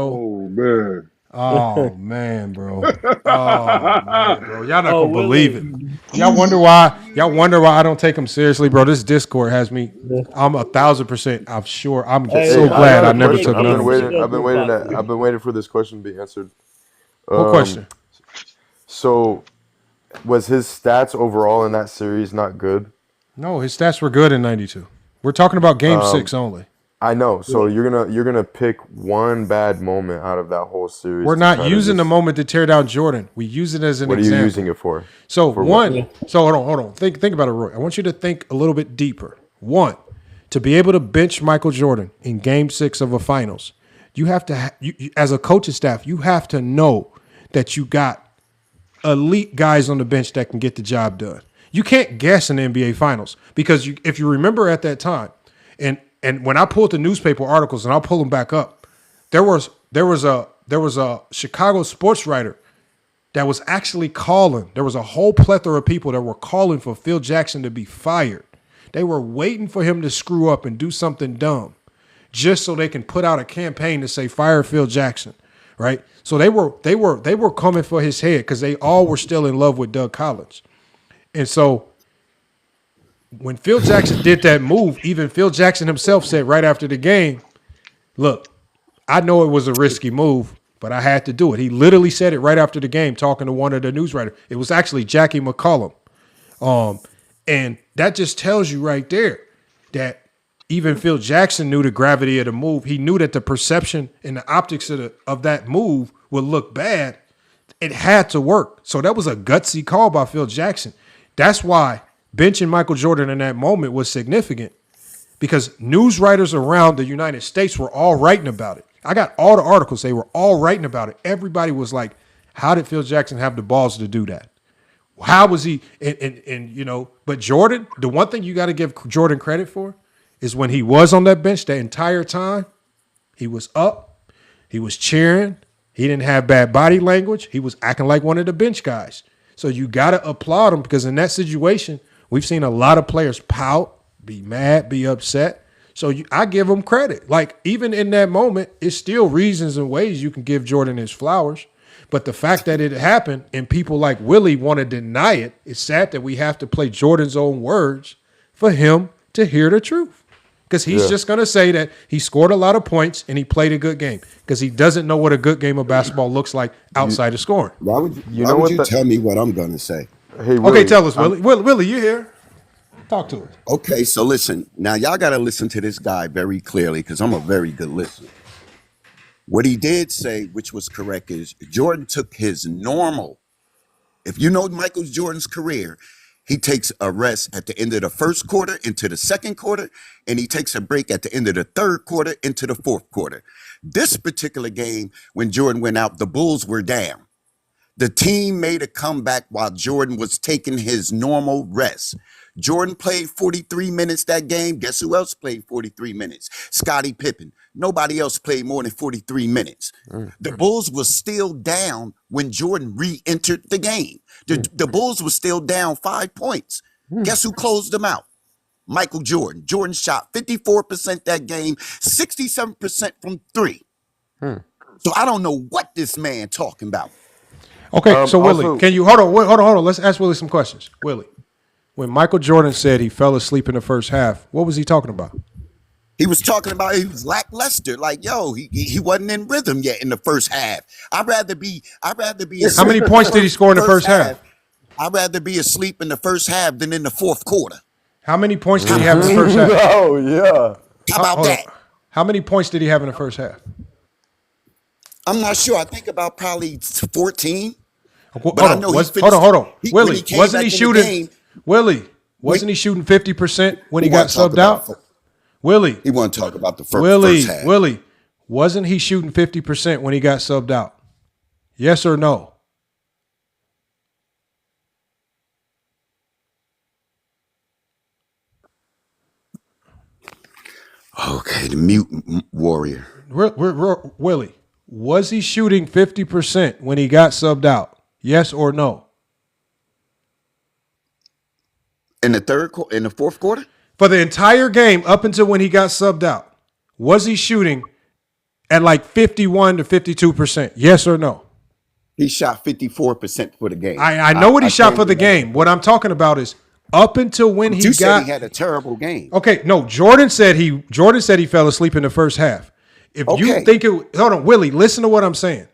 Oh man. Oh man, bro. Oh man, bro. Y'all not gonna believe it. Y'all wonder why I don't take them seriously, bro. This Discord has me. I'm 1,000%. I'm sure. I'm so glad I never took none of them. I've been waiting for this question to be answered. What question? So, was his stats overall in that series not good? No, his stats were good in '92. We're talking about Game 6 only. I know. So you're gonna pick one bad moment out of that whole series. We're not using the moment to tear down Jordan. We use it as an example. What are you using it for? So So hold on. Think about it, Roy. I want you to think a little bit deeper. One, to be able to bench Michael Jordan in Game 6 of a finals, you have to. As a coaching staff, you have to know that you got elite guys on the bench that can get the job done. You can't guess in the NBA Finals because if you remember at that time, and when I pulled the newspaper articles and I'll pull them back up, there was a Chicago sports writer that was actually calling. There was a whole plethora of people that were calling for Phil Jackson to be fired. They were waiting for him to screw up and do something dumb, just so they can put out a campaign to say fire Phil Jackson, right? So they were coming for his head because they all were still in love with Doug Collins, and so. When Phil Jackson did that move, even Phil Jackson himself said right after the game, look, I know it was a risky move, but I had to do it. He literally said it right after the game, talking to one of the news writers. It was actually Jackie McCollum. And that just tells you right there that even Phil Jackson knew the gravity of the move. He knew that the perception and the optics of that move would look bad. It had to work. So that was a gutsy call by Phil Jackson. That's why benching Michael Jordan in that moment was significant because news writers around the United States were all writing about it. I got all the articles. They were all writing about it. Everybody was like, how did Phil Jackson have the balls to do that? How was he? But Jordan, the one thing you got to give Jordan credit for is when he was on that bench the entire time, he was up, he was cheering, he didn't have bad body language. He was acting like one of the bench guys. So you got to applaud him because in that situation, we've seen a lot of players pout, be mad, be upset. So I give them credit. Like, even in that moment, it's still reasons and ways you can give Jordan his flowers. But the fact that it happened and people like Willie want to deny it, it's sad that we have to play Jordan's own words for him to hear the truth. Because he's just going to say that he scored a lot of points and he played a good game. Because he doesn't know what a good game of basketball looks like outside of scoring. Why would you tell me what I'm going to say? Hey, Willie, okay, tell us, Willie. Willie, you here? Talk to us. Okay, so listen. Now, y'all got to listen to this guy very clearly because I'm a very good listener. What he did say, which was correct, is Jordan took his normal. If you know Michael Jordan's career, he takes a rest at the end of the first quarter into the second quarter, and he takes a break at the end of the third quarter into the fourth quarter. This particular game, when Jordan went out, the Bulls were down. The team made a comeback while Jordan was taking his normal rest. Jordan played 43 minutes that game. Guess who else played 43 minutes? Scottie Pippen. Nobody else played more than 43 minutes. The Bulls was still down when Jordan re-entered the game. The Bulls was still down 5 points. Guess who closed them out? Michael Jordan. Jordan shot 54% that game, 67% from three. So I don't know what this man talking about. Okay, so Willie, can you hold on? Let's ask Willie some questions. Willie, when Michael Jordan said he fell asleep in the first half, what was he talking about? He was talking about he was lackluster. Like, yo, he wasn't in rhythm yet in the first half. I'd rather be. How many points did he score in the first half? I'd rather be asleep in the first half than in the fourth quarter. How many points did he have in the first half? Oh yeah. How about that? How many points did he have in the first half? I'm not sure. I think about probably 14. Hold on. Willie, wasn't he shooting? Willie, wasn't he shooting 50% when he got subbed out? Willie, he want to talk about the first half. Willie, wasn't he shooting 50% when he got subbed out? Yes or no? Okay, the mute warrior. Willie, was he shooting 50% when he got subbed out? Yes or no? In the fourth quarter? For the entire game up until when he got subbed out, was he shooting at like 51 to 52%? Yes or no? He shot 54% for the game. I know what he shot for the game. What I'm talking about is up until when he said he had a terrible game. Okay, no, Jordan said he fell asleep in the first half. If you think it, hold on, Willie, listen to what I'm saying.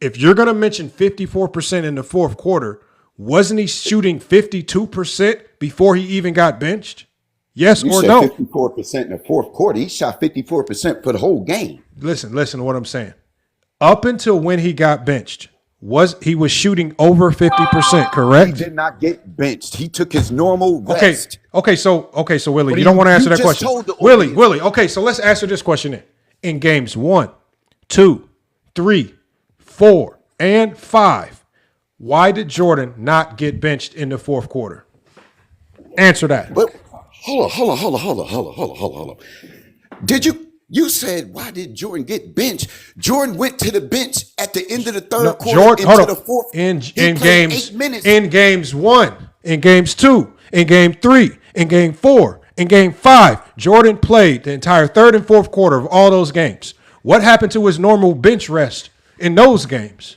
If you're going to mention 54% in the fourth quarter, wasn't he shooting 52% before he even got benched? Yes or no? 54% in the fourth quarter. He shot 54% for the whole game. Listen to what I'm saying. Up until when he got benched, he was shooting over 50%, correct? He did not get benched. He took his normal rest. Okay, so Willie, you don't want to answer that question. Willie, okay, so let's answer this question then. In games 1, 2, 3, 4, and 5, why did Jordan not get benched in the fourth quarter? Answer that. But hold on. Did you said why did Jordan get benched? Jordan went to the bench at the end of the third quarter into the fourth. In games 1, in games 2, in game 3, in game 4, in game 5, Jordan played the entire third and fourth quarter of all those games. What happened to his normal bench rest in those games?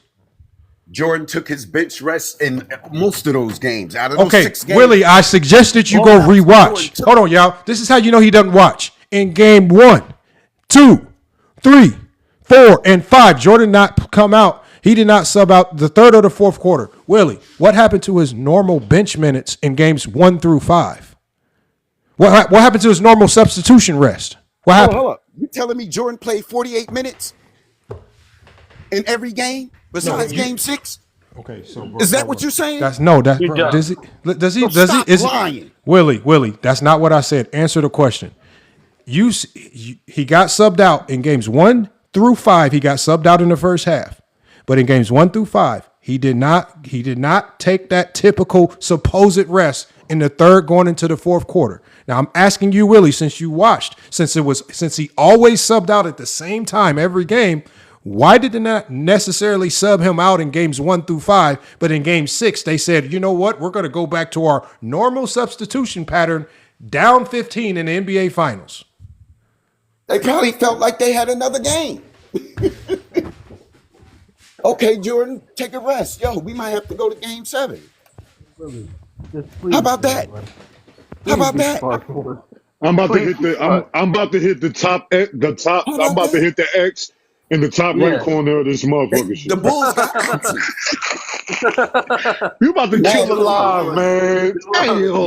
Jordan took his bench rest in most of those games. Out of those 6 games. Willie, I suggested you go rewatch. Hold on, y'all. This is how you know he doesn't watch. In game 1, 2, 3, 4, and 5, Jordan not come out. He did not sub out the third or the fourth quarter. Willie, what happened to his normal bench minutes in games 1 through 5? What happened to his normal substitution rest? What happened? Hold up. You telling me Jordan played 48 minutes in every game besides game 6? Okay, so is that what you're saying? Does he? Lying. Willie, that's not what I said. Answer the question. He got subbed out in games 1 through 5. He got subbed out in the first half, but in games 1 through 5, he did not take that typical supposed rest in the third going into the fourth quarter. Now I'm asking you, Willie, since you watched, since he always subbed out at the same time every game, why did they not necessarily sub him out in games 1 through 5, but in game 6 they said, you know what, we're going to go back to our normal substitution pattern, down 15 in the NBA Finals? They probably felt like they had another game. Okay, Jordan, take a rest. Yo, we might have to go to game 7. How about that? How about that? I'm about to hit the top. I'm about to hit the X in the top right corner of this motherfucker shit. The Bulls got you about to kill the live, man.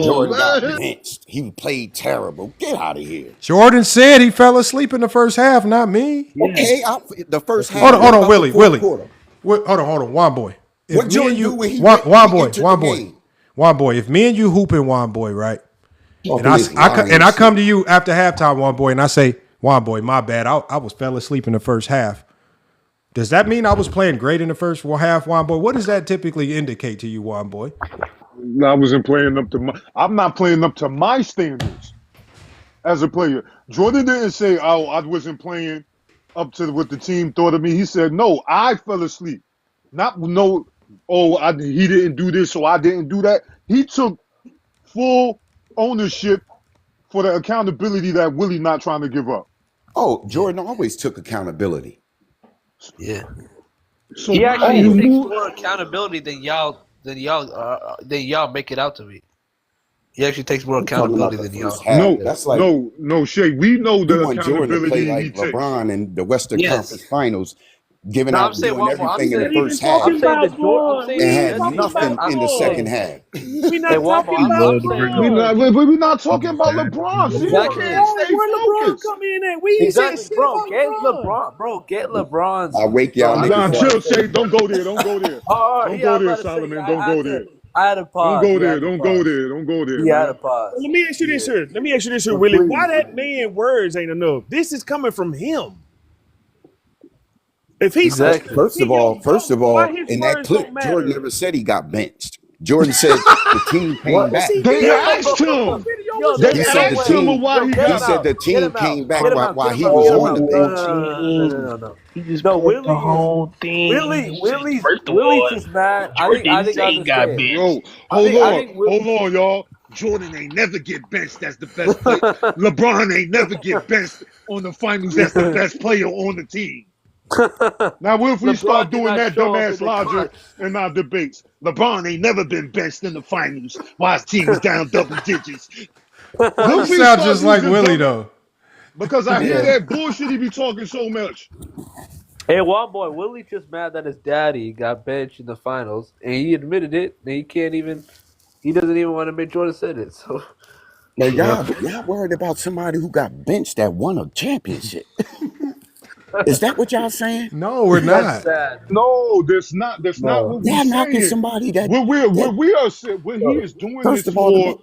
Jordan got benched. He played terrible. Get out of here. Jordan said he fell asleep in the first half, not me. Okay, the first half. Hold on, Willie. Hold on, Juan boy. What Jordan do when he Juan boy. If me and you hooping, Juan boy, right? And I come to you after halftime, Juan boy, and I say, Juan boy, my bad. I fell asleep in the first half. Does that mean I was playing great in the first half, Juan boy? What does that typically indicate to you, Juan boy? I wasn't playing up to I'm not playing up to my standards as a player. Jordan didn't say, "Oh, I wasn't playing up to what the team thought of me." He said, "No, I fell asleep." He didn't do this, so I didn't do that. He took full ownership for the accountability that Willie not trying to give up. Oh, Jordan always took accountability. Yeah. So he actually takes more accountability than y'all make it out to be. He actually takes more accountability than y'all. No, Shay. We know the accountability play like LeBron in the Western Conference Finals, giving out doing everything in the first half, and had nothing in the second half. We're not talking about LeBron. Exactly. LeBron come in at? We said get LeBron's. I'll wake y'all. Nah, chill, Shay. Don't go there. Don't go there. Don't go there, Solomon. Don't go there. I had a pause. Don't go there. He had a pause. Let me ask you this here, Willie. Why that man words ain't enough? This is coming from him. If he's First of all, in that clip, Jordan never said he got benched. Jordan said the team came back. They asked him. He said the team came back while he was on the bench. No. He just the whole thing. Willie's just mad. I think got benched. Hold on, y'all. Jordan ain't never get benched as the best player. LeBron ain't never get benched on the finals as the best player on the team. Now, what if we start doing that dumbass logic in our debates? LeBron ain't never been benched in the finals while his team was down double digits. Why you sound just like Willie, though? Because I hear that bullshit he be talking so much. Hey, one boy, Willie's just mad that his daddy got benched in the finals, and he admitted it, and he doesn't even want to make Jordan said it. So, Now, y'all worried about somebody who got benched that won a championship. Is that what y'all saying? No, we're not. Sad. No, that's not what we're saying. Knocking somebody that what he is doing this for.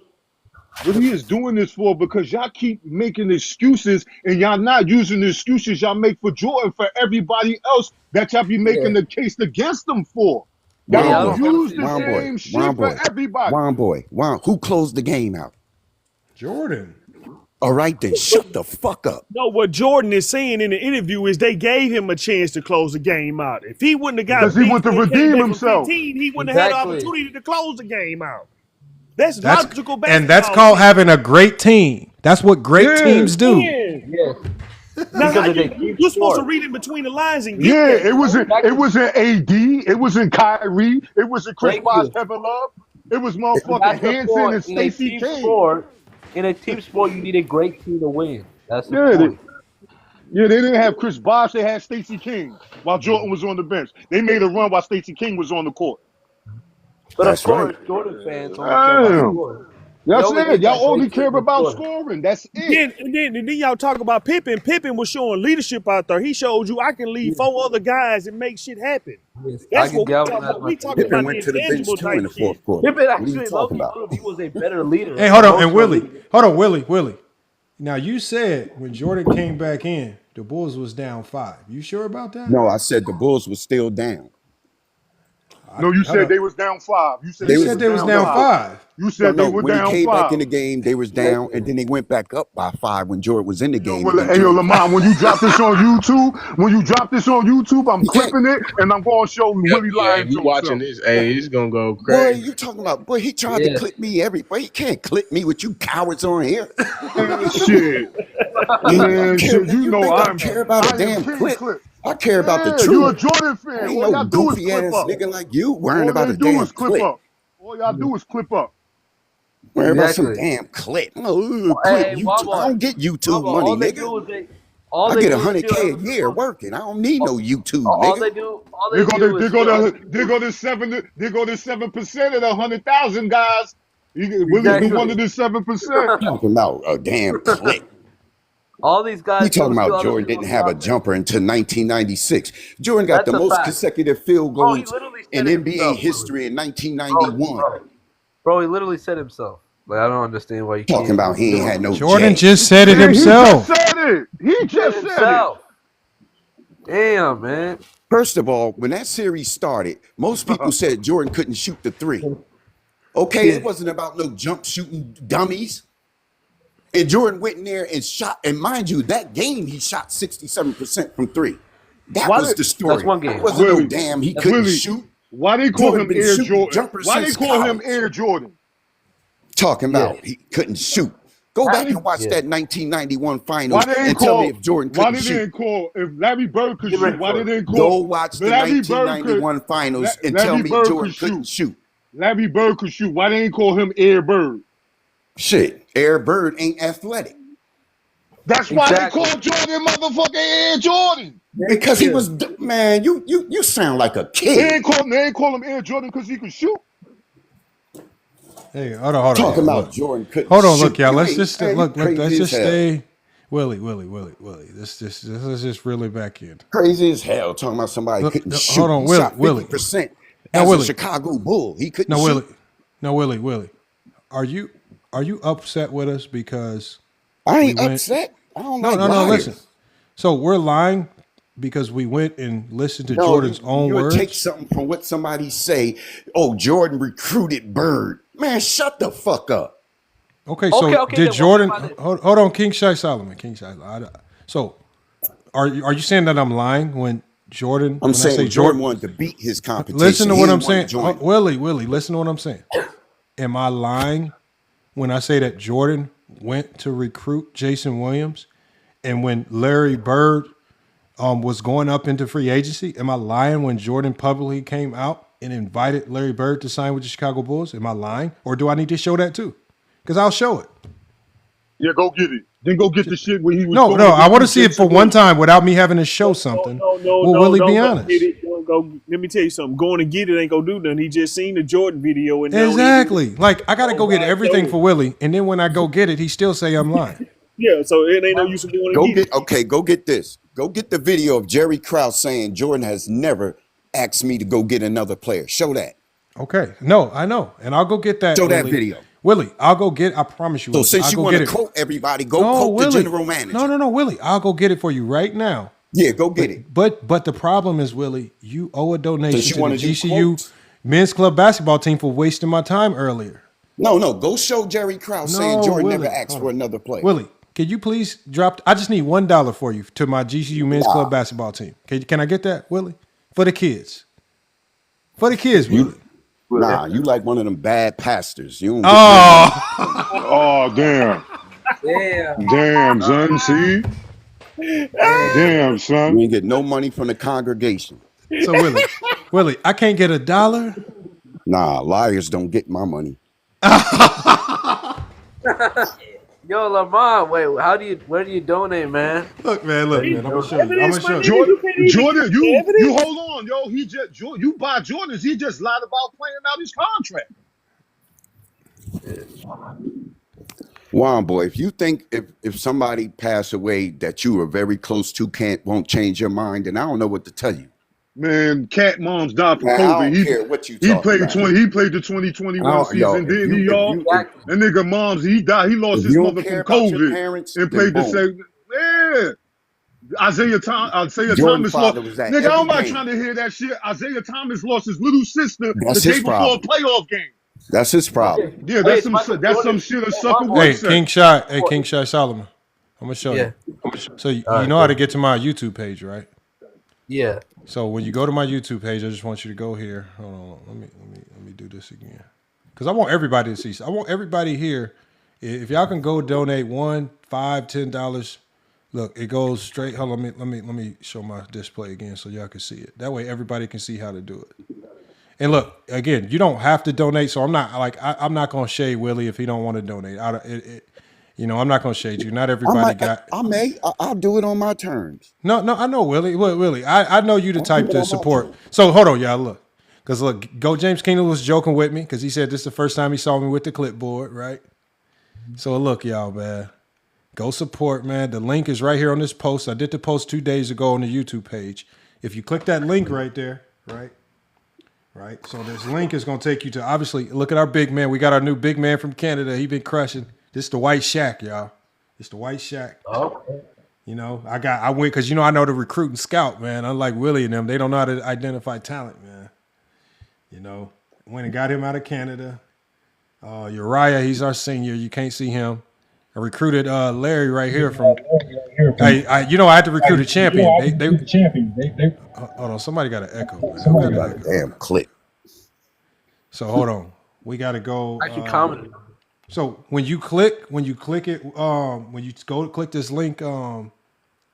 What he is doing this for, because y'all keep making excuses and y'all not using the excuses y'all make for Jordan for everybody else that y'all be making the case against them for. Y'all don't use the same shit for everybody. Who closed the game out? Jordan. All right, then shut the fuck up. No, what Jordan is saying in the interview is they gave him a chance to close the game out. If he wouldn't have got because he went to redeem himself, 15, he wouldn't have had the opportunity to close the game out. That's logical basketball. And that's called having a great team. That's what great teams do. Now, you're supposed to read in between the lines and get that. It wasn't AD, it wasn't Kyrie, it wasn't Chris Bosh, Kevin Love, it was motherfucking Hanson and Stacey King. In a team sport, you need a great team to win. That's the point. They didn't have Chris Bosh, they had Stacey King while Jordan was on the bench. They made a run while Stacey King was on the court. But of course, Jordan fans only care about scoring. That's it. Y'all only care about scoring. That's it. And then y'all talk about Pippen. Pippen was showing leadership out there. He showed you I can lead 4 other guys and make shit happen. That's what we talking about. We talking about the intangible type in the fourth quarter. Pippen actually he was a better leader. Hey, hold on, and Willie. Now you said when Jordan came back in, the Bulls was down 5. You sure about that? No, I said the Bulls was still down. No, you said they was down 5. You said they was down 5. You said they were when down 5. When he came back in the game, they was down, and then they went back up by 5 when Jordan was in the game. Hey, Lamont, when you drop this on YouTube, I'm clipping it, and I'm going to show Willie lying to watching himself. this. Hey, he's going to go crazy. Boy, you talking about, he tried to clip me boy, he can't clip me with you cowards on here. Shit. Man, shit, you know I care about a damn clip. I care about the truth. You're a Jordan fan. Ain't no goofy ass nigga like you worrying about a damn clip. All y'all do is clip up. Worry about some damn clip. I don't get YouTube money, nigga. I get $100K a year working. I don't need no YouTube, nigga. They go to 7% of the 100,000 guys. Willie be one of the 7%. Talking about a damn clip. All these guys. You talking about Jordan didn't have a jumper until 1996. Jordan got the most consecutive field goals in NBA history in 1991. Bro, he literally said himself. Like, I don't understand why you talking about he ain't had no. Jordan just said it himself. He just said it. Damn, man. First of all, when that series started, most people said Jordan couldn't shoot the 3. Okay, it wasn't about no jump shooting dummies. And Jordan went in there and shot, and mind you, that game he shot 67% from 3. That was the story. That's one game. It wasn't no damn he couldn't shoot. Why they call him Air Jordan? Why they call him Air Jordan? Talking about he couldn't shoot. Go back and watch that 1991 finals and tell me if Jordan couldn't shoot. If Larry Bird could shoot, why they didn't call? Go watch the 1991 finals and tell me Jordan couldn't shoot. Larry Bird could shoot. Why they ain't call him Air Bird? Shit, Air Bird ain't athletic. That's why they call Jordan motherfucking Air Jordan. Because he was, man, you sound like a kid. They ain't call him Air Jordan because he could shoot. Hey, hold on. Talking about Jordan couldn't Hold on, shoot. look, y'all. Let's just look. Let's just stay. Willie. Let's just reel it back in. Crazy as hell. Talking about somebody couldn't shoot. Hold on, Willie. 50% as a Chicago Bull. He couldn't shoot. Willie. Are you upset with us because I ain't upset? I don't like No. Listen. So we're lying because we went and listened to Jordan's own words. You would take something from what somebody say. Oh, Jordan recruited Bird. Man, shut the fuck up. Okay, so did Jordan? Hold on, King Shai Solomon. So, are you saying that I'm lying when Jordan? I'm saying Jordan wanted to beat his competition. Listen to what I'm saying, Willie. Listen to what I'm saying. Am I lying when I say that Jordan went to recruit Jason Williams, and when Larry Bird was going up into free agency? Am I lying when Jordan publicly came out and invited Larry Bird to sign with the Chicago Bulls? Am I lying? Or do I need to show that too? Because I'll show it. Yeah, go get it. Then go get the shit where he was. No, I want to see it for one time without me having to show something. Will Willie be honest? Get it. Go. Let me tell you something. Going to get it ain't gonna do nothing. He just seen the Jordan video and exactly. Like I gotta go get everything for Willie, and then when I go get it, he still say I'm lying. Yeah, so it ain't no use of going to get it. Okay, go get this. Go get the video of Jerry Krause saying Jordan has never asked me to go get another player. Show that. Okay. No, I know. And I'll go get that. Show Willie. that video. Willie, I'll go get I promise you. So Willie, since I'll you go want get to it. quote everybody, go quote Willie. the general manager. No, Willie. I'll go get it for you right now. Yeah, go get it. But the problem is, Willie, you owe a donation Since you to the wanna do GCU quotes? men's club basketball team for wasting my time earlier. No, go show Jerry Krause saying Jordan Willie, never asked for another player. Willie, can you please drop? I just need $1 for you to my GCU men's club basketball team. Can I get that, Willie? For the kids. For the kids, Willie. Nah, you like one of them bad pastors. You don't get Oh, damn. Damn, son. See? Damn, son. You ain't get no money from the congregation. So, Willie, I can't get $1? Nah, liars don't get my money. Yo, Lamont, wait, where do you donate, man? Look, man, I'm gonna show you. Jordan, you hold on, yo. You buy Jordans. He just lied about playing out his contract. Juan boy, if you think if somebody passed away that you were very close to won't change your mind, then I don't know what to tell you. Man, Cat Moms died from Man, COVID. I don't care what you he talking played about. He played the 2021 season. Didn't he, y'all? That nigga Moms, he died. He lost his mother from COVID and played the same. Yeah. Isaiah Thomas lost. Nigga, I'm not trying to hear that shit. Isaiah Thomas lost his little sister the day before a playoff game. That's his problem. Yeah, that's some shit a sucker would say. King Shy Solomon. I'm gonna show you. So you know how to get to my YouTube page, right? Yeah. So when you go to my YouTube page, I just want you to go here. Hold on, let me do this again, because I want everybody to see. I want everybody here. If y'all can go donate $1, $5, $10. Look, it goes straight. Hold on, let me show my display again so y'all can see it. That way, everybody can see how to do it. And look, again, you don't have to donate. So I'm not gonna shade Willie if he don't want to donate. I'm not gonna shade you. Not everybody I'll do it on my terms. No, I know, Willie. Willie, I know you the type to support. So hold on, y'all. Look, because Go James Keenan was joking with me because he said this is the first time he saw me with the clipboard, right? So look, y'all, man, go support, man. The link is right here on this post. I did the post 2 days ago on the YouTube page. If you click that link right there, right. So this link is gonna take you to obviously look at our big man. We got our new big man from Canada. He been crushing. This is the White Shack, y'all. It's the White Shack. Oh. You know, I went because I know the recruit and scout, man. Unlike Willie and them, they don't know how to identify talent, man. You know, went and got him out of Canada. Uriah, he's our senior. You can't see him. I recruited Larry right here from. I had to recruit a champion. Hold on, somebody got an echo. Man. Somebody got a damn clip. So hold on, we got to go. Actually, comment. So when you click it, when you go to click this link,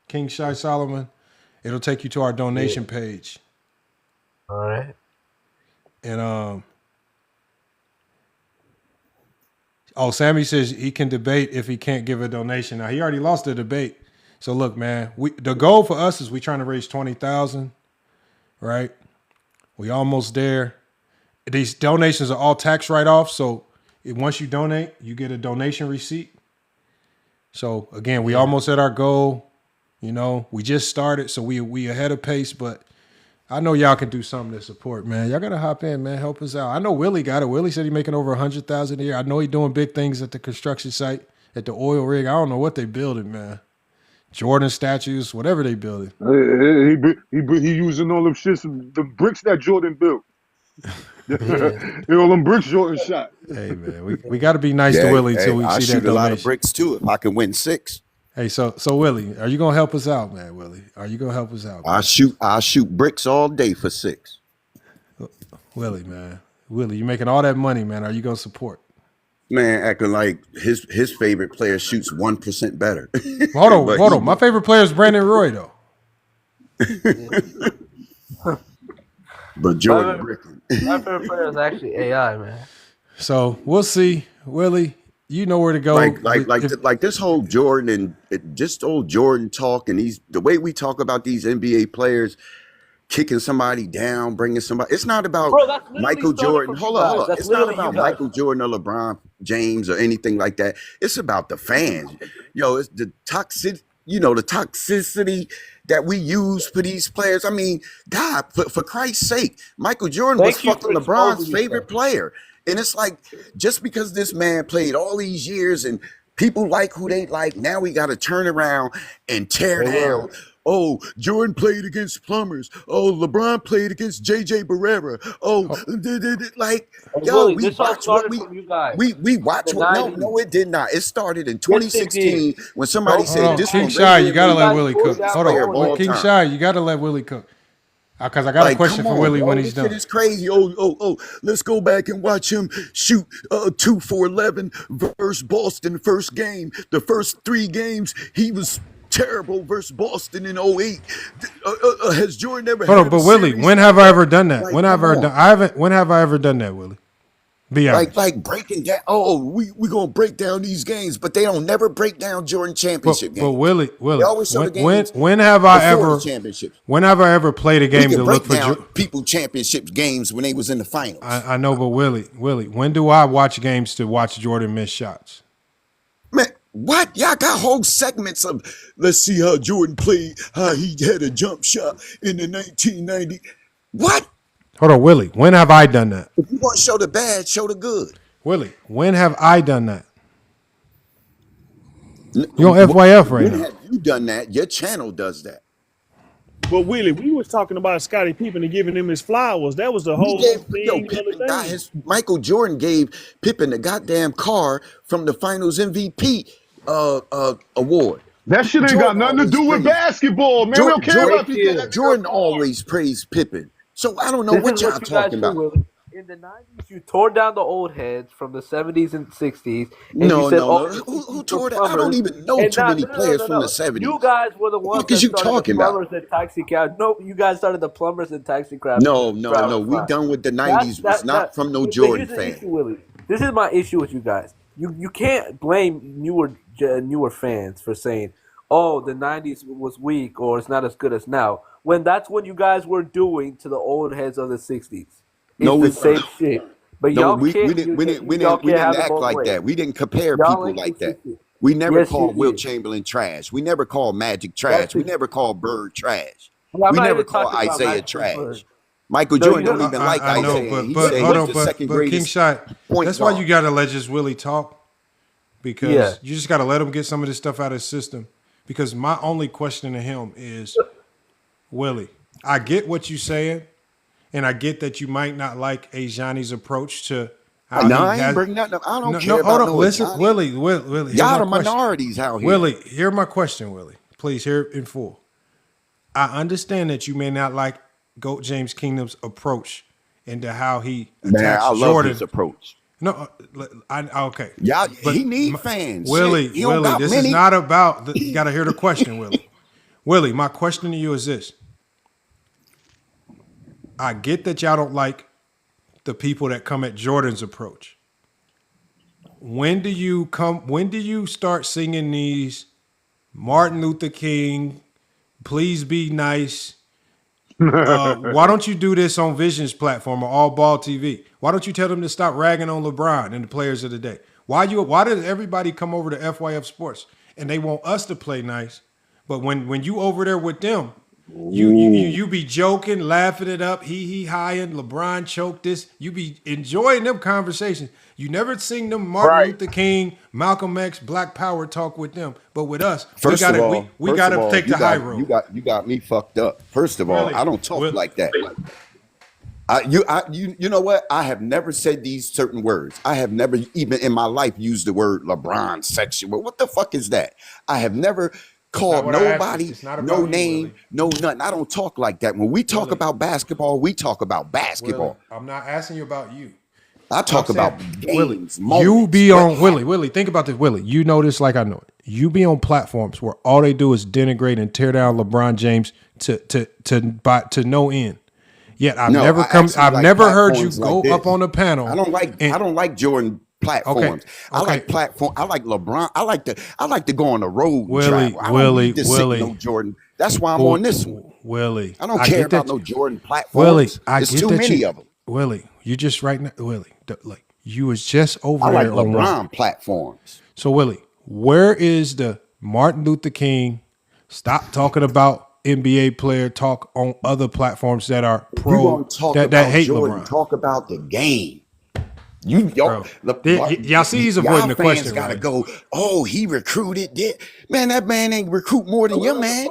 King Shy Solomon, it'll take you to our donation page. All right. And Sammy says he can debate if he can't give a donation. Now he already lost the debate. So look, man, the goal for us is we trying to raise 20,000, right? We almost there. These donations are all tax write-offs, so once you donate, you get a donation receipt. So again, we almost at our goal. You know, we just started, so we ahead of pace, but I know y'all can do something to support, man. Y'all gotta hop in, man. Help us out. I know Willie got it. Willie said he's making over 100,000 a year. I know he's doing big things at the construction site, at the oil rig. I don't know what they building, man. Jordan statues, whatever they building. He using all them shits, the bricks that Jordan built. All them bricks Jordan shot. Hey man, we got to be nice to Willie till we I see shoot that donation. a lot of bricks too if I can win 6. Hey, so Willie, are you gonna help us out, man? Willie, are you gonna help us out? Man? I shoot bricks all day for 6. Willie, man, you making all that money, man. Are you gonna support? Man, acting like his favorite player shoots 1% better. Hold on. My favorite player is Brandon Roy, though. But Jordan Brickin. My favorite player is actually AI, man. So we'll see, Willie. You know where to go. Like this whole Jordan and just old Jordan talk, and the way we talk about these NBA players kicking somebody down, bringing somebody. It's not about Michael Jordan. Hold on. It's not about Michael Jordan or LeBron James or anything like that. It's about the fans. It's the toxic. The toxicity that we use for these players. I mean, God, for Christ's sake, Michael Jordan was fucking LeBron's favorite player. And it's like, just because this man played all these years and people like who they like, now we got to turn around and tear down. Oh, Jordan played against plumbers. Oh, LeBron played against J.J. Barrera. We watch what we watch. No, it did not. It started in 2016 when somebody said this. King Shy, you gotta let Willie cook. Hold on, King Shy, you gotta let Willie cook. Because I got a question for Willie when he's done. This shit is crazy. Oh, let's go back and watch him shoot 2 for 11 versus Boston first game. The first 3 games, he was terrible versus Boston in 08. Has Jordan ever Hold on, but Willie, when have I ever done that? When have I ever done that, Willie? Be honest. Like breaking down. We gonna break down these games, but they don't never break down Jordan championship games. But Willie, they always show the games when have I ever championships? When have I ever played a game to look for people championship games when they was in the finals? I know, but Willie, when do I watch games to watch Jordan miss shots? Man, what? Y'all got whole segments of let's see how Jordan played, how he had a jump shot in the 1990. What? Hold on, Willie. When have I done that? If you want to show the bad, show the good. Willie, when have I done that? You on FYF right now. When have you done that? Your channel does that. But Willie, we was talking about Scottie Pippen and giving him his flowers. That was the whole thing. Michael Jordan gave Pippen the goddamn car from the Finals MVP award. That shit ain't got nothing to do with basketball, man. We don't care about people. Jordan always praised Pippen. So I don't know what y'all talking about. In the 90s, you tore down the old heads from the 70s and 60s. And No. you said, Who tore that? I don't even know too many players from the 70s. You guys were the ones that started the plumbers and taxi cab. No, you guys started the plumbers and taxi cab. No. We done with the 90s. Was not from no Jordan fan. This is my issue with you guys. You can't blame newer fans for saying, oh, the 90s was weak or it's not as good as now, when that's what you guys were doing to the old heads of the 60s. It's the same shit. But no, we didn't act like that. We didn't compare people like that. We never called Wilt Chamberlain trash. We never called Magic trash. We never called Bird trash. We never called Isaiah trash. Michael Jordan don't even like Isaiah. He said he's the second greatest King Shot, that's why you got to let just Willie talk, because you just got to let him get some of this stuff out of his system. Because my only question to him is, Willie, I get what you're saying, and I get that you might not like Ajani's approach to how I ain't bringing nothing up. I don't care about no listen, Ajani. Willie. Y'all are minorities out here. Willie, hear my question, Willie. Please hear it in full. I understand that you may not like GOAT James Kingdom's approach into how he attacks I love Jordan. his approach. No, okay. Yeah, he need fans. Willie, this is not about. You got to hear the question, Willie. Willie, my question to you is this: I get that y'all don't like the people that come at Jordan's approach. When do you start singing these Martin Luther King, please be nice? Why don't you do this on Vision's platform or All Ball TV? Why don't you tell them to stop ragging on LeBron and the players of the day? Why does everybody come over to FYF Sports and they want us to play nice, but when you over there with them, you be joking, laughing it up, he high-end, LeBron choked this. You be enjoying them conversations. You never sing them Martin Luther King, Malcolm X, Black Power talk with them. But with us, we gotta take the high road. You got me fucked up. First of all, I don't talk like that. You know what? I have never said these certain words. I have never even in my life used the word LeBron sexual. What the fuck is that? I have never called nobody, no name, no nothing. I don't talk like that. When we talk about basketball, we talk about basketball. I'm not asking you about you. I talk about games, moments. You be on Willie. Think about this, Willie. You know this like I know it. You be on platforms where all they do is denigrate and tear down LeBron James to no end. Yet I've never heard you go up on a panel. I don't like Jordan platforms. I like platform. I like LeBron. I like to go on the road. Willie. No Jordan. That's why I'm on this one. Willie, I don't care about no Jordan platforms. Willie, there's too many of them. Willie, you just right now, Willie, like you was just over I like there LeBron on platforms. So Willie, where is the Martin Luther King? Stop talking about NBA player talk on other platforms that are pro that hate Jordan, LeBron. Talk about the game. Y'all see he's avoiding the question. Gotta go. Oh, he recruited. Man, that man ain't recruit more than your man.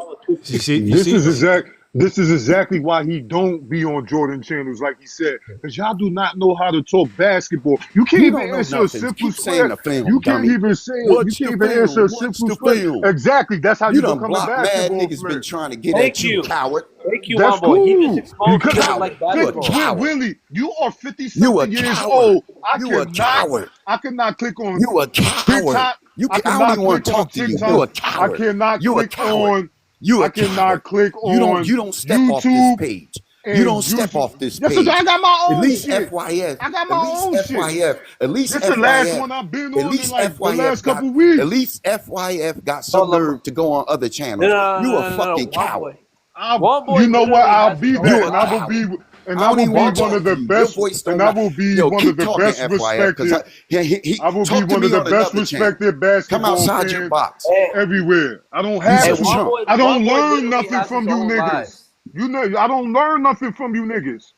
This is exactly why he don't be on Jordan channels, like he said, because y'all do not know how to talk basketball. You can't even answer a simple question. You can't even say it. You can't even answer a simple question. Exactly. That's how you become a basketball niggas player. Been trying to get at you, coward. Thank you, that's cool. He just exposed like basketball. Willie, you are 50-something years old. You a coward. I cannot click on. You a coward. I don't even want to talk to you. You a coward. I cannot click on. I cannot click on. You don't step off this page. You don't step off this page. Yes, I got my own At least shit. FYF. I got my own shit. At least this FYF. This the last one I've been on at least in like FYF the last got, couple weeks. At least FYF got some nerve to go on other channels. You a fucking coward. You know what? I'll be there, and I will be. And I will be one of the best. And I will be one of the best respected. I will be one of the best respected basketball fans everywhere. I don't have. I don't learn nothing from you niggas. You know, I don't learn nothing from you niggas.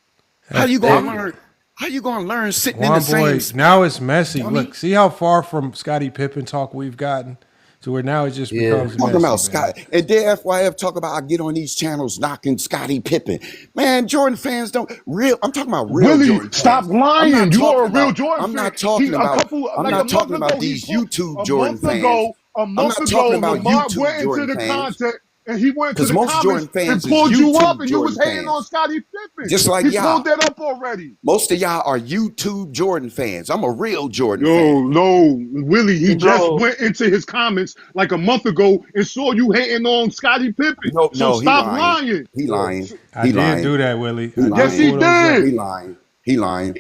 How you gonna learn? How you gonna learn sitting in the same spot? Now it's messy. Look, see how far from Scottie Pippen talk we've gotten. So where now it just becomes talking messy, about Scott and then FYF talk about I get on these channels knocking Scottie Pippen. Man, Jordan fans don't real. I'm talking about real. Really, Jordan stop fans. lying. You are a real Jordan I'm fan. not talking about. I'm not talking about these YouTube Jordan fans. A month ago, Lamar went into the content. And he went to the comments and pulled you up, and you was hating on Scottie Pippen. Just like he y'all. pulled that up already. Most of y'all are YouTube Jordan fans. I'm a real Jordan fan. fan. No, Willie, he just went into his comments like a month ago and saw you hating on Scottie Pippen. So stop lying. He lying. I didn't do that, Willie. Yes, he did. He lying. He lying.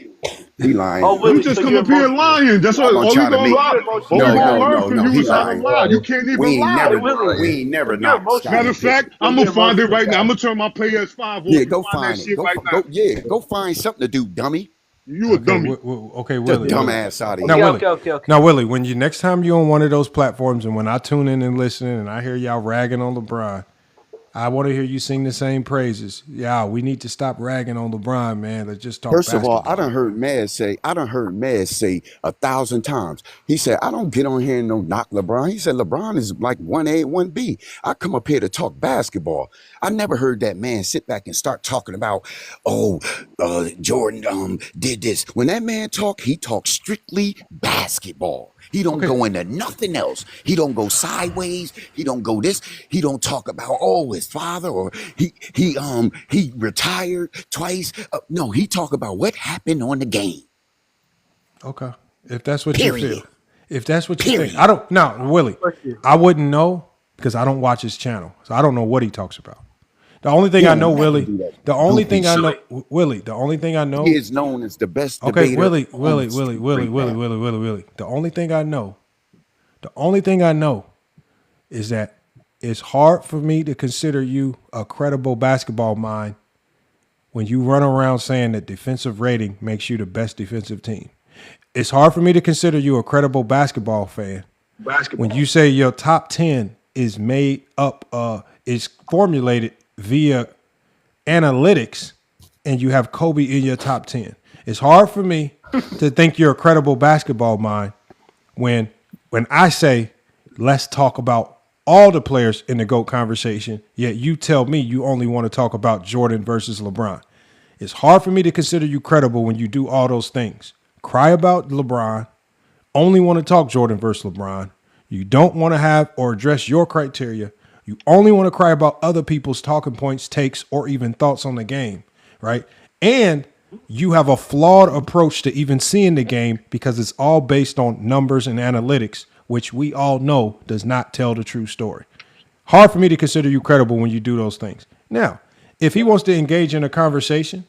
He lying. Oh, Willie, you just come up here lying. That's what all we gonna lie. All we gonna learn from you is how to lie. You can't even lie. We ain't never knocked. Matter of fact, I'm gonna find it right now. I'm gonna turn my PS5 on. Yeah, go find it. Go find something to do, dummy. You a dummy. Okay, Willie. Dumbass out of here. Okay. Now, Willie, when you next time you're on one of those platforms, and when I tune in and listen, and I hear y'all ragging on LeBron, I want to hear you sing the same praises. Yeah, we need to stop ragging on LeBron, man. Let's just talk First basketball. of all, I done heard Maz say 1,000 times. He said, I don't get on here and no knock LeBron. He said, LeBron is like 1A, 1B. I come up here to talk basketball. I never heard that man sit back and start talking about, Jordan did this. When that man talk, he talks strictly basketball. He don't go into nothing else. He don't go sideways. He don't go this. He don't talk about his father or he retired twice. No, he talk about what happened on the game. Okay, if that's what you feel, if that's what you think, I don't. No, Willie, I wouldn't know because I don't watch his channel, so I don't know what he talks about. The only thing I know, Willie, the only thing I know, Willie, the only thing I know, he is known as the best. Okay, Willie. The only thing I know is that it's hard for me to consider you a credible basketball mind when you run around saying that defensive rating makes you the best defensive team. It's hard for me to consider you a credible basketball fan when you say your top 10 is made up, is formulated via analytics, and you have Kobe in your top 10. It's hard for me to think you're a credible basketball mind when I say, let's talk about all the players in the GOAT conversation, yet you tell me you only want to talk about Jordan versus LeBron. It's hard for me to consider you credible when you do all those things. Cry about LeBron, only want to talk Jordan versus LeBron. You don't want to have or address your criteria. You only want to cry about other people's talking points, takes, or even thoughts on the game, right? And you have a flawed approach to even seeing the game because it's all based on numbers and analytics, which we all know does not tell the true story. Hard for me to consider you credible when you do those things. Now, if he wants to engage in a conversation,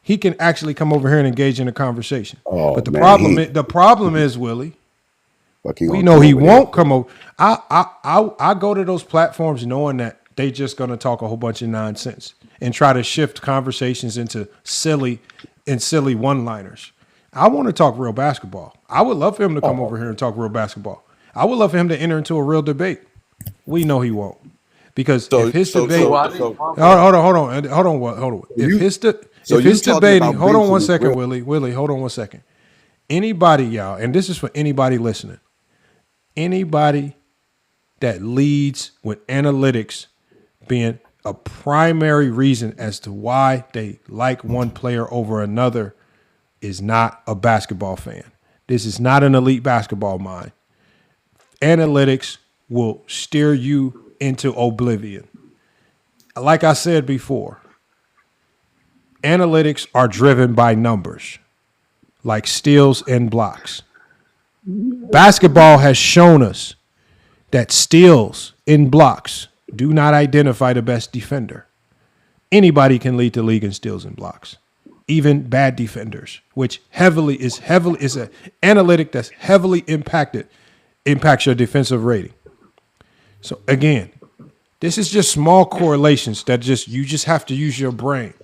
he can actually come over here and engage in a conversation. But the problem is, Willie, we know he won't come over. I go to those platforms knowing that they just going to talk a whole bunch of nonsense and try to shift conversations into silly one-liners. I want to talk real basketball. I would love for him to come over here and talk real basketball. I would love for him to enter into a real debate. We know he won't, because if his debate, hold on. If his debating, hold on one second, Willie, hold on one second. Anybody, y'all, and this is for anybody listening, anybody that leads with analytics being a primary reason as to why they like one player over another is not a basketball fan. This is not an elite basketball mind. Analytics will steer you into oblivion. Like I said before, analytics are driven by numbers, like steals and blocks. Basketball has shown us that steals and blocks do not identify the best defender. Anybody can lead the league in steals and blocks, even bad defenders, which is an analytic that's heavily impacts your defensive rating. So again, this is just small correlations that you just have to use your brain.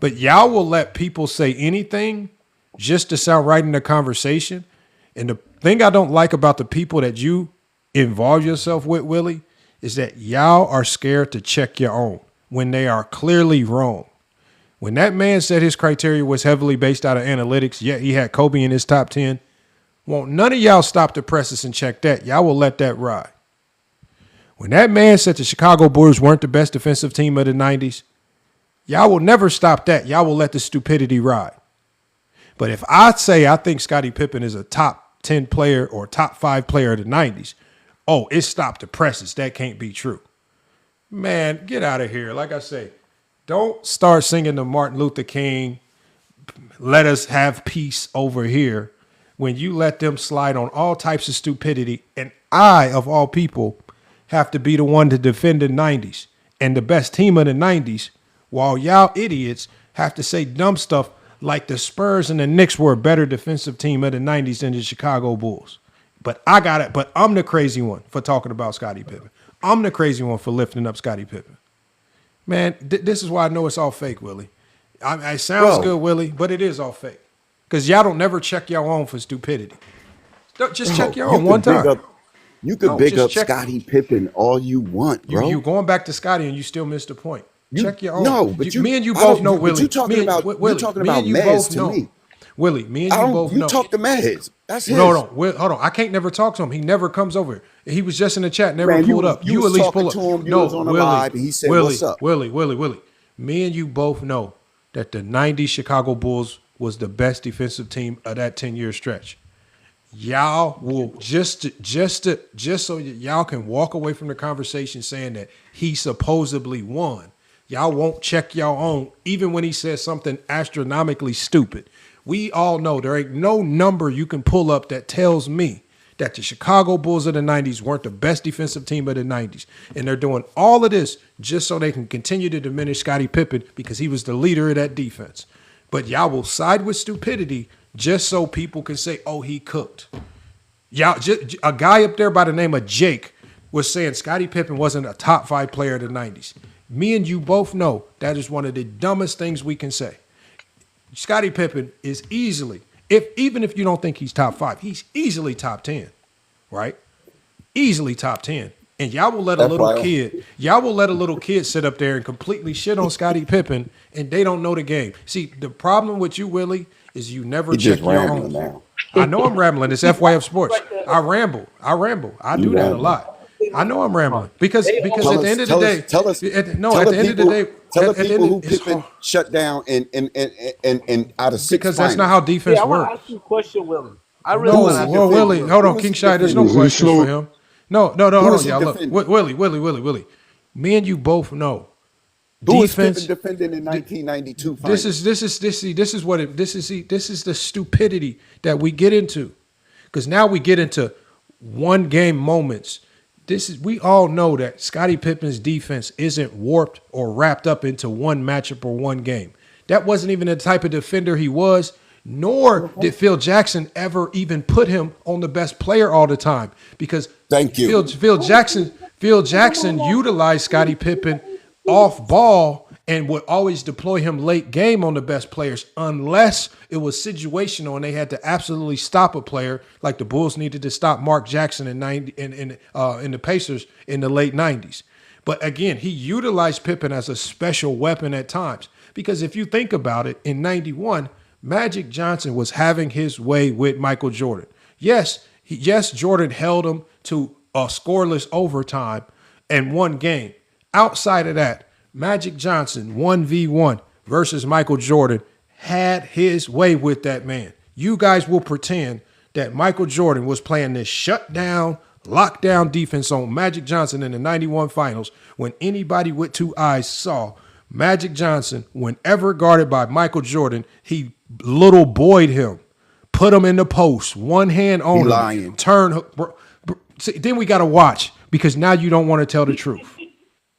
But y'all will let people say anything just to sound right in the conversation. And the thing I don't like about the people that you involve yourself with, Willie, is that y'all are scared to check your own when they are clearly wrong. When that man said his criteria was heavily based out of analytics, yet he had Kobe in his top 10, won't none of y'all stop the presses and check that. Y'all will let that ride. When that man said the Chicago Bulls weren't the best defensive team of the 90s, y'all will never stop that. Y'all will let the stupidity ride. But if I say I think Scottie Pippen is a top 10 player or top 5 player of the 90s, oh, it stopped the presses. That can't be true. Man, get out of here. Like I say, don't start singing the Martin Luther King, let us have peace over here, when you let them slide on all types of stupidity. And I, of all people, have to be the one to defend the 90s and the best team of the 90s, while y'all idiots have to say dumb stuff like the Spurs and the Knicks were a better defensive team of the 90s than the Chicago Bulls. But I got it. But I'm the crazy one for talking about Scottie Pippen. I'm the crazy one for lifting up Scottie Pippen. Man, this is why I know it's all fake, Willie. It sounds good, Willie, but it is all fake. Because y'all don't never check your own for stupidity. Just check your own one time. You could big up Scottie Pippen all you want, bro. You're going back to Scottie and you still missed the point. Check your own. No, but me and you both know, Willie. You're talking about Mez to me. Willie, me and you both know. You talk to Mez. That's his. No, hold on. I can't never talk to him. He never comes over here. He was just in the chat, never pulled up. You at least pull up. To him, you was on the live, and he said, Willie, what's up? Willie. Me and you both know that the 90s Chicago Bulls was the best defensive team of that 10-year stretch. Y'all will just so y'all can walk away from the conversation saying that he supposedly won. Y'all won't check y'all own, even when he says something astronomically stupid. We all know there ain't no number you can pull up that tells me that the Chicago Bulls of the 90s weren't the best defensive team of the 90s. And they're doing all of this just so they can continue to diminish Scottie Pippen because he was the leader of that defense. But y'all will side with stupidity just so people can say, oh, he cooked. Y'all, a guy up there by the name of Jake was saying Scottie Pippen wasn't a top 5 player of the 90s. Me and you both know that is one of the dumbest things we can say. Scottie Pippen is easily, even if you don't think he's top 5, he's easily top 10, right? Easily top 10. And y'all will let a little kid sit up there and completely shit on Scottie Pippen, and they don't know the game. See, the problem with you, Willie, is you never check your own. Now. I know I'm rambling. It's FYF Sports. I ramble. I do that a lot. I know I'm rambling because at the end of the day, tell the people who Pippen shut down and out of 6 because that's not how defense I works. want to ask you a question, Willie. I really want to ask you. Willie, hold on, King Shy. There's no questions for him. No, hold on, y'all. Look, Willie. Me and you both know Who was defense. Pippen defending in 1992 This finals? is the stupidity that we get into, because now we get into one game moments. We all know that Scottie Pippen's defense isn't warped or wrapped up into one matchup or one game. That wasn't even the type of defender he was, nor did Phil Jackson ever even put him on the best player all the time, because Phil Jackson utilized Scottie Pippen off ball and would always deploy him late game on the best players, unless it was situational and they had to absolutely stop a player, like the Bulls needed to stop Mark Jackson in the Pacers in the late 90s. But again, he utilized Pippen as a special weapon at times, because if you think about it, in 91, Magic Johnson was having his way with Michael Jordan. Yes, Jordan held him to a scoreless overtime and one game. Outside of that, Magic Johnson 1v1 versus Michael Jordan had his way with that man. You guys will pretend that Michael Jordan was playing this shutdown, lockdown defense on Magic Johnson in the 91 finals, when anybody with two eyes saw Magic Johnson, whenever guarded by Michael Jordan, he little boyed him, put him in the post, one hand on him, lying. See, then we got to watch, because now you don't want to tell the truth.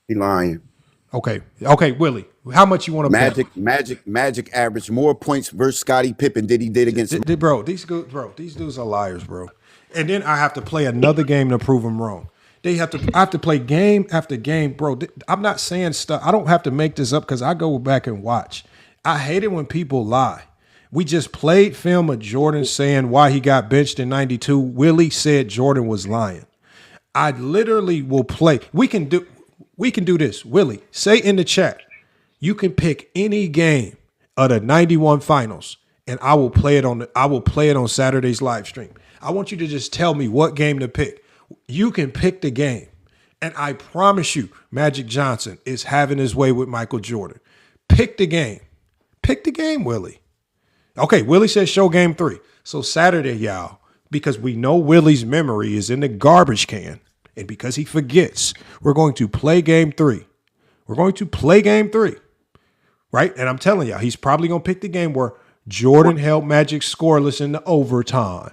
He lying. Okay, Willie, how much you want to bet? Magic averaged more points versus Scottie Pippen than he did against these dudes are liars, bro. And then I have to play another game to prove them wrong. I have to play game after game, bro. I'm not saying stuff. I don't have to make this up, because I go back and watch. I hate it when people lie. We just played film of Jordan saying why he got benched in 92. Willie said Jordan was lying. I literally will play. We can do this. Willie, say in the chat, you can pick any game of the 91 finals, and I will play it on Saturday's live stream. I want you to just tell me what game to pick. You can pick the game, and I promise you, Magic Johnson is having his way with Michael Jordan. Pick the game. Pick the game, Willie. Okay, Willie says show game 3. So Saturday, y'all, because we know Willie's memory is in the garbage can, and because he forgets, we're going to play game 3. We're going to play game 3, right? And I'm telling y'all, he's probably going to pick the game where Jordan held Magic scoreless in the overtime.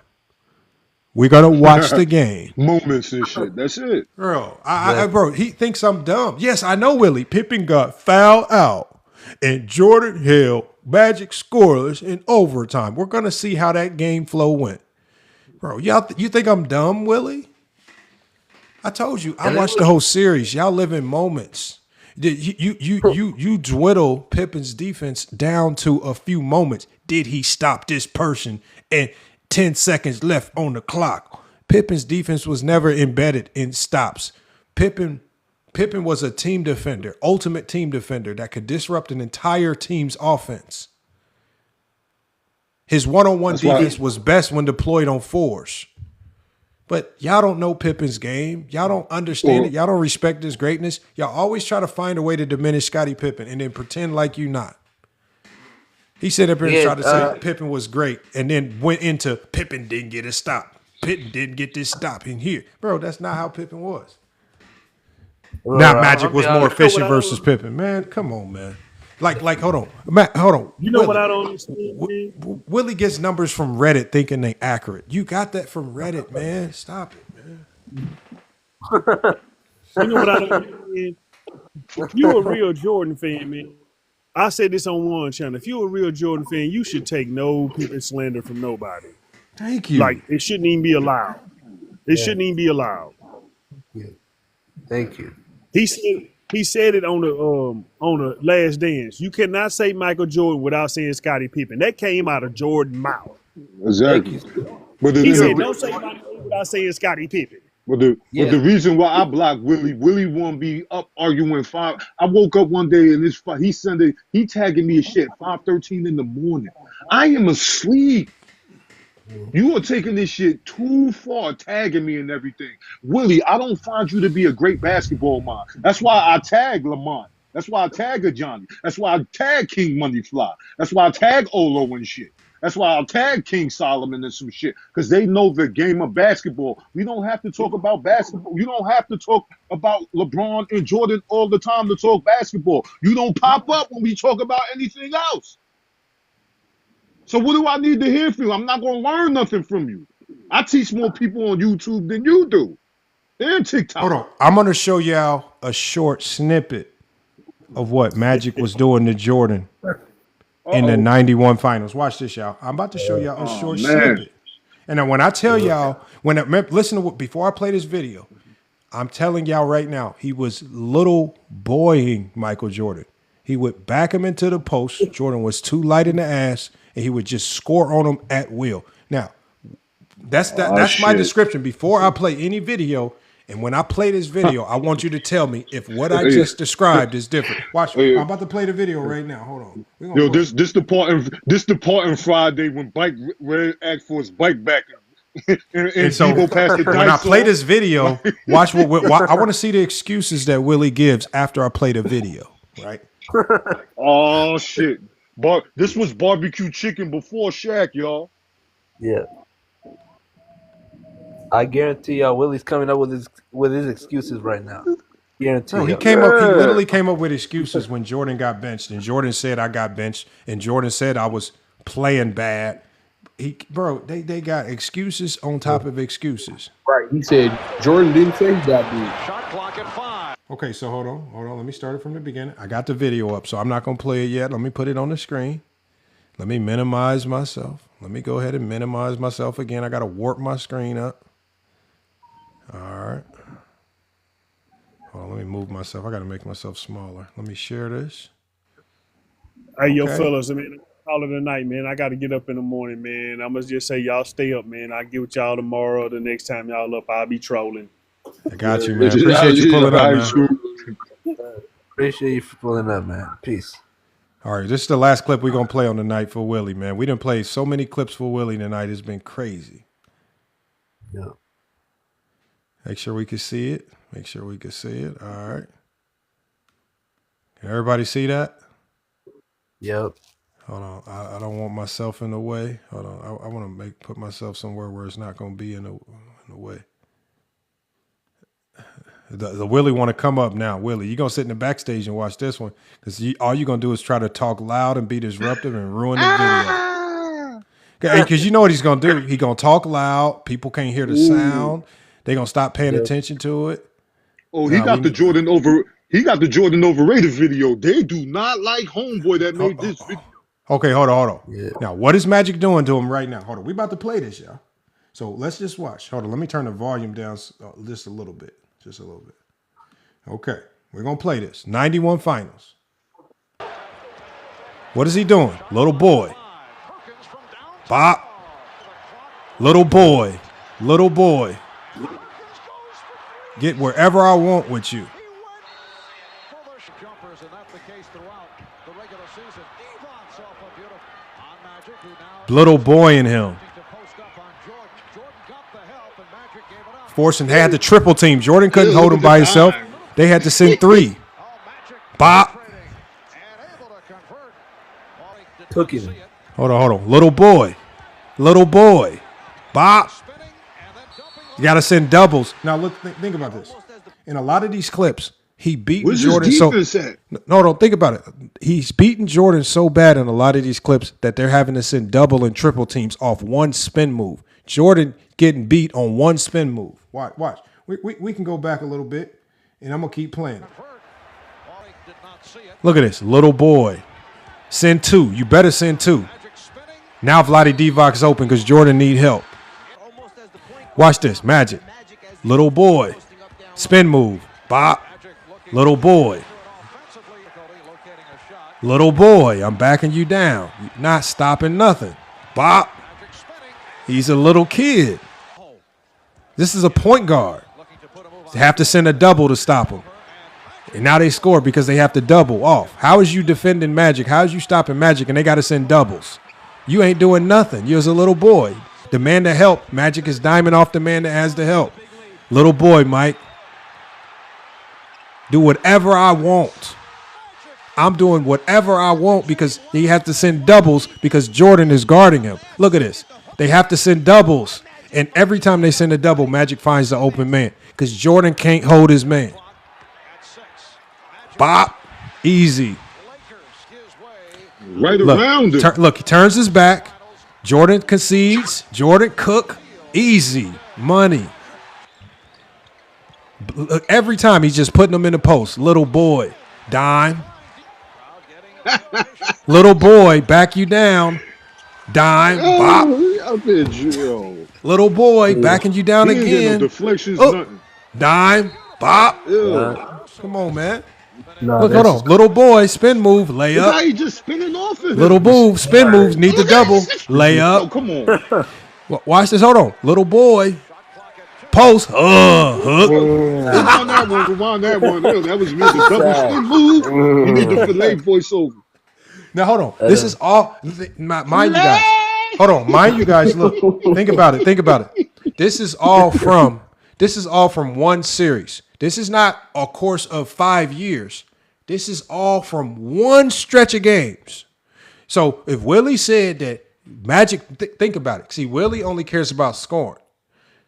We're going to watch the game. Moments and shit. That's it. Bro, bro, he thinks I'm dumb. Yes, I know, Willie. Pippen got fouled out, and Jordan held Magic scoreless in overtime. We're going to see how that game flow went. Bro, you think I'm dumb, Willie? I told you, I watched the whole series. Y'all live in moments. You dwindle Pippen's defense down to a few moments. Did he stop this person? And 10 seconds left on the clock. Pippen's defense was never embedded in stops. Pippen was a team defender, ultimate team defender that could disrupt an entire team's offense. His one-on-one defense was best when deployed on fours. But y'all don't know Pippen's game. Y'all don't understand it. Y'all don't respect his greatness. Y'all always try to find a way to diminish Scottie Pippen and then pretend like you not. He said up here and tried to say Pippen was great, and then went into Pippen didn't get a stop. Pippen didn't get this stop in here. Bro, that's not how Pippen was. Now Magic was more efficient versus Pippen. Man, come on, man. Like, hold on. Matt, hold on. You know Willie, what I don't understand? Willie gets numbers from Reddit thinking they accurate. You got that from Reddit, man. Stop it, man. You know what I don't understand? If you're a real Jordan fan, man, I said this on one channel. If you're a real Jordan fan, you should take no Pippen slander from nobody. Thank you. Like, it shouldn't even be allowed. It shouldn't even be allowed. Yeah. Thank you. He said it on the Last Dance. You cannot say Michael Jordan without saying Scottie Pippen. That came out of Jordan's mouth. Exactly. But he said, don't say Michael Jordan without saying Scottie Pippen. But the reason why I blocked Willie won't be up arguing five. I woke up one day and he tagging me a shit 5:13 in the morning. I am asleep. You are taking this shit too far, tagging me and everything. Willie, I don't find you to be a great basketball mind. That's why I tag Lamont. That's why I tag a Johnny. That's why I tag King Money Fly. That's why I tag Olo and shit. That's why I'll tag King Solomon and some shit, because they know the game of basketball. We don't have to talk about basketball. You don't have to talk about LeBron and Jordan all the time to talk basketball. You don't pop up when we talk about anything else. So what do I need to hear from you? I'm not going to learn nothing from you. I teach more people on YouTube than you do. And TikTok. Hold on. I'm going to show y'all a short snippet of what Magic was doing to Jordan in the 91 finals. Watch this, y'all. I'm about to show y'all a short snippet. And then when I tell y'all, listen to what, before I play this video, I'm telling y'all right now, he was little boying Michael Jordan. He would back him into the post. Jordan was too light in the ass, and he would just score on him at will. Now, that's my description before I play any video. And when I play this video, I want you to tell me if what I just described is different. Watch, I'm about to play the video right now. Hold on. Yo, this the part in Friday when Bike Red asked for his bike back. and so Debo passed the when I dice play off. this video, watch I want to see the excuses that Willie gives after I play the video, right? Oh shit! But this was barbecue chicken before Shaq, y'all. Yeah. I guarantee y'all Willie's coming up with his excuses right now. Guarantee. Bro, he literally came up with excuses when Jordan got benched, and Jordan said I got benched, and Jordan said I was playing bad. They got excuses on top of excuses. Right. He said Jordan didn't say he got beat. Shot clock at 5. Okay, so hold on. Let me start it from the beginning. I got the video up, so I'm not gonna play it yet. Let me put it on the screen. Let me minimize myself. Let me go ahead and minimize myself again. I gotta warp my screen up. All right. Hold on, let me move myself. I gotta make myself smaller. Let me share this. Hey, yo, fellas, I mean, call it a night, man. I got to get up in the morning, man. I'm going to just say y'all stay up, man. I'll get with y'all tomorrow. The next time y'all up, I'll be trolling. I got you, man. Appreciate you pulling up, man. Appreciate you for pulling up, man. Peace. All right, this is the last clip we're going to play on the night for Willie, man. We done played so many clips for Willie tonight. It's been crazy. Yeah. Make sure we can see it. Make sure we can see it. All right. Can everybody see that? Yep. Hold on. I don't want myself in the way. Hold on. I want to put myself somewhere where it's not going to be in the way. The Willie want to come up now. Willie, you're going to sit in the backstage and watch this one because all you're going to do is try to talk loud and be disruptive and ruin the video. Because you know what he's going to do. He's going to talk loud. People can't hear the sound. They're going to stop paying attention to it. Oh, he got the Jordan overrated video. They do not like Homeboy that made this video. Okay, hold on. Yeah. Now, what is Magic doing to him right now? Hold on. We about to play this, y'all. So let's just watch. Hold on. Let me turn the volume down just a little bit. Just a little bit. Okay. We're going to play this. 91 finals. What is he doing? Little boy. Bop. Little boy. Little boy. Get wherever I want with you. Little boy in him. Forcing had the triple team. Jordan couldn't hold him by himself. They had to send 3. Bop. Took him. Hold on. Little boy. Bop. You got to send doubles. Now, look, think about this. In a lot of these clips, he beat Jordan. Don't think about it. He's beating Jordan so bad in a lot of these clips that they're having to send double and triple teams off one spin move. Jordan getting beat on one spin move. Watch. We can go back a little bit, and I'm going to keep playing. Look at this. Little boy. Send 2. You better send 2. Now Vlade Divac's open because Jordan need help. Watch this. Magic. Little boy. Spin move. Bop. Little boy. Little boy. I'm backing you down. You're not stopping nothing. Bop. He's a little kid. This is a point guard. They have to send a double to stop him. And now they score because they have to double off. How is you defending Magic? How is you stopping Magic and they got to send doubles? You ain't doing nothing. You're a little boy. The man to help. Magic is diming off the man that has to help. Little boy, Mike. Do whatever I want. I'm doing whatever I want because he has to send doubles because Jordan is guarding him. Look at this. They have to send doubles. And every time they send a double, Magic finds the open man because Jordan can't hold his man. Bop. Easy. Right around him. Look, he turns his back. Jordan concedes. Jordan cook. Easy. Money. Look, every time he's just putting them in the post. Little boy. Dime. Little boy, back you down. Dime. Bop. Little boy, backing you down again. No deflections, nothing. Dime. Bop. Come on, man. Look, hold on. Little boy, spin move, layup. Look how he just spinning off of him. Little move, spin moves, need the double, layup. Oh, come on. Watch this. Hold on. Little boy, post, hook. Rewind that one. That was me. The double spin move. You need the fillet voiceover. Now, hold on. This is all, mind you guys. Hold on. Mind you guys, look. Think about it. This is all from one series. This is not a course of 5 years. This is all from one stretch of games. So if Willie said that Magic, think about it. See, Willie only cares about scoring.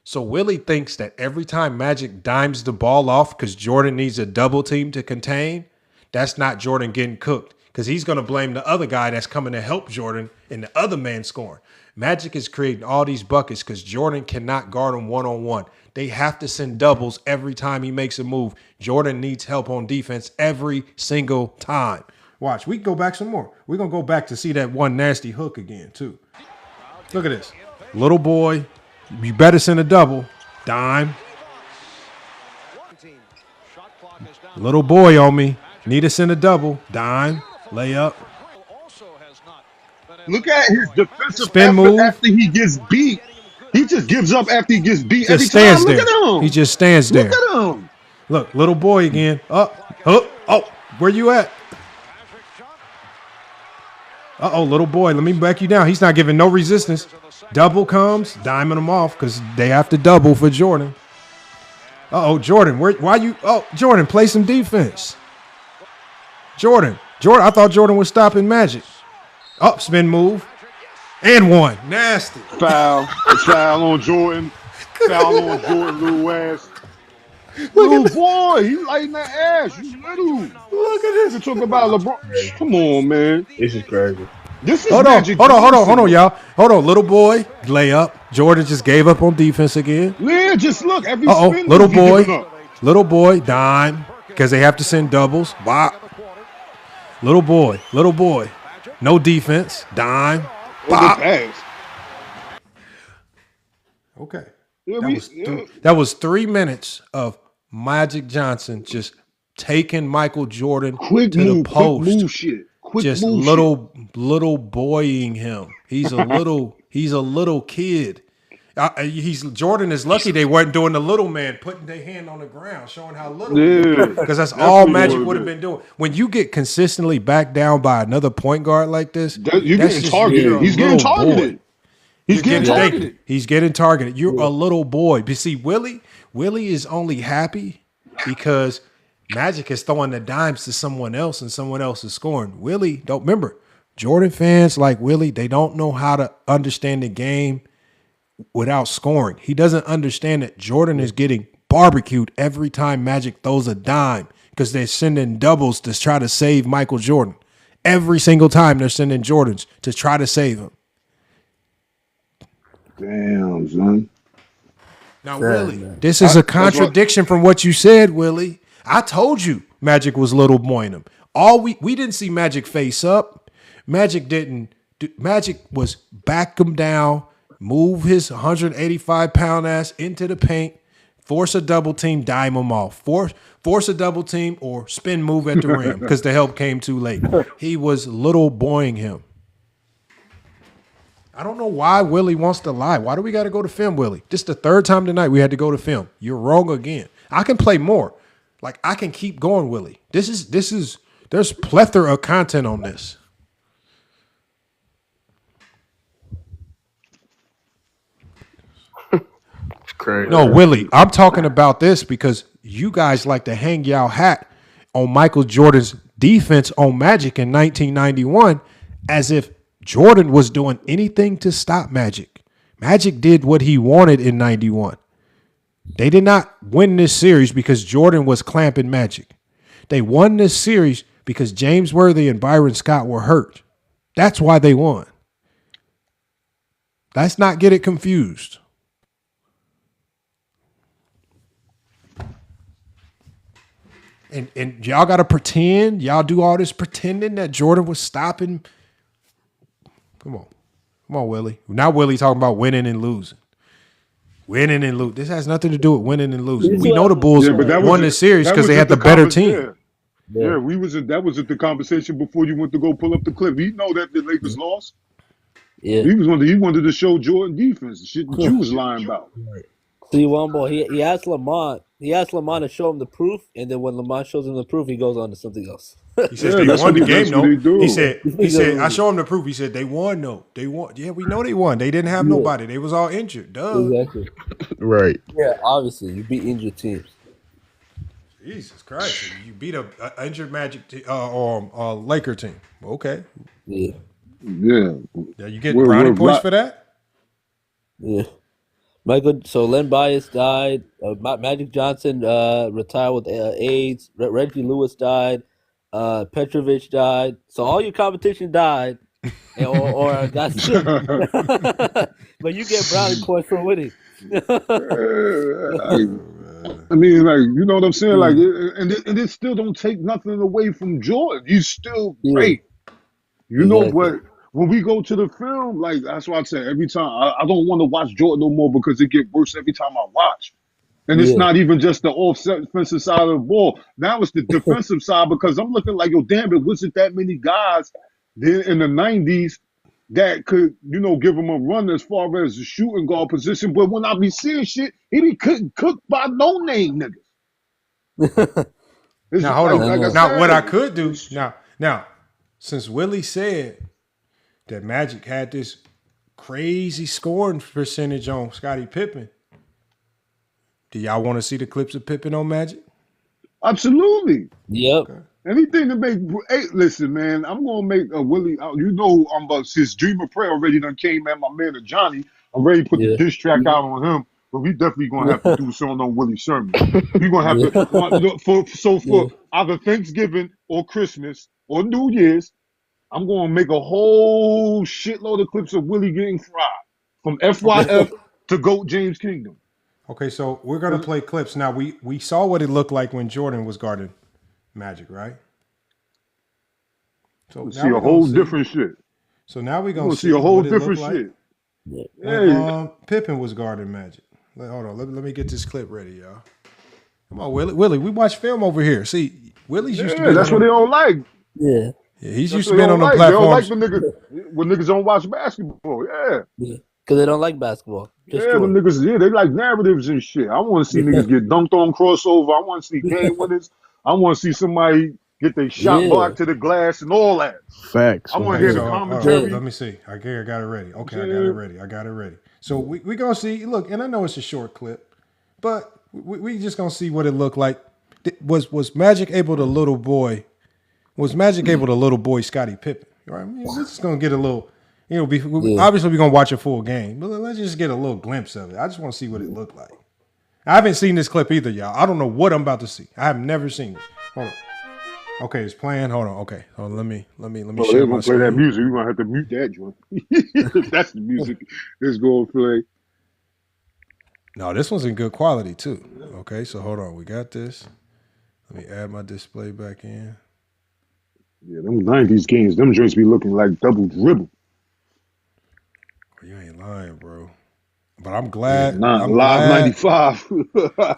So Willie thinks that every time Magic dimes the ball off because Jordan needs a double team to contain, that's not Jordan getting cooked because he's going to blame the other guy that's coming to help Jordan and the other man scoring. Magic is creating all these buckets because Jordan cannot guard him one-on-one. They have to send doubles every time he makes a move. Jordan needs help on defense every single time. Watch, we can go back some more. We're going to go back to see that one nasty hook again, too. Look at this. Little boy, you better send a double. Dime. Little boy on me. Need to send a double. Dime. Layup. Look at his defensive spin effort move after he gets beat. He just gives up after he gets beat. Just every stands time. there. Look at him. He just stands there. Look at him. Look, little boy again. Up. Oh, where you at? Uh-oh, little boy. Let me back you down. He's not giving no resistance. Double comes, diming him off because they have to double for Jordan. Uh-oh, Jordan. Why you? Oh, Jordan, play some defense. Jordan. I thought Jordan was stopping Magic. Up, spin move. And one. Nasty. Foul on Jordan. Foul on Jordan, little ass. Little boy, he lighting that ass. You little. Look at this. You're talking about LeBron. Come on, man. This is crazy. This is Hold on, Magic. hold on, y'all. Hold on, little boy, layup. Jordan just gave up on defense again. Yeah, just look. Every spin little move he giving boy, up. little boy, dime, because they have to send doubles. Bop. Little boy, no defense, dime. Bop. Okay. That was 3 minutes of Magic Johnson just taking Michael Jordan to the post. Quick move shit. Just little boying him. He's a little kid. Jordan is lucky they weren't doing the little man, putting their hand on the ground, showing how little. Yeah, because that's all Magic would have been doing. When you get consistently backed down by another point guard like this, you're getting targeted. He's getting targeted. He's getting targeted. You're a little boy. But see, Willie is only happy because Magic is throwing the dimes to someone else and someone else is scoring. Willie, don't remember, Jordan fans like Willie, they don't know how to understand the game without scoring. He doesn't understand that Jordan is getting barbecued every time Magic throws a dime because they're sending doubles to try to save Michael Jordan. Every single time they're sending Jordans to try to save him. Damn, son. Now, Willie, this is a contradiction from what you said, Willie. I told you Magic was little boying him. We didn't see Magic face up. Magic was back him down, move his 185-pound ass into the paint, force a double team, dime him off. Force a double team or spin move at the rim because the help came too late. He was little boying him. I don't know why Willie wants to lie. Why do we got to go to film, Willie? This is the third time tonight we had to go to film. You're wrong again. I can play more. Like, I can keep going, Willie. There's plethora of content on this. It's crazy. No, Willie, I'm talking about this because you guys like to hang y'all hat on Michael Jordan's defense on Magic in 1991 as if Jordan was doing anything to stop Magic. Magic did what he wanted in 91. They did not win this series because Jordan was clamping Magic. They won this series because James Worthy and Byron Scott were hurt. That's why they won. Let's not get it confused. And y'all got to pretend. Y'all do all this pretending that Jordan was stopping. Come on, Willie. Now Willie talking about winning and losing. Winning and losing. This has nothing to do with winning and losing. We know the Bulls won this series because they had the better team. Yeah, that was the conversation before you went to go pull up the clip. You know that the Lakers lost. Yeah, he wanted to show Jordan defense. The shit that you was lying about. See, Wombo, he asked Lamont. He asked Lamont to show him the proof, and then when Lamont shows him the proof, he goes on to something else. He says they won the game, though. He said, I show him the proof. He said they won, though. They won. Yeah, we know they won. They didn't have nobody. They was all injured. Duh. Exactly. Right. Yeah, obviously, you beat injured teams. Jesus Christ! You beat a injured Magic or Laker team. Okay. Yeah. Yeah. You get brownie points for that. Yeah. Michael. So Len Bias died. Magic Johnson retired with AIDS. Reggie Lewis died. Petrovic died. So all your competition died, or got sick. But you get brownie points for winning. I mean, like, you know what I'm saying? Like, and it still don't take nothing away from Jordan. He's still great. You know what? When we go to the film, like, that's why I say every time I don't want to watch Jordan no more because it get worse every time I watch. And it's not even just the offensive side of the ball. Now it's the defensive side because I'm looking like, yo, damn, it wasn't that many guys then in the 90s that could, give him a run as far as the shooting guard position. But when I be seeing shit, he be cooked by no-name niggas. Now, hold on. Now, what I could do, now, since Willie said that Magic had this crazy scoring percentage on Scottie Pippen, do y'all want to see the clips of Pippen on Magic? Absolutely. Yep. Okay. Anything to make. Hey, listen, man. I'm gonna make a Willie. I'm about his Dream of Prayer already done came at my man Johnny. I'm ready to put the diss track out on him, but we definitely gonna have to do something on Willie Sherman. We gonna have to for either Thanksgiving or Christmas or New Year's. I'm gonna make a whole shitload of clips of Willie getting fried from FYF to GOAT James Kingdom. Okay, so we're gonna play clips now. We saw what it looked like when Jordan was guarding Magic, right? So see a whole different shit. So now we're gonna see a whole what different shit. Like when Pippen was guarding Magic. Hold on, let me get this clip ready, y'all. Come on, Willie. We watch film over here. See, Willie's used to be. That's what they don't like. Yeah. He's used to be on the platforms. They don't like the niggas when niggas don't watch basketball. Yeah. Because they don't like basketball. Just the niggas, they like narratives and shit. I want to see niggas get dunked on crossover. I want to see game winners. I want to see somebody get their shot blocked to the glass and all that. Facts. I want to hear the commentary. Let me see. I got it ready. Okay, I got it ready. So we going to see, look, and I know it's a short clip, but we just going to see what it looked like. Was Magic able to little boy Scottie Pippen? Right? I mean, this is going to get a little, obviously we're going to watch a full game, but let's just get a little glimpse of it. I just want to see what it looked like. I haven't seen this clip either, y'all. I don't know what I'm about to see. I have never seen it. Hold on. Okay, it's playing. Hold on. Okay. Hold on. Let me share my play that music. You're gonna have to mute that joint. That's the music. Let's go play. No, this one's in good quality too. Okay, so hold on. We got this. Let me add my display back in. Yeah, them 90s games, them joints be looking like double dribble. You ain't lying, bro. But I'm glad. Live 95.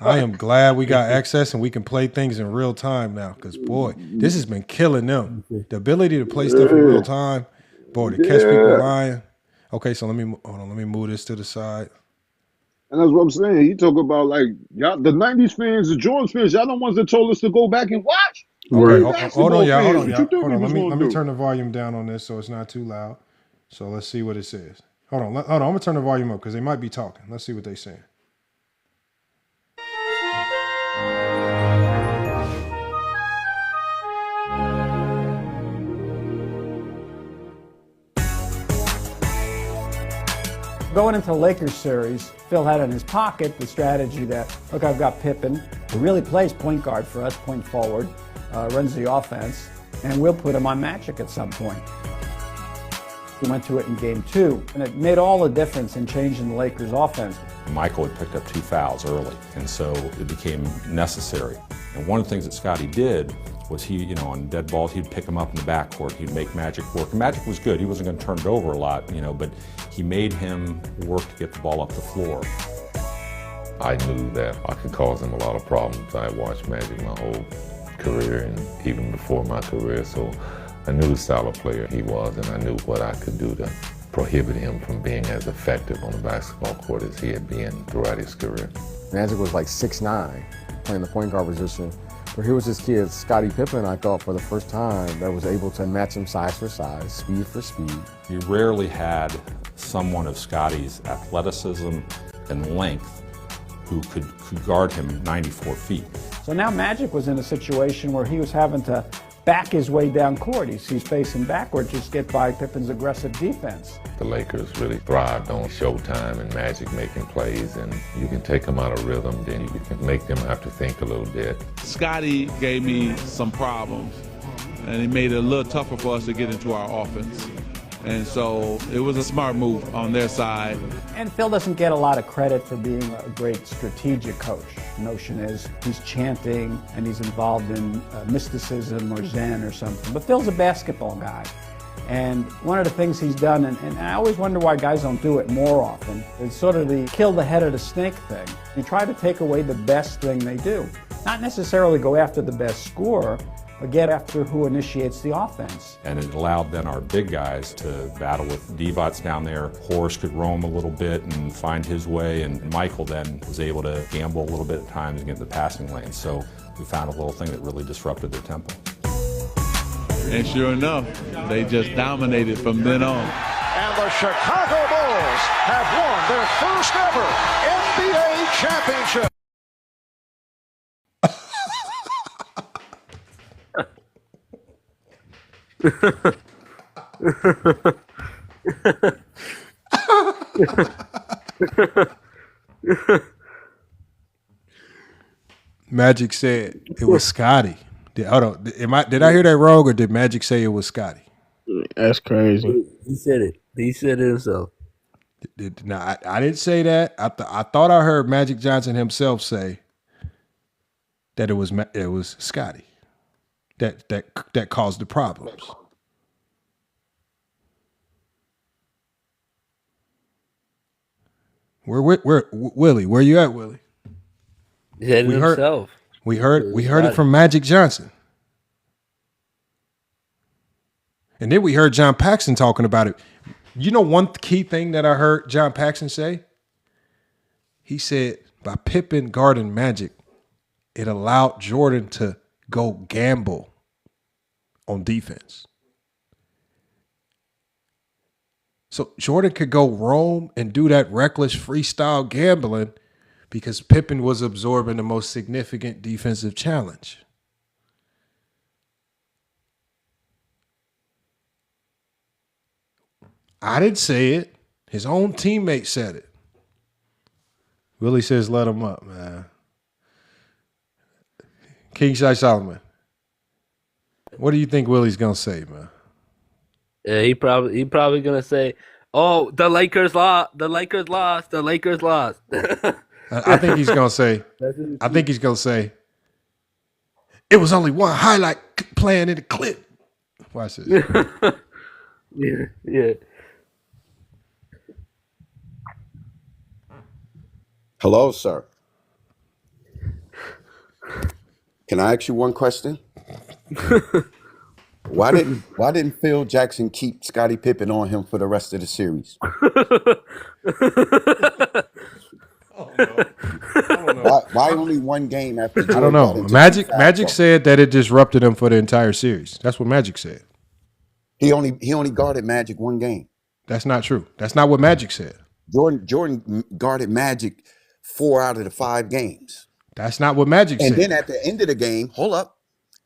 I am glad we got access and we can play things in real time now. Because, boy, this has been killing them. The ability to play stuff in real time, boy, to catch people lying. Okay, so let me move this to the side. And that's what I'm saying. You talk about, like, y'all, the 90s fans, the Jordan fans, y'all the ones that told us to go back and watch. Okay, hold on, y'all. Let me turn the volume down on this so it's not too loud. So let's see what it says. Hold on. I'm going to turn the volume up because they might be talking. Let's see what they're saying. Going into the Lakers series, Phil had in his pocket the strategy that, look, I've got Pippen, who really plays point guard for us, point forward, runs the offense, and we'll put him on Magic at some point. We went to it in game 2, and it made all the difference in changing the Lakers' offense. Michael had picked up 2 fouls early, and so it became necessary. And one of the things that Scotty did was he, on dead balls, he'd pick him up in the backcourt. He'd make Magic work. And Magic was good. He wasn't going to turn it over a lot, but he made him work to get the ball up the floor. I knew that I could cause him a lot of problems. I watched Magic my whole career and even before my career, so I knew the style of player he was, and I knew what I could do to prohibit him from being as effective on the basketball court as he had been throughout his career. Magic was like 6'9", playing the point guard position. But here was this kid, Scottie Pippen, I thought, for the first time, that was able to match him size for size, speed for speed. You rarely had someone of Scotty's athleticism and length who could guard him 94 feet. So now Magic was in a situation where he was having to back his way down court. He's facing backward, just get by Pippen's aggressive defense. The Lakers really thrived on Showtime and Magic making plays, and you can take them out of rhythm, then you can make them have to think a little bit. Scotty gave me some problems, and it made it a little tougher for us to get into our offense. And so it was a smart move on their side. And Phil doesn't get a lot of credit for being a great strategic coach. The notion is he's chanting and he's involved in mysticism or Zen or something. But Phil's a basketball guy. And one of the things he's done, and I always wonder why guys don't do it more often, is sort of the kill the head of the snake thing. You try to take away the best thing they do. Not necessarily go after the best scorer, but get after who initiates the offense. And it allowed then our big guys to battle with Divac down there. Horace could roam a little bit and find his way, and Michael then was able to gamble a little bit at times and get in the passing lane. So we found a little thing that really disrupted their tempo. And sure enough, they just dominated from then on. And the Chicago Bulls have won their first ever NBA championship. Magic said it was Scotty. Did I hear that wrong, or did Magic say it was Scotty? That's crazy. He said it. He said it himself. I didn't say that. I thought I heard Magic Johnson himself say that it was Scotty that caused the problems. Where Willie? Where you at, Willie? He said it himself. We heard it from Magic Johnson. And then we heard John Paxson talking about it. You know one key thing that I heard John Paxson say? He said by Pippen guarding Magic, it allowed Jordan to go gamble on defense. So Jordan could go roam and do that reckless freestyle gambling because Pippen was absorbing the most significant defensive challenge. I didn't say it. His own teammate said it. Willie says, let him up, man. King Shai Solomon. What do you think Willie's going to say, man? Yeah, he probably gonna say, "Oh, the Lakers lost. The Lakers lost. The Lakers lost." I think he's gonna say. It was only one highlight playing in the clip. Watch this. Yeah. Hello, sir. Can I ask you one question? Why didn't Phil Jackson keep Scottie Pippen on him for the rest of the series? Why only one game after? I don't know. Magic said that it disrupted him for the entire series. That's what Magic said. He only guarded Magic one game. That's not true. That's not what Magic said. Jordan guarded Magic 4 out of the 5 games. That's not what Magic said. And then at the end of the game, hold up.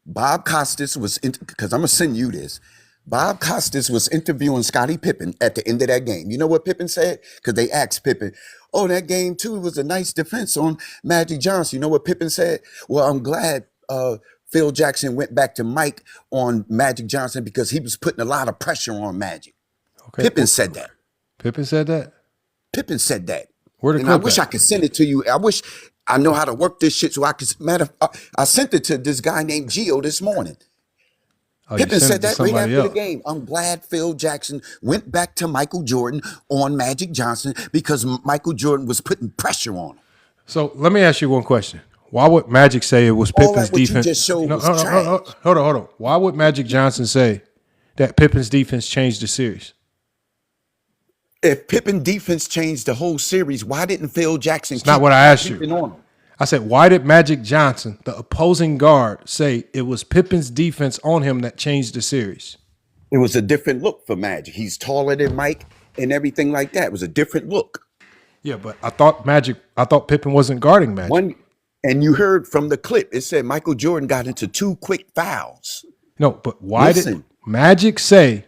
Bob Costas was in, because I'm gonna send you this. Bob Costas was interviewing Scottie Pippen at the end of that game. You know what Pippen said? Because they asked Pippen, "Oh, that game too was a nice defense on Magic Johnson." You know what Pippen said? "Well, I'm glad Phil Jackson went back to Mike on Magic Johnson because he was putting a lot of pressure on Magic." Okay. Pippen said that. Pippen said that? Pippen said that. Where the And I clip wish at? I could send it to you. I wish I know how to work this shit so I could. I sent it to this guy named Gio this morning. Oh, you Pippen sent it said to that right somebody after the else. game. "I'm glad Phil Jackson went back to Michael Jordan on Magic Johnson because Michael Jordan was putting pressure on him." So let me ask you one question. Why would Magic say it was All Pippen's that what you defense? just showed was trash. Hold on. Why would Magic Johnson say that Pippen's defense changed the series? If Pippen defense changed the whole series, why didn't Phil Jackson It's not what I asked you. on him? I said, why did Magic Johnson, the opposing guard, say it was Pippen's defense on him that changed the series? It was a different look for Magic. He's taller than Mike and everything like that. It was a different look. Yeah, but I thought Pippen wasn't guarding Magic. And you heard from the clip, it said Michael Jordan got into 2 quick fouls. No, but why Listen. did Magic say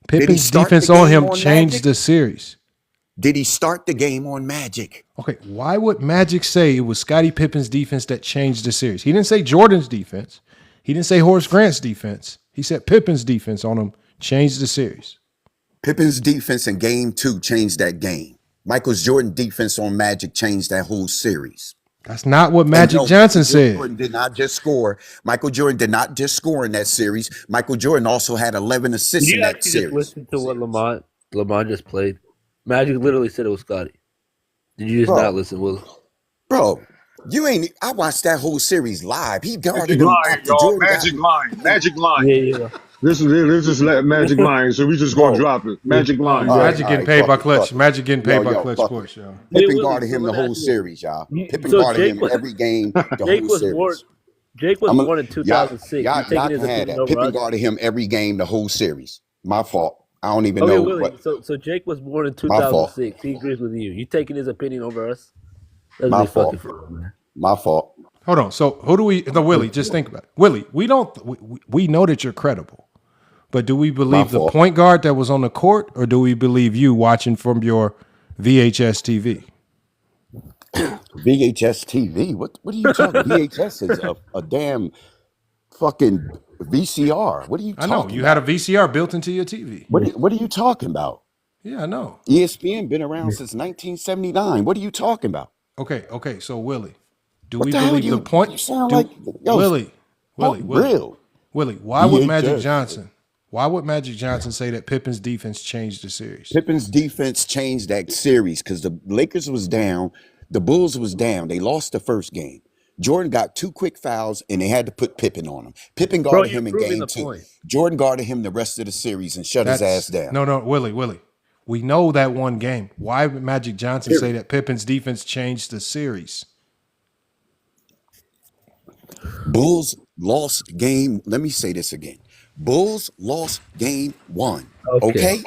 Pippen's start the defense on game him on changed Magic? the series? Did he start the game on Magic? Okay, why would Magic say it was Scottie Pippen's defense that changed the series? He didn't say Jordan's defense. He didn't say Horace Grant's defense. He said Pippen's defense on him changed the series. Pippin's defense in game 2 changed that game. Michael Jordan defense on Magic changed that whole series. That's not what Magic Johnson said. Jordan did not just score. Michael Jordan did not just score in that series. Michael Jordan also had 11 assists Did in you that actually series. just listen to what Lamont just played? Magic literally said it was Scotty. Did you just not listen, Will? Bro, you ain't. I watched that whole series live. He guarded Magic him line, after y'all. Jordan Magic got line. Magic line. Yeah. Let's just let Magic line. So we just gonna drop it. Magic line. Magic getting paid by Clutch. Magic getting paid by Clutch fuck Sports, y'all. Pippen Willie, guarded him so the let me whole ask you series, y'all. Pippen so guarded Jake him was- every game, the Jake whole was series. born. Jake was born in 2006. Y'all You taking his can have opinion that. over Pippen us? guarded him every game, the whole series. My fault. I don't even Okay, know Willie. what. So Jake was born in My fault. 2006. He agrees with you. You taking his opinion over us? Let's My be fucking fault. for real, man. My fault. Hold on. So who do we? No, Willie. Just think about it. Willie. We know that you're credible, but do we believe the fault. point guard that was on the court, or do we believe you watching from your VHS TV? VHS TV. What are you talking? VHS is a damn fucking VCR. What are you I talking know about? you had a VCR built into your TV. What are you talking about? Yeah, I know. ESPN been around since 1979. What are you talking about? Okay. So Willie, do What we the hell believe you- the point? you sound like- yo, Willie. real. Willie, why would Magic VHS. Johnson? Why would Magic Johnson say that Pippen's defense changed the series? Pippen's defense changed that series because the Lakers was down, the Bulls was down. They lost the first game. Jordan got 2 quick fouls and they had to put Pippen on him. Pippen guarded you're him in proving game the 2. point. Jordan guarded him the rest of the series and shut his ass down. No, Willie. We know that one game. Why would Magic Johnson say that Pippen's defense changed the series? Bulls lost game. Let me say this again. Bulls lost game 1. Okay.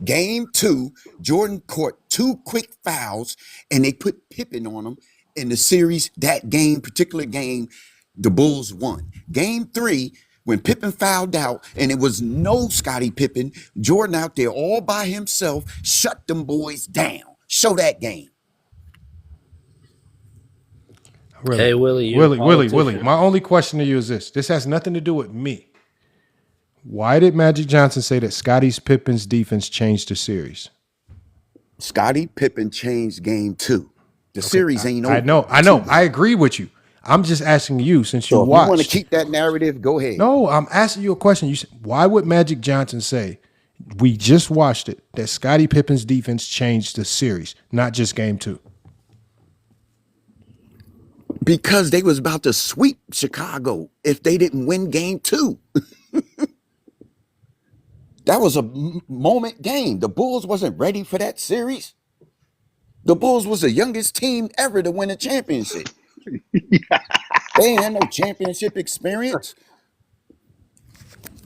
Game 2, Jordan caught 2 quick fouls and they put Pippen on him in the series. That game, particular game, the Bulls won. Game 3, when Pippen fouled out and it was no Scottie Pippen, Jordan out there all by himself, shut them boys down. Show that game. Really? Hey, Willie, you're a Willie. politician. My only question to you is this. This has nothing to do with me. Why did Magic Johnson say that Scottie Pippen's defense changed the series? Scottie Pippen changed game 2. The series ain't over. I know. I agree with you. I'm just asking you since you So if watched. you want to keep that narrative, go ahead. No, I'm asking you a question. You said, why would Magic Johnson say, we just watched it, that Scottie Pippen's defense changed the series, not just game 2? Because they was about to sweep Chicago if they didn't win game 2. That was a moment game. The Bulls wasn't ready for that series. The Bulls was the youngest team ever to win a championship. They ain't had no championship experience.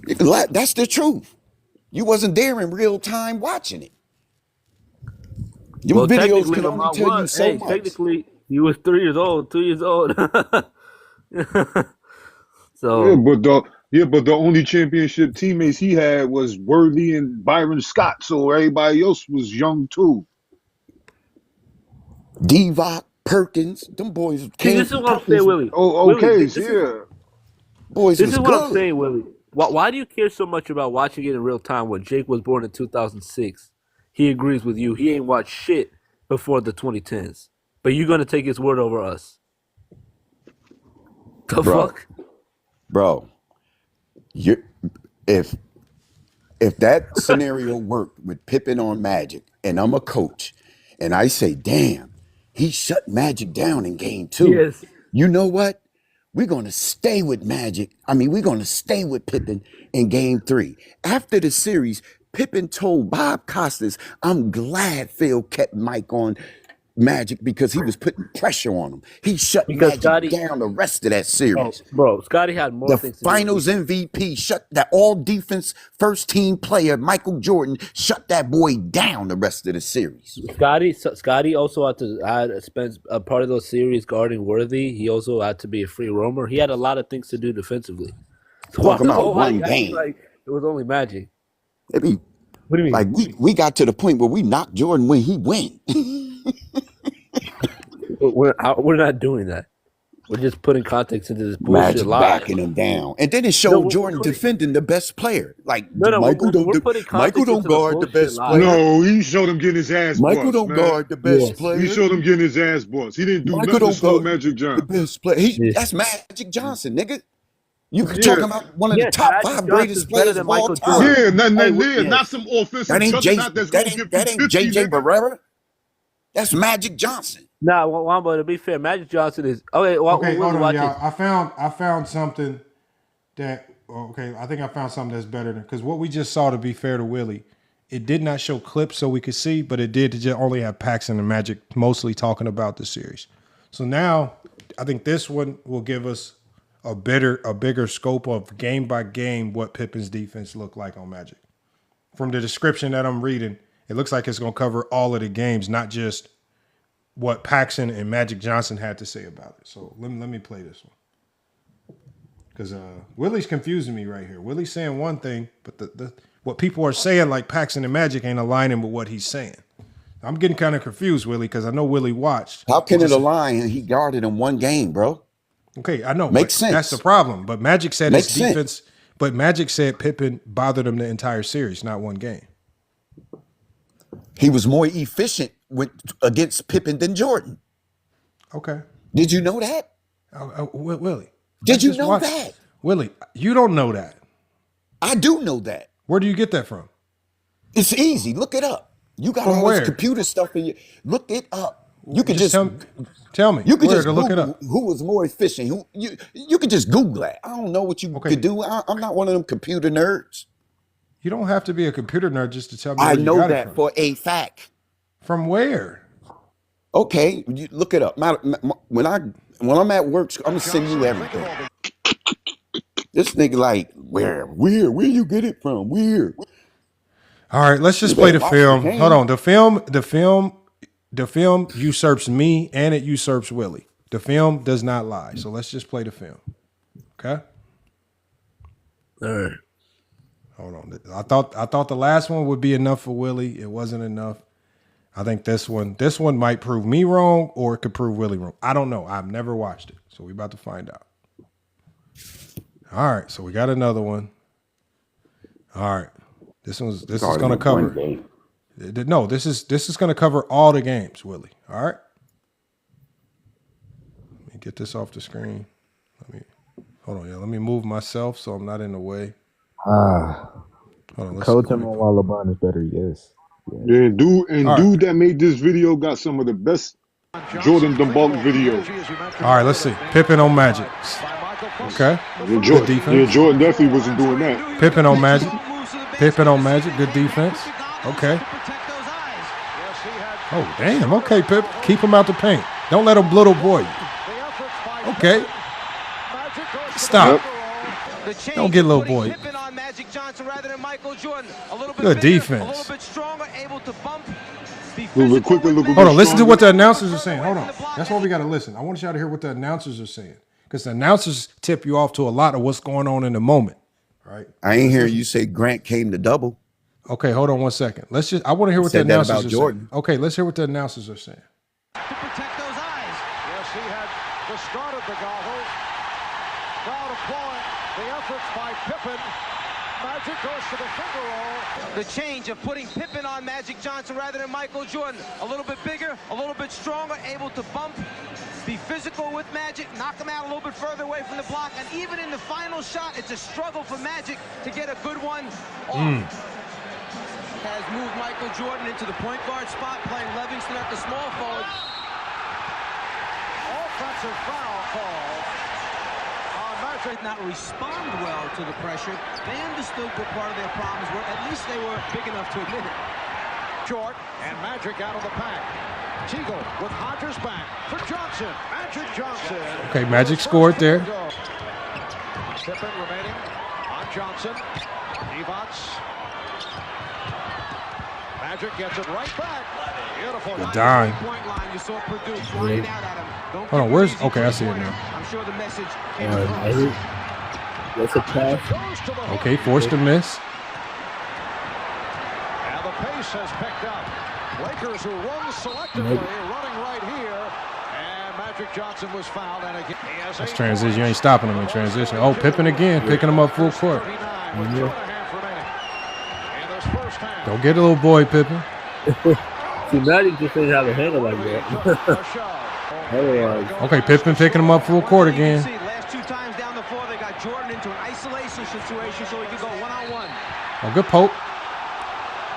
That's the truth. You wasn't there in real time watching it. Your videos technically, can only Lamar tell you was. so Hey, much. technically, he was 3 years old, 2 years old. Yeah, So but Yeah, but the only championship teammates he had was Worthy and Byron Scott, so everybody else was young too. Divock, Perkins, them boys See, came this is from what I'm saying, Perkins. Willie. Oh, Willie, okay, this is yeah. Boys this was is what I'm good. saying, Willie. Why do you care so much about watching it in real time when Jake was born in 2006? He agrees with you. He ain't watched shit before the 2010s. But you're gonna take his word over us. The fuck? Bro, you if that scenario worked with Pippen on Magic, and I'm a coach, and I say, damn, he shut Magic down in game 2. Yes. You know what? We're going to stay with Magic. I mean, we're going to stay with Pippen in game 3. After the series, Pippen told Bob Costas, I'm glad Phil kept Mike on Magic because he was putting pressure on him. He shut Because Magic down the rest of that series. Bro, Scotty had more The things to finals do. MVP shut that all defense first team player, Michael Jordan, shut that boy down the rest of the series. Scotty also had to spend a part of those series guarding Worthy. He also had to be a free roamer. He had a lot of things to do defensively. So Talking about why one you acting game. like it was only Magic? What do you mean? Like we got to the point where we knocked Jordan when he went. We're not doing that. We're just putting context into this bullshit Magic lie. backing him down, and then it showed Jordan defending the best player. Like Michael don't guard the best player. No, he showed him getting his ass Michael bust, don't man. guard the best player. He showed him getting his ass bust. He didn't do Michael nothing to don't slow guard Magic the Johnson. best player. That's Magic Johnson, nigga. You talking about one of the top Magic 5 Johnson's greatest better players than of all Michael time. Yeah, not some offensive That ain't juggernaut that's gonna give that you ain't 50, JJ nigga. Barrera. That's Magic Johnson. Nah, Wamba, to be fair, Magic Johnson is okay. Okay, hold on, y'all. I found something that I think I found something that's better than because what we just saw. To be fair to Willie, it did not show clips so we could see, but it did just only have Paxson and Magic mostly talking about the series. So now I think this one will give us a bigger scope of game by game what Pippen's defense looked like on Magic. From the description that I'm reading, it looks like it's going to cover all of the games, not just what Paxson and Magic Johnson had to say about it. So let me play this one. Because Willie's confusing me right here. Willie's saying one thing, but the what people are saying like Paxson and Magic ain't aligning with what he's saying. I'm getting kind of confused, Willie, because I know Willie watched. How can it align? He guarded in one game, bro. Okay, I know. Makes sense. That's the problem. But Magic said Makes his defense. But Magic said Pippen bothered him the entire series, not one game. He was more efficient against Pippen than Jordan. Okay. Did you know that? Willie. Did you know that? Willie, you don't know that. I do know that. Where do you get that from? It's easy. Look it up. You got From all where? this computer stuff in you. Look it up. You could just tell me. You could where just to look it Google up. who was more efficient. You could just Google that. I don't know what you could do. I'm not one of them computer nerds. You don't have to be a computer nerd just to tell me. I where know you got it that from. for a fact. From where? Okay, you look it up. When I'm at work, I'm gonna send you everything. This nigga like where you get it from? Where? All right, let's just play the film. Hold on. The film usurps me and it usurps Willie. The film does not lie. So let's just play the film. Okay? All right. Hold on. I thought the last one would be enough for Willie. It wasn't enough. I think this one might prove me wrong or it could prove Willie wrong. I don't know. I've never watched it. So we're about to find out. All right, so we got another one. All right. This is going to cover. No, this is going to cover all the games, Willie. All right. Let me get this off the screen. Hold on, let me move myself so I'm not in the way. Coach him on why LeBron is better. Yes. Yeah, dude that made this video got some of the best Jordan debunk videos. All right, let's see. Pippen on Magic. Okay. Good defense. Yeah, Jordan definitely wasn't doing that. Pippen on Magic. Good defense. Okay. Oh, damn. Okay, Pip. Keep him out the paint. Don't let him little boy you. Okay. Stop. Yep. Don't get little boy. Good defense. Hold on, listen to what the announcers are saying. Hold on. That's why we got to listen. I want y'all to hear what the announcers are saying. Because the announcers tip you off to a lot of what's going on in the moment. Right. I ain't hearing you say Grant came to double. Okay, hold on 1 second. I want to hear what the Said that announcers about are Jordan. saying. Okay, let's hear what the announcers are saying. To protect those eyes. Yes, he had discarded the goggles. Crowd applauding the efforts by Pippen. Magic goes to the finger roll. The change of putting Pippen on Magic Johnson rather than Michael Jordan. A little bit bigger, a little bit stronger, able to bump, be physical with Magic, knock him out a little bit further away from the block. And even in the final shot, it's a struggle for Magic to get a good one off. Has moved Michael Jordan into the point guard spot, playing Livingston at the small forward. Offensive foul call on Magic. Did not respond well to the pressure. They understood what part of their problems were. At least they were big enough to admit it. Short, and Magic out of the pack. Teagle with Hodges back for Johnson. Magic Johnson. Okay, Magic scored there. Pippen remaining on Johnson. Evots. Magic gets it right back. Beautiful. The dime. Hold on, where's? Okay, I see it now. I'm sure the message came That's a pass. Okay, forced to miss. And the pace has picked up. Lakers who run selectively, running right here. And Magic Johnson was fouled. And again, he has That's transition. You ain't stopping him in transition. Oh, Pippen again, picking him up full court. Don't get a little boy, Pippen. See, Magic just didn't have a handle like that. Okay, Pippen picking him up full court again. Last two times down the floor, they got Jordan into an isolation situation so he could go one-on-one. Oh, good poke.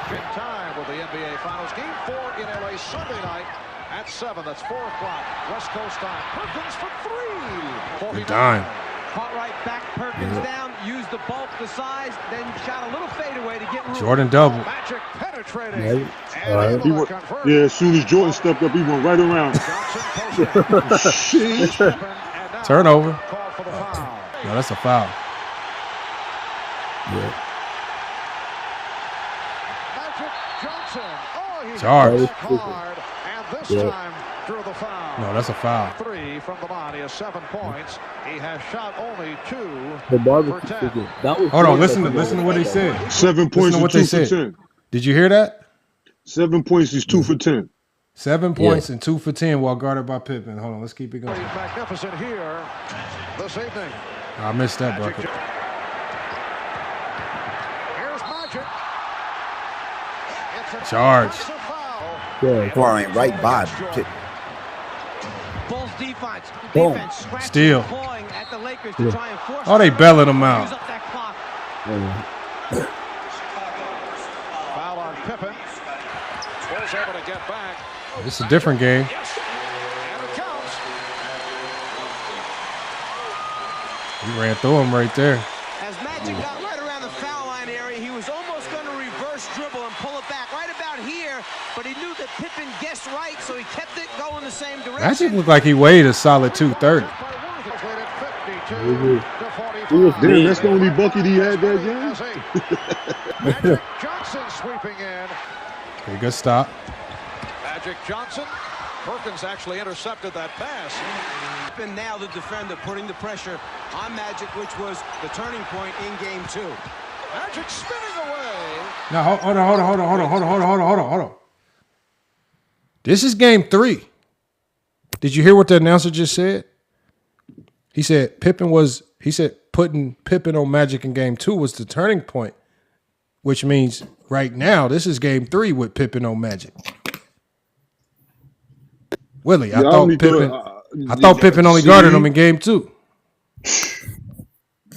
Big time with the NBA Finals. Game 4 in LA Sunday night at 7. That's 4 o'clock. West Coast time. Perkins for 3. Good dime. Caught right back, Perkins down, used the bulk, the size, then shot a little fadeaway to get room. Jordan double. Magic penetrating. As soon as Jordan stepped up, he went right around. Shit. Turnover. No, that's a foul. Magic Johnson. Oh, he's Charge. hard, and this time drew the foul. No, that's a foul. 3 from the body is 7 points. He has shot only 2 The for 10. Hold on, listen to what he said. 7 points and 2 for 10. Did you hear that? 7 points is 2 for 10. 7 points and 2 for 10 while guarded by Pippen. Hold on, let's keep it going. He's magnificent here this evening. I missed that bucket. Here's Magic. It's a Charge. Flying right by Pippen. Bulls defense. Boom. Scratching, Steal. clawing at the Lakers to try and force Oh, they belling him out. use up that clock. Foul on Pippen. Bulls able to get back. It's a different game. And it counts. He ran through him right there. As Magic got right around the foul line area, he was almost going to reverse dribble and pull it back right about here, but he knew that Pippen guessed right, so he kept it going the same direction. Magic looked like he weighed a solid 230. Damn, that's the only bucket he had that game. Magic Johnson sweeping in. Okay, good stop. Magic Johnson. Perkins actually intercepted that pass. And now the defender putting the pressure on Magic, which was the turning point in game 2. Magic spinning away. Now, hold on. This is game 3. Did you hear what the announcer just said? He said putting Pippen on Magic in game 2 was the turning point, which means right now this is game 3 with Pippen on Magic. Willie, I thought Pippen only guarded him in game 2.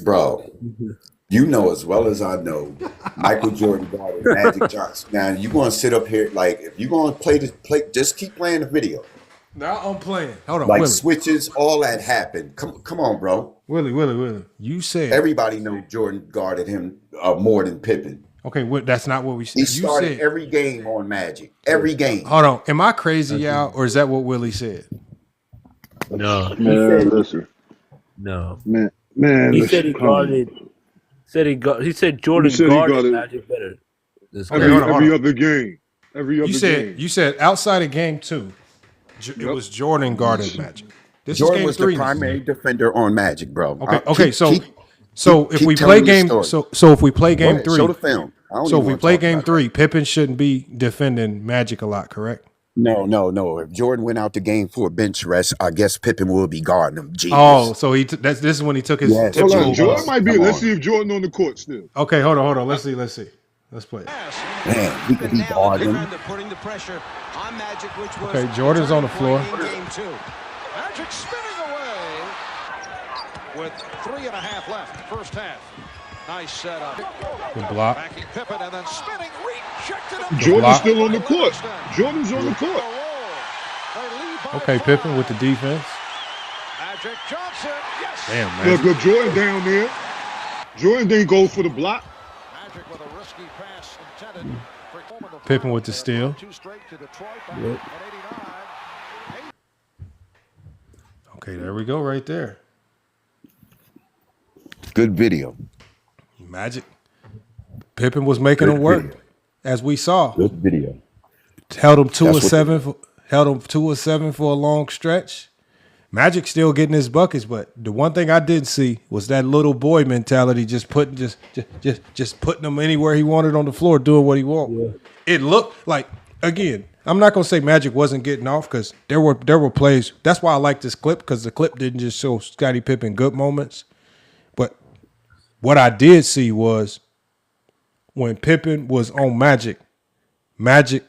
Bro, you know as well as I know, Michael Jordan guarded Magic Johnson. Now you gonna sit up here like if you gonna play, just keep playing the video. Now I'm playing. Hold on, like Willie. switches, all that happened. Come on, bro. Willie. You said everybody knows Jordan guarded him more than Pippen. Okay, that's not what we said. He started every game on Magic. Every game. Hold on. Am I crazy, y'all, or is that what Willie said? No. Man, listen. No. Man, he said he guarded. He said Jordan guarded Magic better. Every other game. You said outside of game 2, it was Jordan guarded Magic. This Jordan is game was 3 the primary defender on Magic, bro. Okay. So So if we play game, so if we play game 3, show the film. So if we play game 3, Pippen shouldn't be defending Magic a lot, correct? No. If Jordan went out the game for a bench rest, I guess Pippen will be guarding him. Genius. Oh, so this is when he took his. Yes. Hold on, Jordan might be. Let's see if Jordan on the court still. Okay, hold on. Let's see. Let's play it. Man, he could be guarding. Putting the pressure on Magic, which was Okay, Jordan's on the floor. Game 2. Magic spinning away with 3.5 left, first half. Nice setup. The block. Backing Pippen and then spinning, rejected him. Jordan's still on the court. Jordan's on the court. Okay, Pippen with the defense. Magic Johnson, yes. Damn, man. Look, Jordan down there. Jordan didn't go for the block. Magic with a risky pass intended for Pippen with the steal. Yep. Okay, there we go right there. Good video. Magic. Pippen was making Good him work, video. as we saw. Good video. Held him 2 of 7. Held him 2 of 7 for a long stretch. Magic still getting his buckets, but the one thing I did see was that little boy mentality, just putting him anywhere he wanted on the floor, doing what he wanted. Yeah. It looked like, again, I'm not gonna say Magic wasn't getting off because there were plays. That's why I like this clip, because the clip didn't just show Scottie Pippen good moments. But what I did see was when Pippen was on Magic's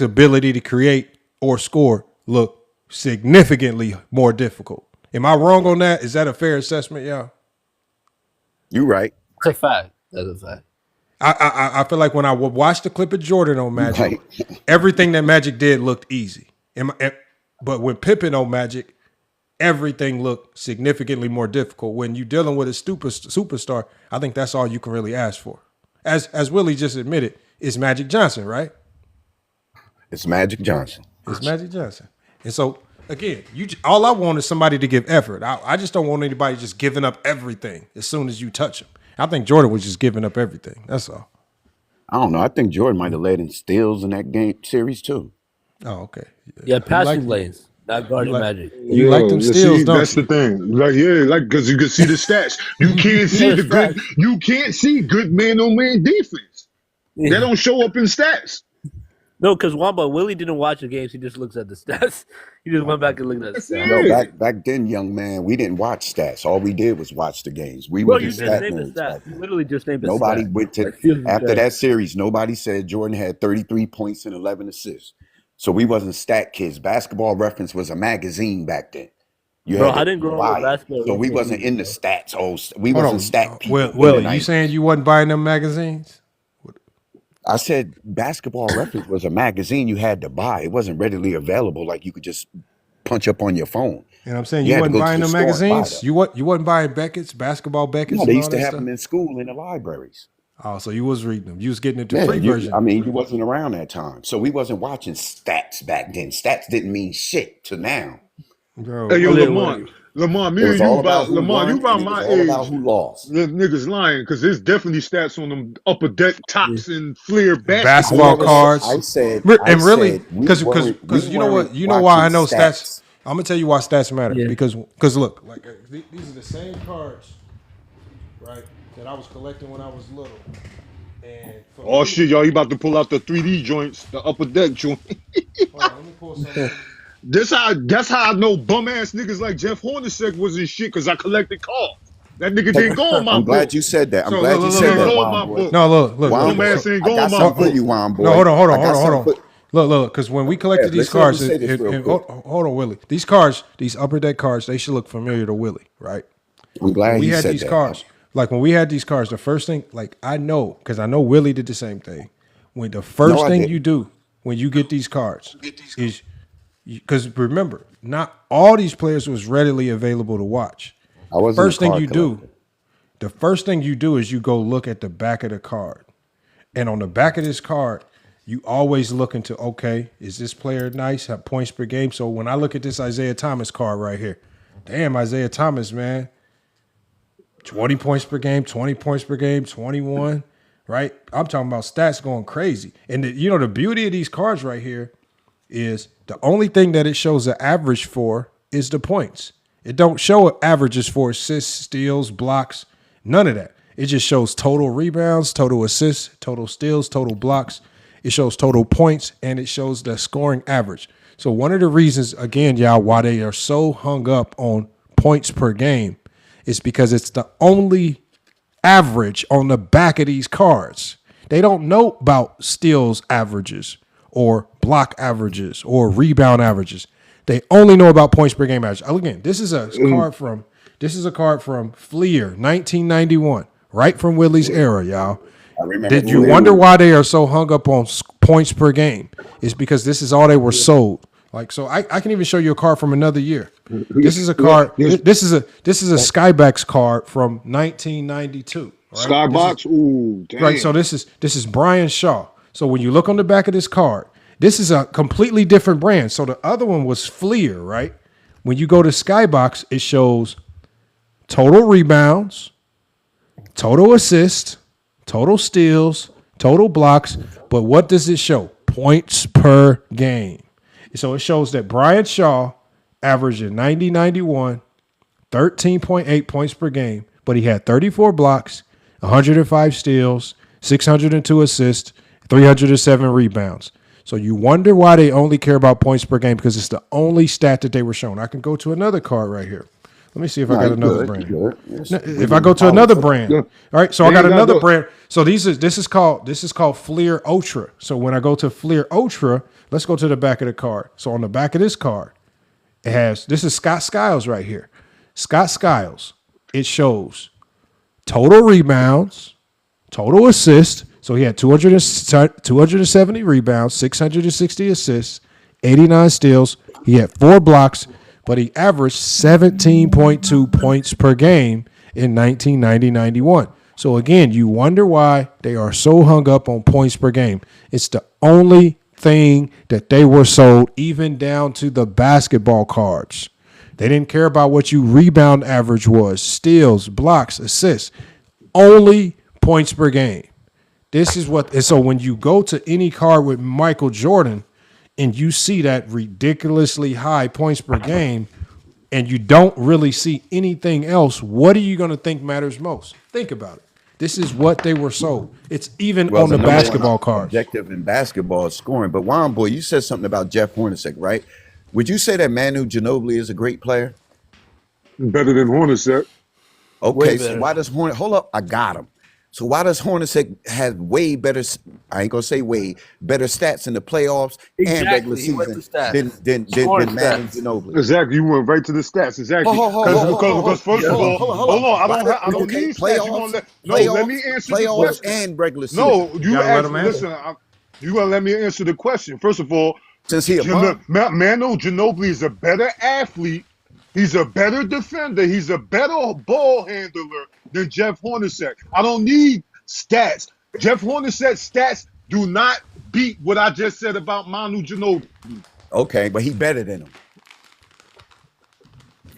ability to create or score looked significantly more difficult. Am I wrong on that? Is that a fair assessment, y'all? You right. That's a fact. That's a fact. I feel like when I would watch the clip of Jordan on Magic, everything that Magic did looked easy. But when Pippen on Magic, everything looked significantly more difficult. When you're dealing with a superstar, I think that's all you can really ask for. As Willie just admitted, it's Magic Johnson, right? It's Magic Johnson. It's Magic Johnson. And so, again, all I want is somebody to give effort. I just don't want anybody just giving up everything as soon as you touch them. I think Jordan was just giving up everything. That's all. I don't know. I think Jordan might have led in steals in that game series too. Oh, okay. Yeah, passing lanes. Not guarding Magic. You like them steals, don't that's you? the thing. Because you can see the stats. You can't see the good. You can't see good man-on-man defense. They don't show up in stats. No, because Willie didn't watch the games. He just looks at the stats. He just went back and looked at the stats. No, back then, young man, we didn't watch stats. All we did was watch the games. We were just stat nerds. You literally just named the Nobody stat. went to after that series. Nobody said Jordan had 33 points and 11 assists. So we wasn't stat kids. Basketball Reference was a magazine back then. I didn't grow up with basketball. So we wasn't in the stats. We wasn't stat people. Willie, you saying you wasn't buying them magazines? I said Basketball Reference was a magazine you had to buy. It wasn't readily available like you could just punch up on your phone. And I'm saying you wasn't buying them magazines? You wasn't buying Beckett's, basketball Beckett's? No, they used to have them in school in the libraries. Oh, so you was reading them. You was getting into free version. I mean, you wasn't around that time. So we wasn't watching stats back then. Stats didn't mean shit to now. Bro, hey, yo, Lamont, me and you about my age. About who lost. The niggas lying because there's definitely stats on them upper deck tops and Fleer basketball cards. I said, because you know what? You know why I know stats. I'm gonna tell you why stats matter. Yeah. Because look, like these are the same cards, right, that I was collecting when I was little. And shit, y'all! You about to pull out the 3D joints, the upper deck joint. Hold on, let me pull something. That's how I know bum ass niggas like Jeff Hornacek was in shit because I collected cards. That nigga didn't go on my book. I'm glad you said that. I'm glad you said that. No, look. Bum ass ain't going on my book. No, hold on. Look, because when we collected these cards, hold on, Willie. These cards, these upper deck cards, they should look familiar to Willie, right? I'm glad we you had said these that. cards. Like when we had these cards, the first thing, like I know, because I know Willie did the same thing. When the first thing you do when you get these cards is, because remember, not all these players was readily available to watch. The first thing you do is you go look at the back of the card. And on the back of this card, you always look into, okay, is this player nice? Have points per game? So when I look at this Isaiah Thomas card right here, damn, Isaiah Thomas, man, 20 points per game, 20 points per game, 21, right? I'm talking about stats going crazy. And the beauty of these cards right here is the only thing that it shows the average for is the points. It don't show averages for assists, steals, blocks, none of that. It just shows total rebounds, total assists, total steals, total blocks. It shows total points, and it shows the scoring average. So one of the reasons, again, y'all, why they are so hung up on points per game is because it's the only average on the back of these cards. They don't know about steals averages or block averages or rebound averages. They only know about points per game average. Again, this is a card from Fleer, 1991, right from Willie's era, y'all. I remember. Did you wonder why they are so hung up on points per game? It's because this is all they were sold. Like, so I can even show you a card from another year. This is a card. This is a Skybox card from 1992. Right? Skybox. Ooh, damn. Right. So this is Brian Shaw. So when you look on the back of this card, this is a completely different brand. So the other one was Fleer, right? When you go to Skybox, it shows total rebounds, total assists, total steals, total blocks. But what does it show? Points per game. So it shows that Brian Shaw averaged in 90-91, 13.8 points per game, but he had 34 blocks, 105 steals, 602 assists, 307 rebounds. So you wonder why they only care about points per game, because it's the only stat that they were shown. I can go to another card right here. Let me see if I got another brand. If I go to another brand, all right. So I got another brand. So this is called Fleer Ultra. So when I go to Fleer Ultra, let's go to the back of the card. So on the back of this card, this is Scott Skiles right here. Scott Skiles. It shows total rebounds, total assists. So he had 270 rebounds, 660 assists, 89 steals. He had 4 blocks, but he averaged 17.2 points per game in 1990-91. So again, you wonder why they are so hung up on points per game. It's the only thing that they were sold, even down to the basketball cards. They didn't care about what your rebound average was, steals, blocks, assists, only points per game. This is what, and so when you go to any card with Michael Jordan and you see that ridiculously high points per game and you don't really see anything else, what are you going to think matters most? Think about it. This is what they were sold. It's even on the basketball cards. Objective in basketball is scoring. But Juan Boy, you said something about Jeff Hornacek, right? Would you say that Manu Ginobili is a great player? Better than Hornacek. Okay, so why does Hornacek? Hold up, I got him. So why does Hornacek have way better? I ain't gonna say way better stats in the playoffs and regular season than Manu Ginobili. Exactly, you went right to the stats. Exactly, because first of all, hold on, I don't need stats. Let me answer the question. And regular season. No, you asked. Listen, you gotta let me answer the question. First of all, since he Manu Ginobili is a better athlete. He's a better defender. He's a better ball handler than Jeff Hornacek. I don't need stats. Jeff Hornacek's stats do not beat what I just said about Manu Ginobili. Okay, but he better than him.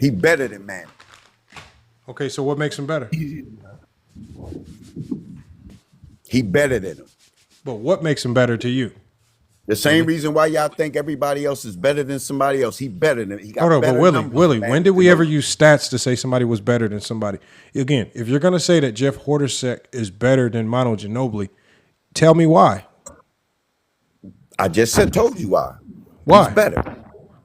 He better than Manu. Okay, so what makes him better? He better than him. But what makes him better to you? The same reason why y'all think everybody else is better than somebody else. He better than. He got Hold on, better but numbers Willie, than when did we ever use stats to say somebody was better than somebody? Again, if you're gonna say that Jeff Hornacek is better than Manu Ginobili, tell me why. I just told you why. Why? He's better,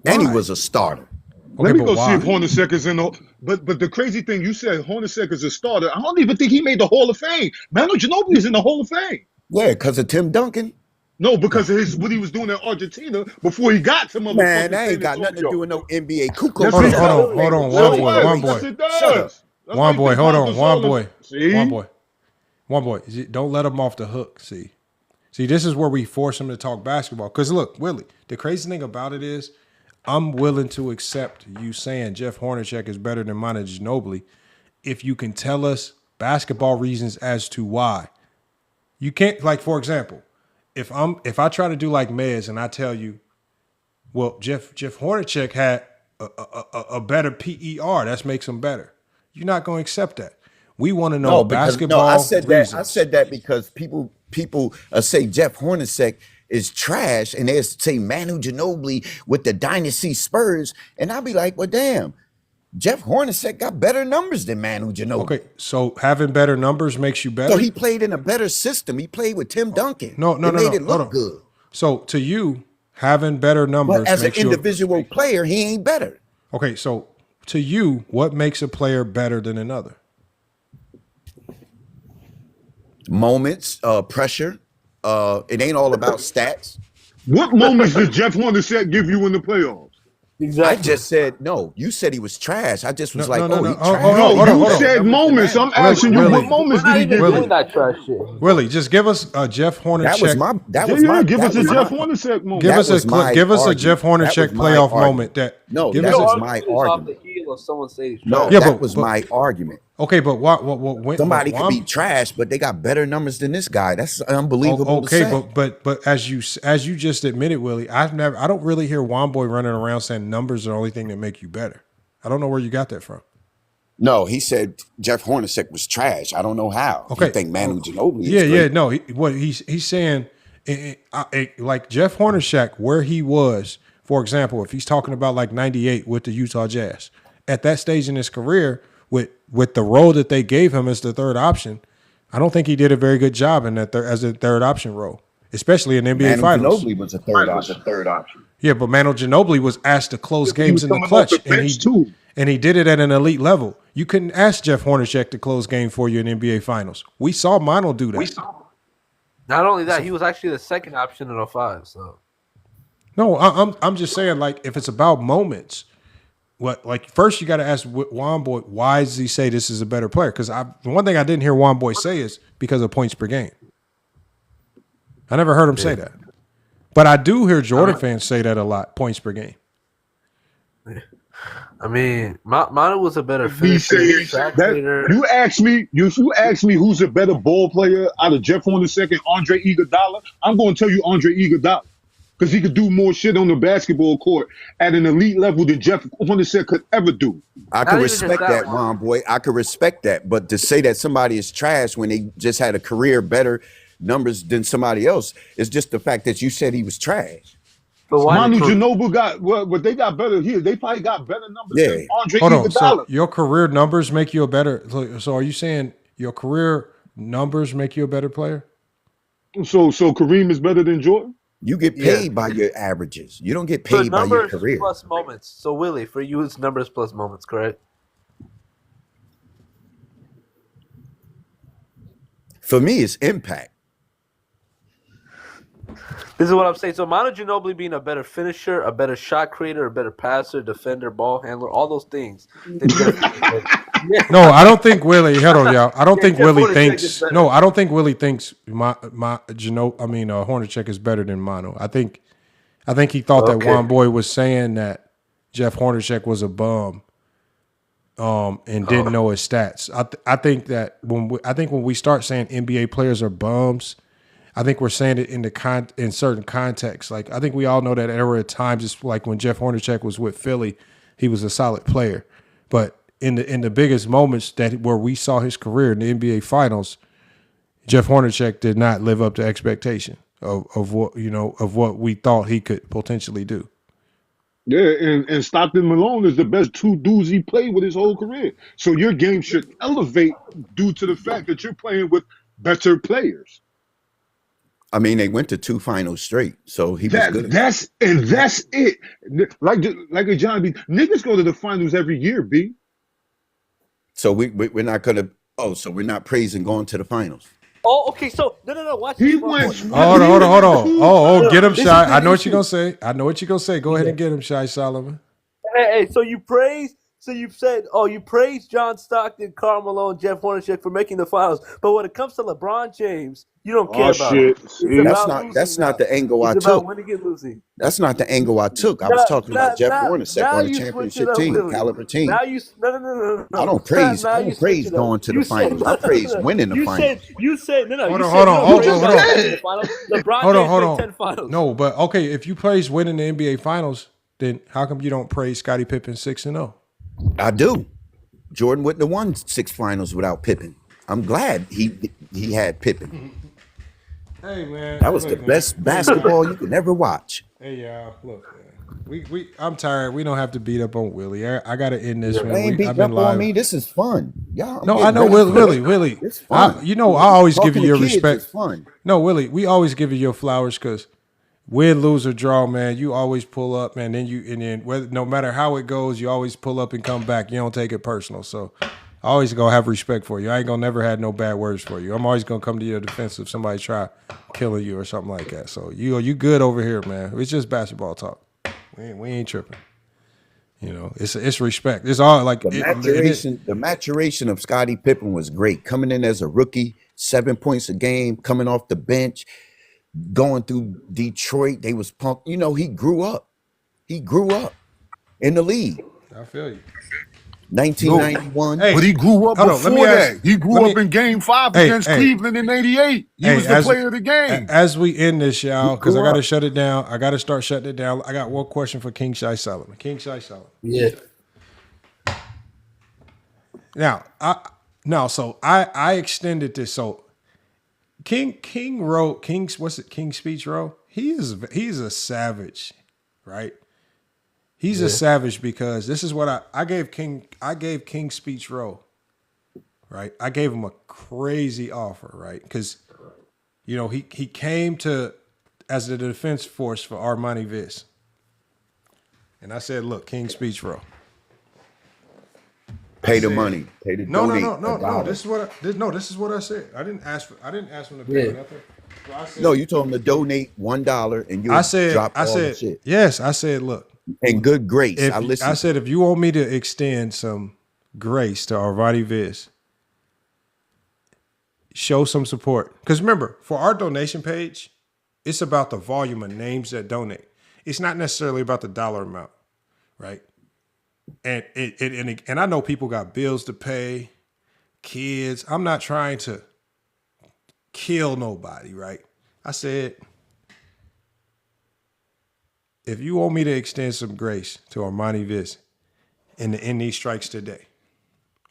and he was a starter. Let me go see if Hornacek is in the. But the crazy thing, you said Hornacek is a starter. I don't even think he made the Hall of Fame. Manu Ginobili is in the Hall of Fame. Yeah, because of Tim Duncan. No, because of what he was doing in Argentina before he got to motherfucking. Man, that ain't got nothing to do with no NBA. Hold on, one boy. Shut up. One boy, hold on, one boy. Don't let him off the hook. See, this is where we force him to talk basketball. Because look, Willie, the crazy thing about it is, I'm willing to accept you saying Jeff Hornacek is better than Manu Ginobili if you can tell us basketball reasons as to why. You can't, like, for example, if I try to do like Mez and I tell you, well, Jeff Hornacek had a better PER, that makes him better. You're not going to accept that. We want to know basketball. I said reasons. that. I said that because people say Jeff Hornacek is trash, and they say Manu Ginobili with the dynasty Spurs, and I'll be like, well, damn. Jeff Hornacek got better numbers than Manu Ginobili. Okay, so having better numbers makes you better. So he played in a better system. He played with Tim Duncan. No. It made it look good. So to you, having better numbers But as an makes you individual player, he ain't better. Okay, so to you, what makes a player better than another? Moments, pressure. It ain't all about stats. What moments did Jeff Hornacek give you in the playoffs? Exactly. I just said no. You said he was trash. I just was he trash. No, you said moments. I'm asking you what moments did he give you? That trash shit. Willie, just give us a Jeff Hornacek. Give us a Jeff Hornacek moment. Give us a Jeff Hornacek playoff moment. That was my argument. No, that was my argument. Okay, but what somebody could be trash, but they got better numbers than this guy. That's unbelievable. Okay, to say. but as you just admitted, Willie, I don't really hear Womboy running around saying numbers are the only thing that make you better. I don't know where you got that from. No, he said Jeff Hornacek was trash. I don't know how. Okay, you think Manu Ginobili? Yeah. No, he's saying like Jeff Hornacek, where he was, for example, if he's talking about like '98 with the Utah Jazz, at that stage in his career, with the role that they gave him as the third option, I don't think he did a very good job in that as a third option role, especially in NBA Finals. Manu Ginobili was a third option. Yeah, but Manu Ginobili was asked to close games in the clutch, and he did it at an elite level. You couldn't ask Jeff Hornacek to close game for you in NBA Finals. We saw Manu do that. Not only that, he was actually the second option in 05. So, no, I'm just saying, like, if it's about moments. First you got to ask Womboy, why does he say this is a better player? Because the one thing I didn't hear Womboy say is because of points per game. I never heard him say that. But I do hear Jordan fans say that a lot, points per game. I mean, Manu was a better finisher. You ask me who's a better ball player out of Jeff Hornacek and Andre Iguodala, I'm going to tell you Andre Iguodala. Because he could do more shit on the basketball court at an elite level than Jeff Hornacek could ever do. I could respect that, Womboy. I could respect that. But to say that somebody is trash when they just had a career better numbers than somebody else is just the fact that you said he was trash. But Manu Ginobili got they got better here. They probably got better numbers than Andre Iguodala. So your career numbers make you a better. So are you saying your career numbers make you a better player? So Kareem is better than Jordan? You get paid by your averages. You don't get paid by your career. Plus moments. So Willie, for you, it's numbers plus moments, correct? For me, it's impact. This is what I'm saying. So Manu Ginobili being a better finisher, a better shot creator, a better passer, defender, ball handler, all those things. No, I don't think Willie. Hold on, y'all. I don't think Willie thinks. No, I don't think Willie thinks Hornacek is better than Manu. I think he thought that Womboy was saying that Jeff Hornacek was a bum, and didn't know his stats. I think that when we start saying NBA players are bums, I think we're saying it in certain contexts. Like I think we all know that era at times. It's like when Jeff Hornacek was with Philly, he was a solid player, but in the biggest moments where we saw his career in the NBA Finals, Jeff Hornacek did not live up to expectation of what we thought he could potentially do. Yeah, and Stockton Malone is the best two dudes he played with his whole career. So your game should elevate due to the fact that you're playing with better players. I mean, they went to 2 finals straight, so he was good. That's it. Like a John B. Niggas go to the finals every year, B. So we're not gonna. Oh, so we're not praising going to the finals. Oh, okay. So no. Watch. He went. Hold on. Oh, get him, Shy. I know what you're gonna say. Go ahead and get him, Shy Solomon. Hey. So you praise. So you've said, you praise John Stockton, Karl Malone, Jeff Hornacek for making the finals, but when it comes to LeBron James, you don't care about it. That's not the angle I took. About winning and losing. That's not the angle I took. I was talking about Jeff Hornacek on the championship team, caliber team. Now no. I don't praise going to the finals. I praise winning the finals. You said no. Hold on. 10 finals. No, but okay, if you praise winning the NBA Finals, then how come you don't praise Scottie Pippen 6-0? I do. Jordan wouldn't have won 6 finals without Pippen. I'm glad he had Pippen. Hey man, that was the best basketball you could ever watch. Hey y'all, look, man. I'm tired. We don't have to beat up on Willie. I gotta end this, They man. ain't I've beating been up on live. me. This is fun. Yeah, No, I know Willie. It's fun. I always give Talking you to your kids respect. is fun. No, Willie, we always give you your flowers because win, lose, or draw, man. You always pull up, man. Then whether no matter how it goes, you always pull up and come back. You don't take it personal. So I always gonna have respect for you. I ain't gonna never have no bad words for you. I'm always gonna come to your defense if somebody try killing you or something like that. So you good over here, man. It's just basketball talk. We ain't tripping. You know, it's respect. It's all like The maturation of Scottie Pippen was great. Coming in as a rookie, 7 points a game, coming off the bench, going through Detroit. They was pumped. You know, he grew up. He grew up in the league. I feel you. 1991. But he grew up before that. He grew up in Game 5 against Cleveland in '88. He was the player of the game. As we end this, y'all, because I got to shut it down. I got to start shutting it down. I got one question for King Shai Solomon. King Shai Solomon. Yeah. Now, I extended this. So King wrote King's Speech Row. He's a savage, right? He's a savage because this is what I gave King Speech Row, right? I gave him a crazy offer, right? Because, you know, he came to as the defense force for Armani Viss. And I said, look, King Speech Row. Pay the money. Pay the No. donate. This is what I said. I didn't ask him to pay nothing. So I said, No, you told him to donate $1 and you drop all the shit. Yes, I said, look. And good grace. I said, if you want me to extend some grace to Armani Viss, show some support. Because remember, for our donation page, it's about the volume of names that donate. It's not necessarily about the dollar amount, right? And and I know people got bills to pay, kids. I'm not trying to kill nobody, right? I said, if you want me to extend some grace to Armani Viss and to end these strikes today,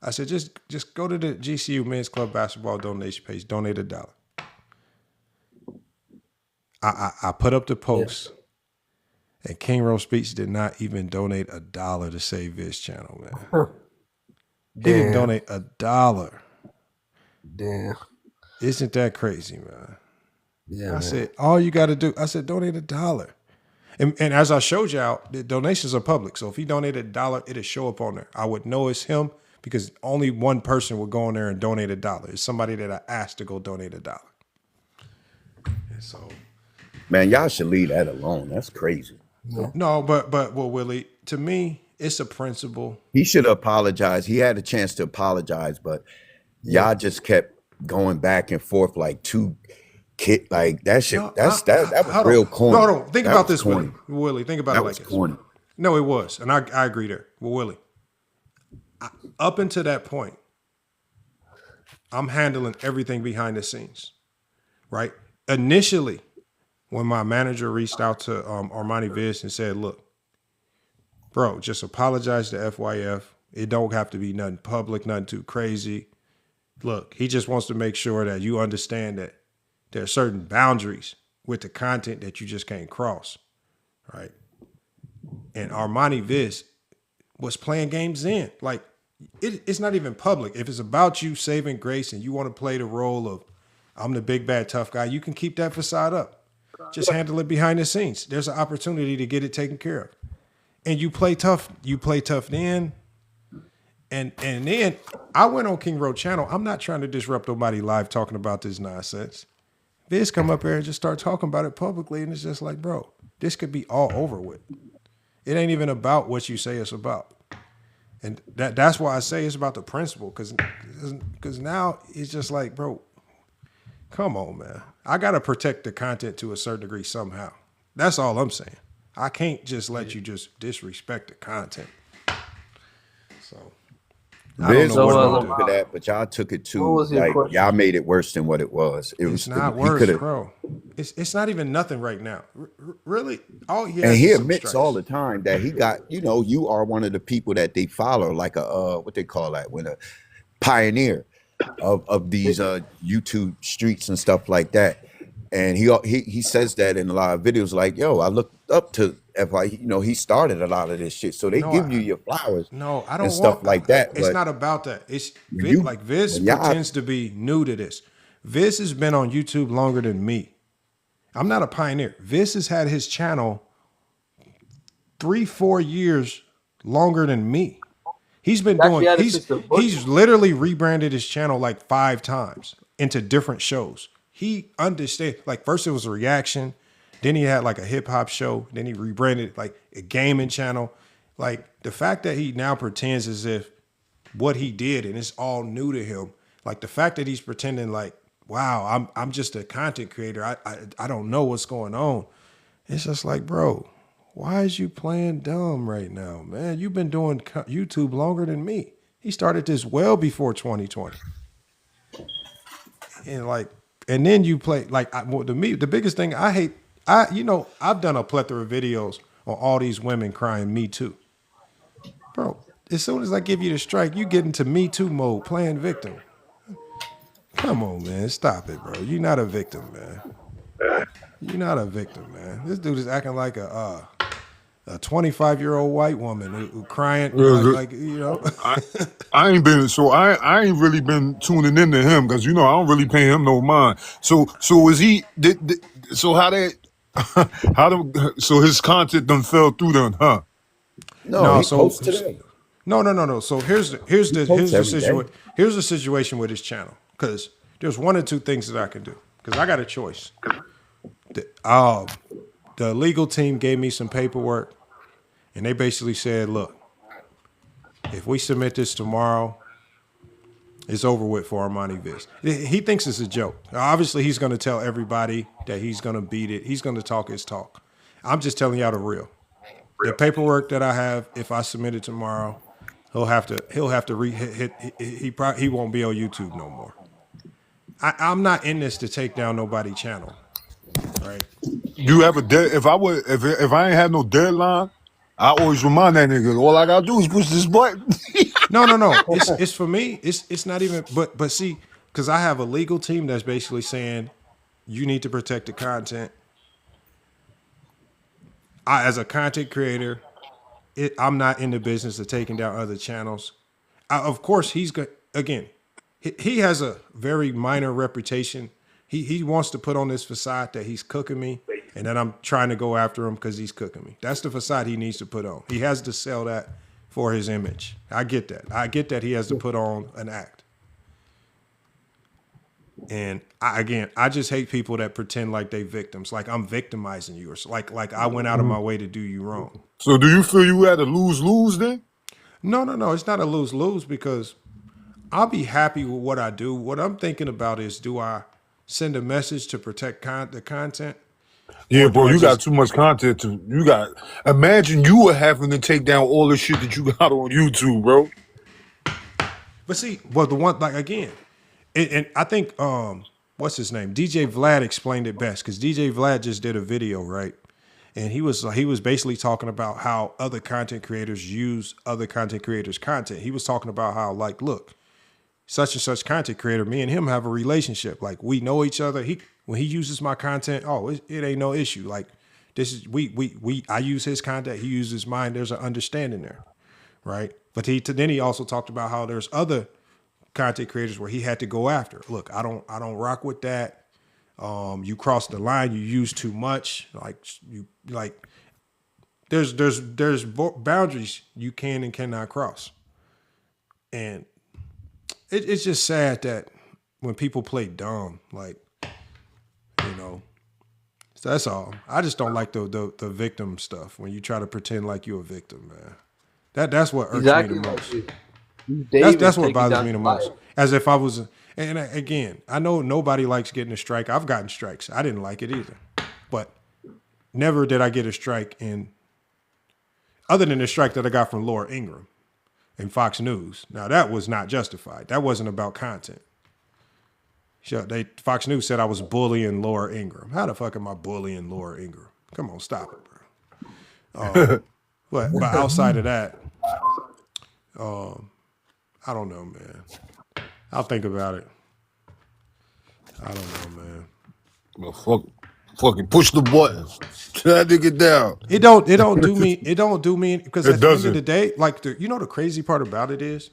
I said, just go to the GCU Men's Club Basketball donation page, donate $1. I put up the post, and King Rose Speech did not even donate $1 to save Viss channel, man. He didn't donate $1. Damn. Isn't that crazy, man? Yeah. I said, all you got to do, I said, donate $1. And as I showed y'all, the donations are public. So if he donated $1, it'll show up on there. I would know it's him because only one person would go on there and donate $1. It's somebody that I asked to go donate $1. And so, man, y'all should leave that alone. That's crazy. No, but well, Willie, to me, it's a principle. He should apologize. He had a chance to apologize, but y'all just kept going back and forth like two kid, like that shit. That was real corny. No, think about this, corny. Willie. Think about it like this. Corny. No, it was, and I agree there. Well, Willie, up until that point, I'm handling everything behind the scenes, right? Initially, when my manager reached out to Armani Viss and said, "Look, bro, just apologize to FYF. It don't have to be nothing public, nothing too crazy. Look, he just wants to make sure that you understand that there are certain boundaries with the content that you just can't cross, right?" And Armani Viss was playing games in. Like, it's not even public. If it's about you saving grace and you want to play the role of, I'm the big, bad, tough guy, you can keep that facade up. Just handle it behind the scenes. There's an opportunity to get it taken care of. And you play tough. You play tough then. And then I went on King Road channel. I'm not trying to disrupt nobody live talking about this nonsense. Viz come up here and just start talking about it publicly, and it's just like, bro, this could be all over with. It ain't even about what you say it's about. And that's why I say it's about the principle, because now it's just like, bro, come on, man. I got to protect the content to a certain degree somehow. That's all I'm saying. I can't just let you just disrespect the content. So I don't know what to do for that, but y'all took it to like y'all made it worse than what it was. It's not worse, bro. It's not even nothing right now. Really, all he has. And he is admits all the time that he got. You know, you are one of the people that they follow, like a what they call that, when a pioneer of these YouTube streets and stuff like that. And he says that in a lot of videos, like, yo, I looked up to he started a lot of this shit. So they give you your flowers. No, I and don't stuff want like that. It's But not about that. It's you, like Viz y'all, pretends to be new to this. Viz has been on YouTube longer than me. I'm not a pioneer. Viz has had his channel 3-4 years longer than me. He's been doing. He's literally rebranded his channel like 5 times into different shows. He understands. Like first it was a reaction, then he had like a hip hop show, then he rebranded like a gaming channel. Like the fact that he now pretends as if what he did and it's all new to him. Like the fact that he's pretending like, wow, I'm just a content creator. I don't know what's going on. It's just like, bro, why is you playing dumb right now, man? You've been doing YouTube longer than me. He started this well before 2020. And then you play like to me, the biggest thing I hate, I've done a plethora of videos on all these women crying Me Too. Bro, as soon as I give you the strike, you get into Me Too mode, playing victim. Come on, man. Stop it, bro. You're not a victim, man. You're not a victim, man. This dude is acting like a 25-year-old white woman who crying I ain't been I ain't really been tuning into him because I don't really pay him no mind. So is he? So how that? So his content done fell through then, huh? No, So here's the situation with his channel. Because there's one or two things that I can do. Because I got a choice. The legal team gave me some paperwork, and they basically said, look, if we submit this tomorrow, it's over with for Armani Viz. He thinks it's a joke. Obviously, he's going to tell everybody that he's going to beat it. He's going to talk his talk. I'm just telling y'all the real. The paperwork that I have, if I submit it tomorrow, he won't be on YouTube no more. I'm not in this to take down nobody's channel, right? You have if I ain't had no deadline, I always remind that nigga, all I gotta do is push this button. No. It's for me. It's not even. But see, because I have a legal team that's basically saying you need to protect the content. As a content creator, I'm not in the business of taking down other channels. Of course, he's good. Again, he has a very minor reputation. He wants to put on this facade that he's cooking me and that I'm trying to go after him because he's cooking me. That's the facade he needs to put on. He has to sell that for his image. I get that. I get that he has to put on an act. And I just hate people that pretend like they victims, like I'm victimizing you, or like I went out of my way to do you wrong. So do you feel you had a lose-lose then? No. It's not a lose-lose because I'll be happy with what I do. What I'm thinking about is, do I send a message to protect the content? Yeah, bro, you got too much content imagine you were having to take down all the shit that you got on YouTube, bro. But see, the one, like, again, and I think, what's his name? DJ Vlad explained it best, because DJ Vlad just did a video, right? And he was basically talking about how other content creators use other content creators' content. He was talking about how, like, look, such and such content creator, me and him have a relationship. Like, we know each other. When he uses my content, it ain't no issue. Like, this is I use his content, he uses mine. There's an understanding there, right? But then he also talked about how there's other content creators where he had to go after. Look, I don't rock with that. You crossed the line. You use too much. There's boundaries you can and cannot cross. And it's just sad that when people play dumb, so that's all. I just don't like the victim stuff when you try to pretend like you're a victim, man. That's what irks me the most. That's what bothers me the most. As if I was, and again, I know nobody likes getting a strike. I've gotten strikes. I didn't like it either, but never did I get a strike other than the strike that I got from Laura Ingraham in Fox News. Now that was not justified. That wasn't about content. Fox News said I was bullying Laura Ingraham. How the fuck am I bullying Laura Ingraham? Come on, stop it, bro. But outside of that, I don't know, man. I'll think about it. I don't know, man. Well, Fucking push the button. That nigga down. It don't do me. It don't do me because It at the end of doesn't. the day, like the crazy part about it is,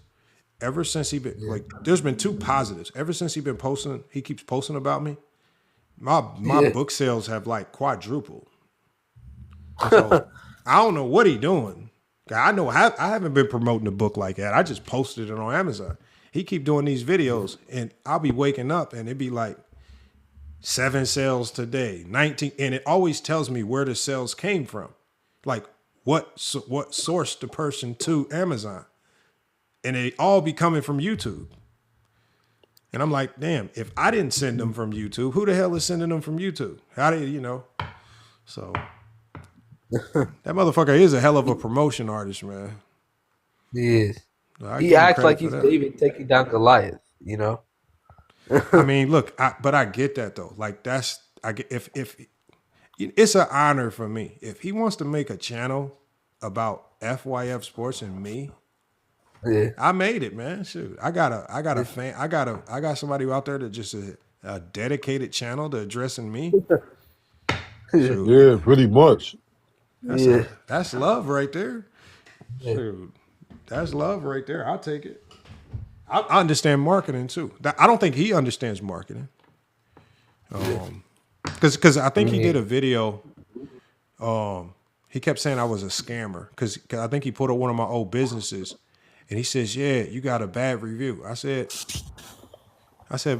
ever since he been like, there's been two positives. Ever since he been posting, he keeps posting about me. My book sales have like quadrupled. So I don't know what he doing. I know I haven't been promoting the book like that. I just posted it on Amazon. He keep doing these videos, and I'll be waking up, and it'd be like 7 sales today, 19, and it always tells me where the sales came from, like what sourced the person to Amazon, and they all be coming from YouTube. And I'm like, damn, if I didn't send them from YouTube, who the hell is sending them from YouTube? How do you know? So that motherfucker is a hell of a promotion artist, man. He is. I He give him acts credit like for he's that. David taking down Goliath, you know? I mean, look, but I get that though. Like if it's an honor for me. If he wants to make a channel about FYF sports and me, yeah, I made it, man. Shoot, I got a fan. I got somebody out there that just a dedicated channel to addressing me. Shoot. Yeah, pretty much. That's love right there. Shoot, that's love right there. I'll take it. I understand marketing too. I don't think he understands marketing. Because I think he did a video. He kept saying I was a scammer because I think he put up one of my old businesses, and he says, "Yeah, you got a bad review." I said,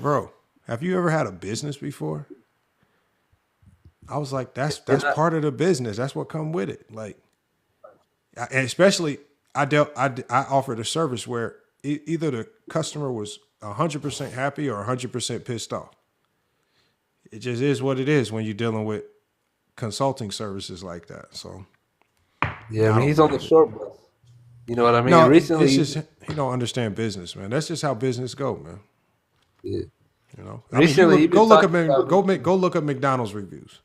"Bro, have you ever had a business before?" I was like, "That's part of the business. That's what come with it." Like, and especially I offered a service where either the customer was 100% happy or 100% pissed off. It just is what it is when you're dealing with consulting services like that. So, yeah, I mean, he's on the short bus. You know what I mean? No, Recently, it's just he don't understand business, man. That's just how business go, man. Yeah. You know, Recently, go look up McDonald's reviews.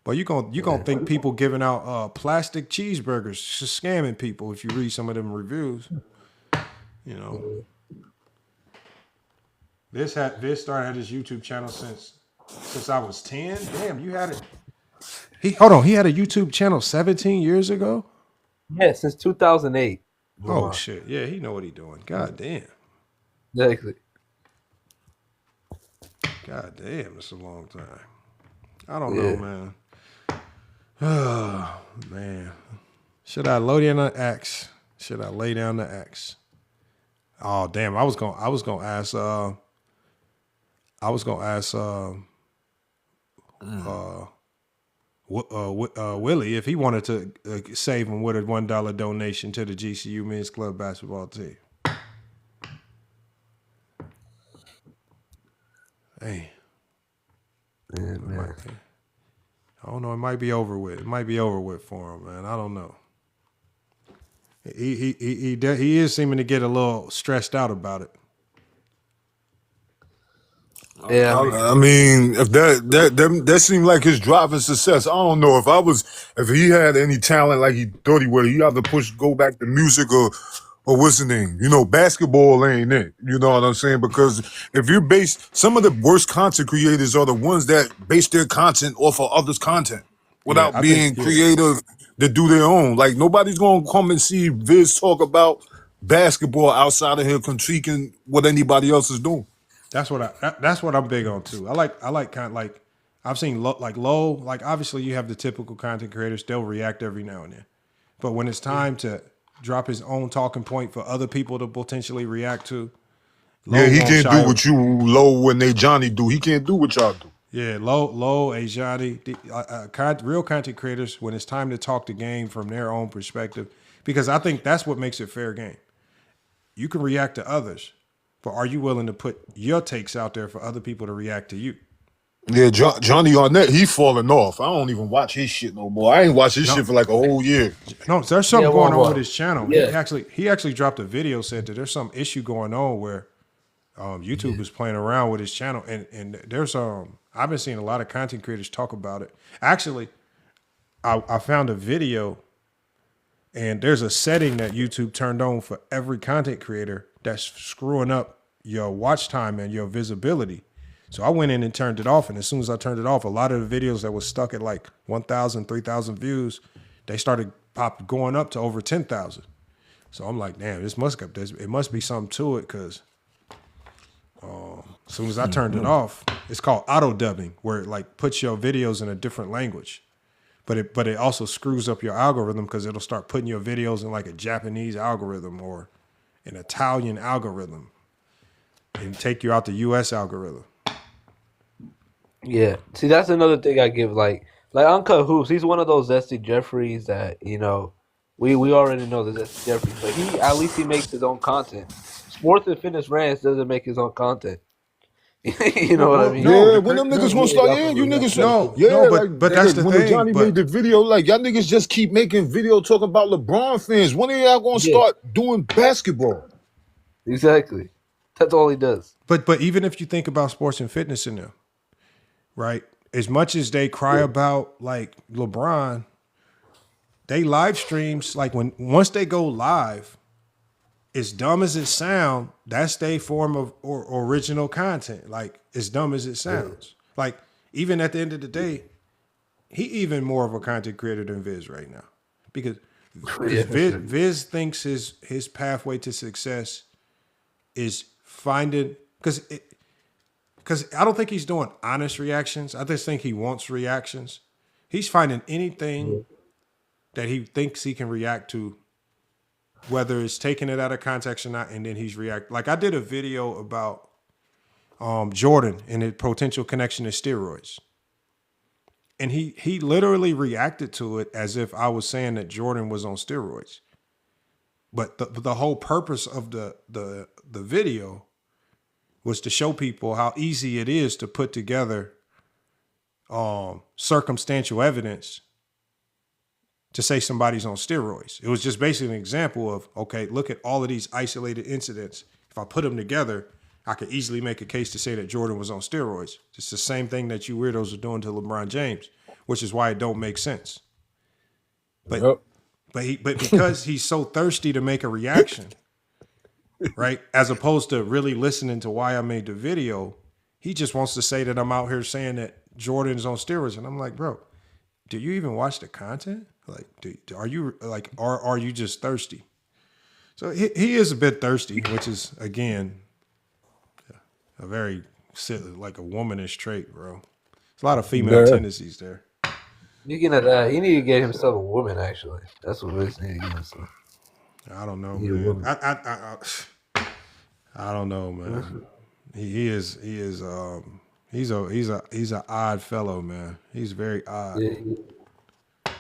But you gonna think people giving out plastic cheeseburgers, just scamming people if you read some of them reviews. You know, this started at his YouTube channel since I was 10. Damn, you had it. He had a YouTube channel 17 years ago. Yeah, since 2008. Oh shit, yeah, he know what he doing. God damn. Exactly. God damn, it's a long time. I don't know, man. Oh man, should I load in the axe? Should I lay down the axe? Oh damn, I was gonna ask Willie if he wanted to save him with a $1 donation to the GCU Men's Club basketball team. Hey, man. I don't know. It might be over with. It might be over with for him, man. I don't know. He is seeming to get a little stressed out about it. Yeah, I mean, if that seemed like his driving success. I don't know if he had any talent like he thought he would. You have to go back to music or what's the name? You know, basketball ain't it. You know what I'm saying? Because if you're some of the worst content creators are the ones that base their content off of others' content without being creative to do their own. Like nobody's gonna come and see Viz talk about basketball outside of him critiquing what anybody else is doing. That's what I'm big on too. I like kind of like I've seen low like obviously you have the typical content creators, they'll react every now and then. But when it's time to drop his own talking point for other people to potentially react to, he can't do what you Low and Johnny do. He can't do what y'all do. Yeah, Low, Ajani, real content creators, when it's time to talk the game from their own perspective, because I think that's what makes it fair game. You can react to others, but are you willing to put your takes out there for other people to react to you? Yeah, Johnny Arnett, he falling off. I don't even watch his shit no more. I ain't watched his shit for like a whole year. No, there's something going on with his channel. Yeah. He actually dropped a video, said that there's some issue going on where YouTube is playing around with his channel, and there's I've been seeing a lot of content creators talk about it. Actually, I found a video, and there's a setting that YouTube turned on for every content creator that's screwing up your watch time and your visibility. So I went in and turned it off, and as soon as I turned it off, a lot of the videos that was stuck at like 1,000, 3,000 views, they started going up to over 10,000. So I'm like, damn, it must be something to it, because as soon as I turned it off, it's called auto dubbing, where it like puts your videos in a different language. But it also screws up your algorithm, because it'll start putting your videos in like a Japanese algorithm or an Italian algorithm and take you out the US algorithm. Yeah. See, that's another thing I give like Uncut Hoops. He's one of those Zesty Jeffries that, you know, we already know the Zesty Jeffries, but he makes his own content. Sports and Fitness Rants doesn't make his own content. You know what I mean? Yeah, when them niggas gonna start, you niggas, but that's the when thing. Johnny made the video, like y'all niggas just keep making video talking about LeBron fans. When are y'all gonna start doing basketball? Exactly, that's all he does. But even if you think about sports and fitness in them, right? As much as they cry about like LeBron, they live streams, like once they go live, as dumb as it sounds, that's their form of original content. Like, as dumb as it sounds. Like, even at the end of the day, he even more of a content creator than Viz right now. Because Viz thinks his pathway to success is finding, because I don't think he's doing honest reactions. I just think he wants reactions. He's finding anything that he thinks he can react to, whether it's taking it out of context or not, and then he's reacting. Like, I did a video about Jordan and his potential connection to steroids. And he literally reacted to it as if I was saying that Jordan was on steroids. But the whole purpose of the video was to show people how easy it is to put together circumstantial evidence to say somebody's on steroids. It was just basically an example of, okay, look at all of these isolated incidents. If I put them together, I could easily make a case to say that Jordan was on steroids. It's the same thing that you weirdos are doing to LeBron James, which is why it don't make sense. But because he's so thirsty to make a reaction, right? As opposed to really listening to why I made the video, he just wants to say that I'm out here saying that Jordan's on steroids. And I'm like, bro, do you even watch the content? Like, are you just thirsty? So he is a bit thirsty, which is, again, a very like a womanish trait, bro. There's a lot of female tendencies there. Speaking of that, he need to get himself a woman. Actually, that's what Rich need to get himself. I don't know, man. I don't know, man. He's an odd fellow, man. He's very odd.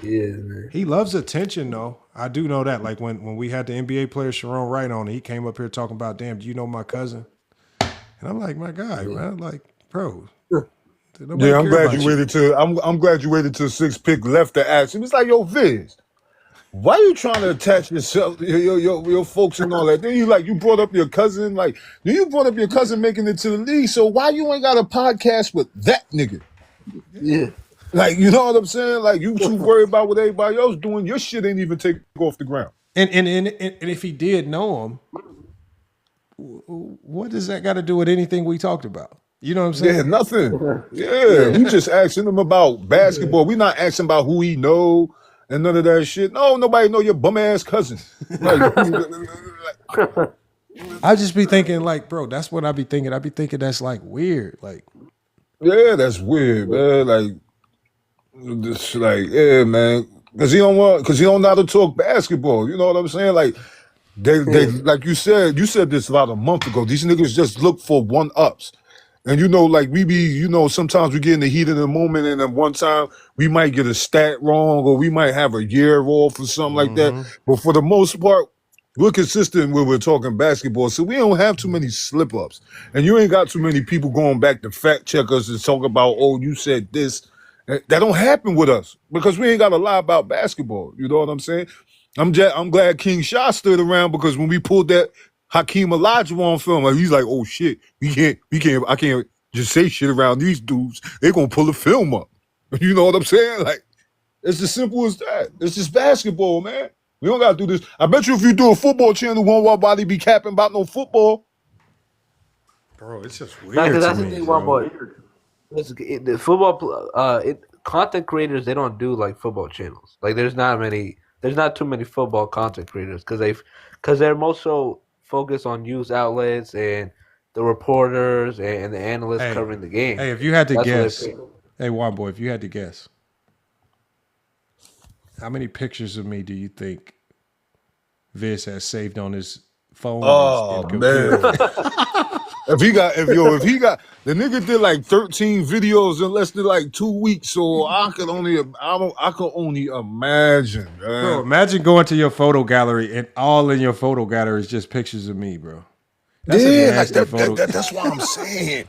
Yeah, man. He loves attention, though. I do know that. Like when we had the NBA player Sharon Wright on, he came up here talking about, damn, do you know my cousin? And I'm like, my guy, man. Like, bro. Yeah, I'm glad you waited till I'm glad you waited till Six Pick left to ask him. It's like, yo, Viz, why you trying to attach yourself, your folks and all that? Then you brought up your cousin, making it to the league. So why you ain't got a podcast with that nigga? Yeah. Like, you know what I'm saying? Like, you too worried about what everybody else doing. Your shit ain't even take off the ground. And if he did know him, what does that got to do with anything we talked about? You know what I'm saying? Yeah, nothing. Yeah, we just asking him about basketball. We not asking about who he know and none of that shit. No, nobody know your bum ass cousin. Like, I just be thinking, like, bro, that's what I be thinking. I be thinking that's like weird. Like, yeah, that's weird, man. Yeah, man. Because he don't know how to talk basketball. You know what I'm saying? Like, they like you said this about a month ago. These niggas just look for one-ups. And like we be, sometimes we get in the heat of the moment, and then one time we might get a stat wrong, or we might have a year off or something like that. But for the most part, we're consistent when we're talking basketball, so we don't have too many slip-ups. And you ain't got too many people going back to fact check us and talk about, oh, you said this. That don't happen with us because we ain't got to lie about basketball. You know what I'm saying? I'm glad King Shah stood around, because when we pulled that Hakeem Olajuwon film, like, he's like, oh shit, I can't just say shit around these dudes. They're gonna pull the film up. You know what I'm saying? Like, it's as simple as that. It's just basketball, man. We don't gotta do this. I bet you if you do a football channel, won't nobody be capping about no football. Bro, it's just Nah, weird because to that's the me, thing bro. about the football. Content creators, they don't do like football channels. Like there's not too many football content creators because they're more so focused on news outlets and the reporters and the analysts Hey, covering the game. hey, if you had to That's what guess, they pay. hey, Juan boy, if you had to guess, how many pictures of me do you think Viz has saved on his phone Oh and computer? man. If he got the nigga did like 13 videos in less than like 2 weeks, so I could only imagine, man. Bro, imagine going to your photo gallery and all in your photo gallery is just pictures of me, bro. That's a Like nasty photo. that's why I'm saying.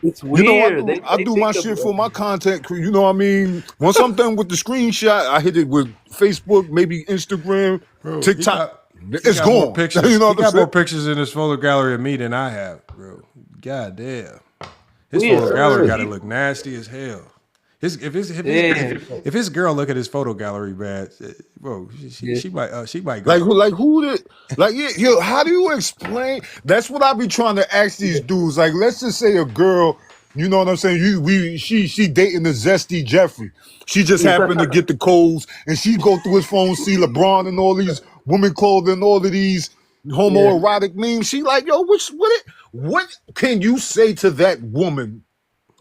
It's You know, weird. I do my shit for my content. You know what I mean? Once I'm done with the screenshot, I hit it with Facebook, maybe Instagram, Bro, TikTok. He It's got more gone. pictures. You know He what I'm got more saying? pictures in his photo gallery of me than I have, bro. God damn. His Weird. photo gallery got to look nasty as hell. If his girl look at his photo gallery, man, bro, she might go. Like who did yo, how do you explain? That's what I be trying to ask these dudes. Like, let's just say a girl, you know what I'm saying? She dating the zesty Jeffrey. She just happened to get the codes and she go through his phone, see LeBron and all these women clothing, all of these homoerotic memes. She like, yo, what can you say to that woman?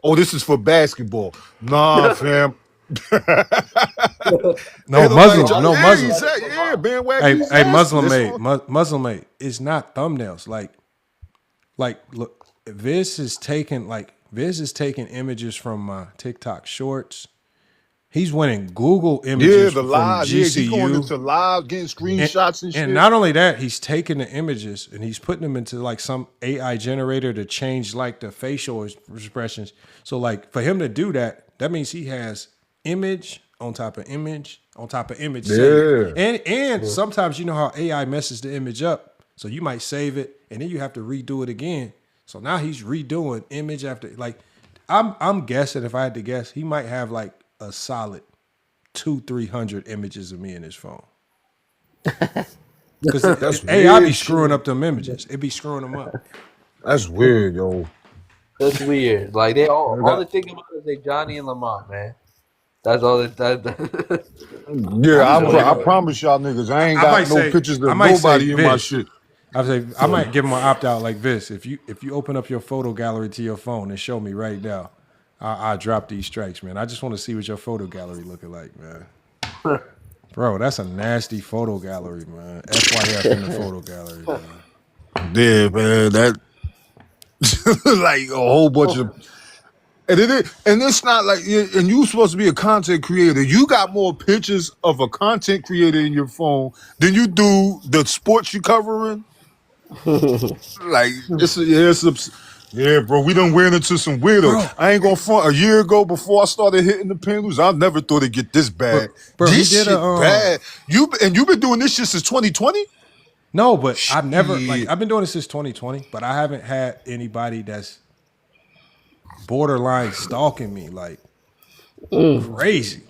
Oh, this is for basketball. Nah, fam. No Muslim. Yeah, bandwagon. Hey, Muslim mate. It's not thumbnails. Like, look, Viz is taking images from my TikTok shorts. He's winning Google images the from live. GCU. Yeah, he's going into live, getting screenshots and shit. And not only that, he's taking the images and he's putting them into like some AI generator to change like the facial expressions. So like for him to do that, that means he has image on top of image on top of image. Yeah. And sometimes you know how AI messes the image up. So you might save it and then you have to redo it again. So now he's redoing image after like I'm guessing, if I had to guess, he might have like a solid 200-300 images of me in his phone. Because AI be screwing up them images. It be screwing them up. That's weird, yo. That's weird. Like they all they think about is like Johnny and Lamont, man. That's all that. Yeah, I promise y'all niggas, I ain't got no pictures of nobody in my shit. I might give him an opt out like this. If you open up your photo gallery to your phone and show me right now, I drop these strikes, man. I just want to see what your photo gallery looking like, man. Bro, that's a nasty photo gallery, man. FYF in the photo gallery, man. Yeah, man, that like a whole bunch of, and it's not like, and you supposed to be a content creator. You got more pictures of a content creator in your phone than you do the sports you covering. Like yeah, bro, we done went into some weirdo. I ain't gonna front. A year ago, before I started hitting the Penguins, I never thought it'd get this bad. Bro, this he did shit bad. You've been doing this shit since 2020? No, but I've never I've been doing this since 2020, but I haven't had anybody that's borderline stalking me like crazy.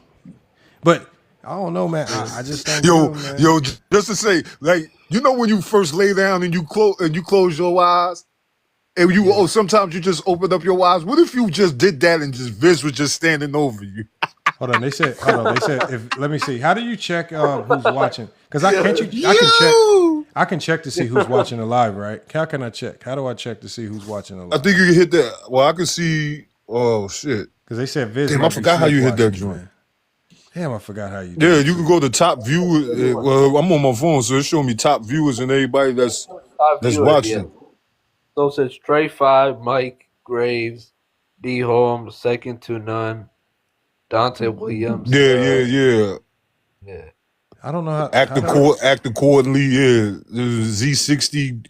But I don't know, man. I just don't know, man. Yo, just to say, like, you know when you first lay down and you close your eyes? And sometimes you just open up your eyes. What if you just did that and just Vince was just standing over you? Hold on, they said let me see. How do you check who's watching? Because I can check to see who's watching the live, right? How can I check? How do I check to see who's watching the live? I think you can hit that. Well, I can see. Oh shit! Because they said Viz. Damn, I forgot how you hit that joint. Damn, I forgot how you. Yeah, you can go to top viewers. Well, I'm on my phone, so it's showing me top viewers and everybody that's watching. Yeah. So it says Stray 5, Mike Graves, D Holmes, second to none, Dante Williams. Yeah. I don't know how. Act accordingly. Yeah, Z60.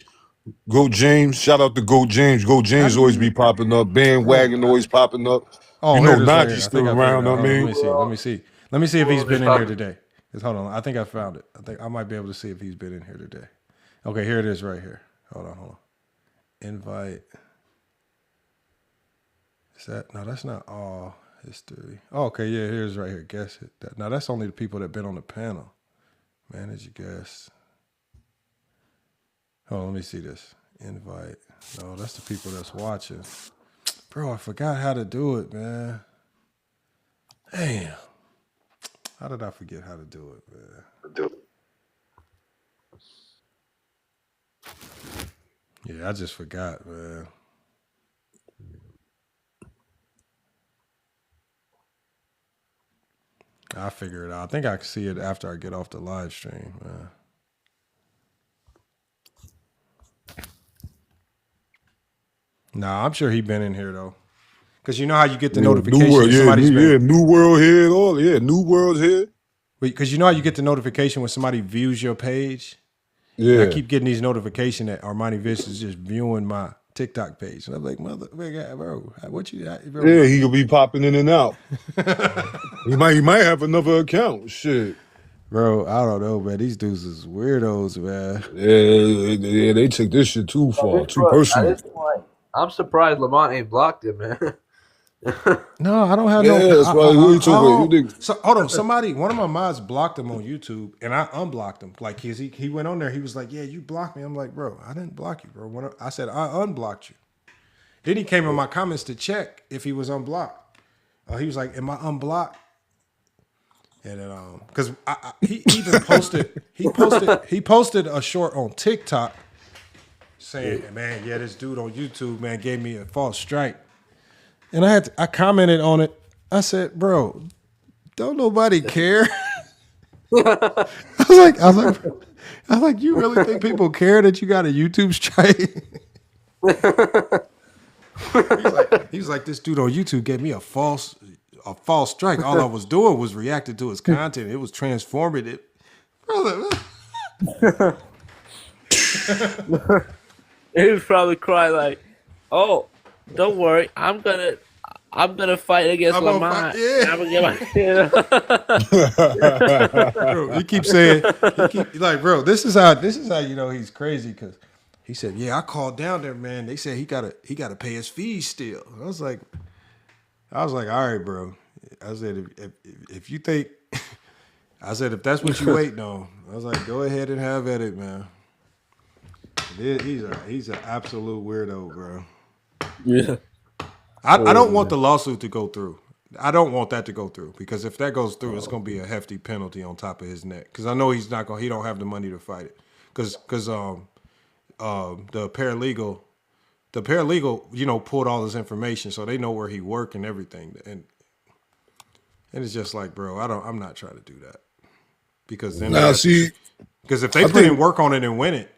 Goat James. Shout out to Goat James. Goat James always be popping up. Bandwagon always popping up. Oh, you know, Najee's right still around. I mean, let me see if he's been in here today. Hold on, I think I found it. I think I might be able to see if he's been in here today. Okay, here it is, right here. Hold on. Invite. Is that no? That's not all history. Oh, okay, yeah, here's right here. Guess it. Now that's only the people that been on the panel. Manage your guests. Oh, let me see this. Invite. No, that's the people that's watching. Bro, I forgot how to do it, man. Damn. How did I forget how to do it, man? Yeah, I just forgot, man. I'll figure it out. I think I can see it after I get off the live stream, man. Nah, I'm sure he been in here though. Cause you know how you get the notification New World, when somebody's been New World here and all. Yeah, New World's here. Because you know how you get the notification when somebody views your page? Yeah. And I keep getting these notifications that Armani Vish is just viewing my TikTok page. And I'm like, bro, what you bro? Yeah, he could be popping in and out. he might have another account. Shit. Bro, I don't know, man. These dudes is weirdos, man. Yeah, they took this shit too far, too personal. At this point, I'm surprised Lamont ain't blocked him, man. No, I don't have no. That's why So hold on, one of my mods blocked him on YouTube, and I unblocked him. Like he went on there, he was like, "Yeah, you blocked me." I'm like, "Bro, I didn't block you, bro." I said I unblocked you. Then he came in my comments to check if he was unblocked. He was like, "Am I unblocked?" And then because he even posted a short on TikTok saying, "Man, yeah, this dude on YouTube, man, gave me a false strike." And I commented on it. I said, "Bro, don't nobody care." I was like, you really think people care that you got a YouTube strike? He's like, this dude on YouTube gave me a false strike. All I was doing was reacting to his content. It was transformative. Brother. He was probably crying like, "Oh, don't worry, I'm gonna fight against Lamont. I'm gonna get my Bro, he keeps saying, bro, this is how you know he's crazy because he said, "Yeah, I called down there, man. They said he gotta pay his fees still." I was like, all right, bro. I said, if you think, I said if that's what you waiting on, I was like, go ahead and have at it, man. He's an absolute weirdo, bro. Yeah. I don't want the lawsuit to go through. I don't want that to go through because if that goes through, it's going to be a hefty penalty on top of his neck. Because I know he don't have the money to fight it. Because the paralegal, pulled all his information, so they know where he worked and everything. And it's just like, bro, I'm not trying to do that because then because if they put in work on it and win it,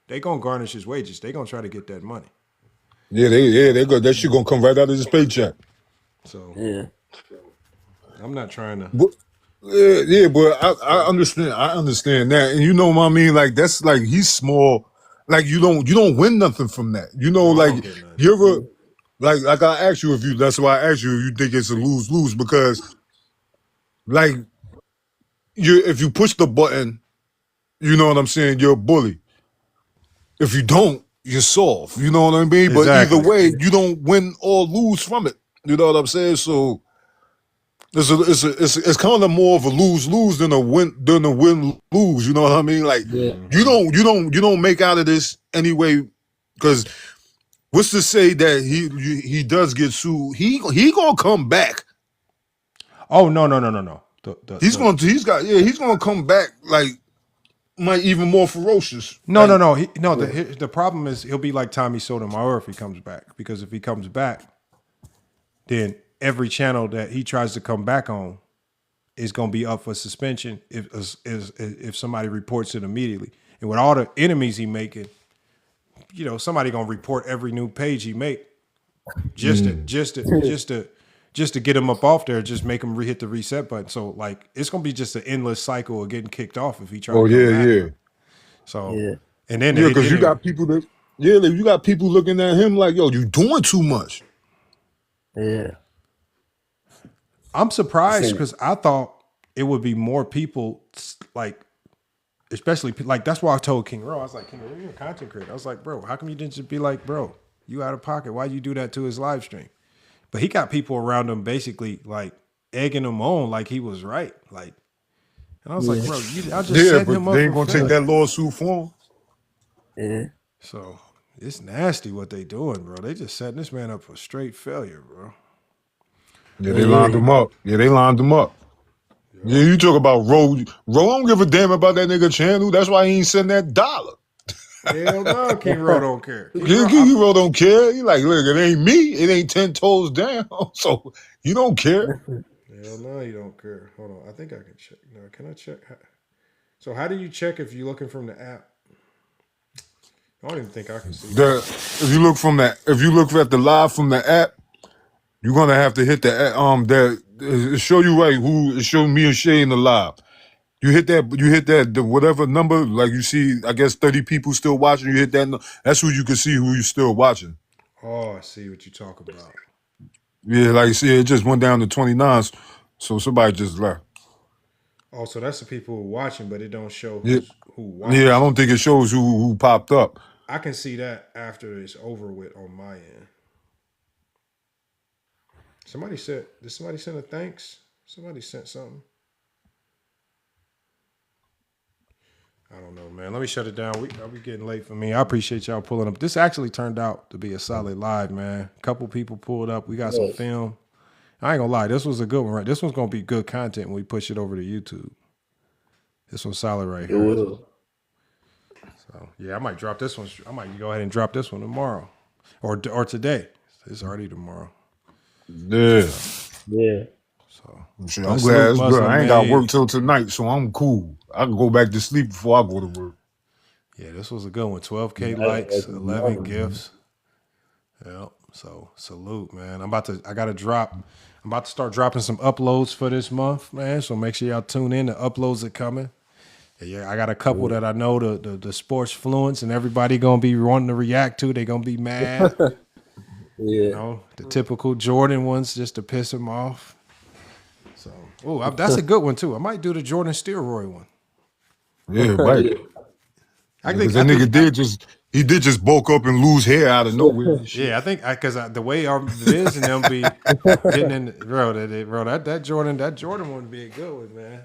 they gonna garnish his wages. They gonna try to get that money. Yeah, they go. That shit gonna come right out of his paycheck. So yeah, I'm not trying to. But I understand. I understand that, and you know what I mean. Like that's like he's small. Like you don't win nothing from that. You know, like you ever like I asked you that's why I asked you if you think it's a lose because like if you push the button, you know what I'm saying. You're a bully. If you don't, you're soft. You know what I mean? But either way, you don't win or lose from it. You know what I'm saying? So it's kind of more of a lose than a win lose. You know what I mean? Like you don't make out of this anyway. Because what's to say that he does get sued? He gonna come back. Oh no. He's gonna come back like. Might even more ferocious. No. The problem is he'll be like Tommy Sotomayor if he comes back. Because if he comes back, then every channel that he tries to come back on is going to be up for suspension if somebody reports it immediately. And with all the enemies he making, somebody going to report every new page he make just to get him up off there, just make him hit the reset button. So like it's gonna be just an endless cycle of getting kicked off if he tries. Yeah. So and then because you got people looking at him like, yo, you doing too much. Yeah. I'm surprised because I thought it would be more people like, especially like that's why I told King Rowe. I was like, King Rowe, you're a content creator. I was like, bro, how come you didn't just be like, bro, you out of pocket? Why you do that to his live stream? But he got people around him basically like egging him on like he was right. Like, and I was like, bro, I just set him up. They ain't gonna take that lawsuit for him. Yeah. So it's nasty what they doing, bro. They just setting this man up for straight failure, bro. Yeah, they lined him up. Yeah, you talk about Roe. Roe don't give a damn about that nigga channel. That's why he ain't sending that dollar. Hell no, King Rowe don't care. King Rowe don't care. He like, look, it ain't me. It ain't 10 toes down. So you don't care. Hell no, you don't care. Hold on. I think I can check. No, can I check? So how do you check if you're looking from the app? I don't even think I can see If you look at the live from the app, you're gonna have to hit the it show you right who it show me and Shay in the live. You hit that the whatever number, like you see, I guess 30 people still watching, you hit that, that's who you can see who you still watching. Oh, I see what you're talking about. Yeah, like you see, it just went down to 29, so somebody just left. Oh, so that's the people who are watching, but it don't show Yeah. who watched. Yeah, I don't think it shows who popped up. I can see that after it's over with on my end. Did somebody send a thanks? Somebody sent something. I don't know, man. Let me shut it down. Are we getting late for me? I appreciate y'all pulling up. This actually turned out to be a solid live, man. A couple people pulled up. We got some film. I ain't gonna lie. This was a good one, right? This one's gonna be good content when we push it over to YouTube. This one's solid right here. It will. So yeah, I might drop this one. I might go ahead and drop this one tomorrow, or today. It's already tomorrow. Yeah. Yeah. So I'm glad it's good. I ain't got work till tonight, so I'm cool. I can go back to sleep before I go to work. Yeah, this was a good one. 12K likes, 11 gifts. Yeah. So salute, man. I'm about to start dropping some uploads for this month, man. So make sure y'all tune in. The uploads are coming. Yeah, I got a couple that I know the sports fluents and everybody gonna be wanting to react to. They gonna be mad. Yeah. You know, the typical Jordan ones just to piss them off. So, that's a good one too. I might do the Jordan steroid one. Yeah, right. I think that nigga did just bulk up and lose hair out of nowhere. Yeah, I think because the way our Viz and them be getting in, bro, that Jordan one would be a good one, man.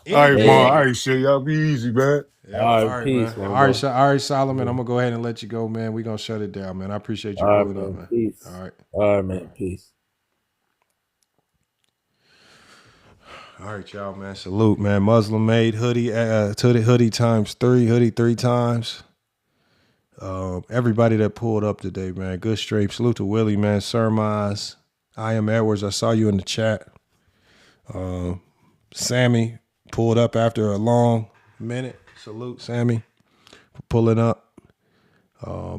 All right, man. All right, shit. Y'all be easy, man. Yeah, all right, peace, man. All right, Solomon. I'm gonna go ahead and let you go, man. We gonna shut it down, man. I appreciate you pulling up, man. Peace. All right, man. Peace. All right, y'all, man. Salute, man. Muslim made hoodie, hoodie times 3, hoodie 3 times. Everybody that pulled up today, man. Good stream. Salute to Willie, man. Surmise. I am Edwards. I saw you in the chat. Sammy pulled up after a long minute. Salute, Sammy, for pulling up.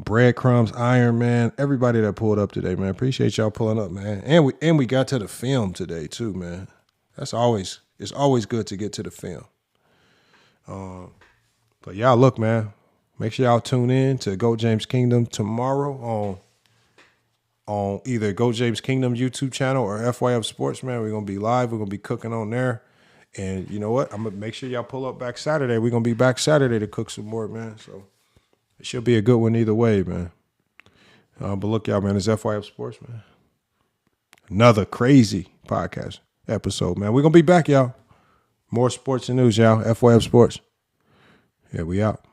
Breadcrumbs, Iron Man. Everybody that pulled up today, man. Appreciate y'all pulling up, man. And we got to the film today too, man. It's always good to get to the film. But y'all look, man. Make sure y'all tune in to Go James Kingdom tomorrow on either Go James Kingdom YouTube channel or FYF Sports, man. We're gonna be live. We're gonna be cooking on there. And you know what? I'm gonna make sure y'all pull up back Saturday. We're gonna be back Saturday to cook some more, man. So it should be a good one either way, man. But look, y'all, man, it's FYF Sports, man. Another crazy podcast episode, man. We're gonna be back, y'all. More sports and news, y'all. FYF Sports. Yeah, we out.